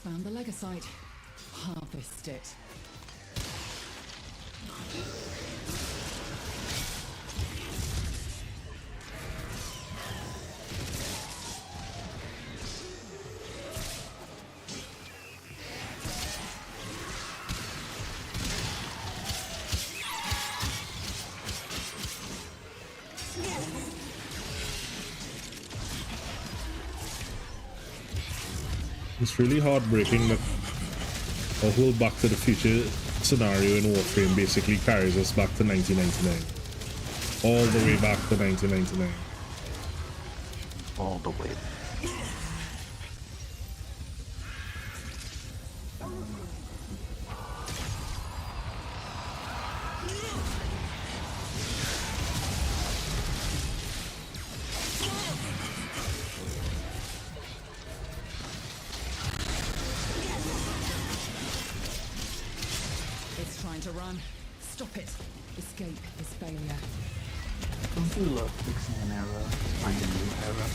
Found the legocyte. Harvest it. It's really heartbreaking that a whole Back to the Future scenario in Warframe basically carries us back to 1999. All the way back to 1999. All the way. To run. Stop it. Escape this failure. Don't you love fixing an error, finding a new error?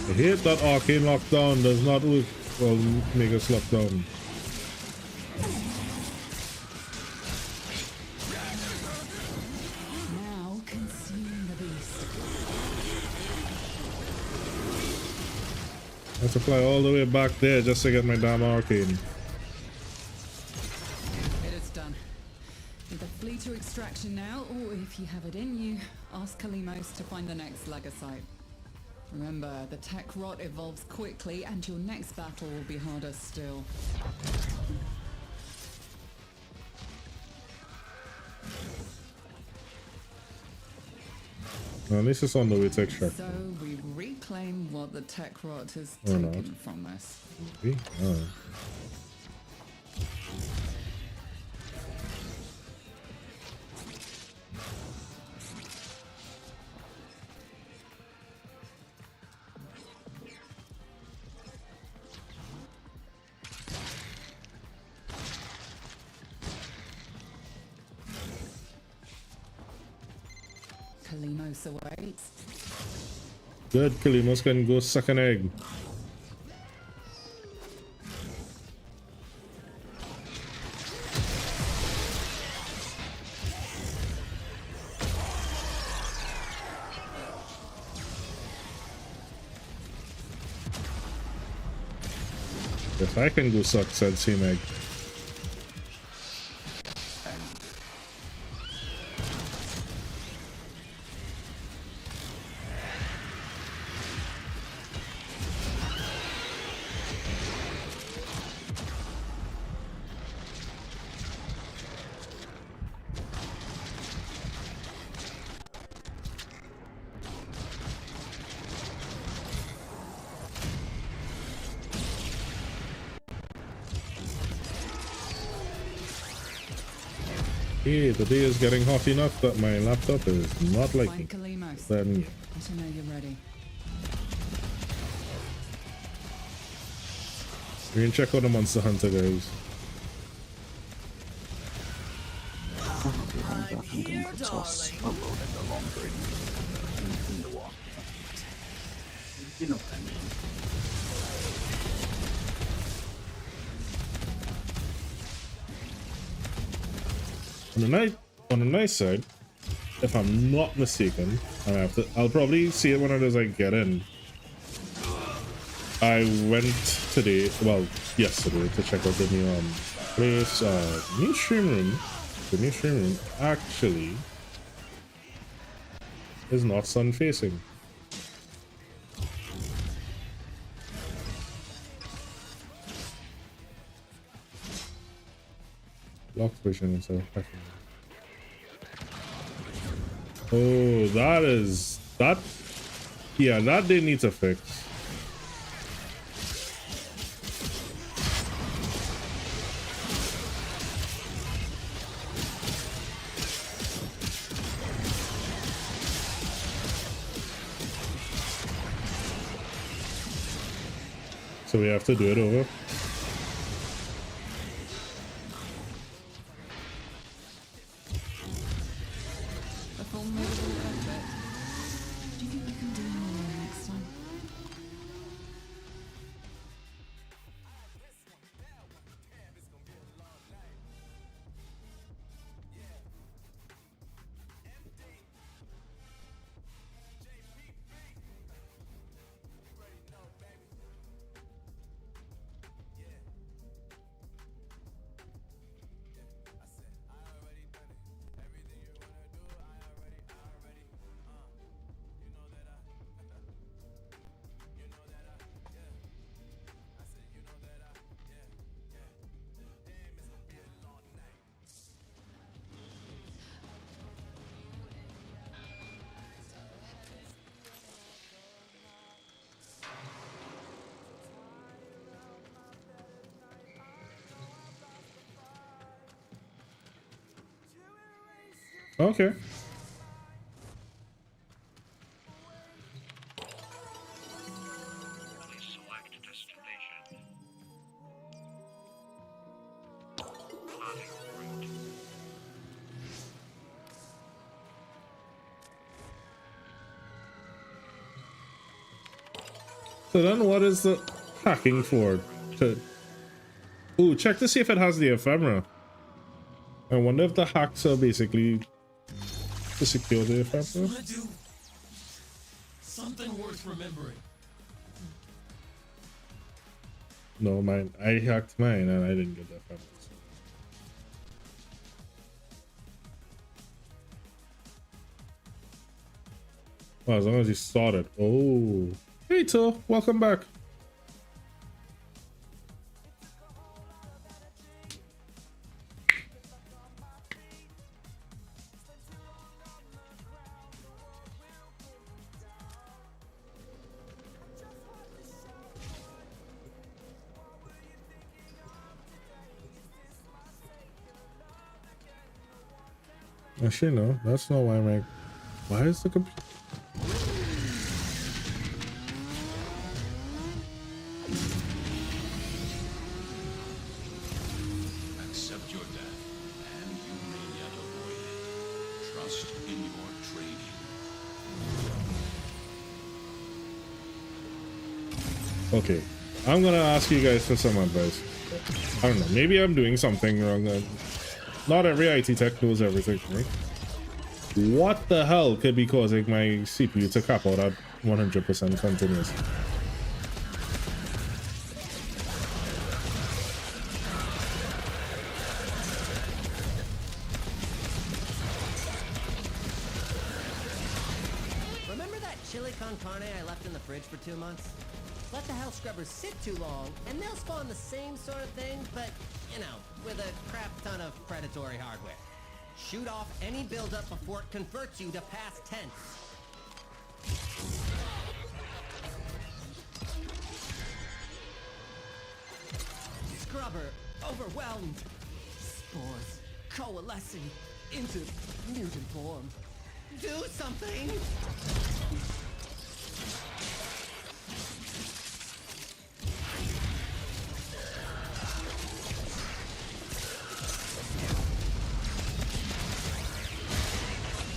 I hate that arcane lockdown does not work. Well, make us lock down. Now consume the beast. I have to fly all the way back there just to get my damn arcane. It is done. Either flee to extraction now, or if you have it in you, ask Kalimos to find the next legocyte. Remember, the tech rot evolves quickly, and your next battle will be harder still. Well, at least it's on the way to extract. So we reclaim what the tech rot has Or taken not. from us. Maybe? Oh. Kalimos awaits. Good, Kalimos can go suck an egg. If I can go suck said same egg. Hey, the day is getting hot enough that my laptop is not liking. Kalimos. Then Let her know you're ready. we can check out the Monster Hunter, guys. I'm here, darling. You know what I mean. On the nice side, if I'm not mistaken, I'll probably see it when it is I get in. I went yesterday to check out the new place, new stream room. The new stream room actually is not sun facing. Lock vision instead of hacking. Oh, that they need to fix. So we have to do it over. A full movable cockpit. Do you think we can do more next time? Okay. So then what is the hacking for? Ooh, check to see if it has the ephemera. I wonder if the hacks are basically to secure the ephemera. Wanna do something worth remembering. No, mine. I hacked mine and I didn't get the ephemera. Well, as long as you started. Oh. Hey, Till. Welcome back. Actually, no, that's not why my. Why is the computer? Accept your death, and you may yet avoid it. Trust in your training. Okay, I'm gonna ask you guys for some advice. I don't know, maybe I'm doing something wrong. Not every IT tech knows everything, right? What the hell could be causing my CPU to cap out at 100% continuous? Remember that chili con carne I left in the fridge for 2 months? Let the hell scrubbers sit too long, and they'll spawn the same sort of thing, but, you know, with a crap ton of predatory hardware. Shoot off any buildup before it converts you to past tense. Scrubber overwhelmed. Spores coalescing into mutant form. Do something!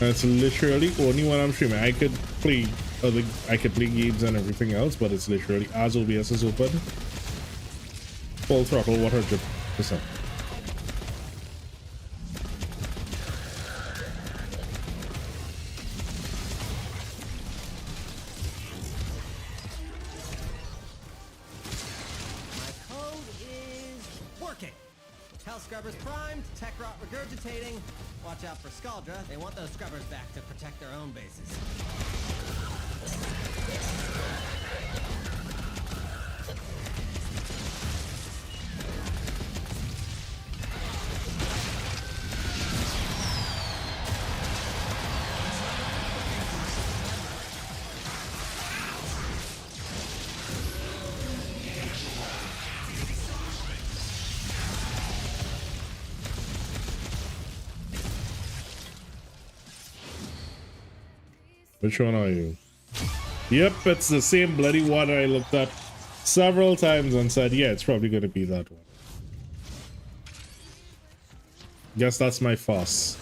That's literally only when I'm streaming. I could play games and everything else, but it's literally as OBS is open, full throttle 100%. My code is working. Hell scrubbers primed, tech rot regurgitating. Watch out for Scaldra. They want those scrubbers back to protect their own bases. Which one are you? Yep, it's the same bloody one I looked at several times and said, yeah, it's probably going to be that one. Guess that's my fuss.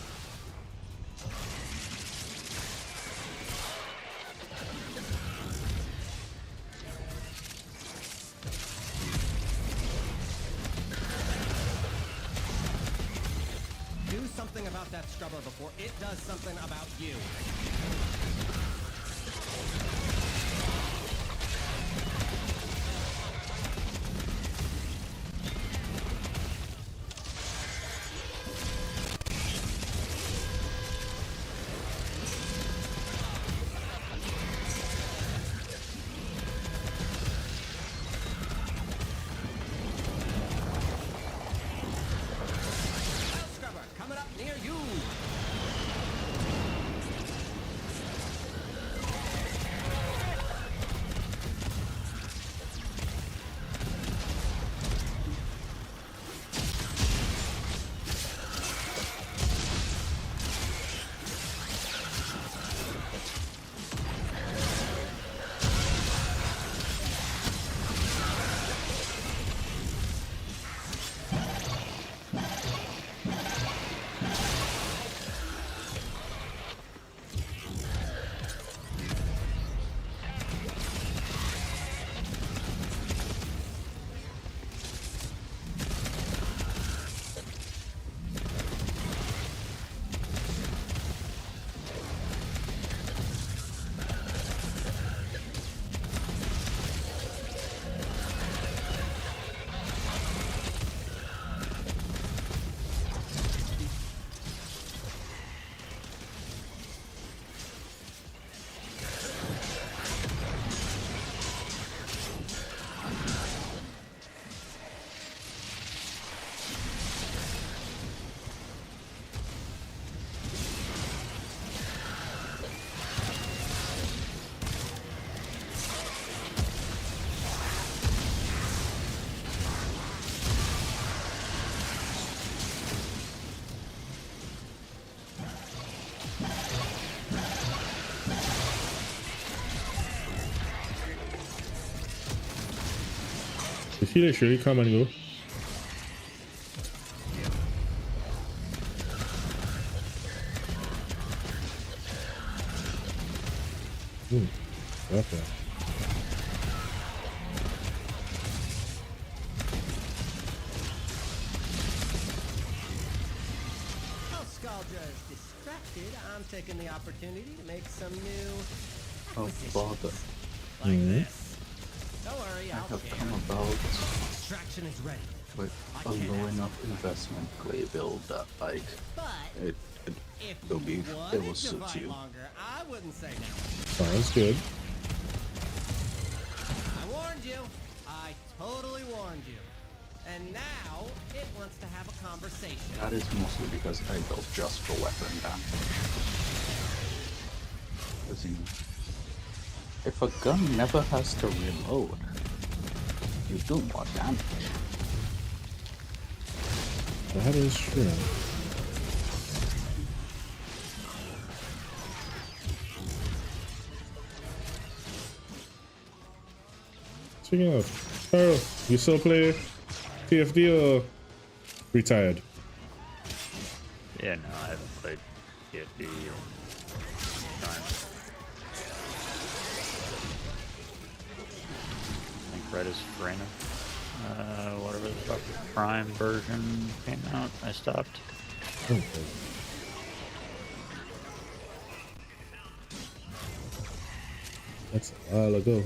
Do something about that scrubber before it does something about you. Scrubber coming up near you. The healers really come and go. Okay. While Scaldra is distracted, I'm taking the opportunity to make some new acquisitions. Bother. Like this. Don't worry, I I'll have share. come about Extraction is ready. with a low enough investment clay build that like it will suit you. Longer, I wouldn't say no. Sounds good. I warned you. I totally warned you. And now it wants to have a conversation. That is mostly because I built just for weapon damage. Because, you know, if a gun never has to reload, you do more damage. That is true. Speaking of, Carl, you still play TFD or retired? Yeah, no, I haven't played TFD or time. I think Red is Frame. Whatever the fuck the Prime version came out, I stopped. Okay. That's a while ago.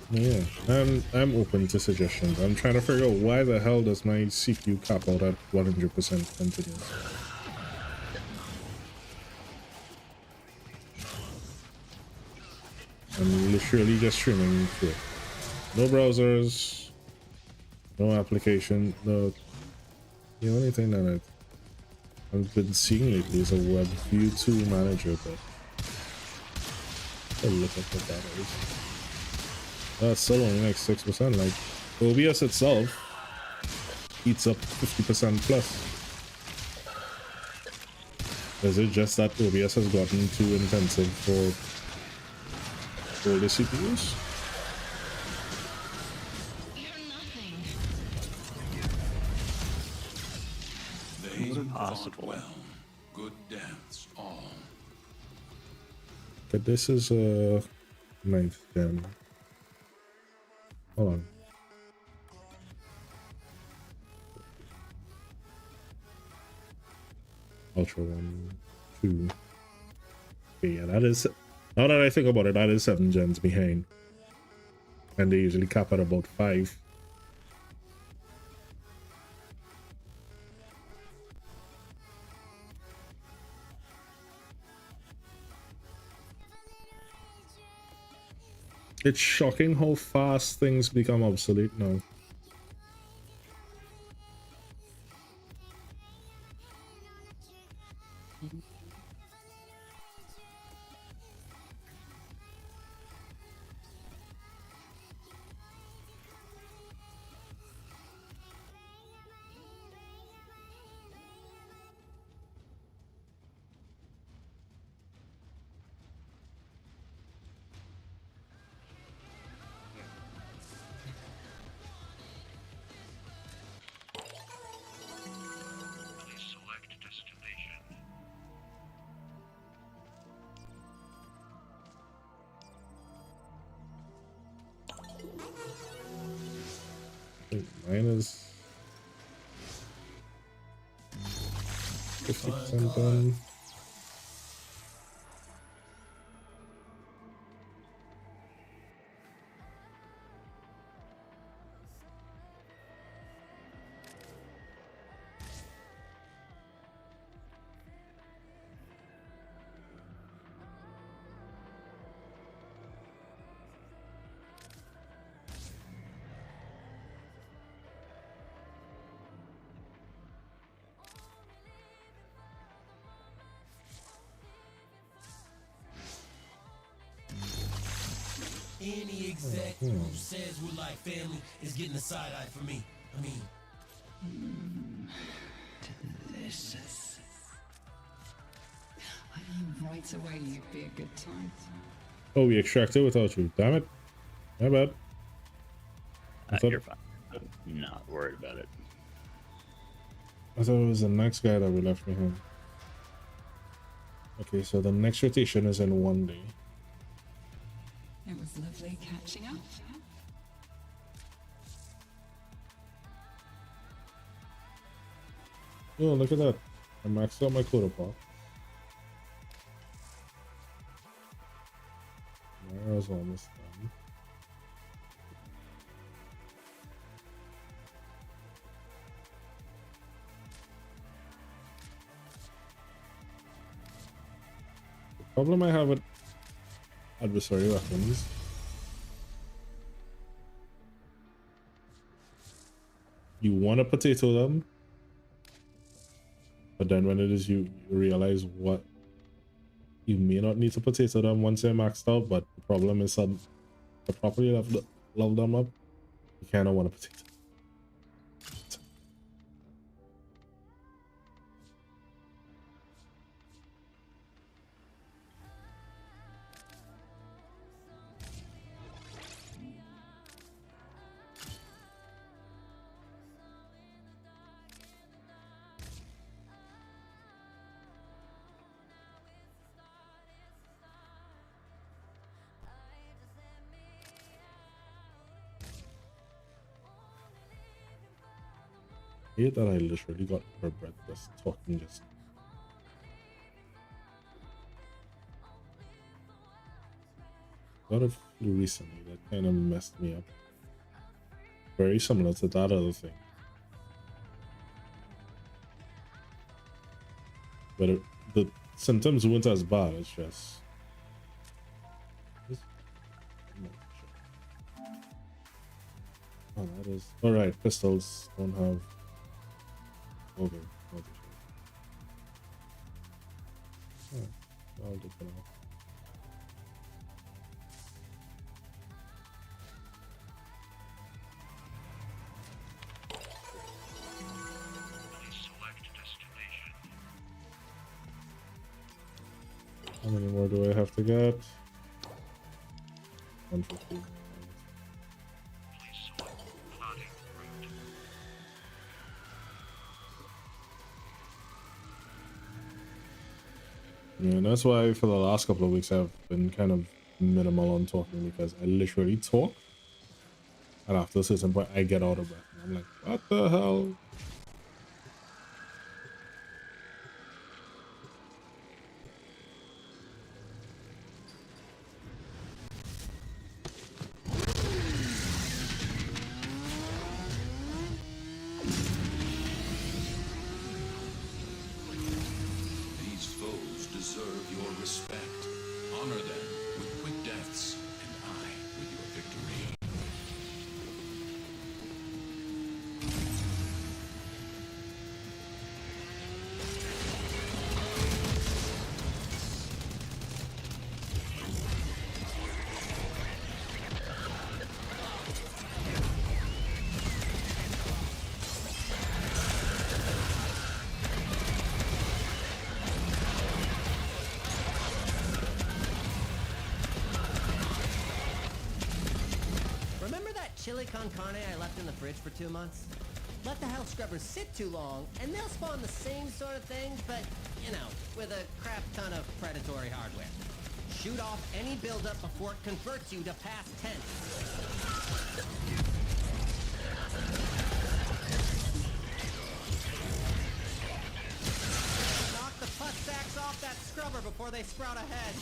Yeah, I'm open to suggestions. I'm trying to figure out why the hell does my CPU cap out at 100% continuous. I'm literally just streaming through it. No browsers, no application, no. The only thing that I've been seeing lately is a WebView 2 manager, but I'll look at what that is. That's still only like 6%. Like OBS itself eats up 50% plus. Is it just that OBS has gotten too intensive for older CPUs? Possible. Well, good dance all. But this is a 9th gen. Hold on. Ultra 1, 2. Okay, yeah, that is. Now that I think about it, that is 7 gens behind. And they usually cap at about 5. It's shocking how fast things become obsolete now. Mine is 50% done. Any exec who says we're like family is getting a side eye for me. I mean, Delicious. Right away, you'd be a good time. Oh, we extracted without you. Damn it. My bad. I thought, You're fine. I'm not worried about it. I thought it was the next guy that we left behind. Okay, so the next rotation is in 1 day. It was lovely catching up. Oh, look at that. I maxed out my Coda pop. I was almost done. The problem I have with adversary weapons you want to potato them, but then when it is you realize what you may not need to potato them once they're maxed out, but the problem is to properly level them up, you kind of want to potato. I hate that I literally got her breath just talking just. Got a flu recently that kind of messed me up. Very similar to that other thing. But the symptoms weren't as bad, it's just... Oh, that is... Alright, pistols don't have... Okay, I'll do for now. How many more do I have to get? 150. Yeah, and that's why for the last couple of weeks I've been kind of minimal on talking, because I literally talk and after a certain point I get out of breath and I'm like, what the hell? Chili con carne I left in the fridge for 2 months? Let the hell scrubbers sit too long, and they'll spawn the same sort of thing, but, you know, with a crap ton of predatory hardware. Shoot off any buildup before it converts you to past tense. Knock the pus sacks off that scrubber before they sprout ahead.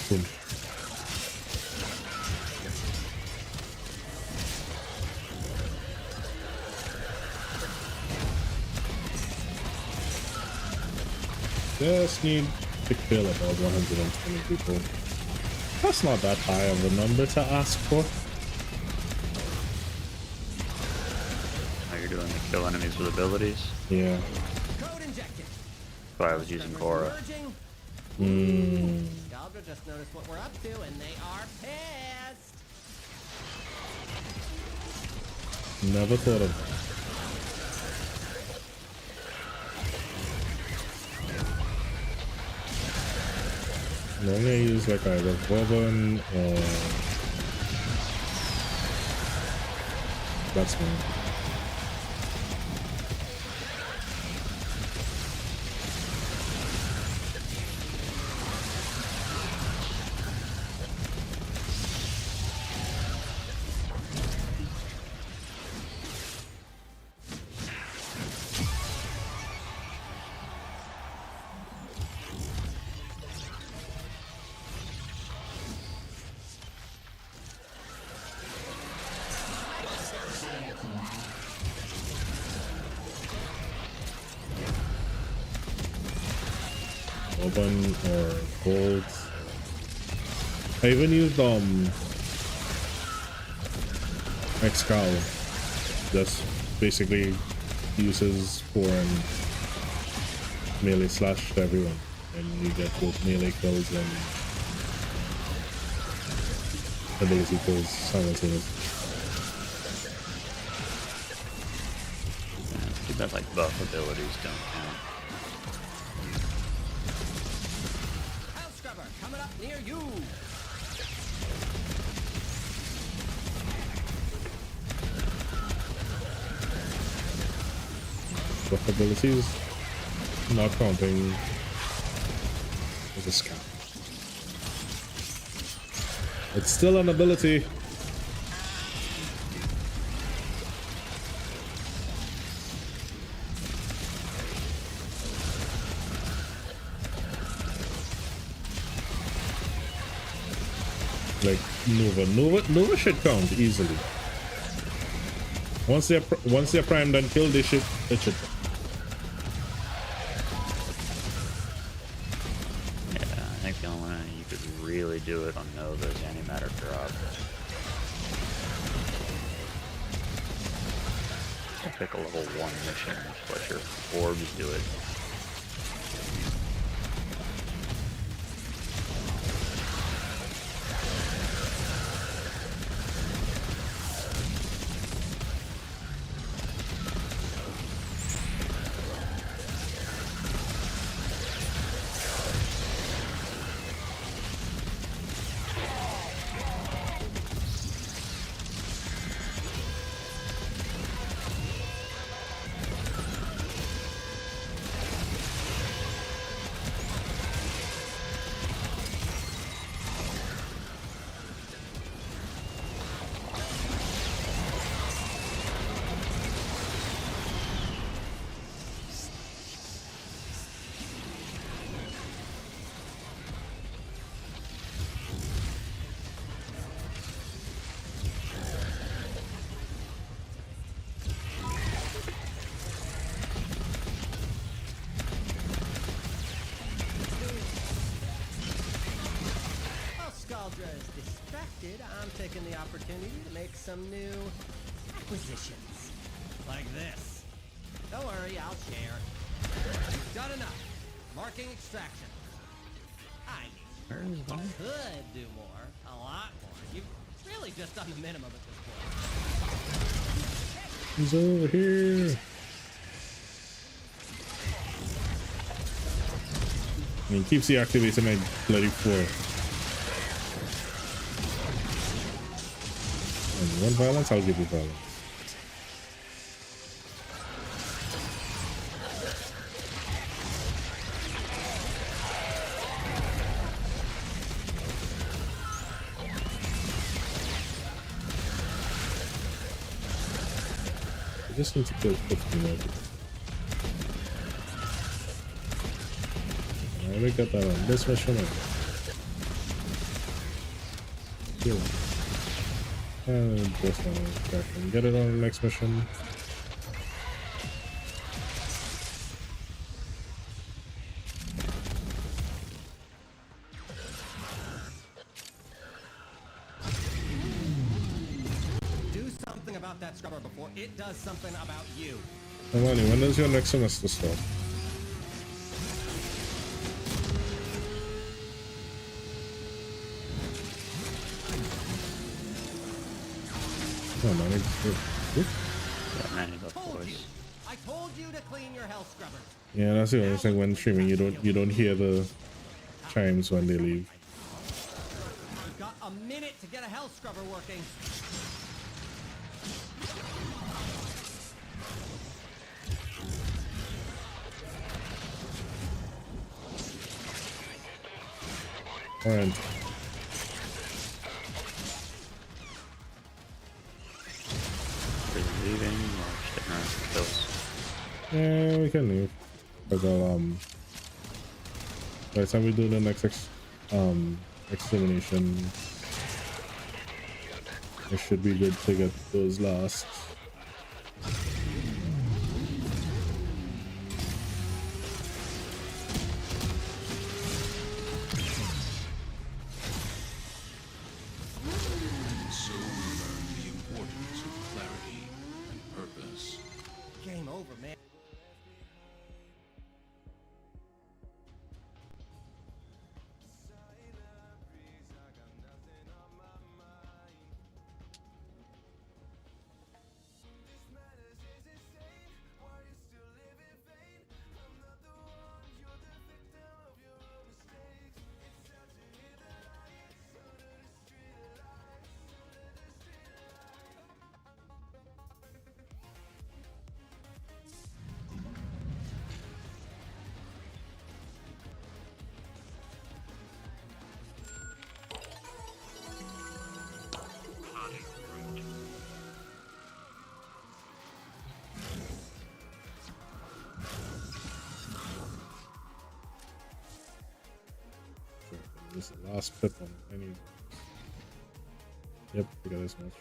Boom. Just need to kill about 120 people. That's not that high of a number to ask for. Oh, you're doing the kill enemies with abilities? Yeah. But I was using Cora. Scaldra just noticed what we're up to, and they are pissed. Never thought of that. Normally I use like either Wyvern or that's me. Open or gold. I even used Excal. Just basically uses 4 and melee slash to everyone, and you get both melee kills and ability kills simultaneously. Too bad like buff abilities don't count. Coming up near you. Buff abilities not counting as a scout. It's still an ability. Like Nova should count easily. Once they're primed and killed, it should. Yeah, I think the only way you could really do it on Nova is antimatter drop. Pick a level 1 mission, just let your orbs do it. Is distracted, I'm taking the opportunity to make some new acquisitions. Like this. Don't worry, I'll share. You've done enough. Marking extraction. I mean, you could do more, a lot more. You've really just done the minimum at this point. He's over here. I mean, keeps deactivating my bloody floor. And 1 violence, I'll give you violence. I just need to kill 15 more. I will get that on this mission. Kill. And just on and get it on the next mission. Do something about that scrubber before it does something about you. Amani, when does your next semester start? Oh man, Yeah, man, he left voice. I told you to clean your hell scrubbers. yeah, that's the only thing when streaming. You don't hear the chimes when they leave. You've got a minute to get a hell scrubber working. All right. Are you leaving or sticking around for kills? Yeah, we can leave. But I'll, by the time we do the next extermination, it should be good to get those last. So we learn the importance of clarity and purpose. Game over, man. This is the last pip on any. Yep, we got this much.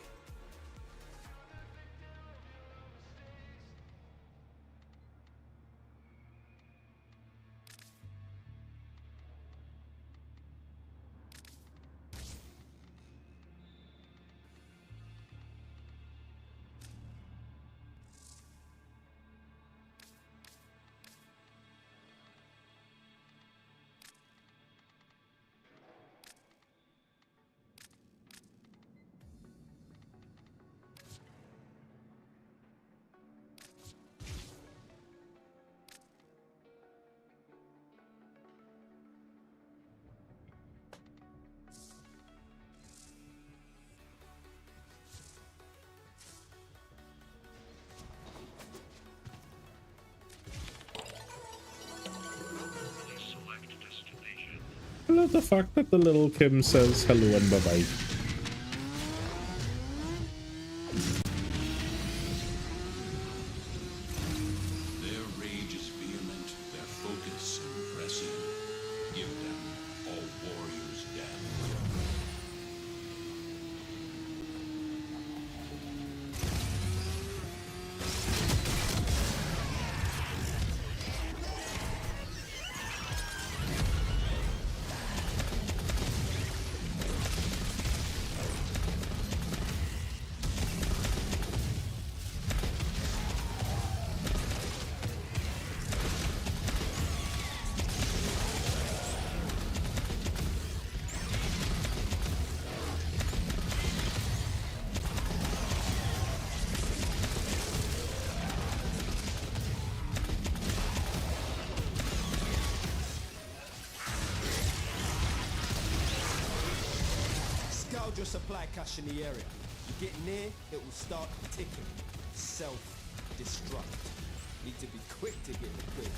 I love the fact that the little Kim says hello and bye-bye. Their rage is vehement, their focus impressive. Give them all warriors down. Scourge your supply cache in the area. You get near, it will start ticking. Self-destruct. Need to be quick to get the goods.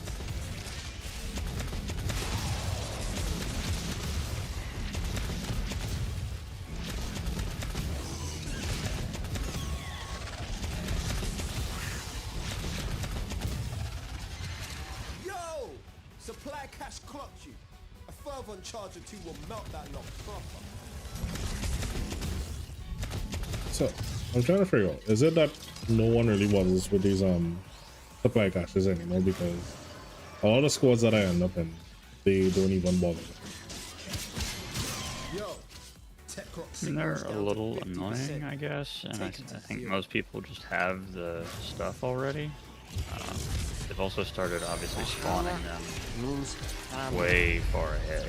Yo! Supply cache clocked you. A fervent charge or two will melt that lot proper. So I'm trying to figure out, is it that no one really bothers with these supply caches anymore, because all the squads that I end up in, they don't even bother. Yo, I mean, they're a little annoying, I guess, and I think most people just have the stuff already. They've also started obviously spawning them way far ahead.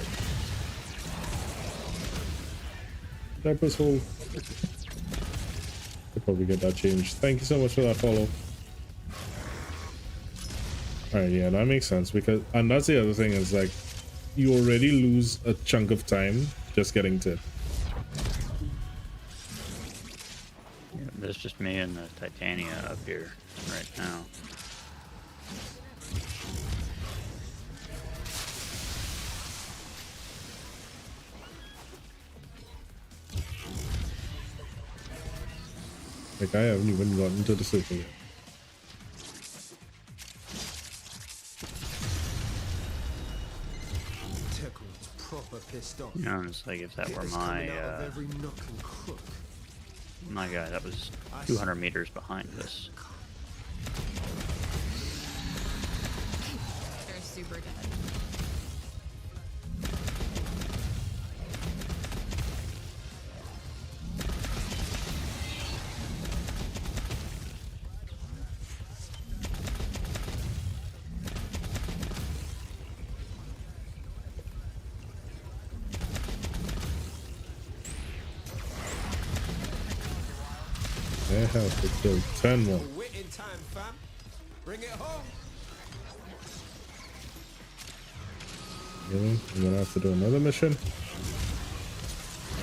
That was whole. before we get that changed. Thank you so much for that follow. Alright, yeah, that makes sense because, and that's the other thing is like, you already lose a chunk of time just getting to it. Yeah, there's just me and the Titania up here right now. Like, I haven't even gotten to the circle yet. Proper pissed off. You know, it's like if that were my my guy that was 200 meters behind us. They're super dead. I have to kill 10 more. Wit in time, fam. Bring it home. Really? I'm gonna have to do another mission?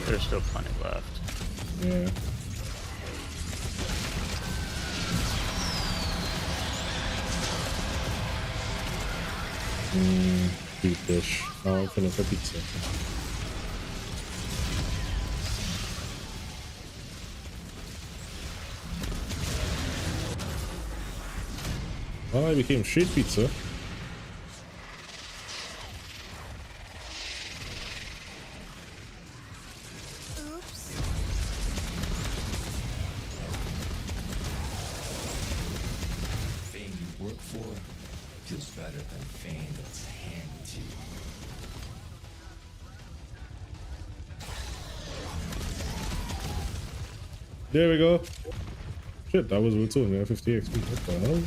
There's still plenty left. Yeah. Deep dish. Oh, I'll finish a pizza. Well, I became street pizza. Oops. Fame you work for feels better than fame that's handed to you. There we go. Shit, that was with 250 XP. What the hell?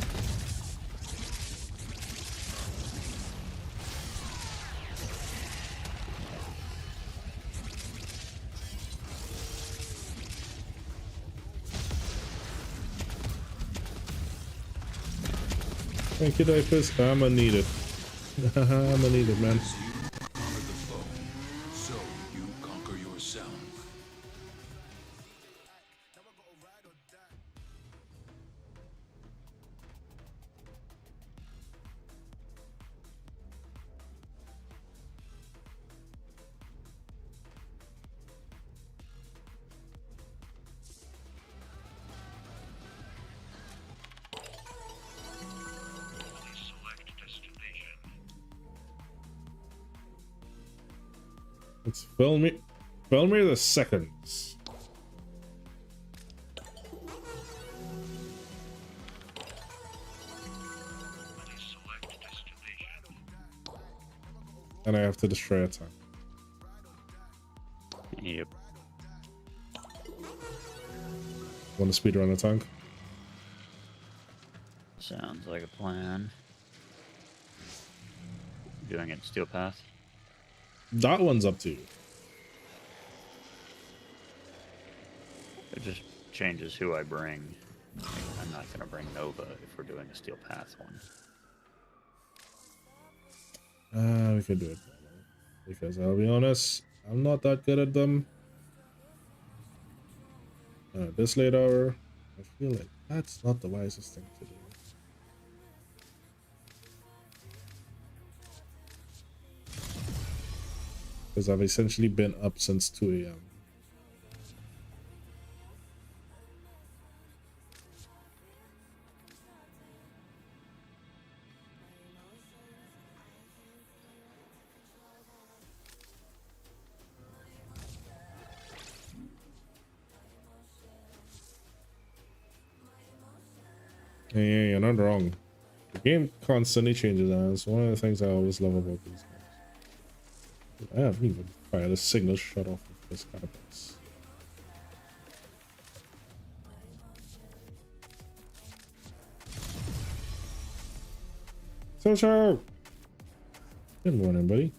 Thank you, diapers. I'ma need it. I'ma need it, man. You conquer the foe, so you conquer yourself. It's Felmir the Seconds. And I have to destroy a tank. Yep. Want to speedrun a tank? Sounds like a plan. Doing it Steel Path. That one's up to you. It just changes who I bring. Like, I'm not gonna bring Nova if we're doing a Steel Path one. We could do it. Because I'll be honest, I'm not that good at them. This late hour, I feel like that's not the wisest thing to do. Because I've essentially been up since 2 a.m. Yeah, you're not wrong. The game constantly changes, and it's one of the things I always love about these games. I haven't even fired a single shot off of this catapax. So. Good morning, buddy.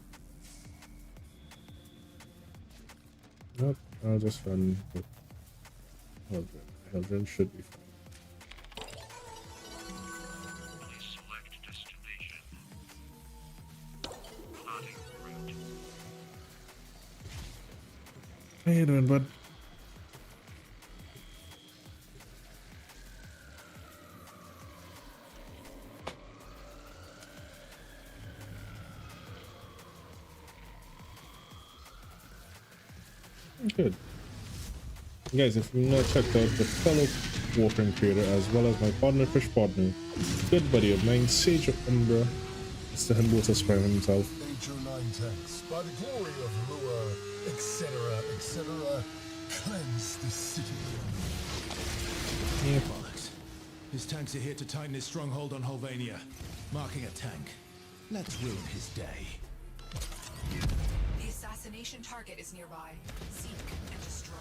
Nope, I'll just run with... Oh, good. Eldrin should be fine. How you doing, bud? Good. Guys, if you've not checked out the fellow Warframe creator as well as my partner, fish partner, good buddy of mine, Sage of Umbra, Mr. Himbotas Prime himself. HO9 tanks, by the glory of Lua, etc., etc., cleanse the city. Yeah. Bollocks. His tanks are here to tighten his stronghold on Holvania. Marking a tank. Let's ruin his day. The assassination target is nearby. Seek and destroy.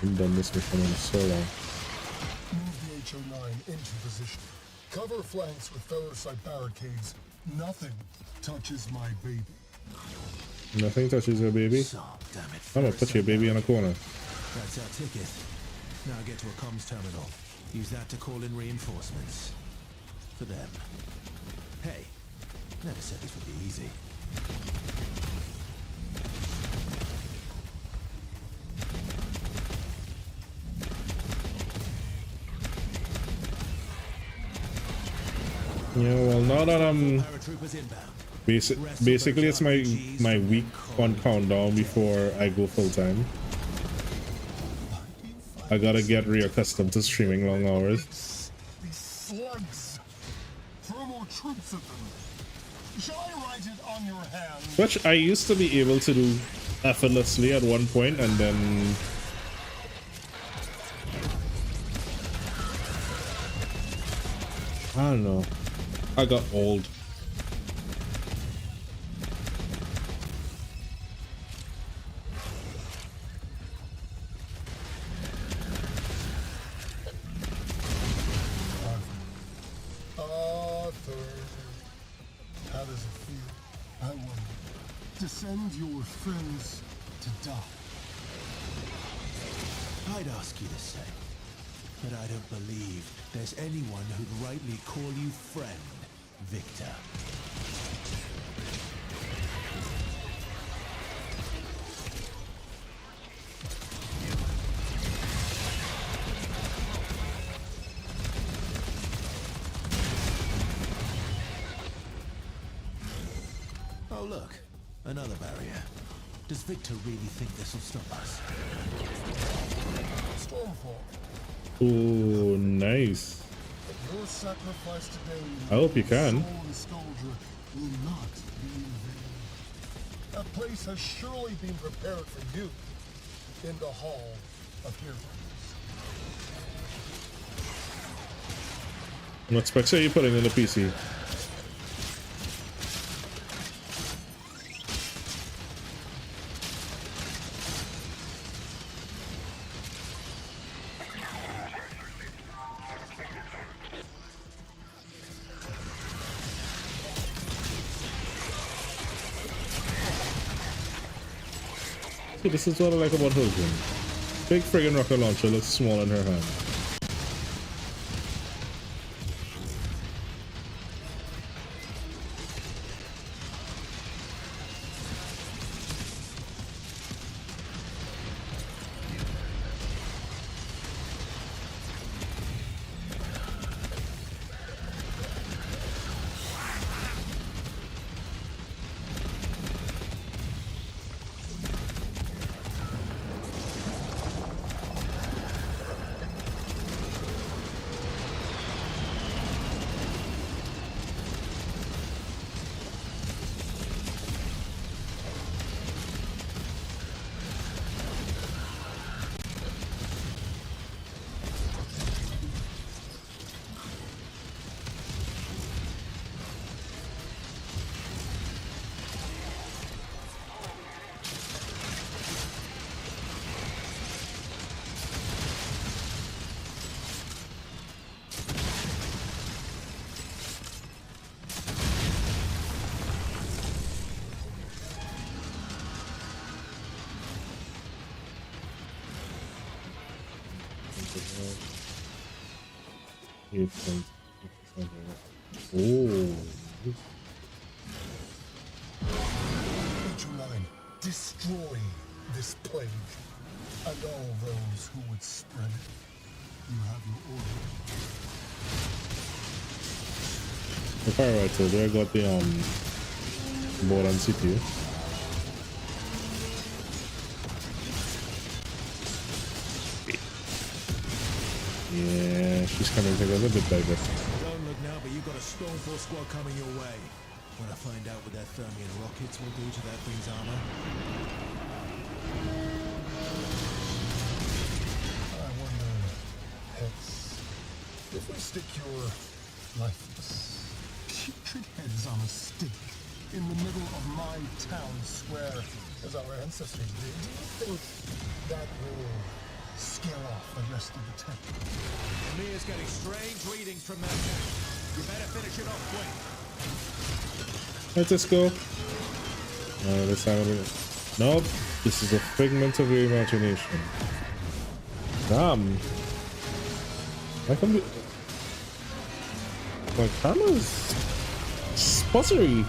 I've done this mission in so long. Move the HO9 into position. Cover flanks with ferrocite barricades. Nothing touches my baby. Nothing touches your baby? So, damn it, I'm gonna put your baby in a corner. That's our ticket. Now get to a comms terminal. Use that to call in reinforcements. For them. Hey, never said this would be easy. Yeah, well, now that I'm basically it's my week on countdown before I go full time. I gotta get reaccustomed to streaming long hours. These slugs. Throw more troops at them. Shall I write it on your hand? Which I used to be able to do effortlessly at one point, and then I don't know. I got old. Arthur, how does it feel? I wonder. To send your friends to die. I'd ask you the same. But I don't believe there's anyone who'd rightly call you friend, Victor. Oh look, another barrier. Does Victor really think this will stop us? Stormfall. Ooh, nice. Your sacrifice today. I hope you can. Soul and Skuldra will not be in vain. A place has surely been prepared for you in the Hall of Heroes. What specs are you putting in the PC? See, this is what I like about Hilton. Big friggin' rocket launcher looks small in her hand. 8.8%. Oh. H9, destroy this plague and all those who would spread it. You have your order. Okay, right, so there I got the board and CPU. Yeah, she's coming together bit by bit. Don't look now, but you've got a Stormforce squad coming your way. When I find out what their Thermian rockets will do to that thing's armor. I wonder, Hex, if we stick your lifeless, putrid heads on a stake in the middle of my town square, as our ancestors did, do you think that will scare off the rest of the tech? Amir's getting strange readings from that tank. You better finish it off quick. Let us go. This time nope, this is a figment of your imagination. Damn. I can be... My camera's sputtery.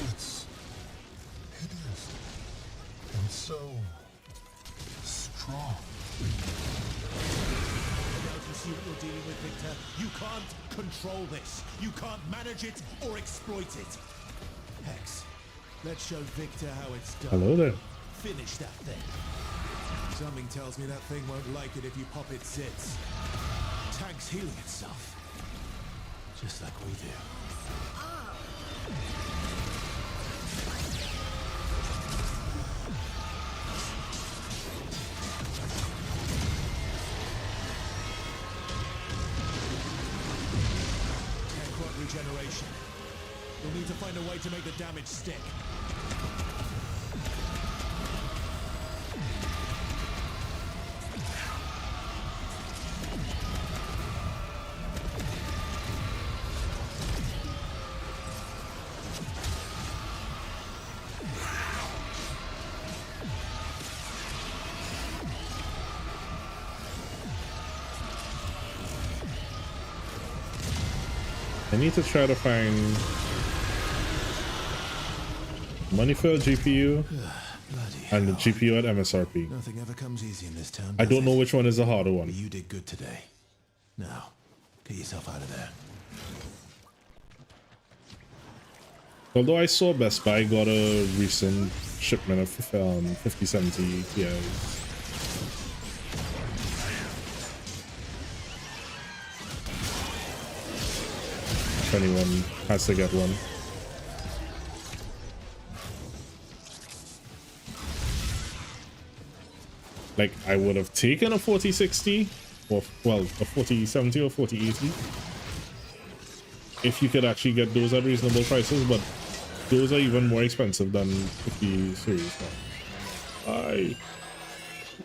It's hideous and so strong. Don't you see what you're dealing with, Victor? You can't control this. You can't manage it or exploit it. Hex, let's show Victor how it's done. Hello there. Finish that thing. Something tells me that thing won't like it if you pop its zits. Tank's healing itself. Just like we do. Tank quad regeneration. You'll need to find a way to make the damage stick. I need to try to find money for a GPU and the GPU at MSRP. Nothing ever comes easy in this town. I don't know which one is the harder one. You did good today. Now, get yourself out of there. Although I saw Best Buy got a recent shipment of 5070 Ti's. If anyone has to get one. Like, I would have taken a 4060 or, well, a 4070 or 4080 if you could actually get those at reasonable prices, but those are even more expensive than 50 series. That's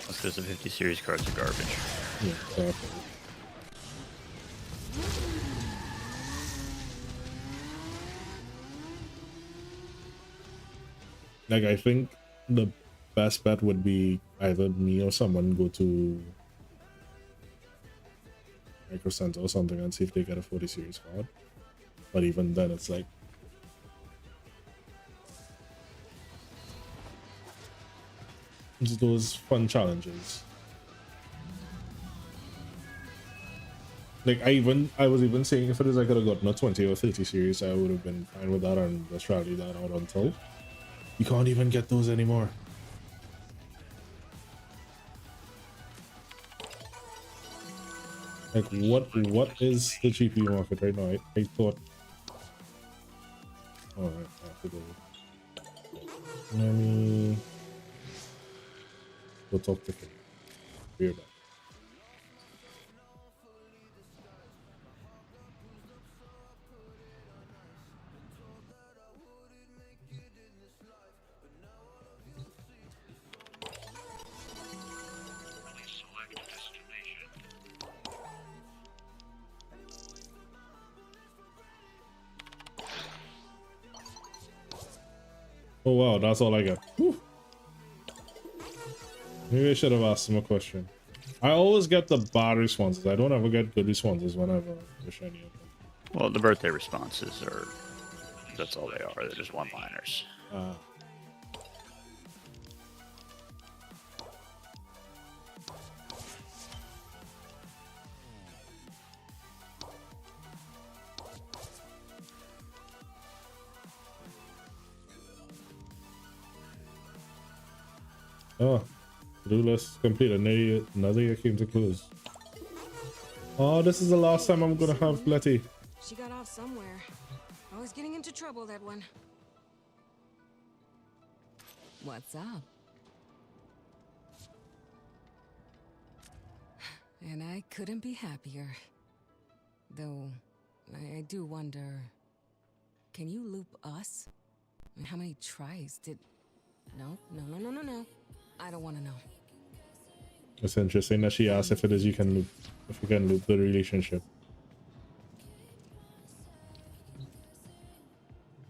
because the 50 series cards are garbage. Yeah, exactly. Like, I think the best bet would be either me or someone go to Micro Center or something and see if they get a 40 series card. But even then, it's like, it's those fun challenges. Like, I was even saying if it is I could have gotten a 20 or 30 series, I would have been fine with that and just rally that out until you can't even get those anymore. Like, what is the GPU market right now? I thought. Alright, I have to go. Let me go talk to him. Be right back. Oh wow, that's all I got. Whew. Maybe I should have asked him a question. I always get the bad responses. I don't ever get good responses whenever I shiny open. Well, the birthday responses are, that's all they are. They're just one-liners. Oh, to-do list complete. Another year came to close. Oh, this is the last time I'm gonna have Letty. She got off somewhere. Always getting into trouble, that one. What's up? And I couldn't be happier. Though, I do wonder... Can you loop us? And how many tries did... No. I don't want to know. It's interesting that she asked if it is you can loop, if you can loop the relationship.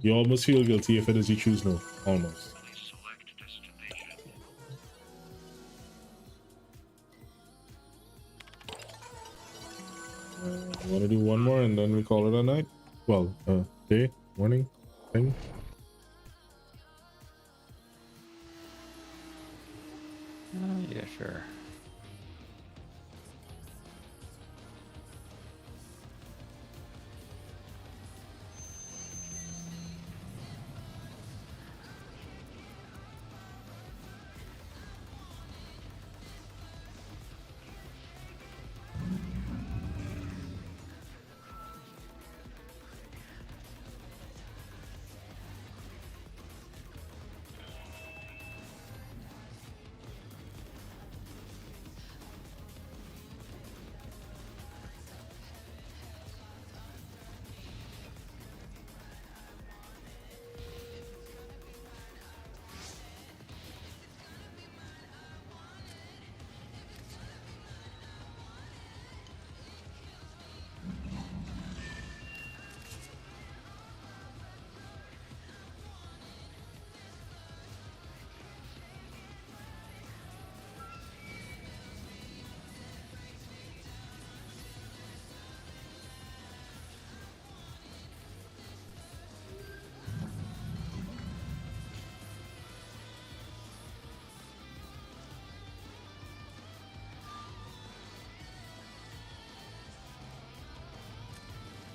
You almost feel guilty if it is you choose no. Almost. You want to do one more and then we call it a night? Well, day, morning, thing. Yeah, sure.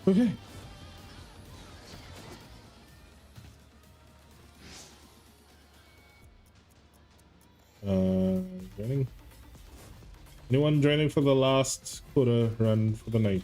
Okay. Joining. Anyone joining for the last Coda run for the night?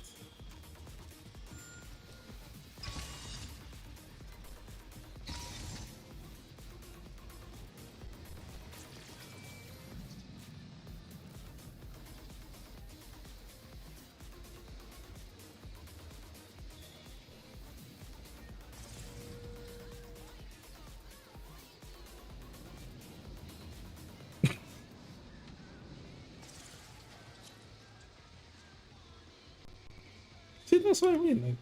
See, that's what I mean. Like,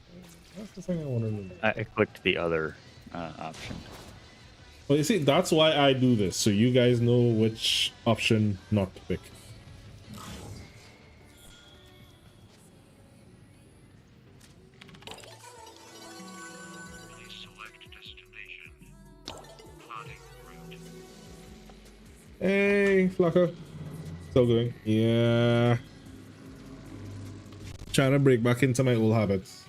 that's the thing I want to know. I clicked the other option. Well, you see, that's why I do this, so you guys know which option not to pick. Hey, Flacker. Still going? Yeah. Trying to break back into my old habits.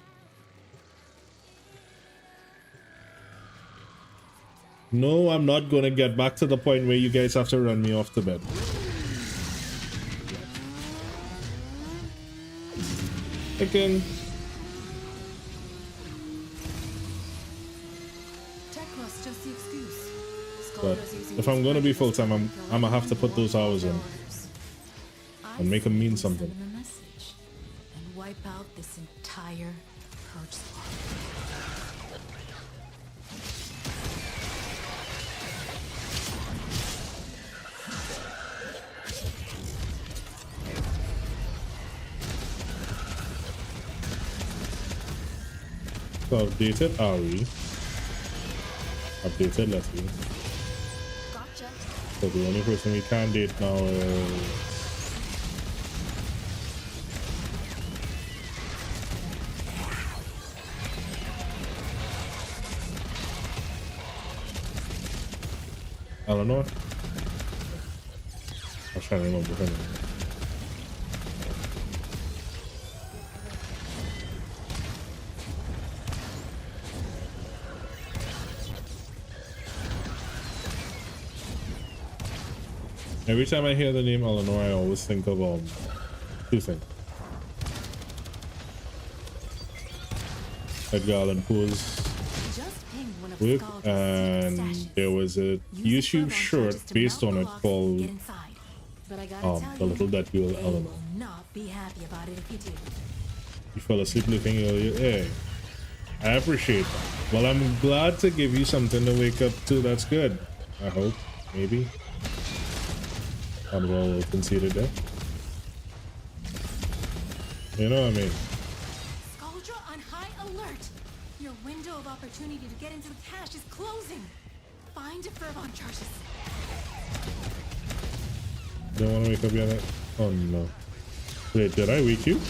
No, I'm not gonna get back to the point where you guys have to run me off to bed. Again. But if I'm gonna be full time, I'm gonna have to put those hours in and make them mean something. And wipe out this entire purge squad. So updated Ari. updated, let's see. Gotcha. So the only person we can date now is Eleanor. I was trying to remember her name. Every time I hear the name Eleanor, I always think of two things. Edgar Allan Poe's work, and there was a YouTube short based on it called The Little That You Will Eleanor. Not be happy about it if you do. You fell asleep looking earlier. Hey, I appreciate that. Well, I'm glad to give you something to wake up to. That's good. I hope. Maybe. I'm well conceded there. You know what I mean? Skuldra on high alert. Your window of opportunity to get into the cache is closing. Find a Fervon charges. Don't want to wake up yet? Oh no. Wait, did I wake you?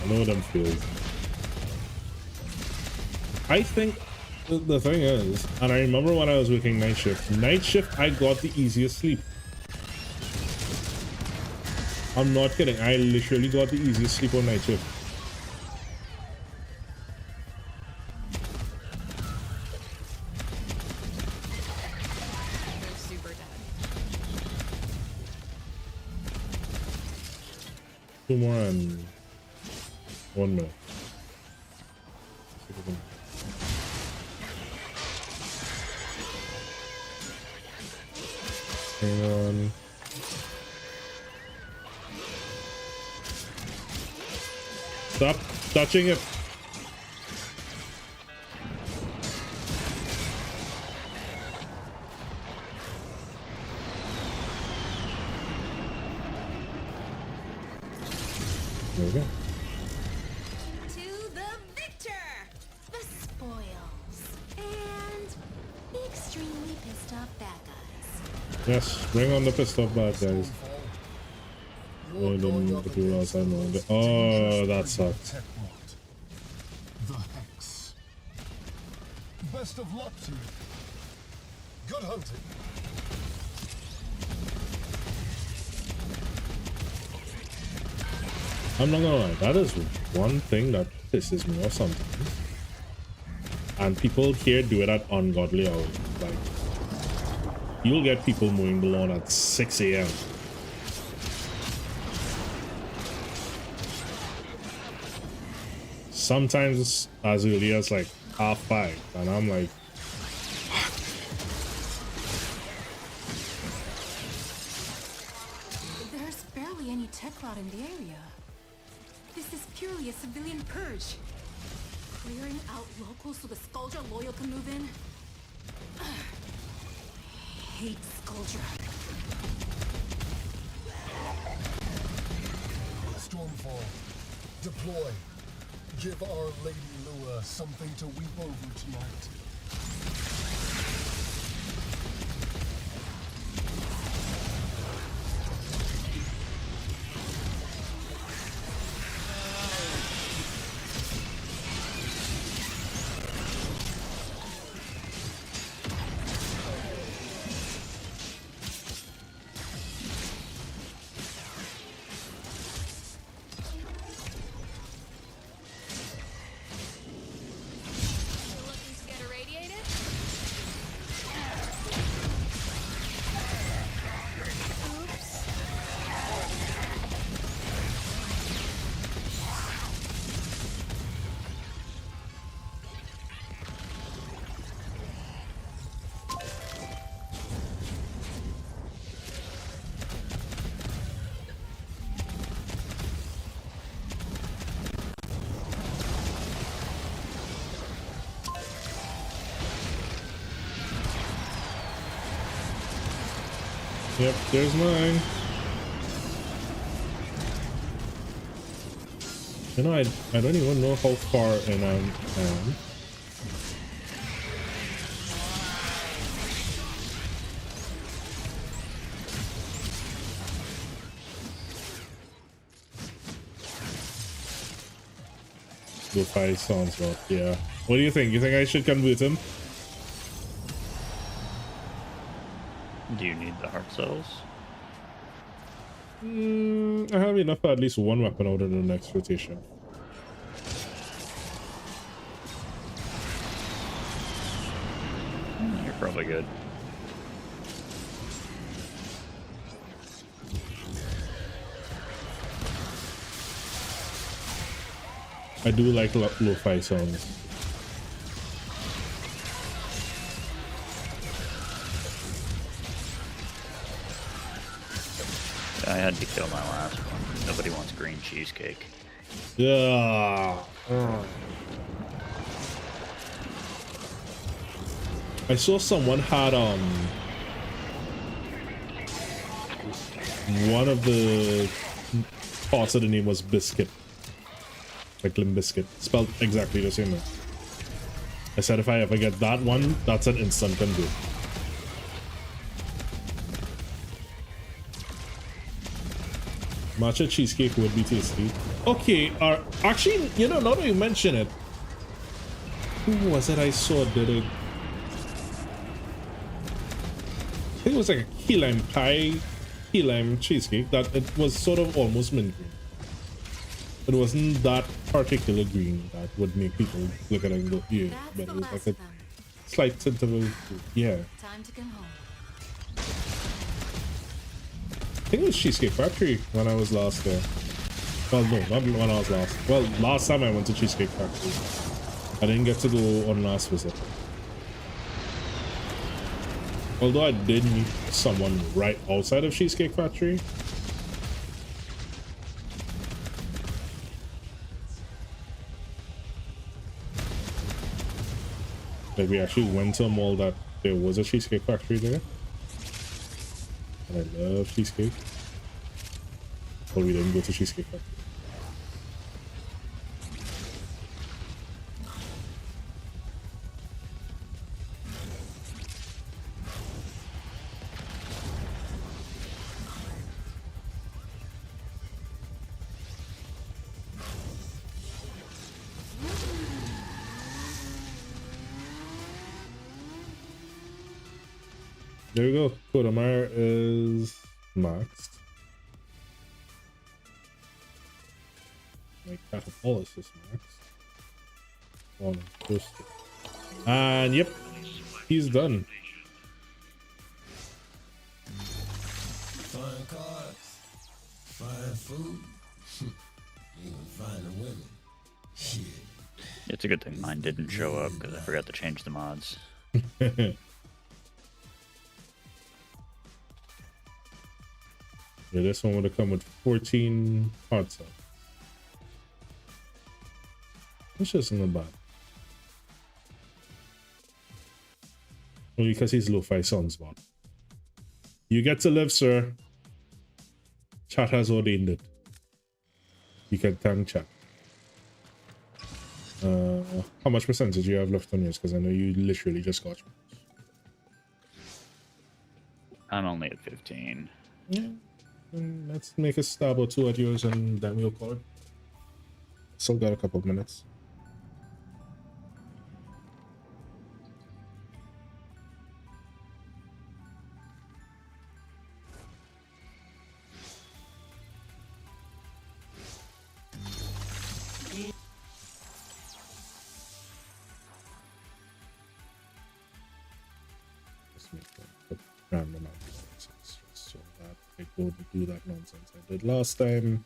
I know them feels. I think the thing is, and I remember when I was working night shift, I got the easiest sleep. I'm not kidding. I literally got the easiest sleep on night shift. They're super dead. 2 more and 1 minute. Hang on. Stop touching it. Okay. To the victor! The spoils. And the extremely pissed off bad guys. Yes, bring on the pissed off bad guys. Oh, the people outside know. Oh, that sucks. The Hex. Best of luck to you. Good hunting. I'm not gonna lie, that is one thing that pisses me off sometimes. And people here do it at ungodly hours. Like, you'll get people mowing the lawn at 6 a.m. Sometimes as early as like 5:30, and I'm like, There's barely any tech rot in the area. This is purely a civilian purge. Clearing out locals so the Skuldra loyal can move in. I hate Skuldra. Stormfall. Deploy. Give Our Lady Lua something to weep over tonight. Looking to get irradiated? yep, there's mine. You know, I don't even know how far in I am. Lo-fi sounds well, yeah. What do you think? You think I should convert him? Do you need the heart cells? I have enough for at least one weapon out in the next rotation. You're probably good. I do like lo-fi songs. I had to kill my last one. Nobody wants green cheesecake. Yeah. I saw someone had one of the parts of the name was biscuit. Like Limp Biscuit, spelled exactly the same way. I said if I ever get that one, that's an instant convert. Matcha cheesecake would be tasty. Okay, actually, you know, now that you mention it, who was it I saw did it? I think it was like a key lime pie, key lime cheesecake that it was sort of almost mint green. It wasn't that particular green that would make people look at it and go, yeah, but it was like a slight tint of a, yeah. Time to come home. I think it was Cheesecake Factory when I was last there. Well, no, not when I was last. Well, last time I went to Cheesecake Factory. I didn't get to go on last visit. Although I did meet someone right outside of Cheesecake Factory. Like, we actually went to a mall that there was a Cheesecake Factory there. And I love cheesecake. But we didn't go to Cheesecake Factory. There we go. Coda is maxed. My Catapultus is maxed. Oh, no, close to. And yep, he's done. Fine cars, fine food, even finer women. Shit. It's a good thing mine didn't show up because I forgot to change the mods. Yeah, this one would have come with 14 heart cells. Which isn't bad. Only because he's lo-fi sounds bad. You get to live, sir. Chat has ordained it. You can thank chat. How much percentage do you have left on yours? Because I know you literally just got yours. I'm only at 15. Yeah. Let's make a stab or two at yours and then we'll call it. Still got a couple of minutes. Let's make a random amount of nonsense so that I don't do that nonsense I did last time,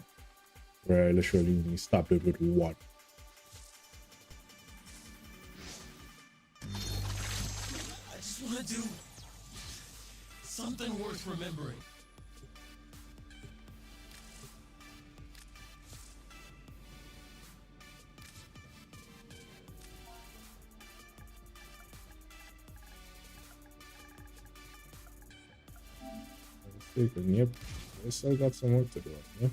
where I literally stopped it with one. I just want to do something worth remembering. Yep, I still got some work to do. Yeah?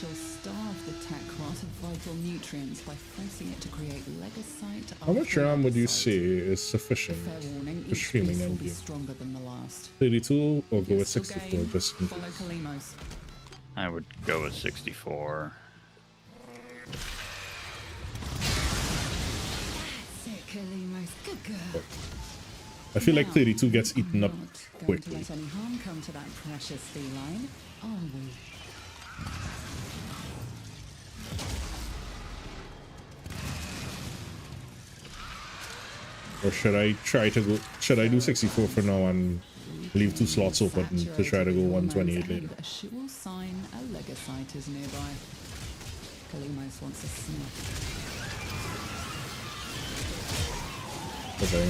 shall starve the tech rot of vital nutrients by forcing it to create legasite. How much RAM would you say is sufficient Fair warning, for each streaming beast will be endgame? stronger than the last. 32 or go with Yes, 64 game. just in Follow case. Kalimos. I would go with 64. That's it, Kalimos. Good girl. I feel like Now, 32 gets eaten up Going to quickly. let any harm come to that precious feline, are we? Or should I try to go? Should I do 64 for now and leave 2 slots open to try to go 128 later? A sure sign a legasite is nearby. Kalimos wants a sniff. Okay,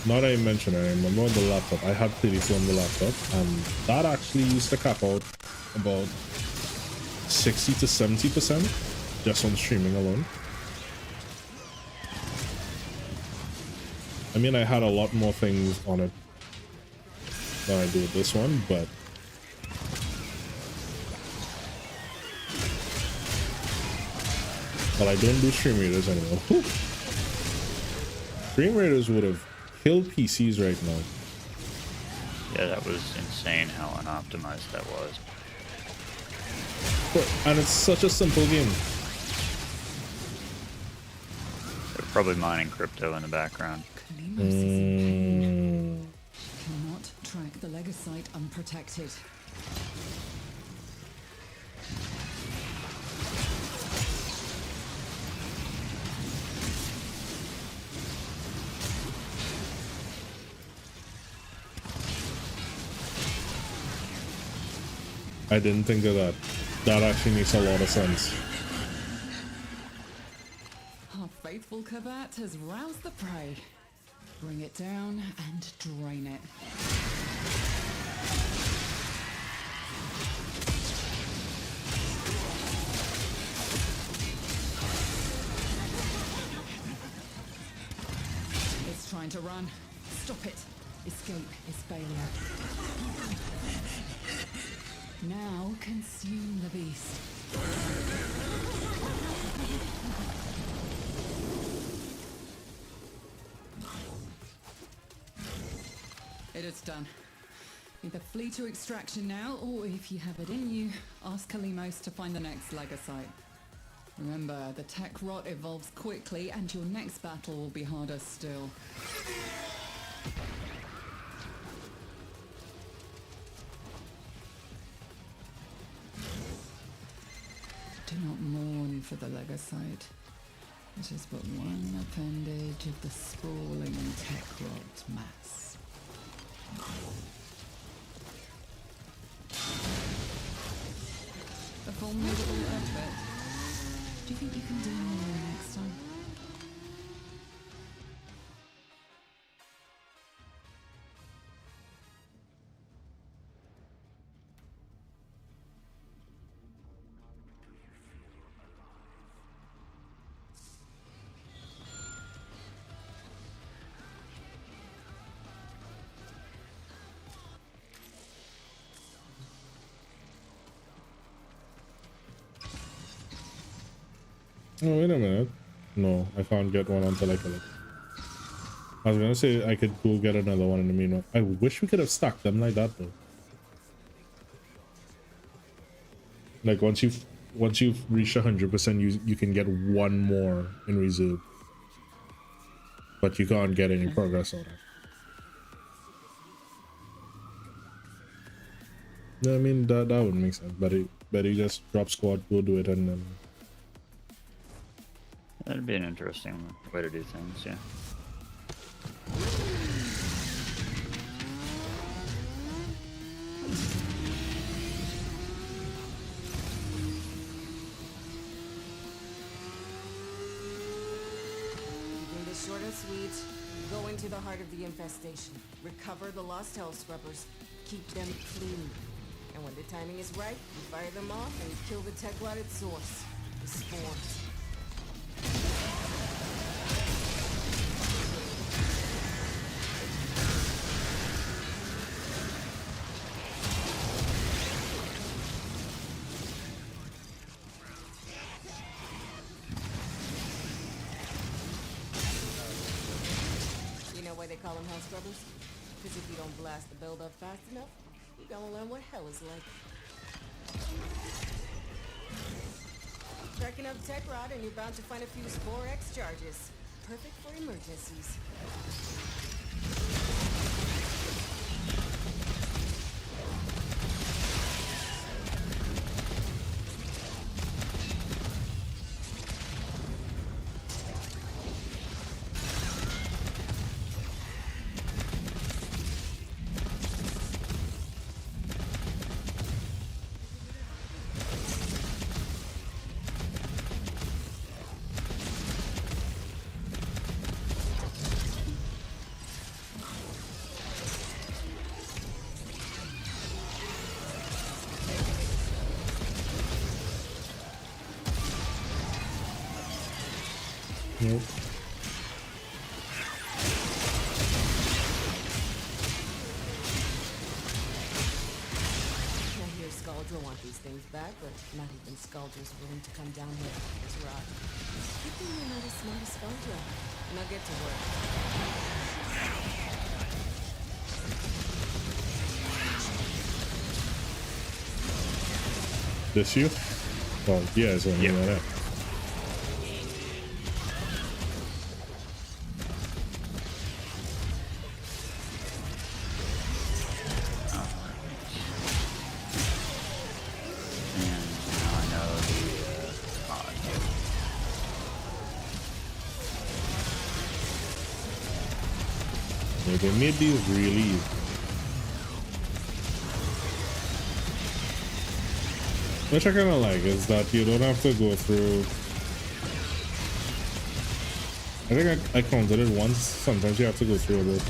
now that I mentioned it, I remember on the laptop, I had 32 on the laptop, and that actually used to cap out about 60 to 70% just on streaming alone. I mean, I had a lot more things on it than I do with this one, but well, I don't do stream readers anymore. Whew. Stream readers would have killed PCs right now. Yeah, that was insane how unoptimized that was. And it's such a simple game. They're probably mining crypto in the background. Kalimos is in pain. She cannot track the legasite unprotected. I didn't think of that. That actually makes a lot of sense. Our faithful Kabat has roused the prey. Bring it down and drain it. It's trying to run. Stop it. Escape is failure. Now consume the beast. It is done. Either flee to extraction now, or if you have it in you, ask Kalimos to find the next legasite. Remember, the tech rot evolves quickly, and your next battle will be harder still. Do not mourn for the legasite. It is but one appendage of the sprawling tech rot mass. A formidable effort. Do you think you can do more next time? Oh, wait a minute. No, I can't get one until I kill it. I was gonna say I could go get another one in the meanwhile. I wish we could have stacked them like that though. Like once you've reached 100%, you can get one more in reserve, but you can't get any progress on it. No, I mean that would make sense. Better you just drop squad, go do it, and then. That'd be an interesting way to do things, yeah. Keeping this short and sweet, go into the heart of the infestation. Recover the lost hell scrubbers. Keep them clean. And when the timing is right, you fire them off and kill the tech rot at source. The spawns. call them hell scrubbers. Because if you don't blast the build up fast enough, you're gonna learn what hell is like. Tracking up tech rod and you're bound to find a few Spore X charges. Perfect for emergencies. Nope. I hear Scaldra want these things back, but not even Scaldra's willing to come down here for this rot. Good thing you're not as smart as Scaldra. Now get to work. This you? Oh, yeah, it's only that. They made these really easy. Which I kind of like is that you don't have to go through. I think I counted it once. Sometimes you have to go through about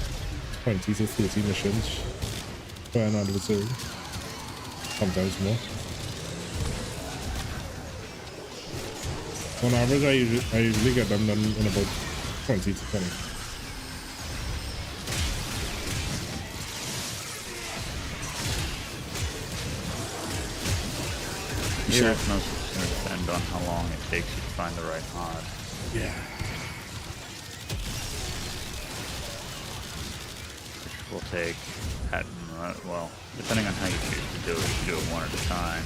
20 to 30 missions for an adversary. Sometimes more. On average, I usually get them done in about 20 to 20. Yeah, it's mostly going to depend on how long it takes you to find the right mod. Yeah. Which will take, well, depending on how you choose to do it, if you do it one at a time,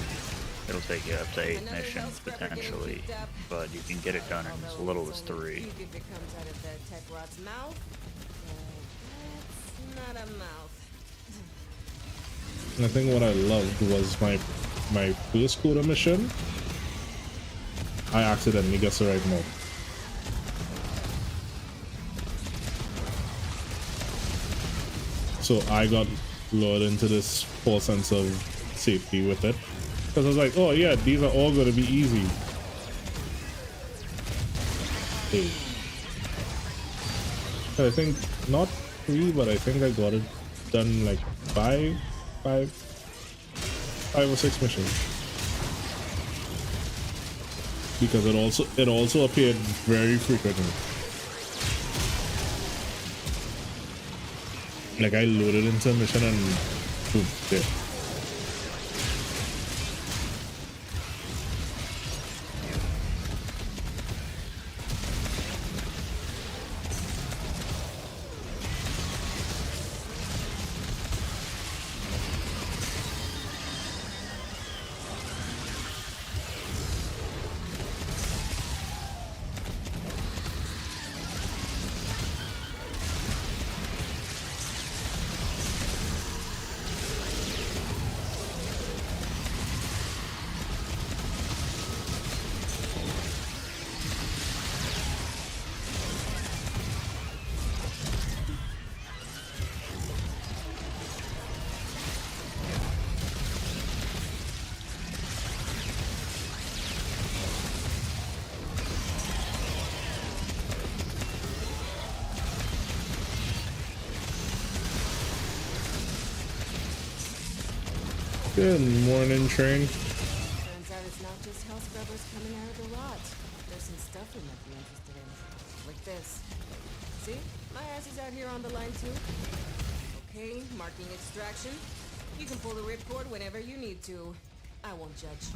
it'll take you up to 8 missions potentially, but you can get it done in as little as 3. If it comes out of the tech rod's mouth, that's not a mouth. I think what I loved was my first Coda mission. I accidentally guessed the right mod. So I got lured into this false sense of safety with it. Because I was like, oh yeah, these are all going to be easy. Hey. I think not 3, but I think I got it done like 5 or 6 missions, because it also appeared very frequently. Like I loaded into a mission and boom, there. Good morning, train. Turns out it's not just hell scrubbers coming out of the rot. There's some stuff we might be interested in. Like this. See? My ass is out here on the line too. Okay, marking extraction. You can pull the ripcord whenever you need to. I won't judge.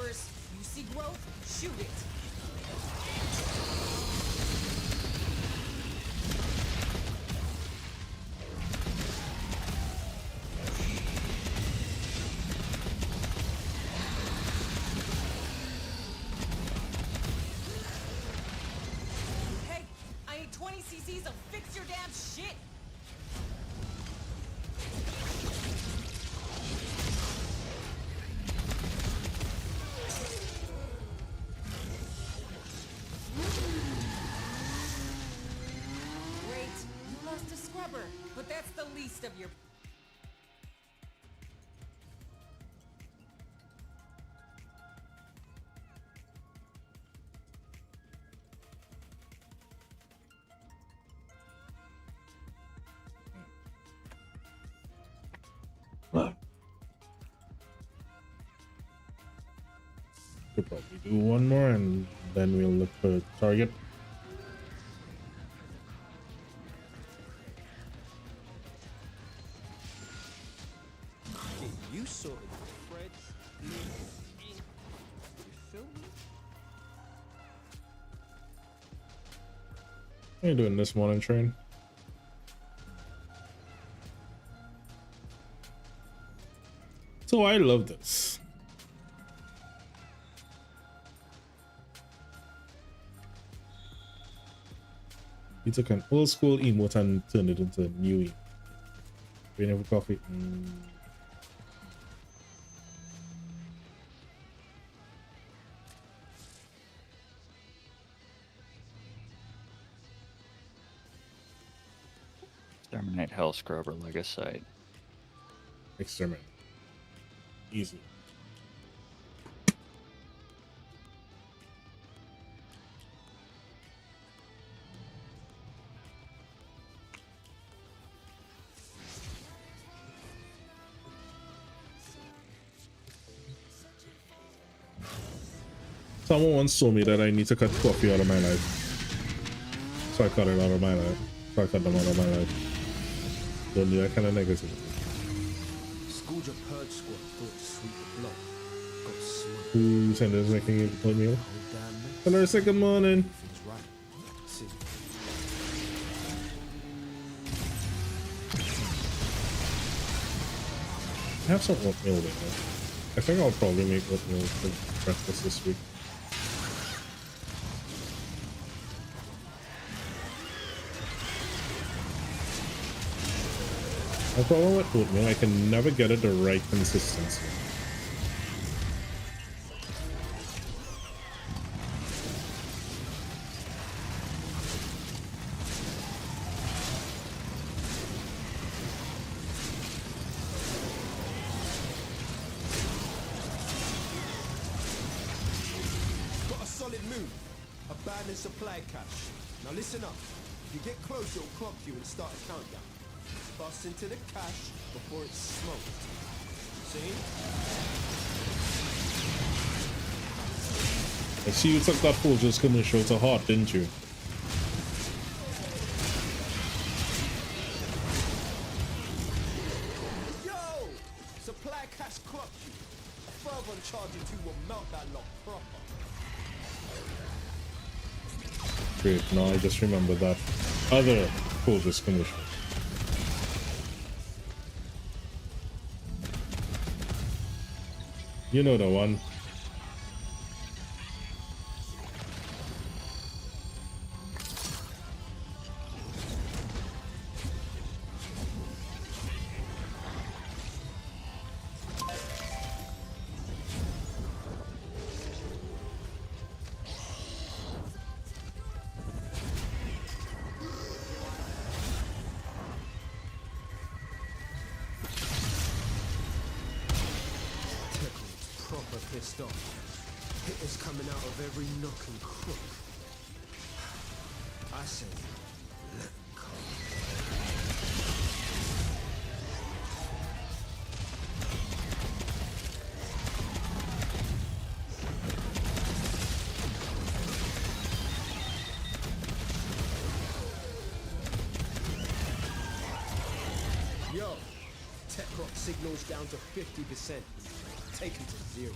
scrubbers. You see growth? Shoot it. Hey, I need 20 cc's of fix your damn shit. Great, you lost a scrubber, but that's the least of your... Could probably do one more and then we'll look for a target. You sort of Fred's you feel me? What are you doing this morning, train? So I love this. He took an old school emote and turned it into a new emote. Waiting for coffee. Exterminate Hell Scrubber Legacy. Exterminate. Easy. Someone once told me that I need to cut coffee out of my life. So I cut it out of my life. So I cut them out of my life. Don't do that kind of negativity. Schooled your purge squad thought to sweep the block. Got smoked. Who sent us making it oatmeal? Hello, second morning. Everything's right. See. I have some oatmeal there. I think I'll probably make oatmeal for breakfast this week. The problem with oatmeal, I can never get it the right consistency. Got a solid move. Abandoned supply cache. Now listen up. If you get close, it'll clock you and start a countdown. Bust into the cache before it's smoked. See? I see you took that fool just commercial to heart, didn't you? Yo! Supply cache clocked you. A further on charge you two will melt that lot proper. Great, now I just remember that other fool just commercial. You know the one. Pissed off. Hitters coming out of every nook and crook. I say, let them come. Yo, tech rock signals down to 50%. Taken to 0.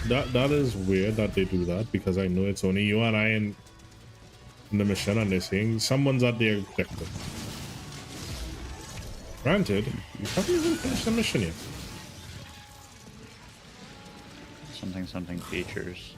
that is weird that they do that, because I know it's only you and I in the mission, and they're saying someone's at their objective. Granted, you haven't even finished the mission yet. Something features.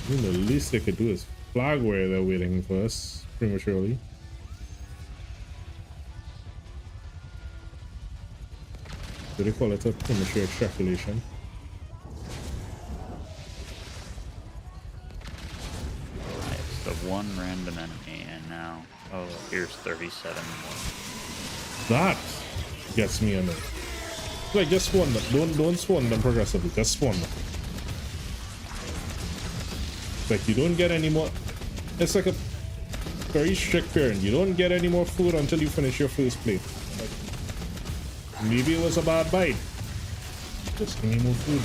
I mean, the least they could do is flag where they're waiting for us prematurely. Do they call it a premature extrapolation? It's the one random enemy, and now, oh, here's 37 more. That gets me annoyed. Like, just spawn them. Don't spawn them progressively. Just spawn them. Like, you don't get any more. It's like a very strict parent. You don't get any more food until you finish your first plate. Like, maybe it was a bad bite. Just give me more food.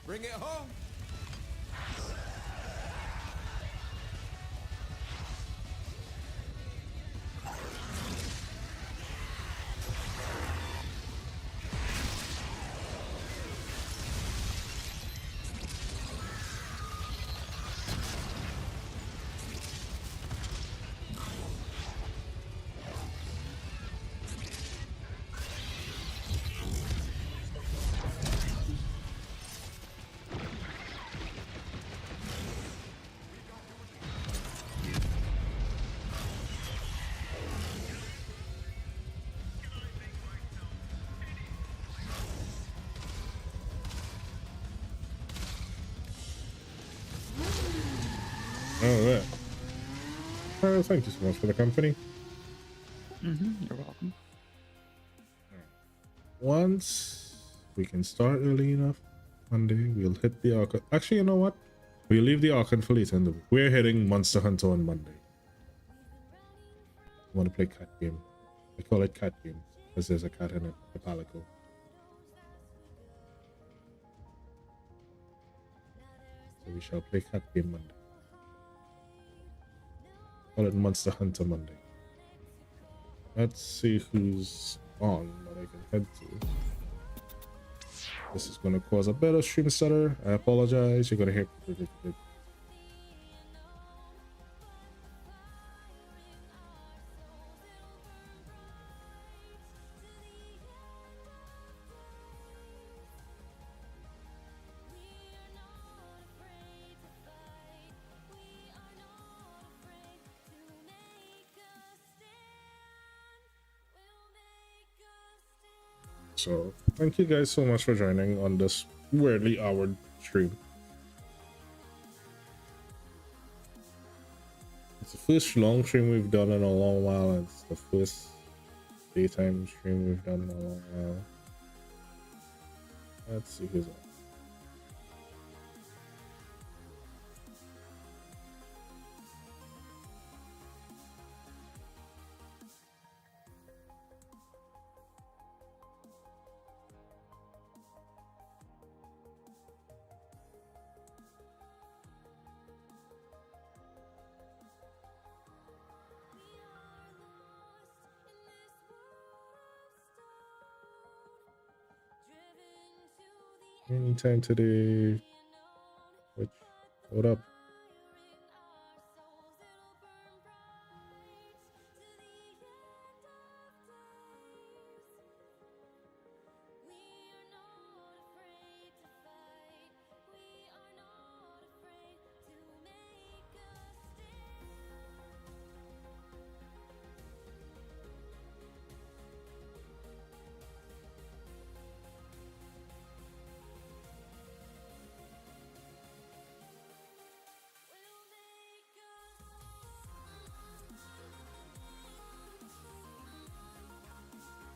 Bring it home. Alright. Thank you so much for the company. You're welcome. Once we can start early enough Monday, we'll hit the Archon. Actually, you know what? We'll leave the Archon for later in the week. We're hitting Monster Hunter on Monday. I want to play cat game. I call it cat game because there's a cat in it, a palico. So we shall play cat game Monday. Call it Monster Hunter Monday. Let's see who's on that I can head to. This is going to cause a bit of stream stutter. I apologize. You're going to hear. So, thank you guys so much for joining on this weirdly houred stream. It's the first long stream we've done in a long while, and it's the first daytime stream we've done in a long while. Let's see who's on. Anytime today. What up?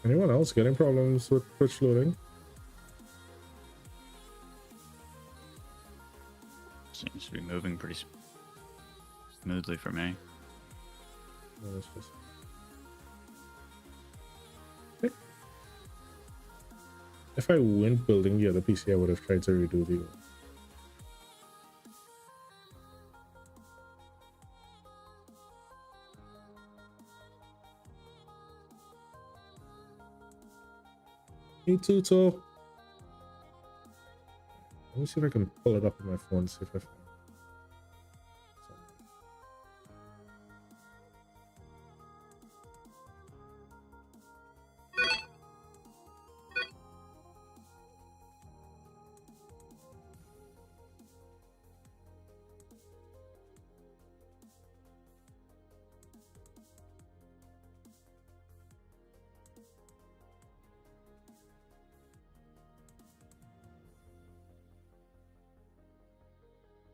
Anyone else getting problems with Twitch loading? Seems to be moving pretty smoothly for me. No, it's just... If I went building the other PC, I would have tried to redo the... Me too, so... Let me see if I can pull it up on my phone, see if I find it.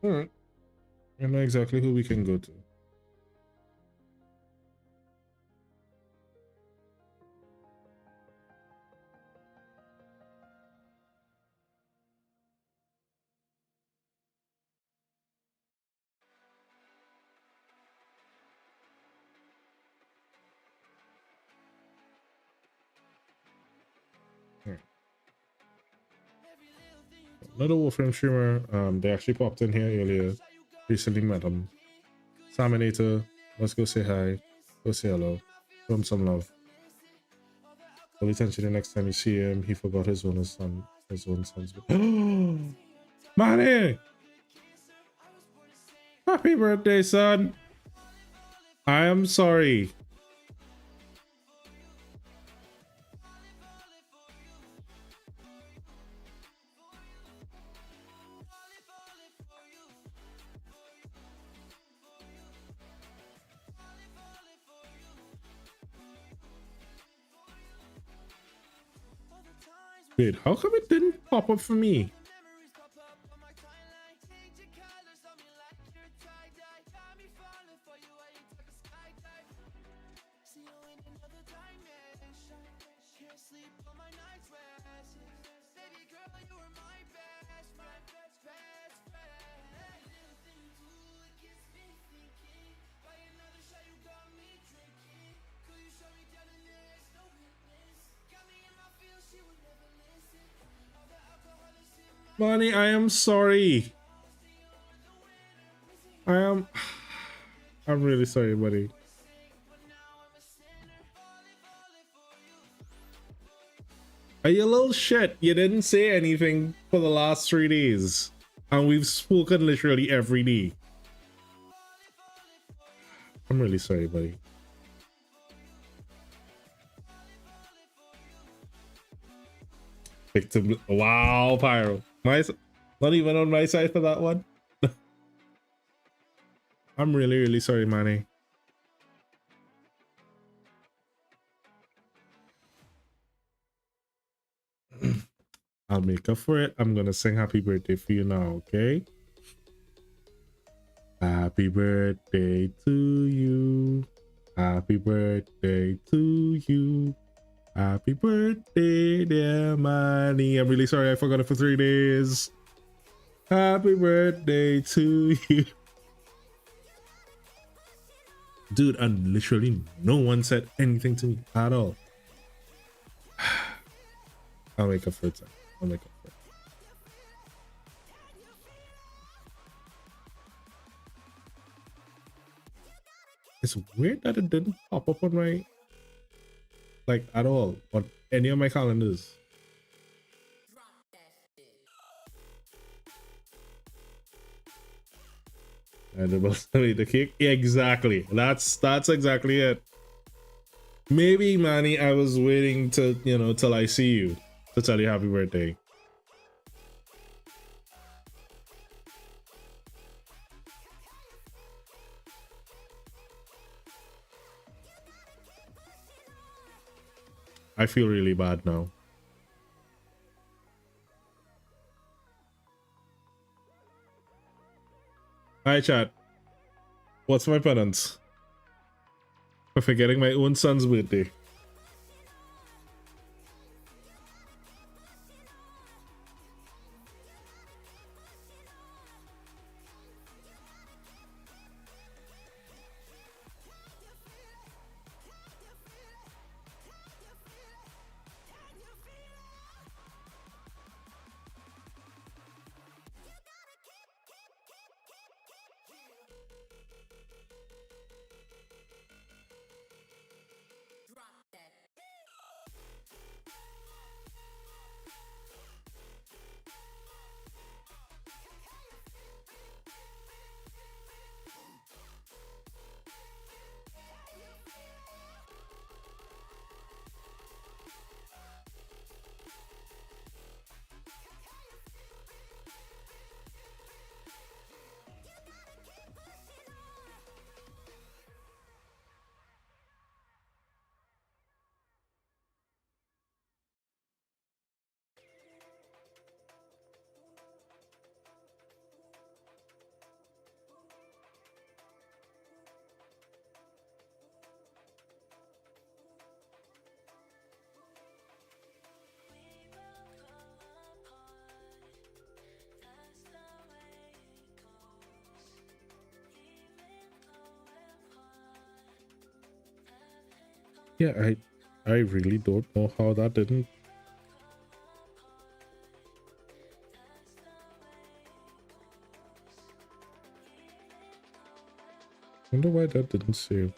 Alright. I know exactly who we can go to. Another Warframe streamer, they actually popped in here earlier. Recently met him. Saminator, let's go say hi. Go say hello. Show him some love. Pay attention the next time you see him. He forgot his own son. His own son's. Manny! Happy birthday, son! I am sorry. Wait, how come it didn't pop up for me? Bonnie, I am sorry. I'm really sorry, buddy. Are you a little shit? You didn't say anything for the last 3 days. And we've spoken literally every day. I'm really sorry, buddy. Victim. Wow, Pyro. Not even on my side for that one. I'm really, really sorry, Manny. I'll make up for it. I'm gonna sing happy birthday for you now, okay? Happy birthday to you. Happy birthday to you. Happy birthday, dear Manny. I'm really sorry I forgot it for 3 days. Happy birthday to you. Dude, and literally no one said anything to me at all. I'll make up for it. I'll make up for it. It's weird that it didn't pop up on my, like, at all on any of my calendars. The cake, exactly. That's exactly it. Maybe, Manny, I was waiting to, you know, till I see you to tell you happy birthday. I feel really bad now. Hi, chat. What's my penance for forgetting my own son's birthday? Yeah, I really don't know how that didn't. Wonder why that didn't save.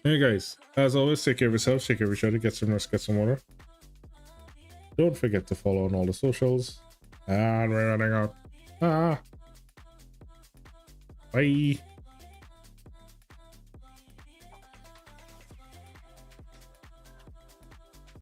Hey guys, as always, take care of yourselves, take care of each other, get some rest, get some water. Don't forget to follow on all the socials. And we're running out. Bye.